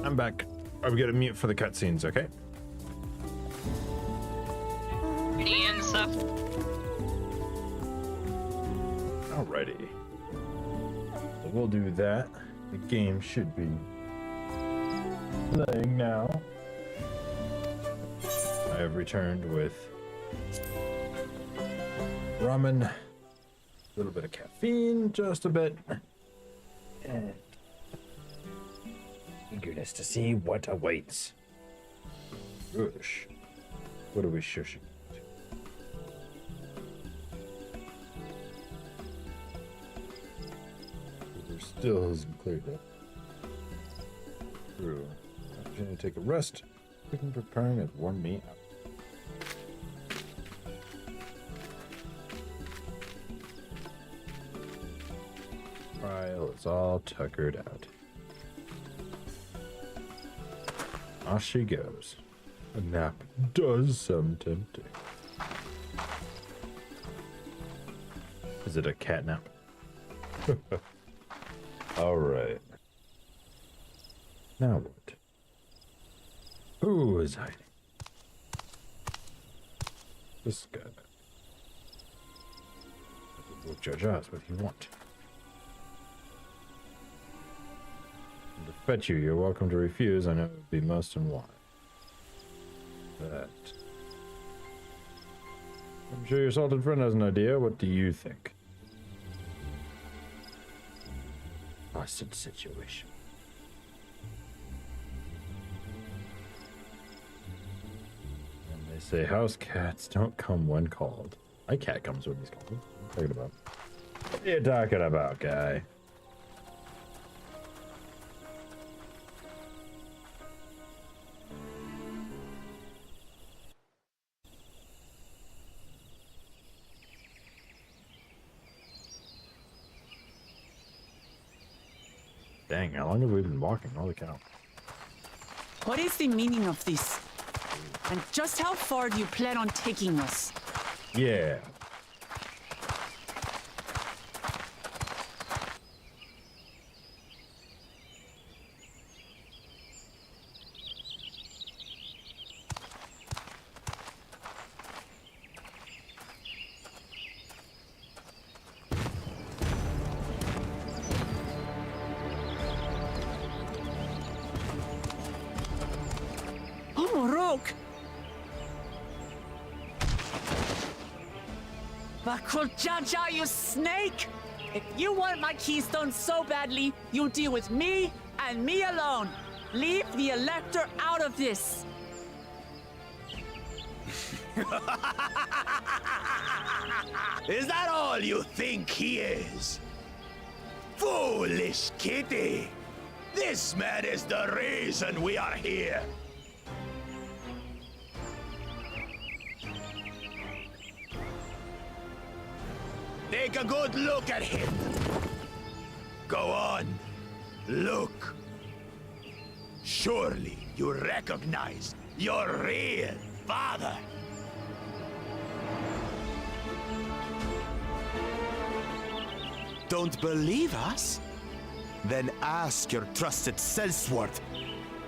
Speaker 1: I'm back. I'm gonna mute for the cutscenes, okay?
Speaker 2: And stuff.
Speaker 1: Alrighty. So we'll do that. The game should be playing now. I have returned with ramen, a little bit of caffeine, just a bit, and eagerness to see what awaits. Shush. What are we shushing? Still hasn't cleared up. True. Opportunity to take a rest. Cooking, preparing has worn me out. Trial is all tuckered out. Off she goes. A nap does sound tempting. Is it a cat nap? All right. Now what? Who is hiding? This guy. Look, Judge, ask what you want. And to fetch you, you're welcome to refuse. I know it would be most unwise. That. I'm sure your salted friend has an idea. What do you think? Hostage situation. And they say house cats don't come when called. My cat comes when he's called. What are you talking about? What are you talking about, guy? Dang, how long have we been walking? Holy cow.
Speaker 3: What is the meaning of this? And just how far do you plan on taking us?
Speaker 1: Yeah.
Speaker 3: Jaja, you snake! If you want my keystone so badly, you deal with me and me alone. Leave the Elector out of this.
Speaker 18: Is that all you think he is? Foolish kitty! This man is the reason we are here. Take a good look at him. Go on, look. Surely you recognize your real father. Don't believe us? Then ask your trusted Sellsworth.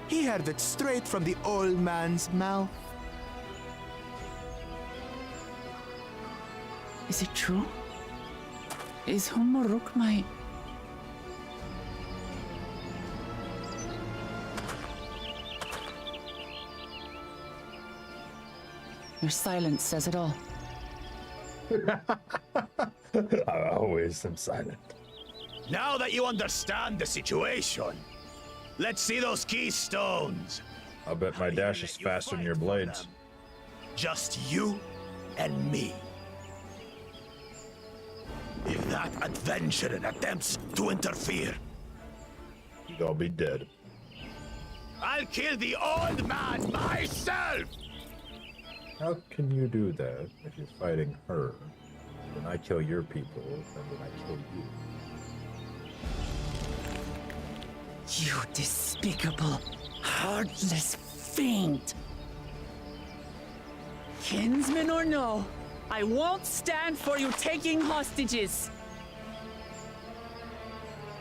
Speaker 18: He heard it straight from the old man's mouth.
Speaker 3: Is it true? Is Humoruk my... Your silence says it all.
Speaker 1: I always am silent.
Speaker 18: Now that you understand the situation, let's see those keystones.
Speaker 1: I'll bet my dash is faster than your blades.
Speaker 18: Just you and me. If that adventurer attempts to interfere,
Speaker 1: you'd all be dead.
Speaker 18: I'll kill the old man myself!
Speaker 1: How can you do that if you're fighting her? When I kill your people, and then I kill you.
Speaker 3: You despicable, heartless fiend! Kinsman or no, I won't stand for you taking hostages!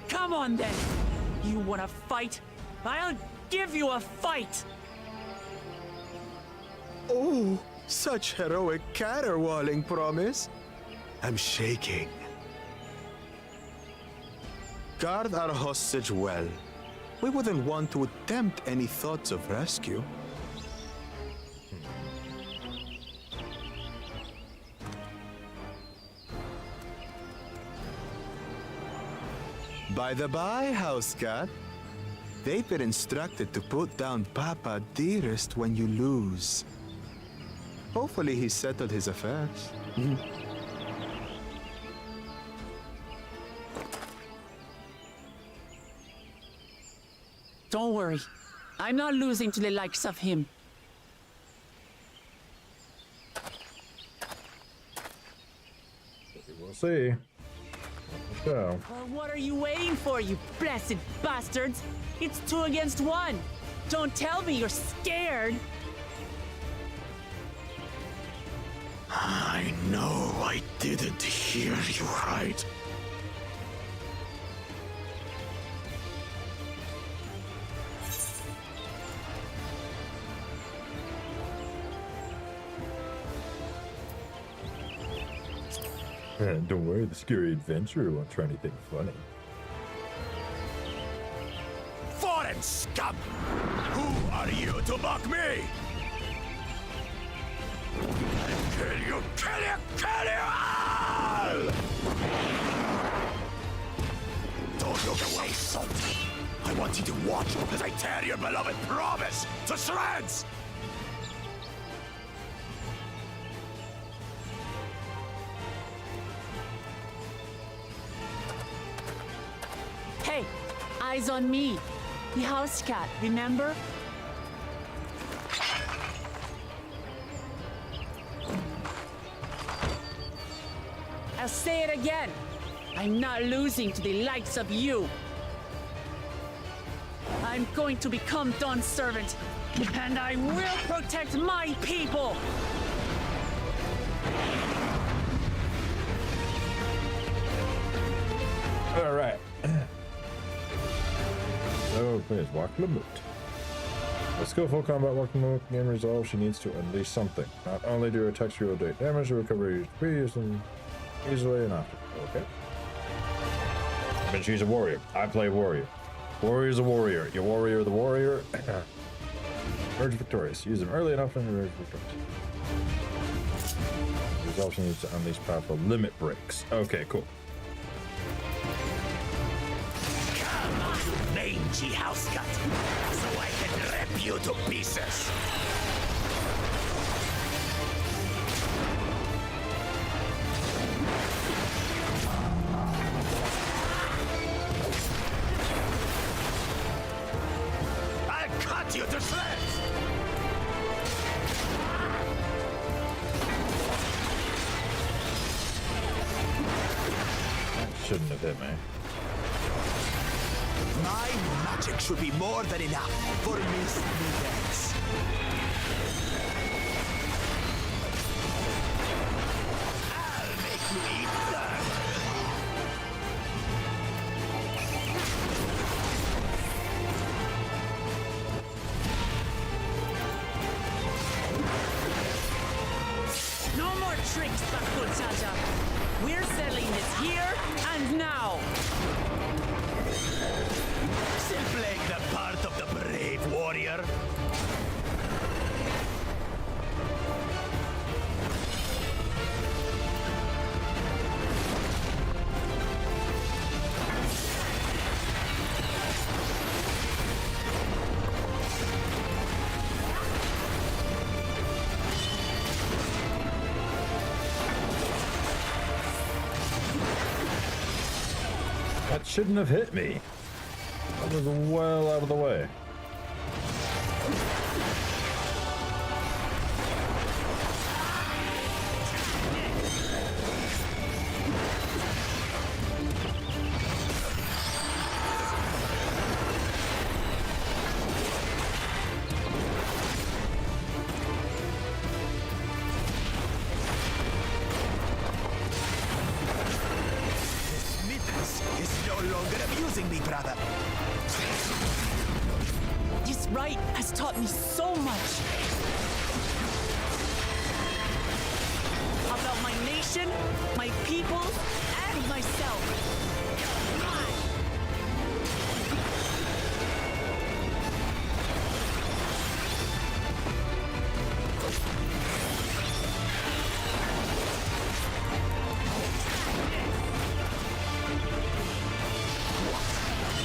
Speaker 3: Come on then! You wanna fight? give you a fight!
Speaker 19: Oh, such heroic caterwauling, Promise. I'm shaking. Guard our hostage well. We wouldn't want to attempt any thoughts of rescue. By the by, house cat, they've been instructed to put down Papa Dearest when you lose. Hopefully he's settled his affairs.
Speaker 3: Don't worry. I'm not losing to the likes of him.
Speaker 1: We'll see. So.
Speaker 3: Well, what are you waiting for, you blessed bastards? It's 2 against 1. Don't tell me you're scared.
Speaker 18: I know I didn't hear you right.
Speaker 1: Don't worry, the scary adventurer won't try anything funny.
Speaker 18: Foreign scum! Who are you to mock me? Kill you, kill you, kill you all! Don't look away, son. I want you to watch as I tear your beloved Promise to shreds!
Speaker 3: Hey, eyes on me. The house cat, remember? I'll say it again. I'm not losing to the likes of you. I'm going to become Dawn's servant, and I will protect my people!
Speaker 1: All right. So, please, walk Lamut. A skillful combat walking Lamut can resolve. She needs to unleash something. Not only do her attacks deal damage, the recovery is easily and often. Okay. But she's a warrior. I play warrior. Warrior's a warrior. Your warrior, the warrior. Emerge victorious. Use them early enough and emerge victorious. Resolve she needs to unleash powerful limit breaks. Okay, cool.
Speaker 18: Mangy house cut, so I can rip you to pieces. I'll cut you to shreds.
Speaker 1: Shouldn't have hit me.
Speaker 18: My magic should be more than enough for Miss Nivens. I'll make you eat them.
Speaker 3: No more tricks, Bakul Jaja. We're settling this here and now.
Speaker 18: Still playing the part of the brave warrior?
Speaker 1: That shouldn't have hit me. That was well out of the way.
Speaker 18: Is no longer abusing me, brother.
Speaker 3: This rite has taught me so much. About my nation, my people, and myself.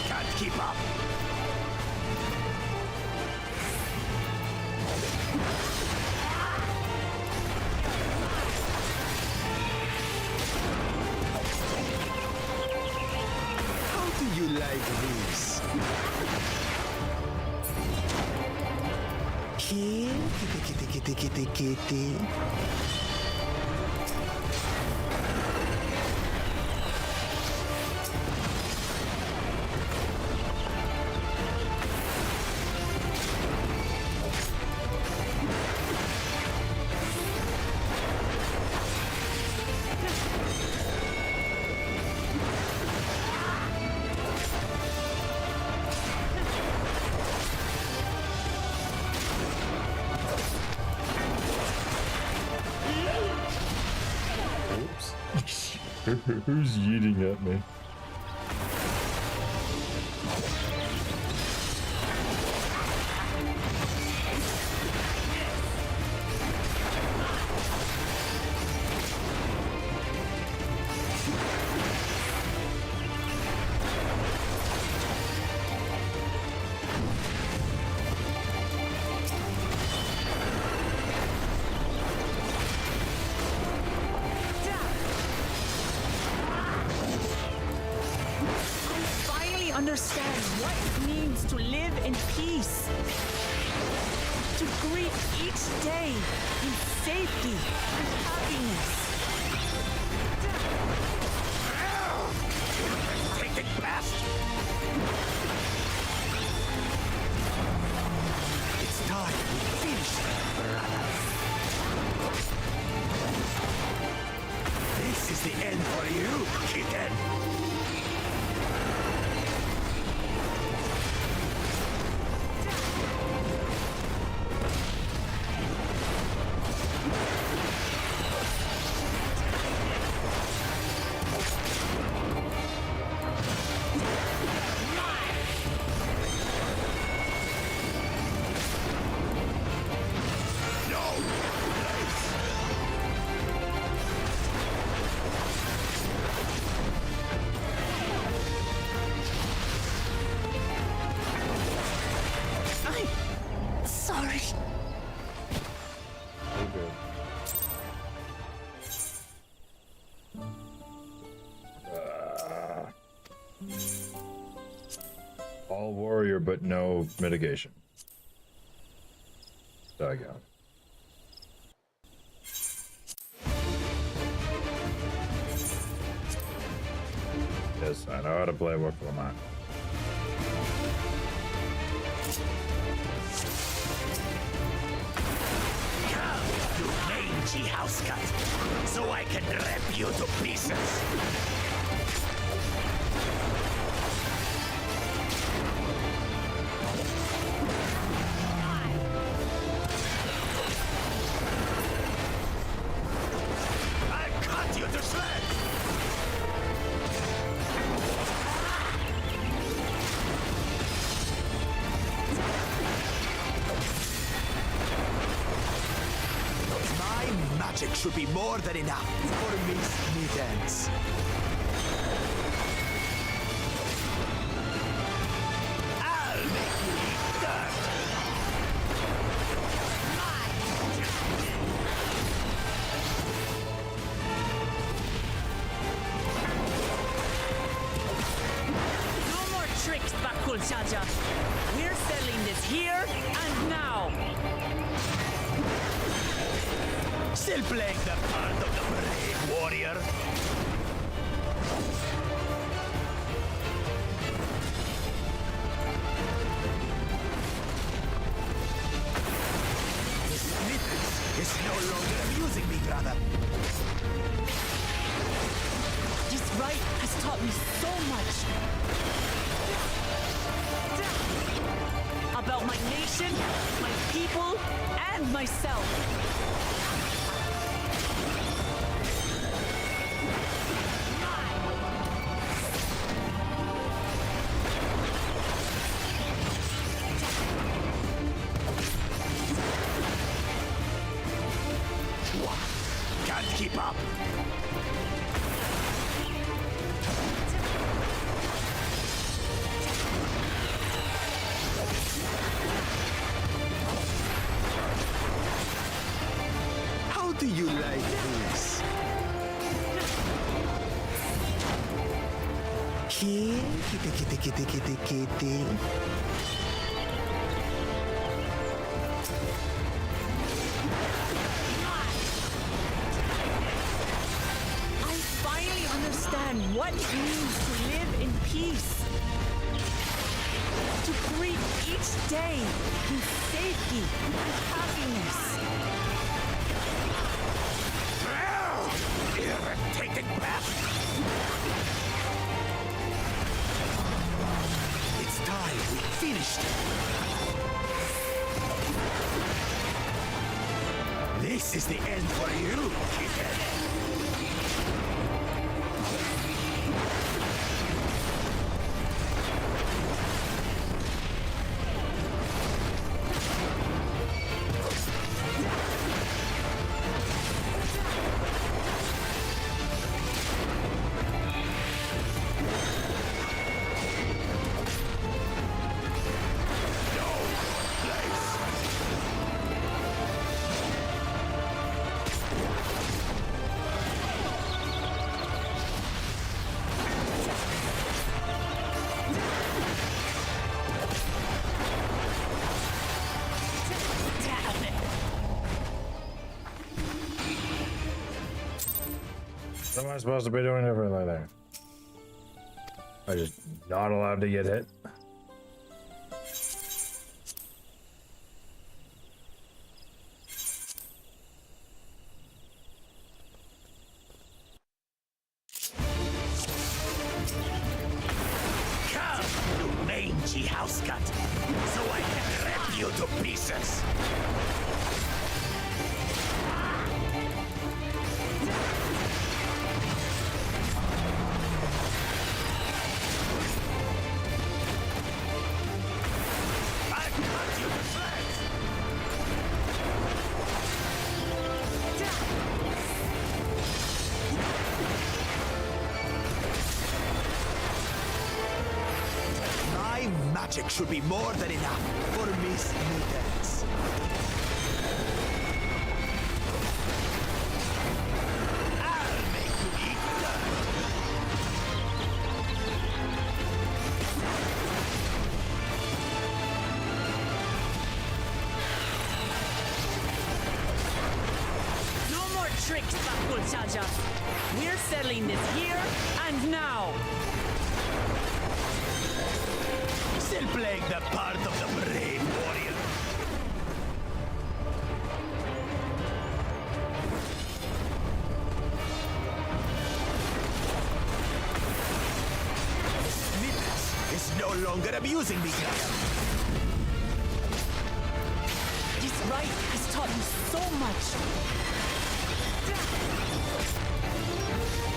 Speaker 18: Can't keep up. How do you like this? Kitty.
Speaker 1: Who's yeeting at me?
Speaker 3: Understand what it means to live in peace. To greet each day in safety and happiness.
Speaker 18: Take it fast. It's time we finish it, brothers. This is the end for you, kitten. All warrior, but no mitigation. Doggone. Yes, I know how to play Wolf of Lamont. Come, you mangy house cut, so I can rip you to pieces. Magic should be more than enough for me dance. I'll make you eat dirt.
Speaker 3: No more tricks, Bakul Jaja. We're settling this here and now.
Speaker 18: Still playing the part of the brave warrior? This snippet is no longer amusing me, brother.
Speaker 3: This rite has taught me so much. About my my nation, my people, and myself.
Speaker 18: Can't keep up.
Speaker 19: How do you like this? Here, kitty.
Speaker 3: Understand what it means to live in peace. To greet each day in safety and happiness.
Speaker 18: Irritating bastard! It's time we finished it. This is the end for you, kitten.
Speaker 1: What am I supposed to be doing differently there? I'm just not allowed to get hit.
Speaker 18: Come, you mangy house cut, so I can rip you to pieces. Magic should be more than enough for Miss Mutants. I'll make you eat dirt.
Speaker 3: No more tricks, Bakul Jaja. We're settling this here and now.
Speaker 18: Still playing the part of the brave warrior. Nicholas is no longer abusing me, Gaia.
Speaker 3: This rite has taught me so much.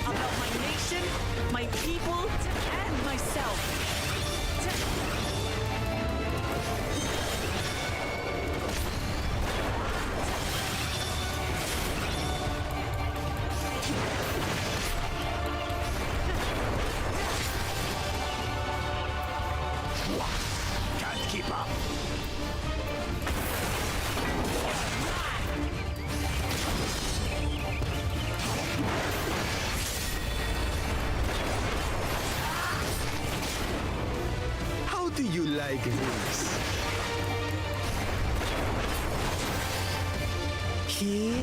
Speaker 3: About my nation, my people, and myself.
Speaker 18: Can't keep up.
Speaker 19: How do you like this? Here,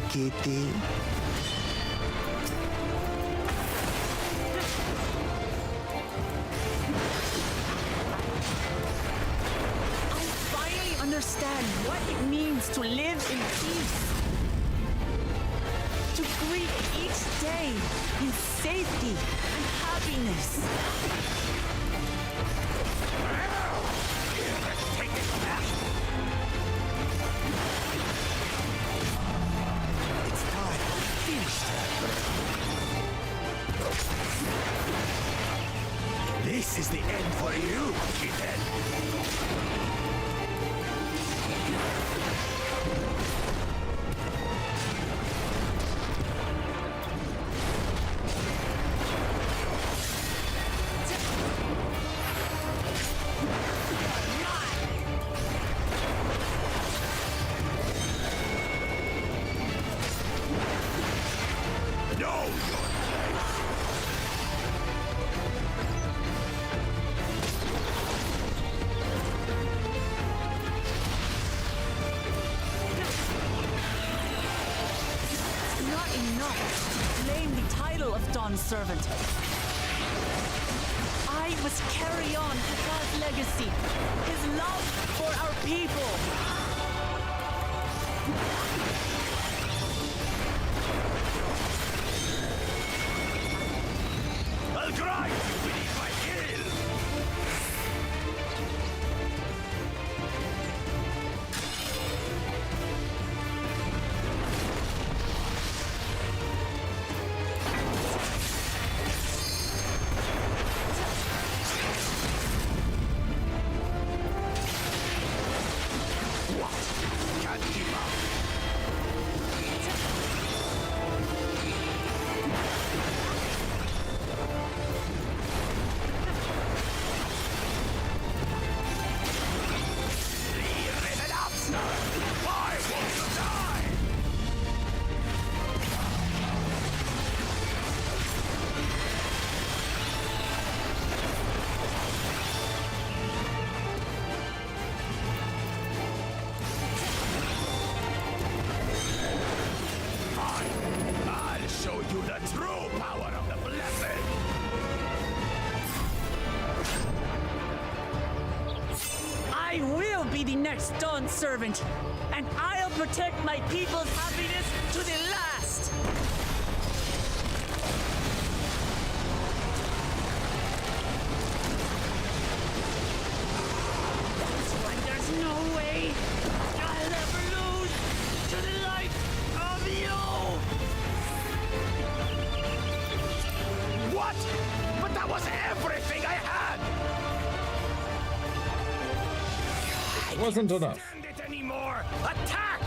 Speaker 19: kitty.
Speaker 3: Understand what it means to live in peace. To greet each day in safety and happiness.
Speaker 18: the end for you, kitten.
Speaker 3: Servant. I must carry on Picard's legacy, his love for our people.
Speaker 18: I'll grind you beneath my heel!
Speaker 3: Dawn servant, and I'll protect my people's happiness to the last. There's no way I'll ever lose to the light of you.
Speaker 18: What? But that was everything I had!
Speaker 1: It wasn't enough.
Speaker 18: Stand it anymore! Attack!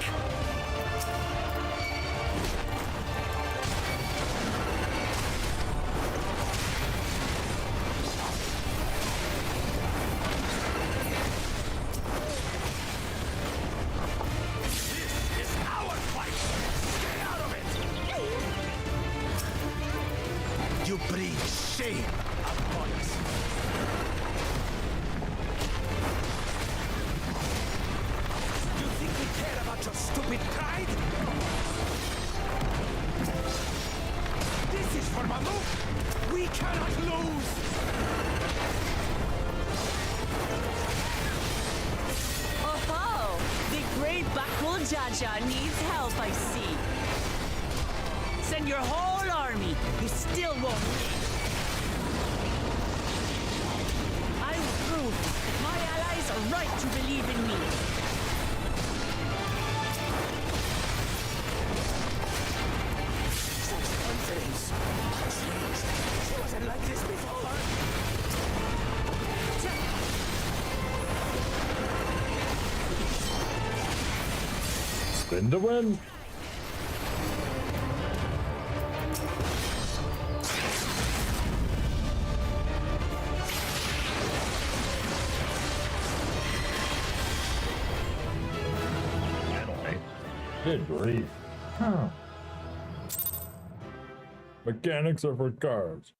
Speaker 18: This is our fight! Stay out of it! You bring shame upon us! Care about your stupid pride? This is for Mamuk! We cannot lose!
Speaker 3: Oh, the great Bakul Jaja needs help, I see. Send your whole army. You still won't win. I will prove my allies are right to believe in me.
Speaker 18: She wasn't like this before.
Speaker 1: Spin to win. Good grief. Huh. Mechanics are for cars.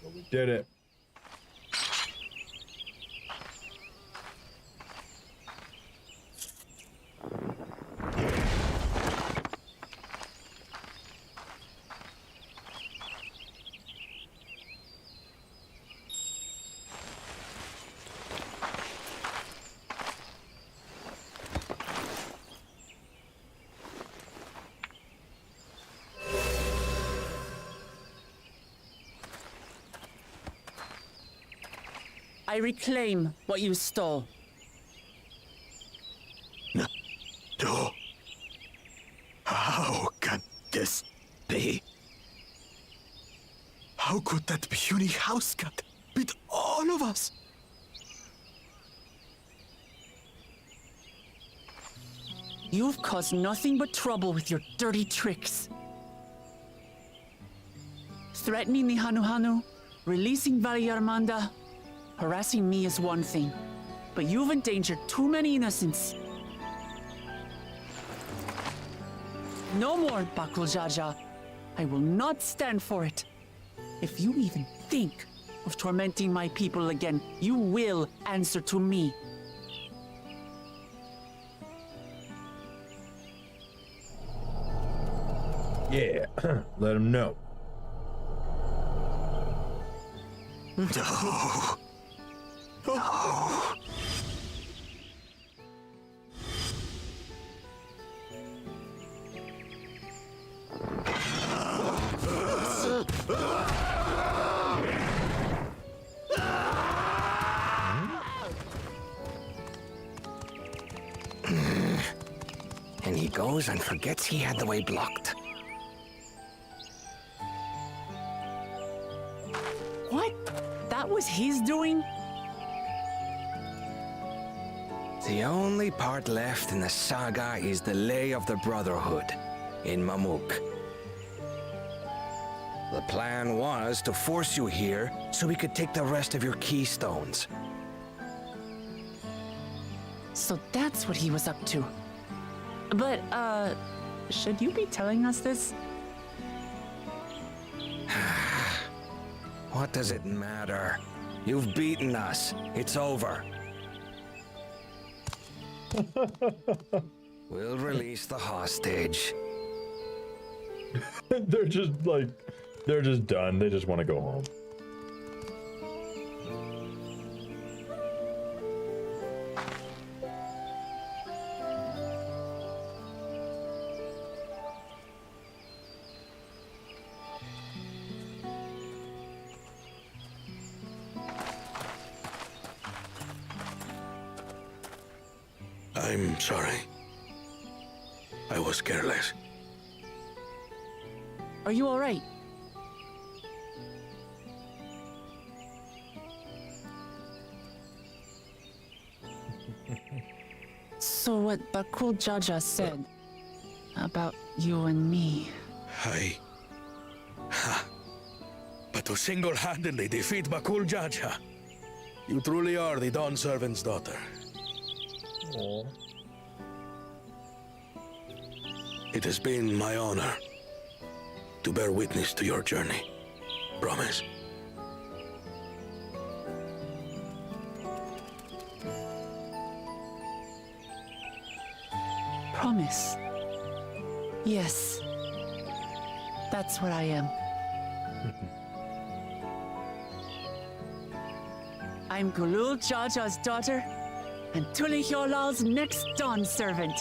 Speaker 1: But we did it.
Speaker 3: I reclaim what you stole.
Speaker 18: No. How this be? How could that puny house cat beat all of us?
Speaker 3: You've caused nothing but trouble with your dirty tricks. Threatening the Hanuhanu, releasing Valyarmanda, harassing me is one thing, but you've endangered too many innocents. No more, Bakul Jaja. I will not stand for it. If you even think of tormenting my people again, you will answer to me.
Speaker 1: Yeah, let him know.
Speaker 18: No. No.
Speaker 9: And he goes and forgets he had the way blocked.
Speaker 3: What? That was his doing?
Speaker 9: The only part left in the saga is the Lay of the Brotherhood in Mamuk. The plan was to force you here so we could take the rest of your keystones.
Speaker 3: So that's what he was up to. But, should you be telling us this?
Speaker 9: What does it matter? You've beaten us. It's over. We'll release the hostage.
Speaker 1: They're just like, they're just done. They just want to go home.
Speaker 14: I'm sorry. I was careless.
Speaker 3: Are you all right? So what Bakul Jaja said about you and me.
Speaker 14: But to single-handedly defeat Bakul Jaja, you truly are the Dawn Servant's daughter.
Speaker 1: Aww.
Speaker 14: It has been my honor to bear witness to your journey. Promise.
Speaker 3: Promise. Yes. That's what I am. I'm Gulul Jaja's daughter, and Tulihyolal's next Dawn servant.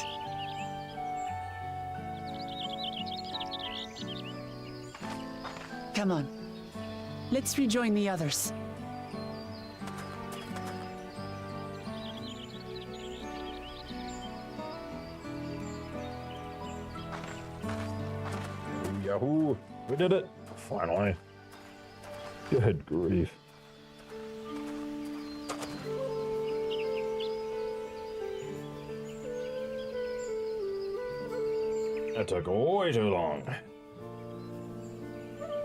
Speaker 3: Come on. Let's rejoin the others.
Speaker 1: Yahoo! We did it! Finally. Good grief. That took way too long.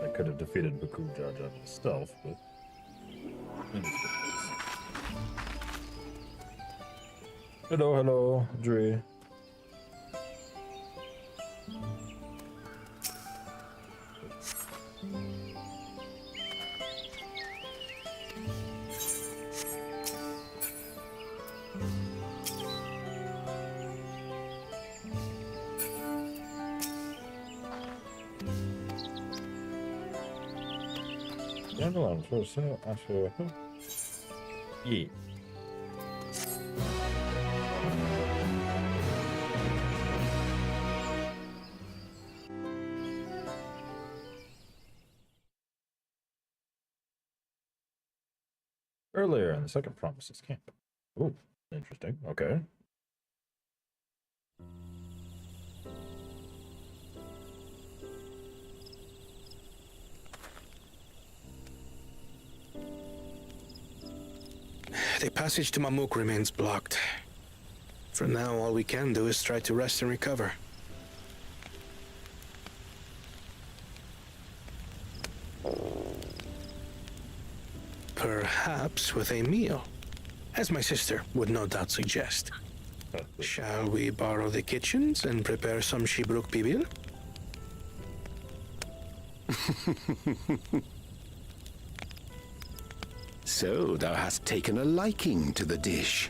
Speaker 1: I could have defeated Bakul Jaja with stealth, but... Hello, hello, Dre. Yeah. Earlier in the second Promises camp. Ooh, interesting. Okay.
Speaker 6: The passage to Mamuk remains blocked. For now, all we can do is try to rest and recover. Perhaps with a meal, as my sister would no doubt suggest. Shall we borrow the kitchens and prepare some Shibruk Bibil?
Speaker 9: So thou hast taken a liking to the dish.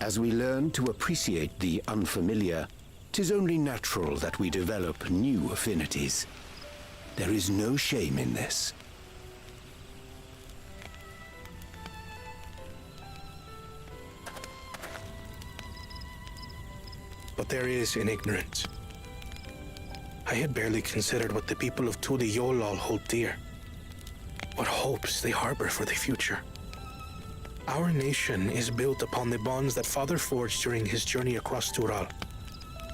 Speaker 9: As we learn to appreciate the unfamiliar, 'tis only natural that we develop new affinities. There is no shame in this.
Speaker 6: But there is in ignorance. I had barely considered what the people of Tuli Yolal hold dear. What hopes they harbor for the future. Our nation is built upon the bonds that Father forged during his journey across Tural.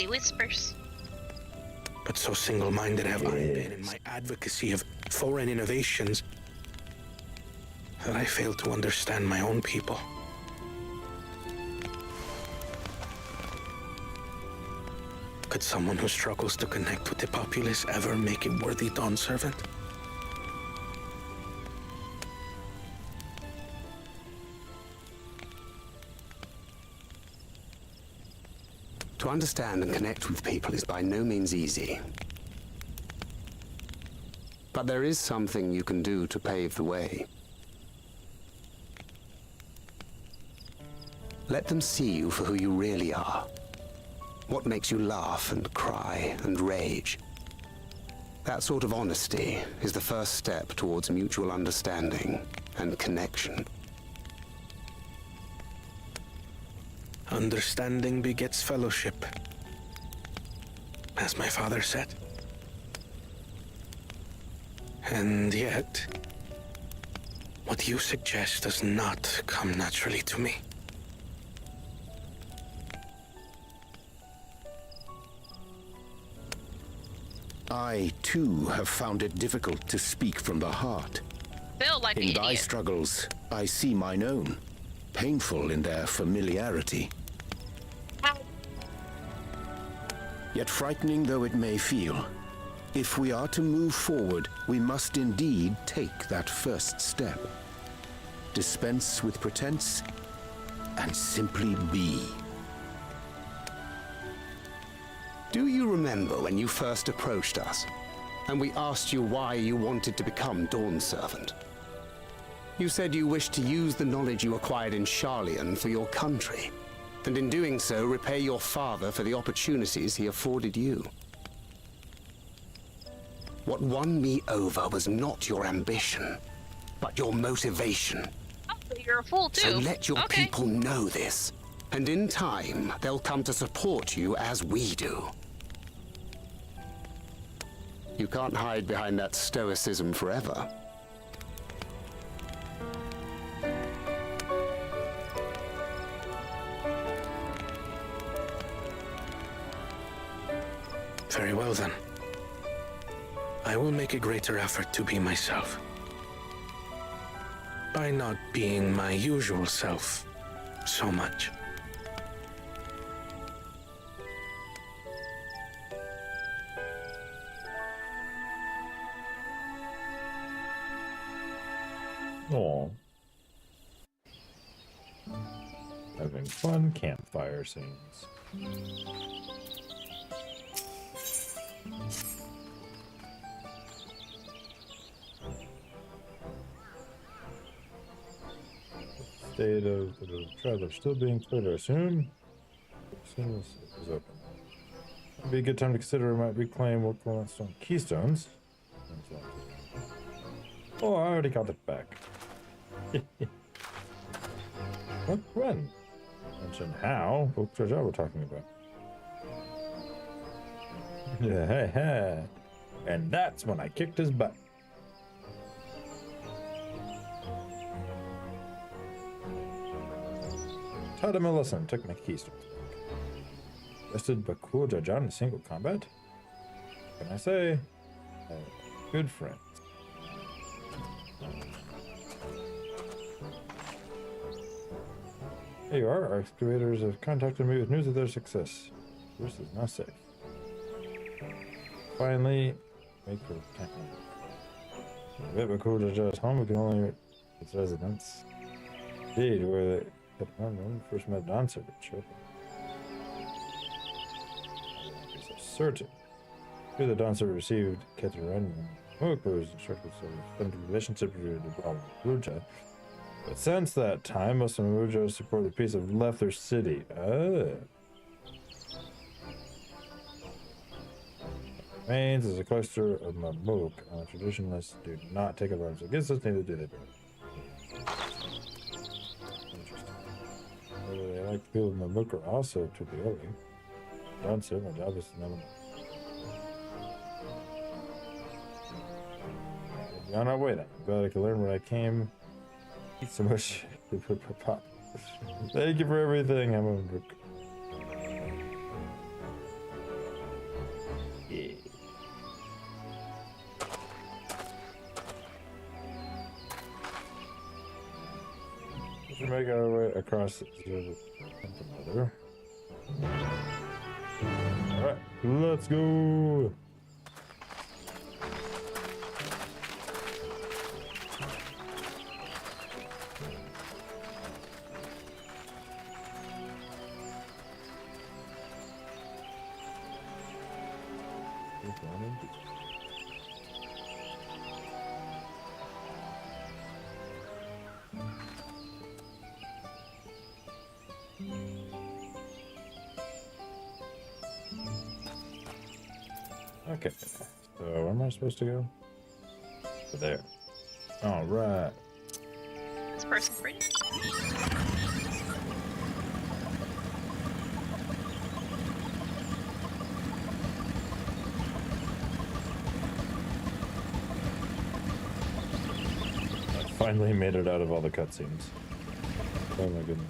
Speaker 2: The whispers.
Speaker 6: But so single-minded have I been in my advocacy of foreign innovations that I fail to understand my own people. Could someone who struggles to connect with the populace ever make a worthy dawn servant?
Speaker 8: To understand and connect with people is by no means easy. But there is something you can do to pave the way. Let them see you for who you really are. What makes you laugh and cry and rage. That sort of honesty is the first step towards mutual understanding and connection.
Speaker 6: Understanding begets fellowship, as my father said. And yet, what you suggest does not come naturally to me.
Speaker 9: I, too, have found it difficult to speak from the heart.
Speaker 2: Feel like
Speaker 9: in thy struggles, I see mine own, painful in their familiarity. Yet frightening though it may feel, if we are to move forward, we must indeed take that first step. Dispense with pretense, and simply be.
Speaker 8: Do you remember when you first approached us, and we asked you why you wanted to become Dawn Servant? You said you wished to use the knowledge you acquired in Sharlayan for your country, and in doing so repay your father for the opportunities he afforded you. What won me over was not your ambition, but your motivation.
Speaker 2: Oh, you're a fool too.
Speaker 8: So let your people know this, and in time, they'll come to support you as we do. You can't hide behind that stoicism forever.
Speaker 6: Very well then. I will make a greater effort to be myself. By not being my usual self so much.
Speaker 1: Aw. Having fun campfire scenes. State of the traveler still being cleared, I assume. As soon as it is open. It'd be a good time to consider we might reclaim what Stone Keystones. Oh, I already got it back. What? When? Mention how? What treasure we're talking about? Yeah, and that's when I kicked his butt. Taught him a lesson, took my keystones back. Bested Bakul Jajan in single combat? What can I say? Good friends. There you are. Our excavators have contacted me with news of their success. This is now safe. Finally, make for camp. Bit Bakul Jaja's home. We can only its residents. Indeed, where they first met Don Savage. So certain. Here the Don Savage received Keteran was instructed to defend the relationship between the Brahma and Ruja. But since that time, Muslim and Ruja support the peace have left their city. Remains as a cluster of Mamuk. Traditionalists do not take up arms against us, neither do they. Interesting. Whether they like the people of Mamuk are also to be holy. Done so, my job is to know. We'll be on our way then. I'm glad I could learn what I came. Eat so much. Thank you for everything, Mamuk. Yeah. We should make our way across the other. Alright, let's go. Okay, so where am I supposed to go? There. All right.
Speaker 2: This person's pretty.
Speaker 1: I finally made it out of all the cutscenes. Oh my goodness.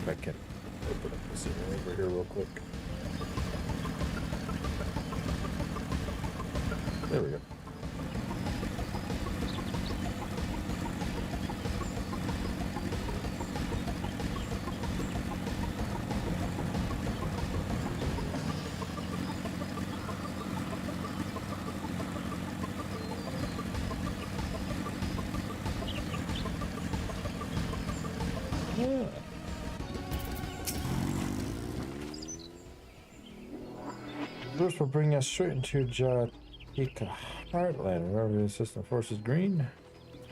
Speaker 1: I can open up this over here real quick. There we go. Yeah. This will bring us straight into Jatika Heartland. Wherever the assistant force is green.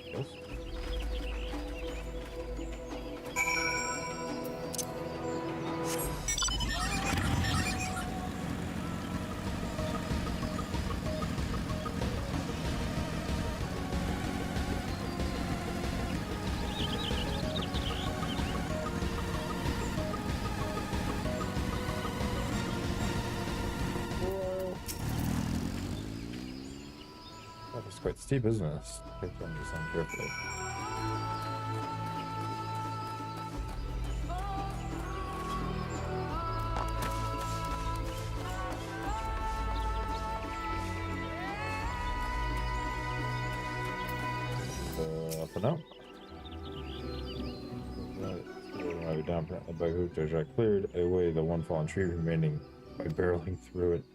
Speaker 1: Yes. It's quite steep, isn't it? Take on this on carefully. Up and out. What am I down. Apparently, by Jaja cleared away the one fallen tree remaining by barreling through it.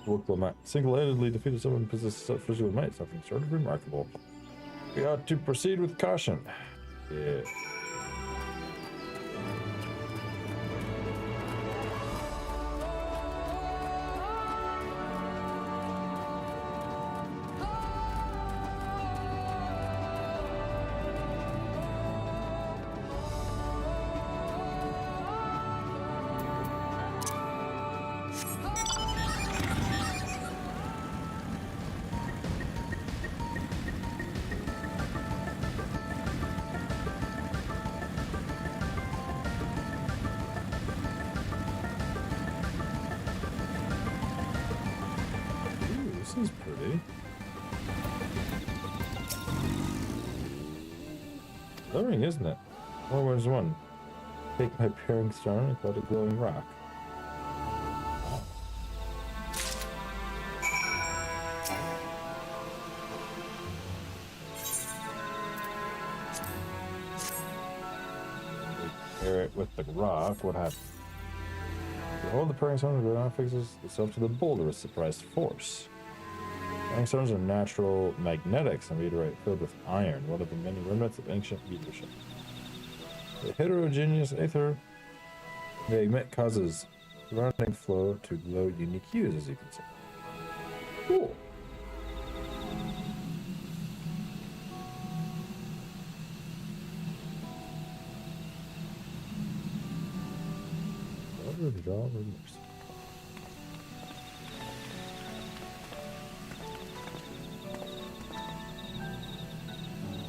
Speaker 1: Wukla single-handedly defeated someone who possessed such physical might, something sort of remarkable. We ought to proceed with caution. Yeah. This is pretty. Glowing, isn't it? Oh, where's one? Take my pairing stone and call it a glowing rock. Pair it with the rock. What happens? You hold the pairing stone and the rock fixes itself to the boulder with surprised force. Pairing stones are natural magnetics and meteorite filled with iron, one of the many remnants of ancient leadership. The heterogeneous aether they emit causes surrounding flow to glow unique hues, as you can see. Cool.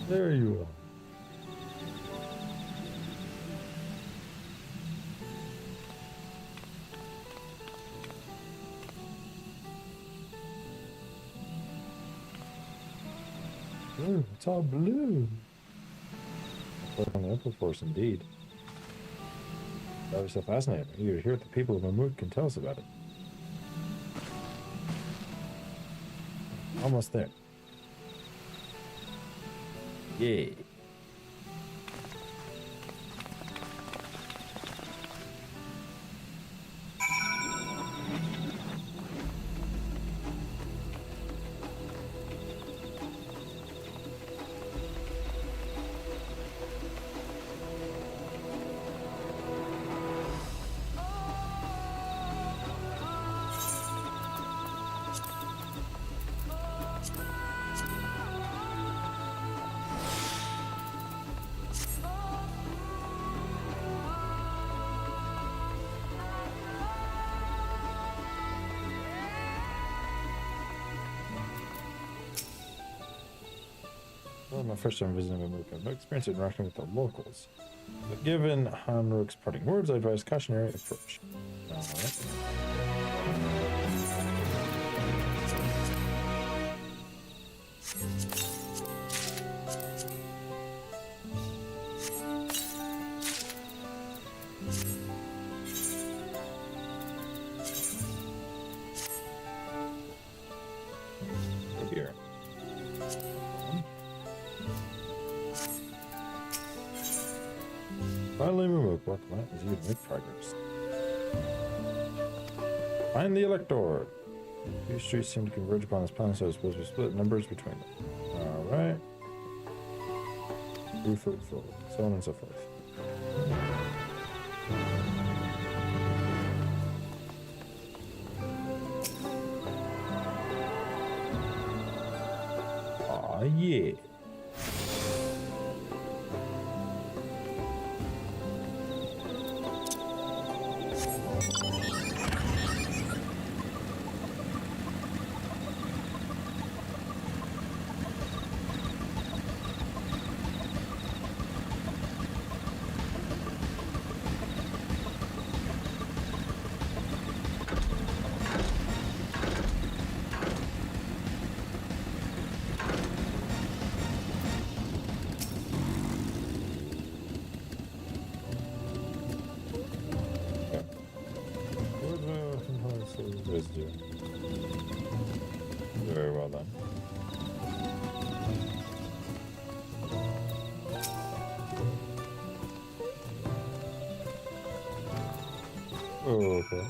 Speaker 1: There you are. Ooh, it's all blue. On the Emperor Force, indeed. That was so fascinating. You hear what the people of Mammoet can tell us about it. Almost there. Yeah. Well, my first time visiting Mammoet, I've no experience interacting with the locals. But given Hanrook's parting words, I advise cautionary approach. Alright. Here. Finally, Mammoet block line is you to make progress. Find the Elector. Two streets seem to converge upon this plan, so I suppose we split numbers between them. Alright. Fruitful, so on and so forth. Aw, yeah. Very well done. Oh, okay.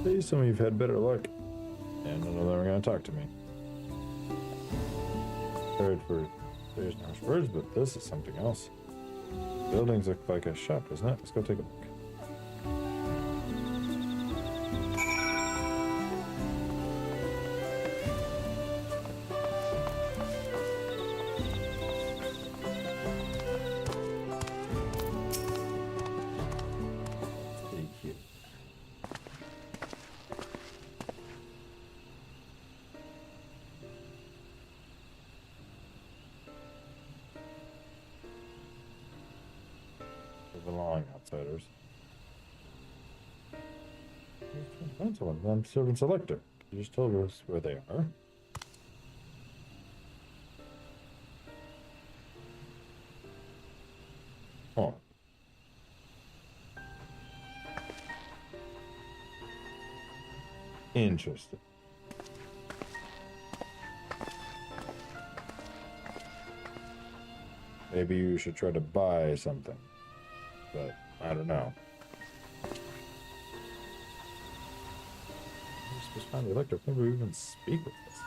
Speaker 1: Please tell me you've had better luck. And none of them are going to talk to me. Heard for there's no harsh words, but this is something else. Buildings look like a shop, doesn't it? Let's go take a look. Belong outsiders. Find someone. I'm servant selector. You just told us where they are. Oh. Interesting. Maybe you should try to buy something. But I don't know. I'm supposed to find the electric. Maybe we even speak with this.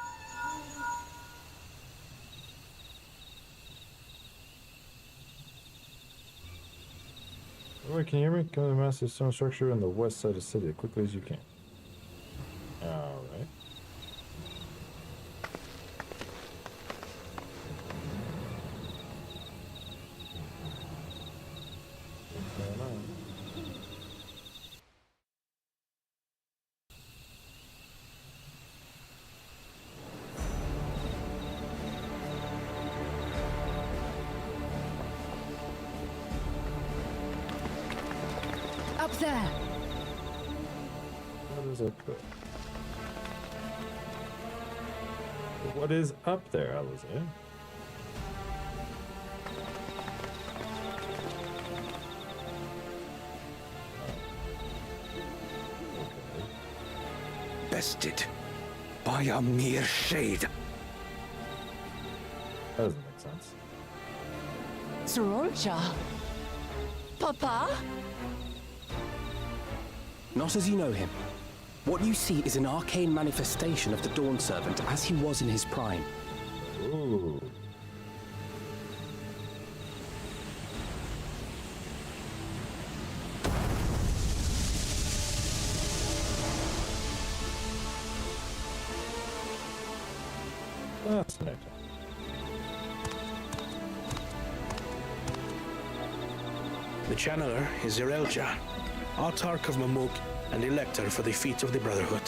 Speaker 1: Wait, can you hear me? Come to the massive stone structure on the west side of the city as quickly as you can. Alright.
Speaker 15: Up there.
Speaker 1: What is up there? What is up there, Alize?
Speaker 9: Bested by a mere shade.
Speaker 1: That doesn't make sense.
Speaker 3: Sorolja? Papa?
Speaker 10: Not as you know him. What you see is an arcane manifestation of the Dawn Servant as he was in his prime.
Speaker 1: Ooh. Fascinating.
Speaker 6: The channeler is Zerelja, Autarch of Mamuk and Elector for the feet of the Brotherhood.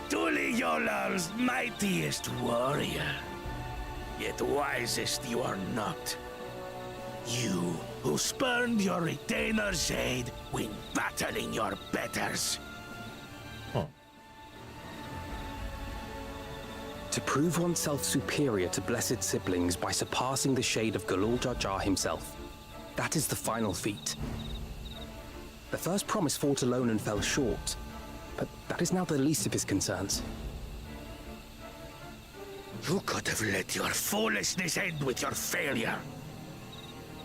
Speaker 18: Tuliyolal's mightiest warrior, yet wisest you are not. You, who spurned your retainer's aid when battling your betters.
Speaker 10: To prove oneself superior to blessed siblings by surpassing the shade of Galul Jar Jar himself. That is the final feat. The first Promise fought alone and fell short, but that is now the least of his concerns.
Speaker 18: You could have let your foolishness end with your failure.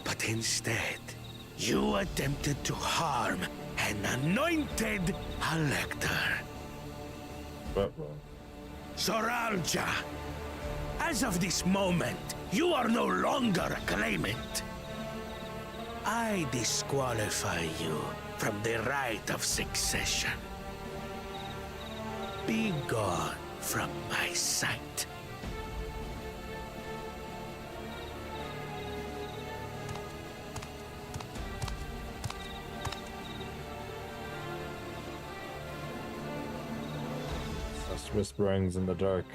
Speaker 18: But instead, you attempted to harm an anointed elector. Soralja, as of this moment, you are no longer a claimant. I disqualify you from the right of succession. Be gone from my sight.
Speaker 1: Whisperings in the dark.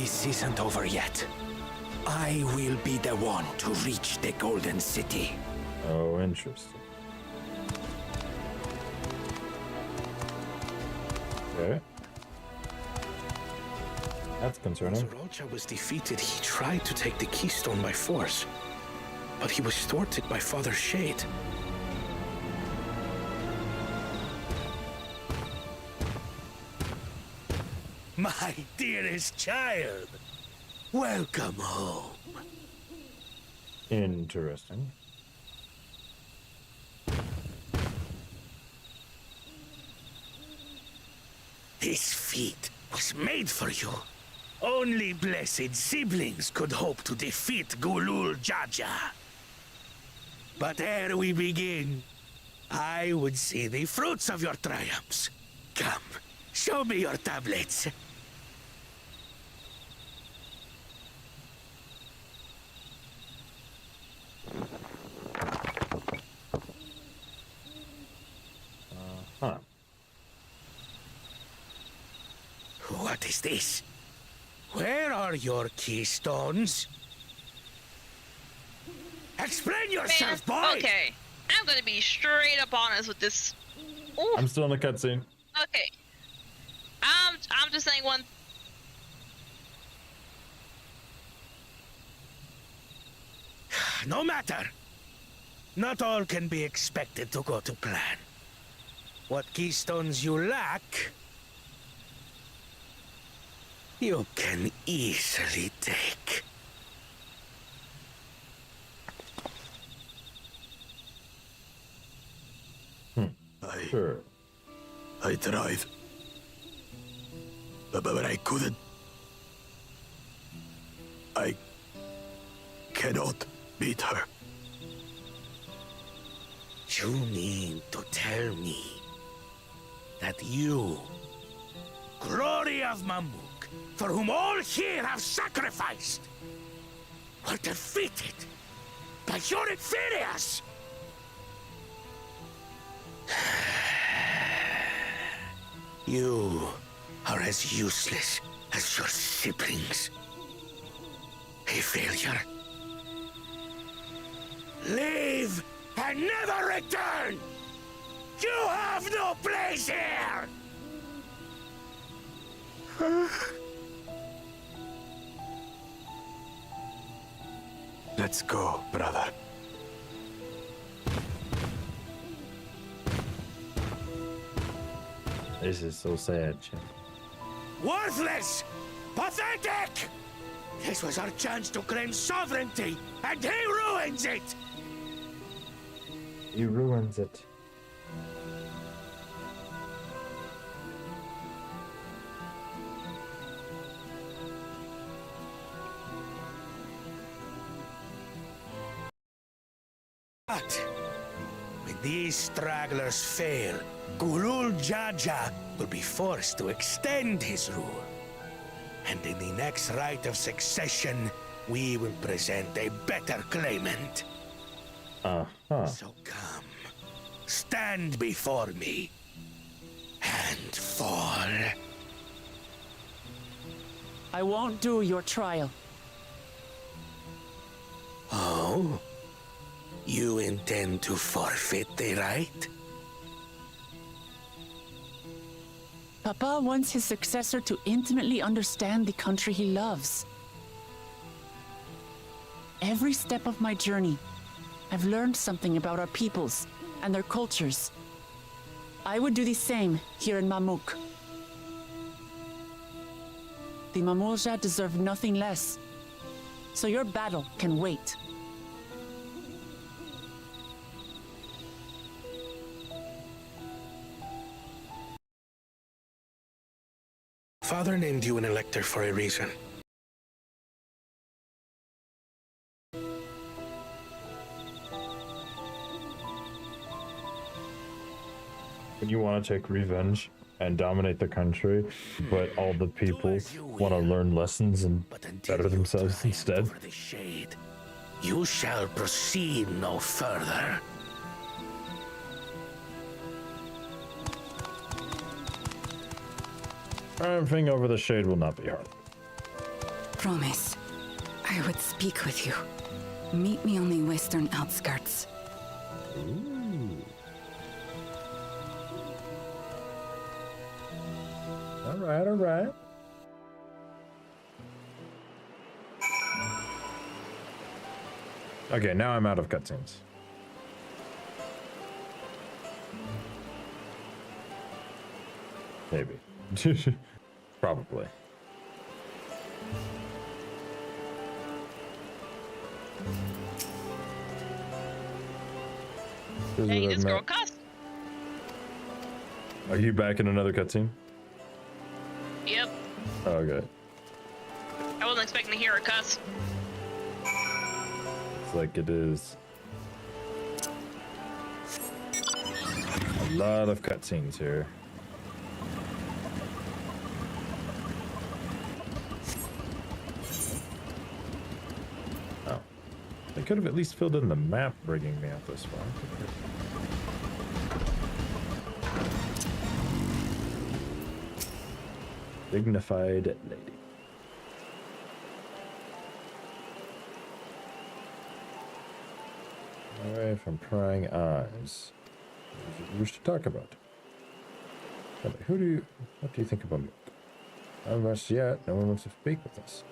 Speaker 9: This isn't over yet. I will be the one to reach the Golden City.
Speaker 1: Oh, interesting. Okay. That's concerning.
Speaker 6: Once Uralcha was defeated, he tried to take the keystone by force, but he was thwarted by Father Shade.
Speaker 18: My dearest child, welcome home.
Speaker 1: Interesting.
Speaker 18: This feat was made for you. Only blessed siblings could hope to defeat Gulul Jaja. But ere we begin, I would see the fruits of your triumphs. Come, show me your tablets.
Speaker 1: Huh.
Speaker 18: What is this? Where are your keystones? Explain yourself, boy!
Speaker 2: Okay, I'm gonna be straight up honest with this. Ooh.
Speaker 1: I'm still in the cutscene.
Speaker 2: Okay. I'm just saying one.
Speaker 18: No matter. Not all can be expected to go to plan. What keystones you lack, you can easily take.
Speaker 1: Sure.
Speaker 16: I tried. But I couldn't. I cannot beat her.
Speaker 18: You mean to tell me that you, glory of Mamuk, for whom all here have sacrificed, were defeated by your inferiors? You are as useless as your siblings. A failure. Leave and never return! You have no place here!
Speaker 11: Let's go, brother.
Speaker 1: This is so sad.
Speaker 18: Worthless! Pathetic! This was our chance to claim sovereignty, and he ruins it!
Speaker 1: He ruins it.
Speaker 18: But when these stragglers fail, Gulul Jaja will be forced to extend his rule. And in the next rite of succession, we will present a better claimant. So come, stand before me, and fall.
Speaker 3: I won't do your trial.
Speaker 18: Oh? You intend to forfeit the right?
Speaker 3: Papa wants his successor to intimately understand the country he loves. Every step of my journey, I've learned something about our peoples and their cultures. I would do the same here in Mamuk. The Mamulja deserve nothing less, so your battle can wait.
Speaker 6: Father named you an elector for a reason.
Speaker 1: When you want to take revenge and dominate the country, but all the people want to learn lessons and better themselves instead.
Speaker 18: The shade. You shall proceed no further.
Speaker 1: Triumphing over the shade will not be hard.
Speaker 21: Promise. I would speak with you. Meet me on the western outskirts.
Speaker 1: Ooh. All right, all right. Okay, now I'm out of cutscenes. Maybe. Probably.
Speaker 2: Hey, this girl cussed.
Speaker 1: Are you back in another cutscene?
Speaker 2: Yep.
Speaker 1: Oh, okay.
Speaker 2: I wasn't expecting to hear her cuss.
Speaker 1: It's like it is. A lot of cutscenes here. Oh. They could have at least filled in the map bringing me out this far. Dignified lady. Away from prying eyes. What do you wish to talk about? Tell me, what do you think about milk? Not much yet. No one wants to speak with us.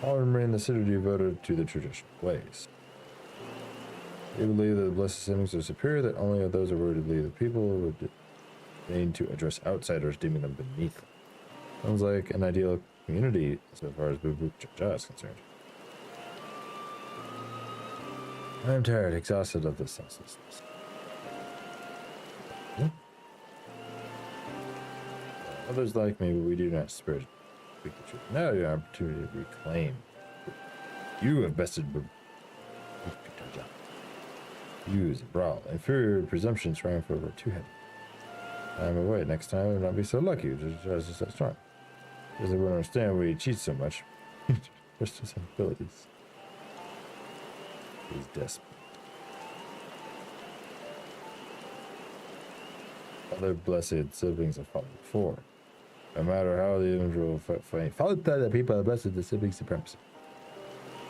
Speaker 1: All remain in the city devoted to the traditional ways. They believe that the blessed siblings are superior, that only those are worthy to lead the people would deign to address outsiders, deeming them beneath them. Sounds like an ideal community so far as Boo Jaja is concerned. I am tired, exhausted of this senselessness. Others like me, but we do not spare to speak the truth. Now you have an opportunity to reclaim. You have bested Boo Jaja. Use a brawl. Inferior presumptions ran for over 2 heads. I'm away. Next time I will not be so lucky. Jaja is so strong. Doesn't everyone understand why he cheats so much? Just his abilities. He's desperate. Other blessed siblings have fought before. No matter how the individual fight, followed by the people are blessed, the sibling supremacy.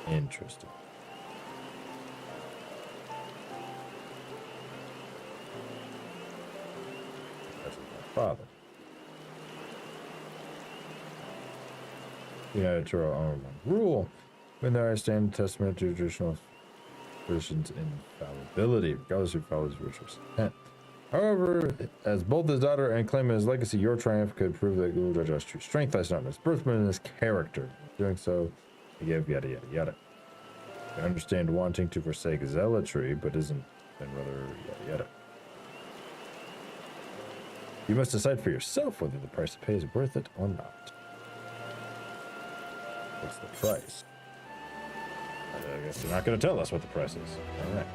Speaker 1: Interesting. That's my father. United to our own rule. When there I stand testament to traditional traditions' infallibility, regardless who follows rituals. However, as both his daughter and claiming his legacy, your triumph could prove that Guru Jaja's true strength lies not in his birth, but in his character. Doing so, he gave yada yada yada. I understand wanting to forsake zealotry, but isn't then rather yada yada. You must decide for yourself whether the price to pay is worth it or not. What's the price? I guess they're not going to tell us what the price is. All right.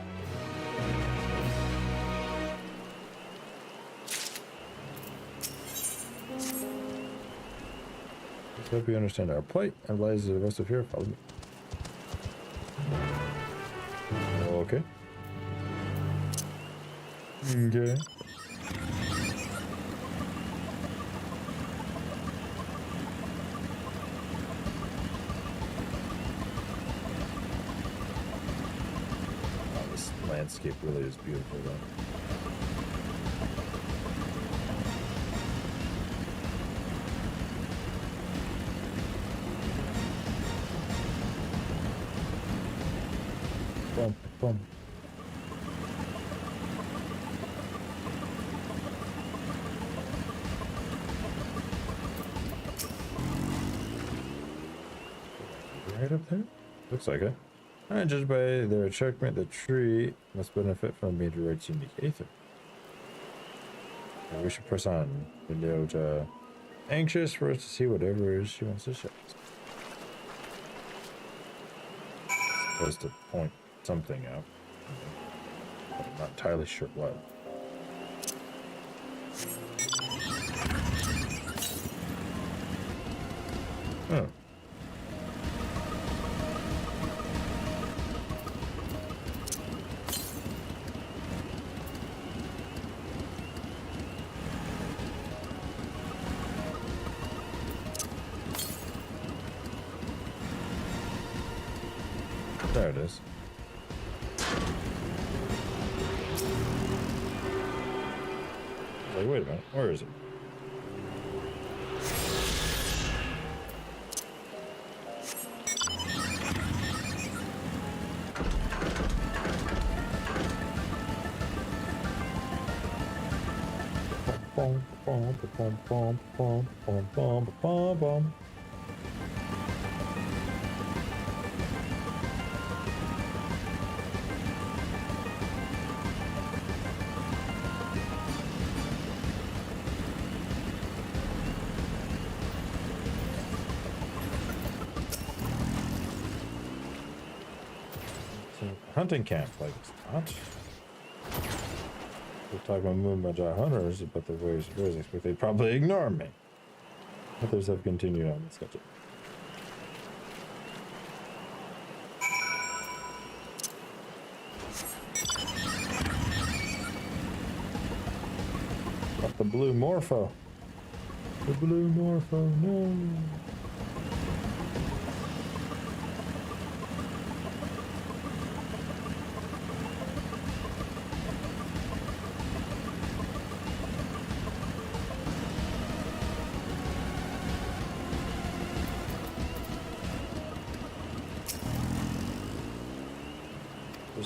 Speaker 1: Let's hope you understand our plight and lies the rest of here. Follow me. Okay. Okay. Landscape really is beautiful though. Boom, boom. Right up there? Looks like it. And judged by their checkmate, the tree must benefit from meteorite's unique aether. We should press on. Vilioja, anxious for us to see whatever it is she wants to show us. Supposed to point something out, but I'm not entirely sure what. Oh. There it is. Like, wait a minute, where is it? Bum, bum, bum, bum, bum, bum, bum, bum, bum. Hunting camp, like it's not. We're talking about Moonmajai hunters, but the ways expect they'd probably ignore me. Others have continued on the schedule. Got the blue morpho. The blue morpho, no.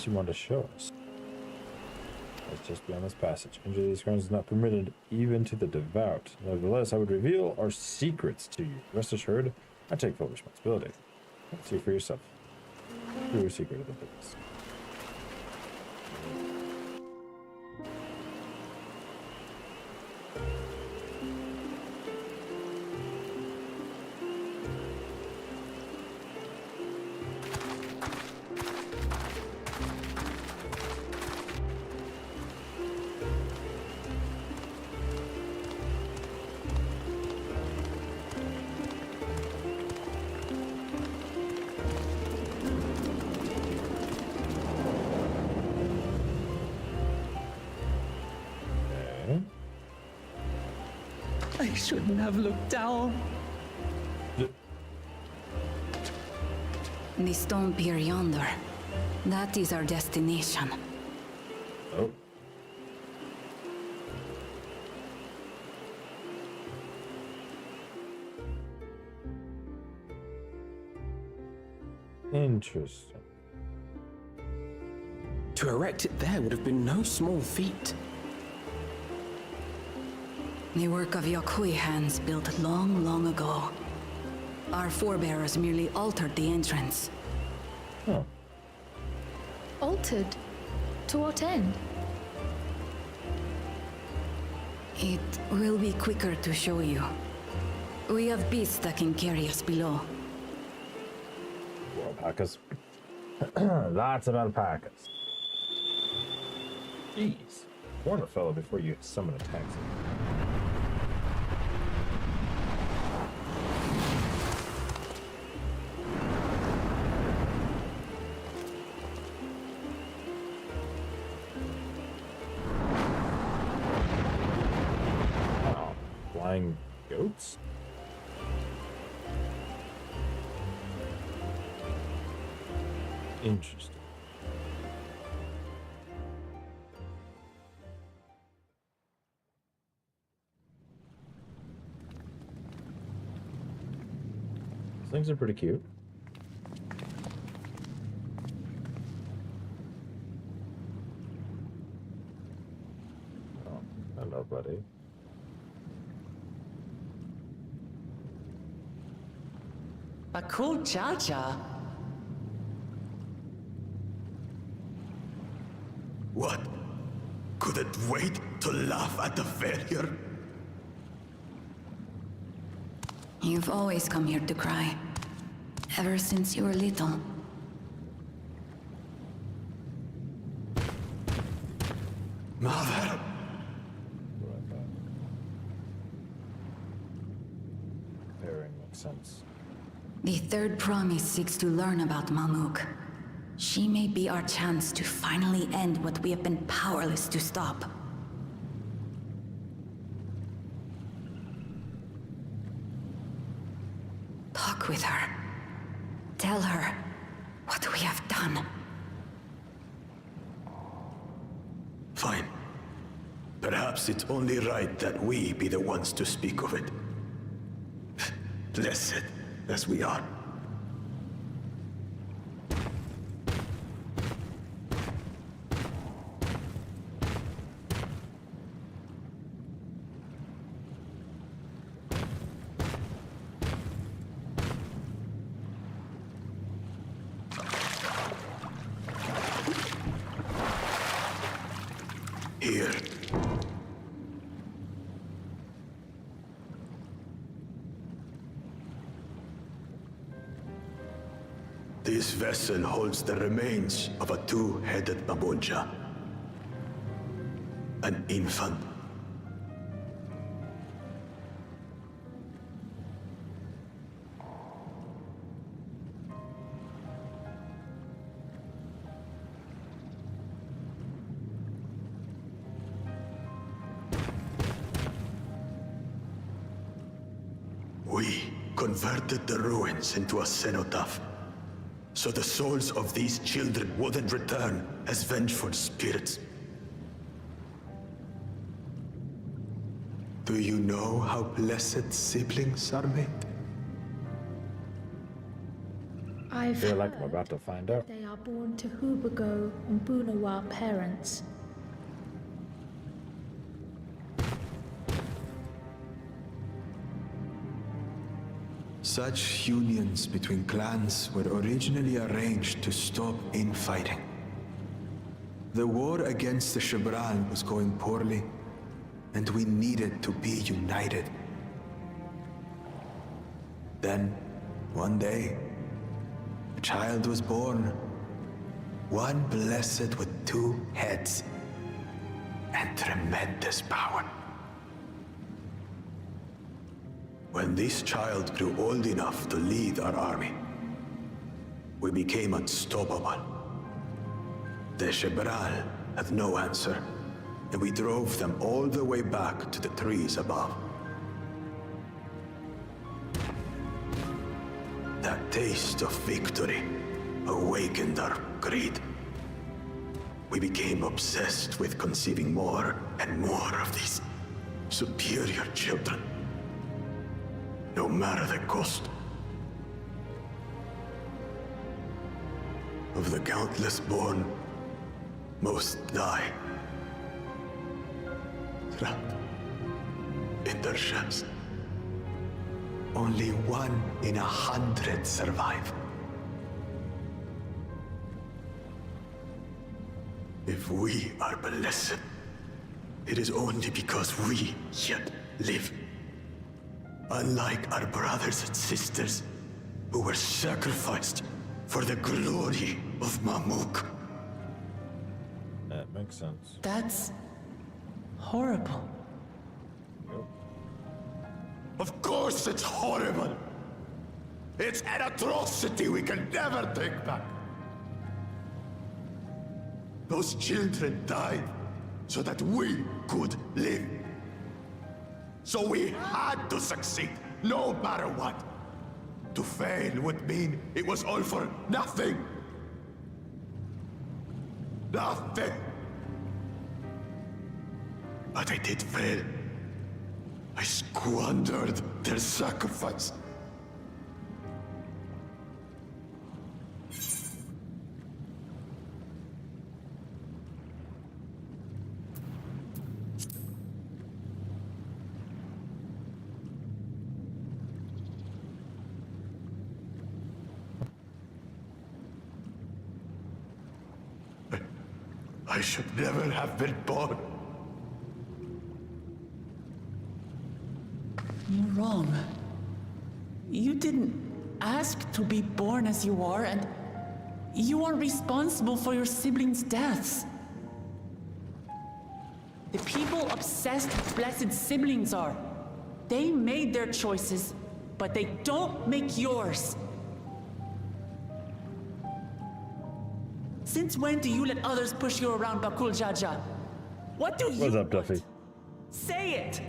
Speaker 1: You want to show us? Let's just be on this passage. Entry of these grounds is not permitted even to the devout. Nevertheless, I would reveal our secrets to you. Rest assured, I take full responsibility. See for yourself. True secret of the business.
Speaker 3: I shouldn't have looked down.
Speaker 21: The stone pier yonder. That is our destination.
Speaker 1: Oh. Interesting.
Speaker 10: To erect it there would have been no small feat.
Speaker 21: The work of Yakui hands built long, long ago. Our forebears merely altered the entrance.
Speaker 1: Huh.
Speaker 7: Altered? To what end?
Speaker 21: It will be quicker to show you. We have beasts that can carry us below.
Speaker 1: Alpacas. Lots of alpacas. Jeez. Warn a fellow before you summon a taxi. Oh, flying goats? Interesting. These things are pretty cute. Oh, hello, buddy.
Speaker 3: A cool Jaja.
Speaker 11: What? Couldn't wait to laugh at the failure?
Speaker 21: You've always come here to cry. Ever since you were little.
Speaker 11: Mother!
Speaker 1: Pairing makes sense.
Speaker 21: The third promise seeks to learn about Malmuk. She may be our chance to finally end what we have been powerless to stop. Talk with her. Tell her what we have done. done.
Speaker 11: Fine. Perhaps it's only right that we be the ones to speak of it. Blessed as we are. Here. This vessel holds the remains of a two-headed Babonja. An infant. We converted the ruins into a cenotaph, so the souls of these children wouldn't return as vengeful spirits. Do you know how blessed siblings are made?
Speaker 1: I feel like I'm about to find out.
Speaker 7: They are born to Hubago and Bunawa parents.
Speaker 11: Such unions between clans were originally arranged to stop infighting. The war against the Shibran was going poorly, and we needed to be united. Then, one day, a child was born. One blessed with two heads and tremendous power. When this child grew old enough to lead our army, we became unstoppable. The Shibral had no answer, and we drove them all the way back to the trees above. That taste of victory awakened our greed. We became obsessed with conceiving more and more of these superior children. No matter the cost. Of the countless born, most die. Trapped in their shells. Only 1 in 100 survive. If we are blessed, it is only because we yet live. Unlike our brothers and sisters, who were sacrificed for the glory of Mamuk.
Speaker 1: That makes sense.
Speaker 3: That's horrible.
Speaker 11: Of course it's horrible! It's an atrocity we can never take back. Those children died so that we could live. So we had to succeed, no matter what. To fail would mean it was all for nothing. Nothing. But I did fail. I squandered their sacrifice. I should never have been born.
Speaker 3: You're wrong. You didn't ask to be born as you are, and you aren't responsible for your siblings' deaths. The people obsessed with blessed siblings are. They made their choices, but they don't make yours. Since when do you let others push you around Bakul Jaja? What do you
Speaker 1: What's up, Duffy?
Speaker 3: Say it!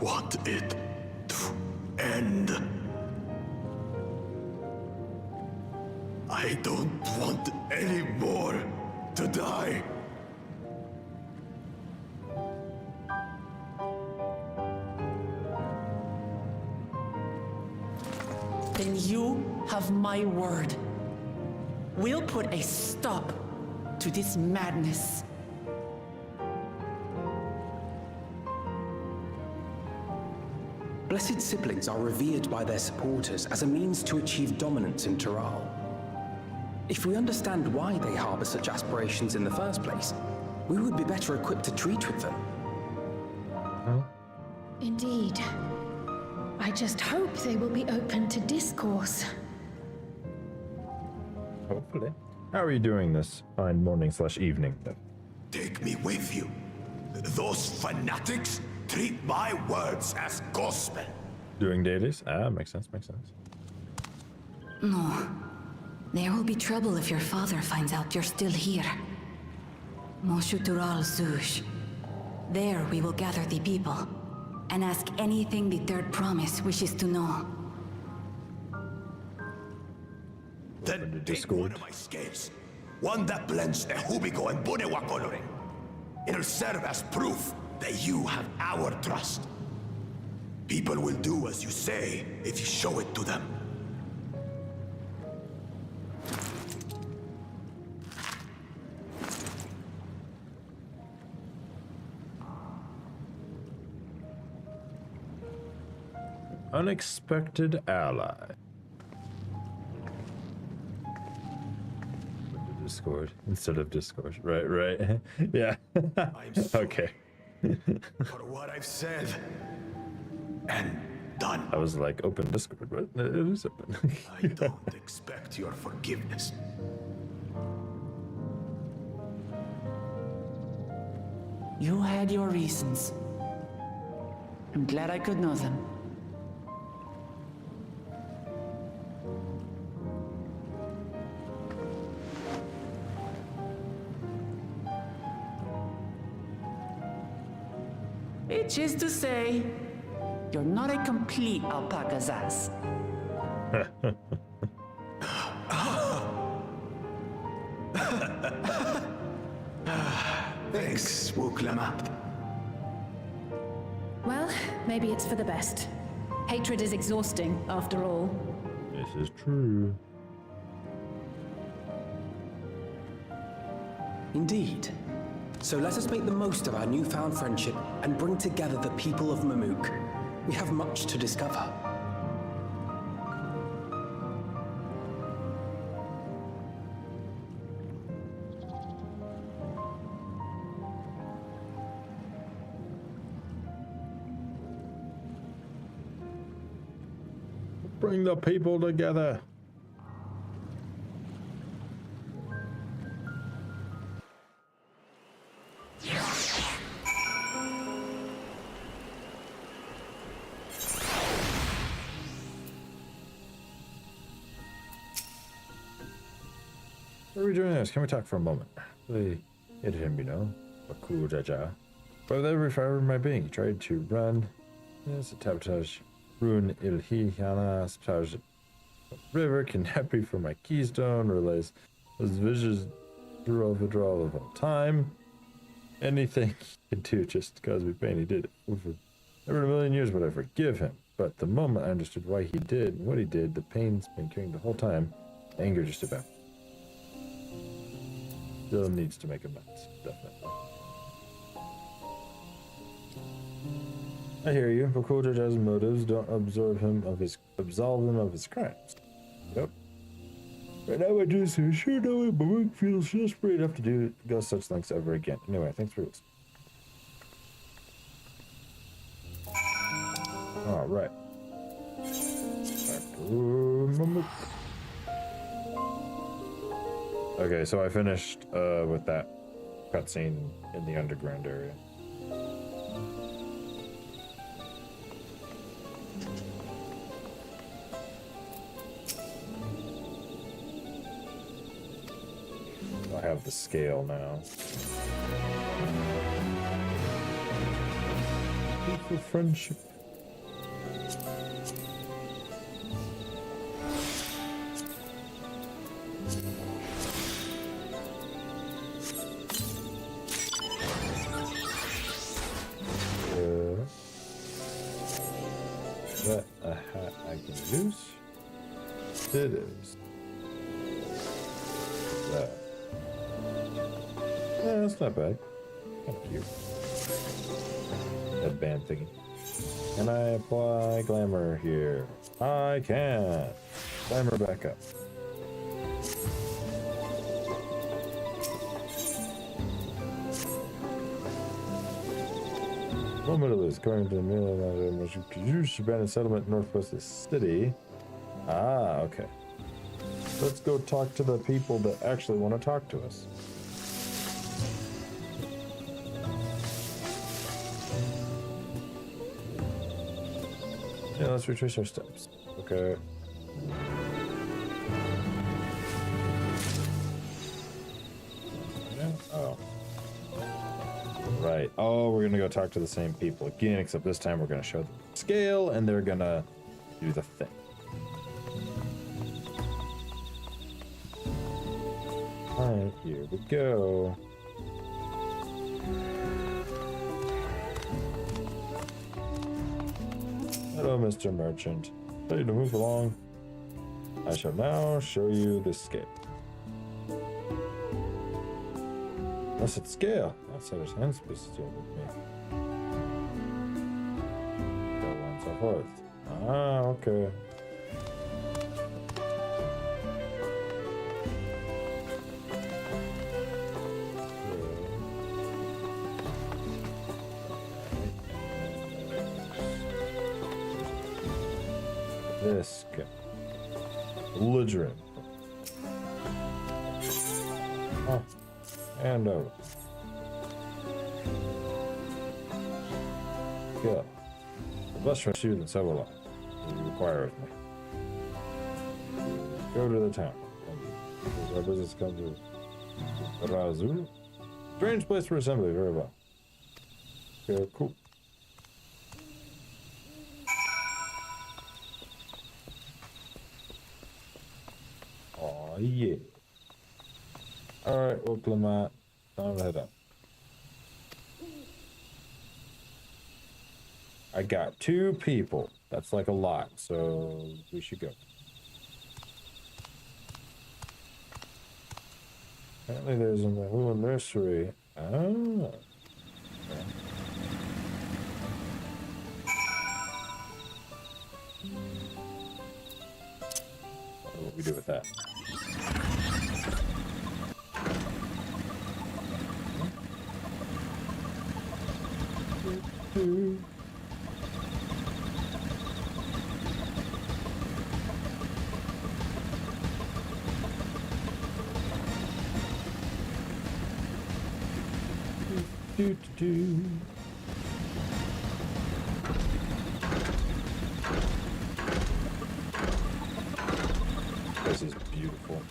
Speaker 11: want it to end. I don't want any more to die.
Speaker 3: Then you have my word. We'll put a stop to this madness.
Speaker 10: Blessed siblings are revered by their supporters as a means to achieve dominance in Tural. If we understand why they harbor such aspirations in the first place, we would be better equipped to treat with them.
Speaker 7: Indeed. I just hope they will be open to discourse.
Speaker 1: Hopefully. How are you doing this fine morning/evening, though?
Speaker 11: Take me with you. Those fanatics treat my words as gospel.
Speaker 1: Doing dailies? Ah, makes sense, makes sense.
Speaker 21: No. There will be trouble if your father finds out you're still here. Moshutural Zush. There we will gather the people and ask anything the Third Promise wishes to know.
Speaker 11: Then take one of my scales. One that blends the Hubigo and Bunewa coloring. It'll serve as proof that you have our trust. People will do as you say if you show it to them.
Speaker 1: Unexpected ally. Discord instead of Discord. Right. Yeah. Okay.
Speaker 11: For what I've said and done.
Speaker 1: I was like, open Discord, but it is open.
Speaker 11: I don't expect your forgiveness.
Speaker 3: You had your reasons. I'm glad I could know them. Which is to say, you're not a complete alpaca's ass.
Speaker 11: Thanks, Wuklamat.
Speaker 15: Well, maybe it's for the best. Hatred is exhausting, after all.
Speaker 1: This is true.
Speaker 10: Indeed. So let us make the most of our newfound friendship and bring together the people of Mamuk. We have much to discover.
Speaker 1: Bring the people together. Why are we doing this? Can we talk for a moment? Really hit him, you know. A cool jaja. But with every fiber of my being, he tried to run. Yes, a sabotage. Ruin Ilhihana, sabotage the river, kidnap me for my keystone, realize those vicious withdrawal of all time. Anything he could do just to cause me pain, he did it. Over never in a million years would I forgive him. But the moment I understood why he did and what he did, the pain's been carrying the whole time. Anger just about. Still needs to make amends, definitely. I hear you. Bakuja's motives don't absolve him of his crimes. Yep. Right now I do so sure know it, but Rick feels just free enough to go such lengths ever again. Anyway, thanks for listening. Alright. Okay, so I finished with that cutscene in the underground area. I have the scale now. Beautiful friendship. that a hat I can use? It is. That. Yeah, that's not bad. Kind of cute. Headband thingy. Can I apply glamour here? I can. Glamour back up. Moment of this, going to the middle of the abandoned settlement northwest of the city. Ah, okay. Let's go talk to the people that actually want to talk to us. Yeah, let's retrace our steps. Okay. Yeah. Oh. Right. Oh, we're gonna go talk to the same people again, except this time we're gonna show them the scale and they're gonna do the thing. Alright, here we go. Hello, Mr. Merchant. Tell you to move along. I shall now show you the scale. That's its scale. Outside his hands, be still with me. So on and so forth. Ah, okay. This guy. Belligerent. Oh. And over. Good. Less from you than so long. You require of me. Go to the town. Our business comes to Razul. Strange place for assembly. Very well. Okay, cool. Oh yeah. Alright, well, Clement, time to head up. I got 2 people. That's like a lot, so we should go. Apparently there's a little nursery. Oh. Okay. What do we do with that? This is beautiful.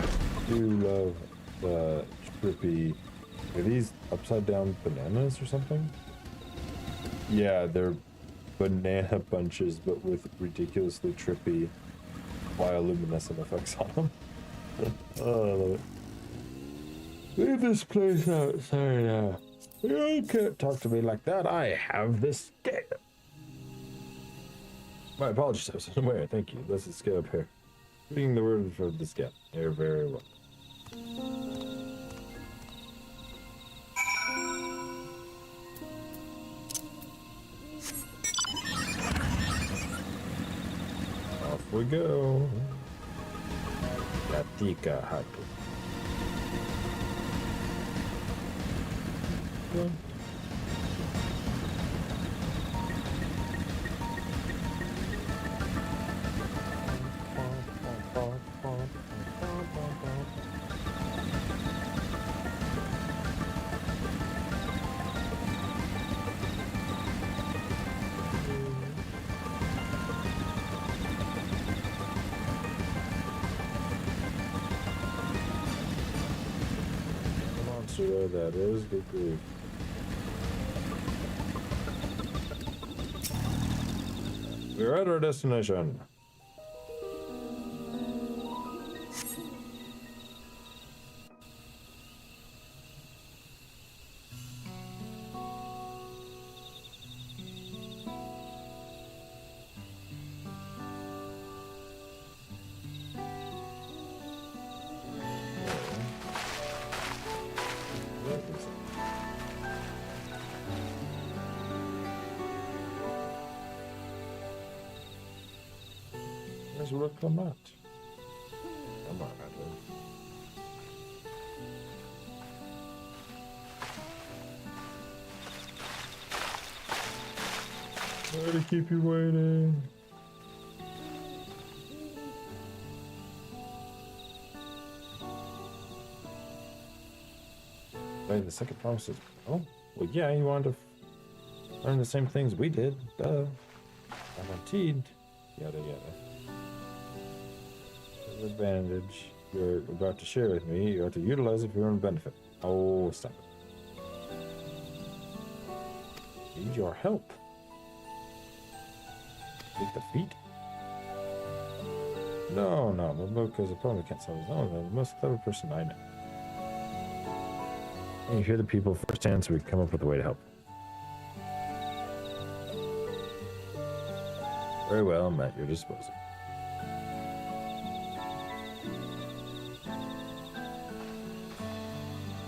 Speaker 1: I do love the trippy. Are these upside down bananas or something? Yeah, they're banana bunches, but with ridiculously trippy bioluminescent effects on them. Oh, I love it. Leave this place out. Sorry now. You can't talk to me like that. I have this scale. My apologies, I was unaware. Thank you. Let's scale up here. Reading the word for the scale. You're very well. Off we go. Katika Hatu. That is good grief. We're at our destination. Where's Reclamat? Come on, Adler. Why to keep you waiting? Wait, the second promise is... Oh, well, yeah, you wanted to learn the same things we did. Duh. Guaranteed. Yada yada. The advantage you're about to share with me, you have to utilize it for your own benefit. Oh, stop it. Need your help. Take the feet? No, Mamuk is a problem. Can't solve his own. They're the most clever person I know. And you hear the people firsthand, so we come up with a way to help. Very well, I'm at your disposal.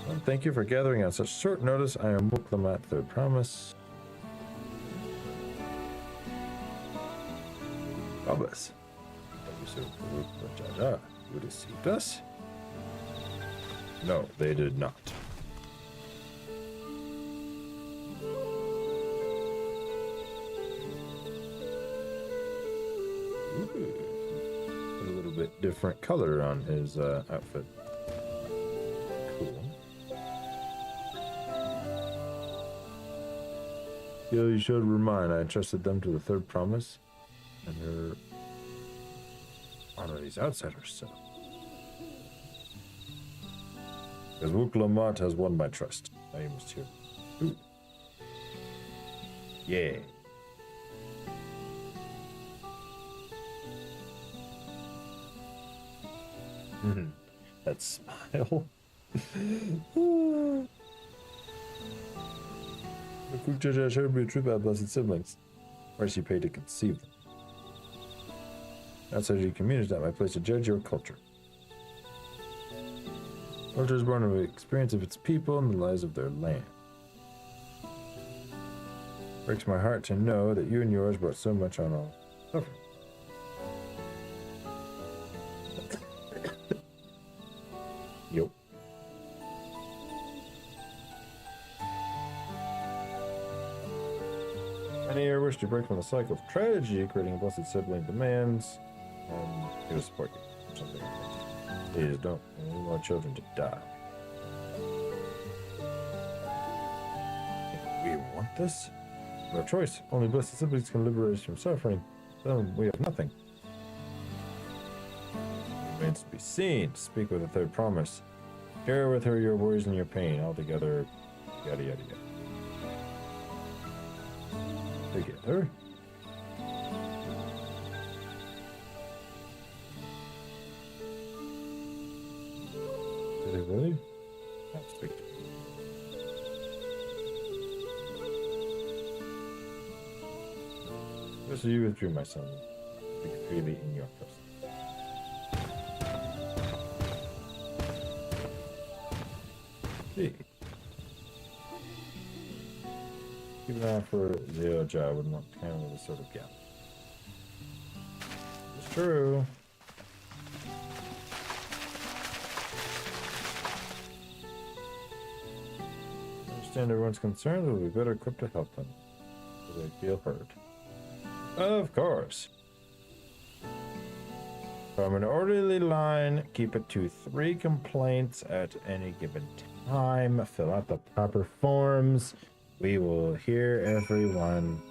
Speaker 1: Well, thank you for gathering on such short notice. I am Wooklamat, third promise. Promise. You deceived us? No, they did not. Ooh. A little bit different color on his outfit. Cool. Yeah, you should remind. I entrusted them to the third promise, and they're honor these outsiders, so. Because Wooklamat has won my trust. Now you must hear. Ooh. Yeah. That smile. The Cook Judge showed me a trip about blessed siblings. Price you paid to conceive them. Outside of your community is not my place to judge your culture. Culture is born of the experience of its people and the lives of their land. It breaks my heart to know that you and yours brought so much on all suffering. Yo. Many here wish to break from the cycle of tragedy, creating a blessed sibling demands, and he will support you. Something like that. Please don't want children to die. We want this? No choice. Only blessed siblings can liberate us from suffering. Then we have nothing. It remains to be seen. Speak with the third promise. Share with her your worries and your pain. Altogether, yada yada yada. Together. Did they really? Not speak to me. Just you withdrew, my son. Speak freely in your presence. See. Keep an eye for the job would not handle this sort of gap. It's true. I understand everyone's concerned, but we'll be better equipped to help them, so they feel heard. Of course. From an orderly line, keep it to 3 complaints at any given time. Fill out the proper forms. We will hear everyone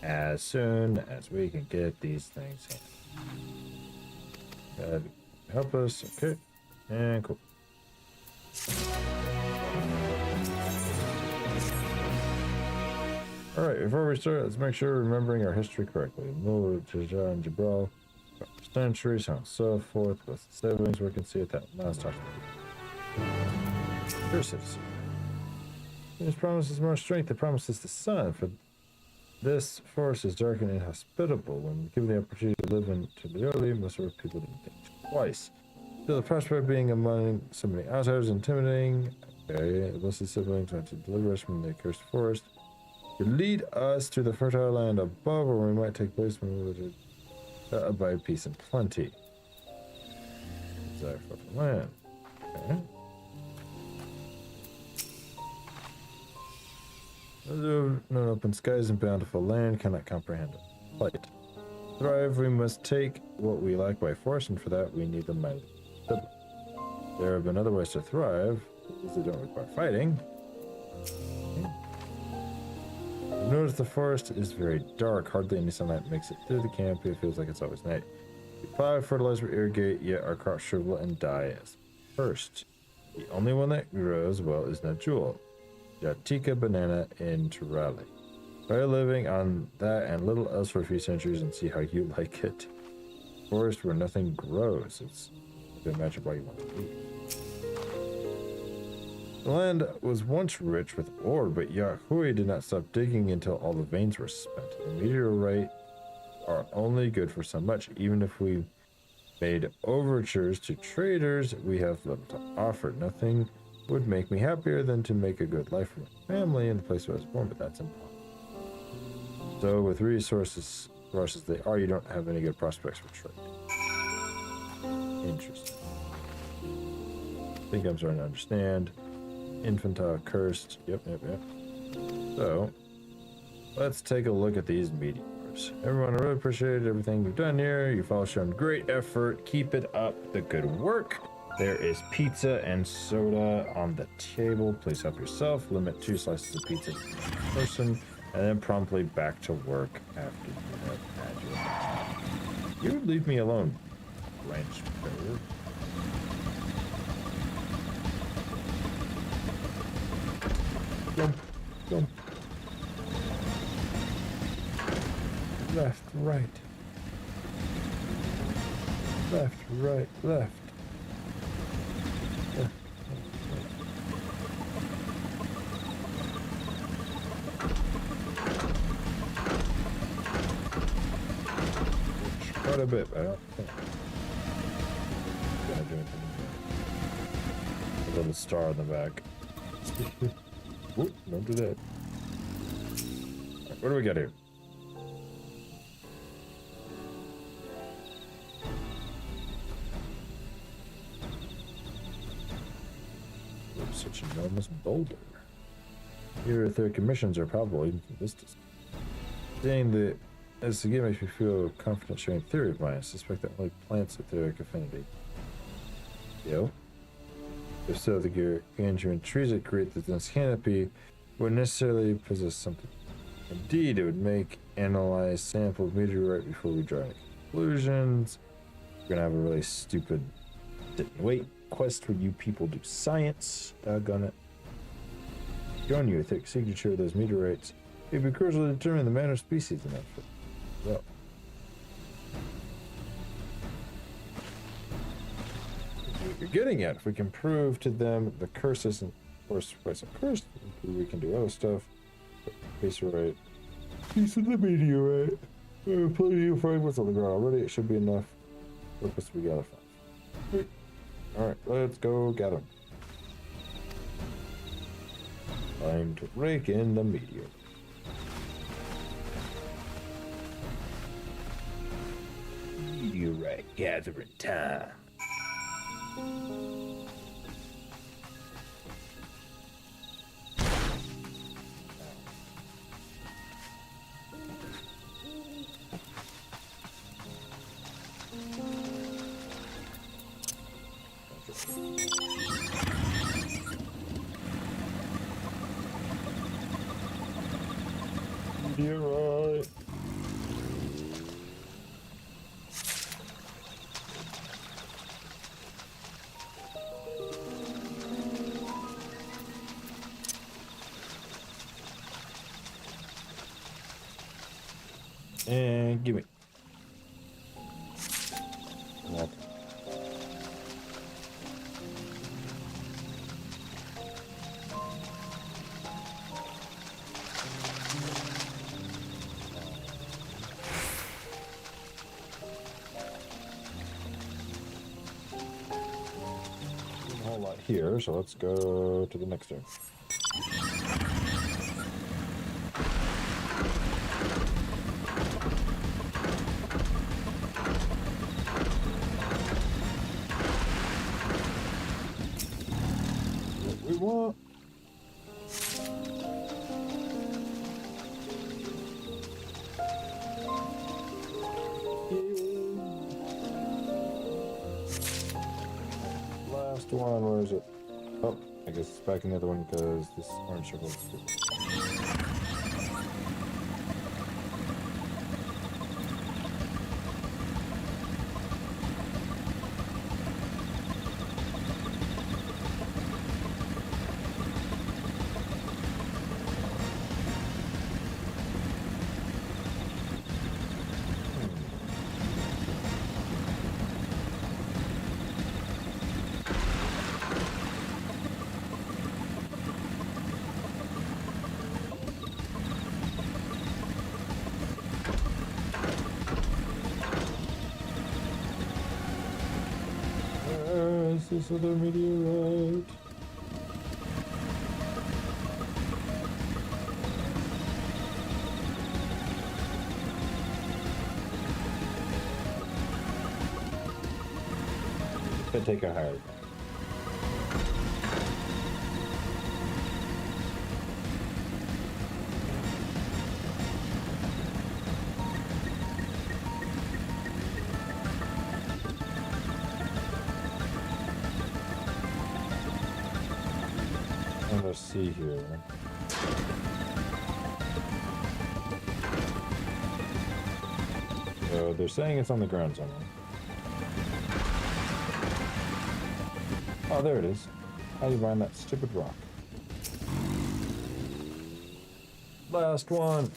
Speaker 1: as soon as we can get these things in. Help us. Okay. And cool. Alright, before we start, let's make sure we're remembering our history correctly. Mul, Jaja, and Jabral, centuries, and so forth, with siblings, we can see it that. Now let's talk about it. Your citizen. This promises more strength, it promises the sun, for this forest is dark and inhospitable. When given the opportunity to live in Tulioli, most of our people didn't think twice. Still, the prospect of being among so many outsiders intimidating. Okay, the blessed siblings want to deliver us from the accursed forest. To lead us to the fertile land above, where we might take place when we would abide peace and plenty. Desire for the land. Okay. No open skies and bountiful land cannot comprehend it. Plight. Thrive, we must take what we lack by force, and for that we need the might. There have been other ways to thrive, because they don't require fighting. Okay. Notice the forest is very dark. Hardly any sunlight makes it through the camp. It feels like it's always night. We plow, fertilize, we irrigate, yet our crops shrivel and die as first. The only one that grows well is Najul, Jatika banana in Turali. Try living on that and little else for a few centuries and see how you like it. Forest where nothing grows. It's hard to imagine why you want to leave. The land was once rich with ore, but Yahui did not stop digging until all the veins were spent. The meteorite are only good for so much. Even if we made overtures to traders, we have little to offer. Nothing would make me happier than to make a good life for my family in the place where I was born, but that's impossible. So with resources as they are, you don't have any good prospects for trade. Interesting. I think I'm starting to understand. Infantile cursed. Yep. So, let's take a look at these meteors. Everyone, I really appreciate everything you've done here. You've all shown great effort. Keep it up, the good work. There is pizza and soda on the table. Please help yourself. Limit 2 slices of pizza per person, and then promptly back to work after you have had your meal. You would leave me alone, Ranch Bearer. Jump. Left, right. Left, right, left. Quite a bit, but I don't think gonna do anything. A little star on the back. Whoop, don't do that. Right, what do we got here? Oops, such an enormous boulder. Your third commissions are palpable even from this distance. Saying that as the game makes me feel confident sharing theory of mine. I suspect that only plants with etheric affinity. Yo. If so, the gargantuan trees that create the dense canopy would necessarily possess something. Indeed, it would make analyze sample meteorite before we draw any conclusions. We're gonna have a really stupid sit and wait quest where you people do science. Doggone it. Showing you a thick signature of those meteorites. It would be crucial to determine the manner of species in that fit. Well. What you're getting at, if we can prove to them the curse isn't, of course, cursed, we can do other stuff. Piece of the meteorite. Plenty of fragments on the ground already. It should be enough. Purpose we gotta find. Alright, let's go get them. Time to rake in the meteor. Meteorite gathering time. Meteorite. And give me. What? A whole lot here, so let's go to the next one. last one. Where is it? Oh, I guess it's back in the other one because this orange circle is stupid. This other meteorite. Could take a higher. Let's see here. So they're saying it's on the ground somewhere. Oh, there it is. How do you find that stupid rock? Last one.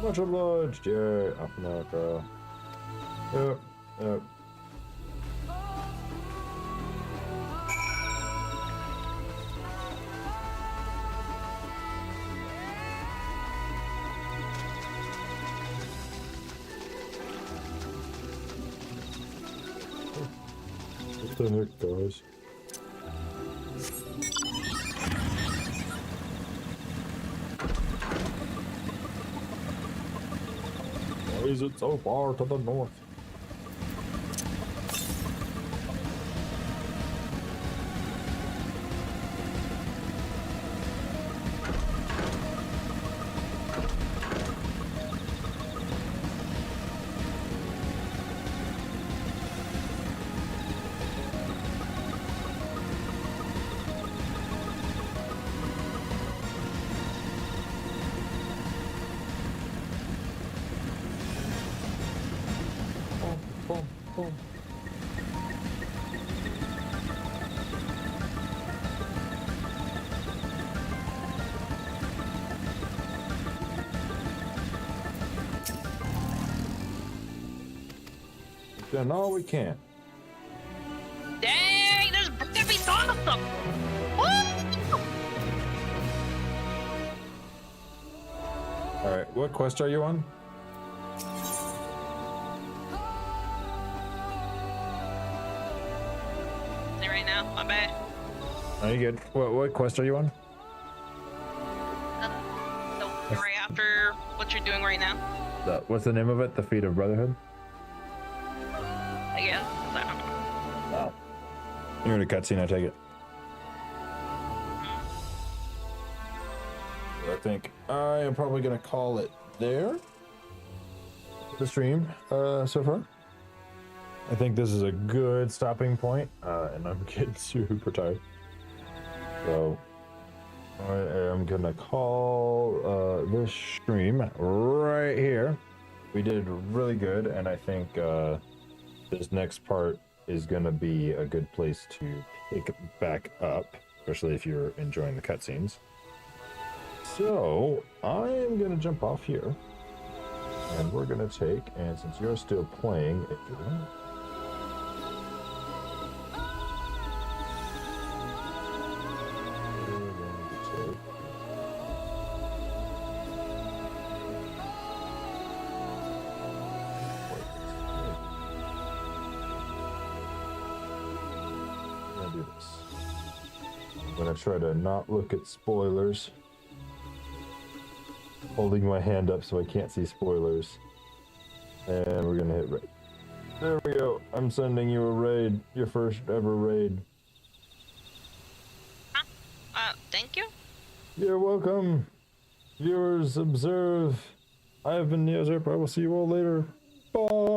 Speaker 1: Much obliged, yay, up America. Yep, yep. What the heck, guys? Why is it so far to the north? Boom, boom. We've done all we can.
Speaker 2: Dang, this is gonna be awesome!
Speaker 1: Alright, what quest are you on?
Speaker 2: Right now, my bad.
Speaker 1: Are you good? What quest are you on?
Speaker 2: So right after what you're doing right now.
Speaker 1: What's the name of it? The Feet of Brotherhood?
Speaker 2: I guess. I don't know.
Speaker 1: Wow. You're in a cutscene, I take it. I think I am probably gonna call it there. The stream so far. I think this is a good stopping point, and I'm getting super tired. So I am gonna call this stream right here. We did really good, and I think this next part is gonna be a good place to pick back up, especially if you're enjoying the cutscenes. So I am gonna jump off here, and we're gonna take, and since you're still playing, if you want. do this. I'm gonna try to not look at spoilers. Holding my hand up so I can't see spoilers. And we're gonna hit raid. There we go. I'm sending you a raid. Your first ever raid.
Speaker 2: Thank you.
Speaker 1: You're welcome. Viewers, observe. I have been Neozerp. I will see you all later. Bye.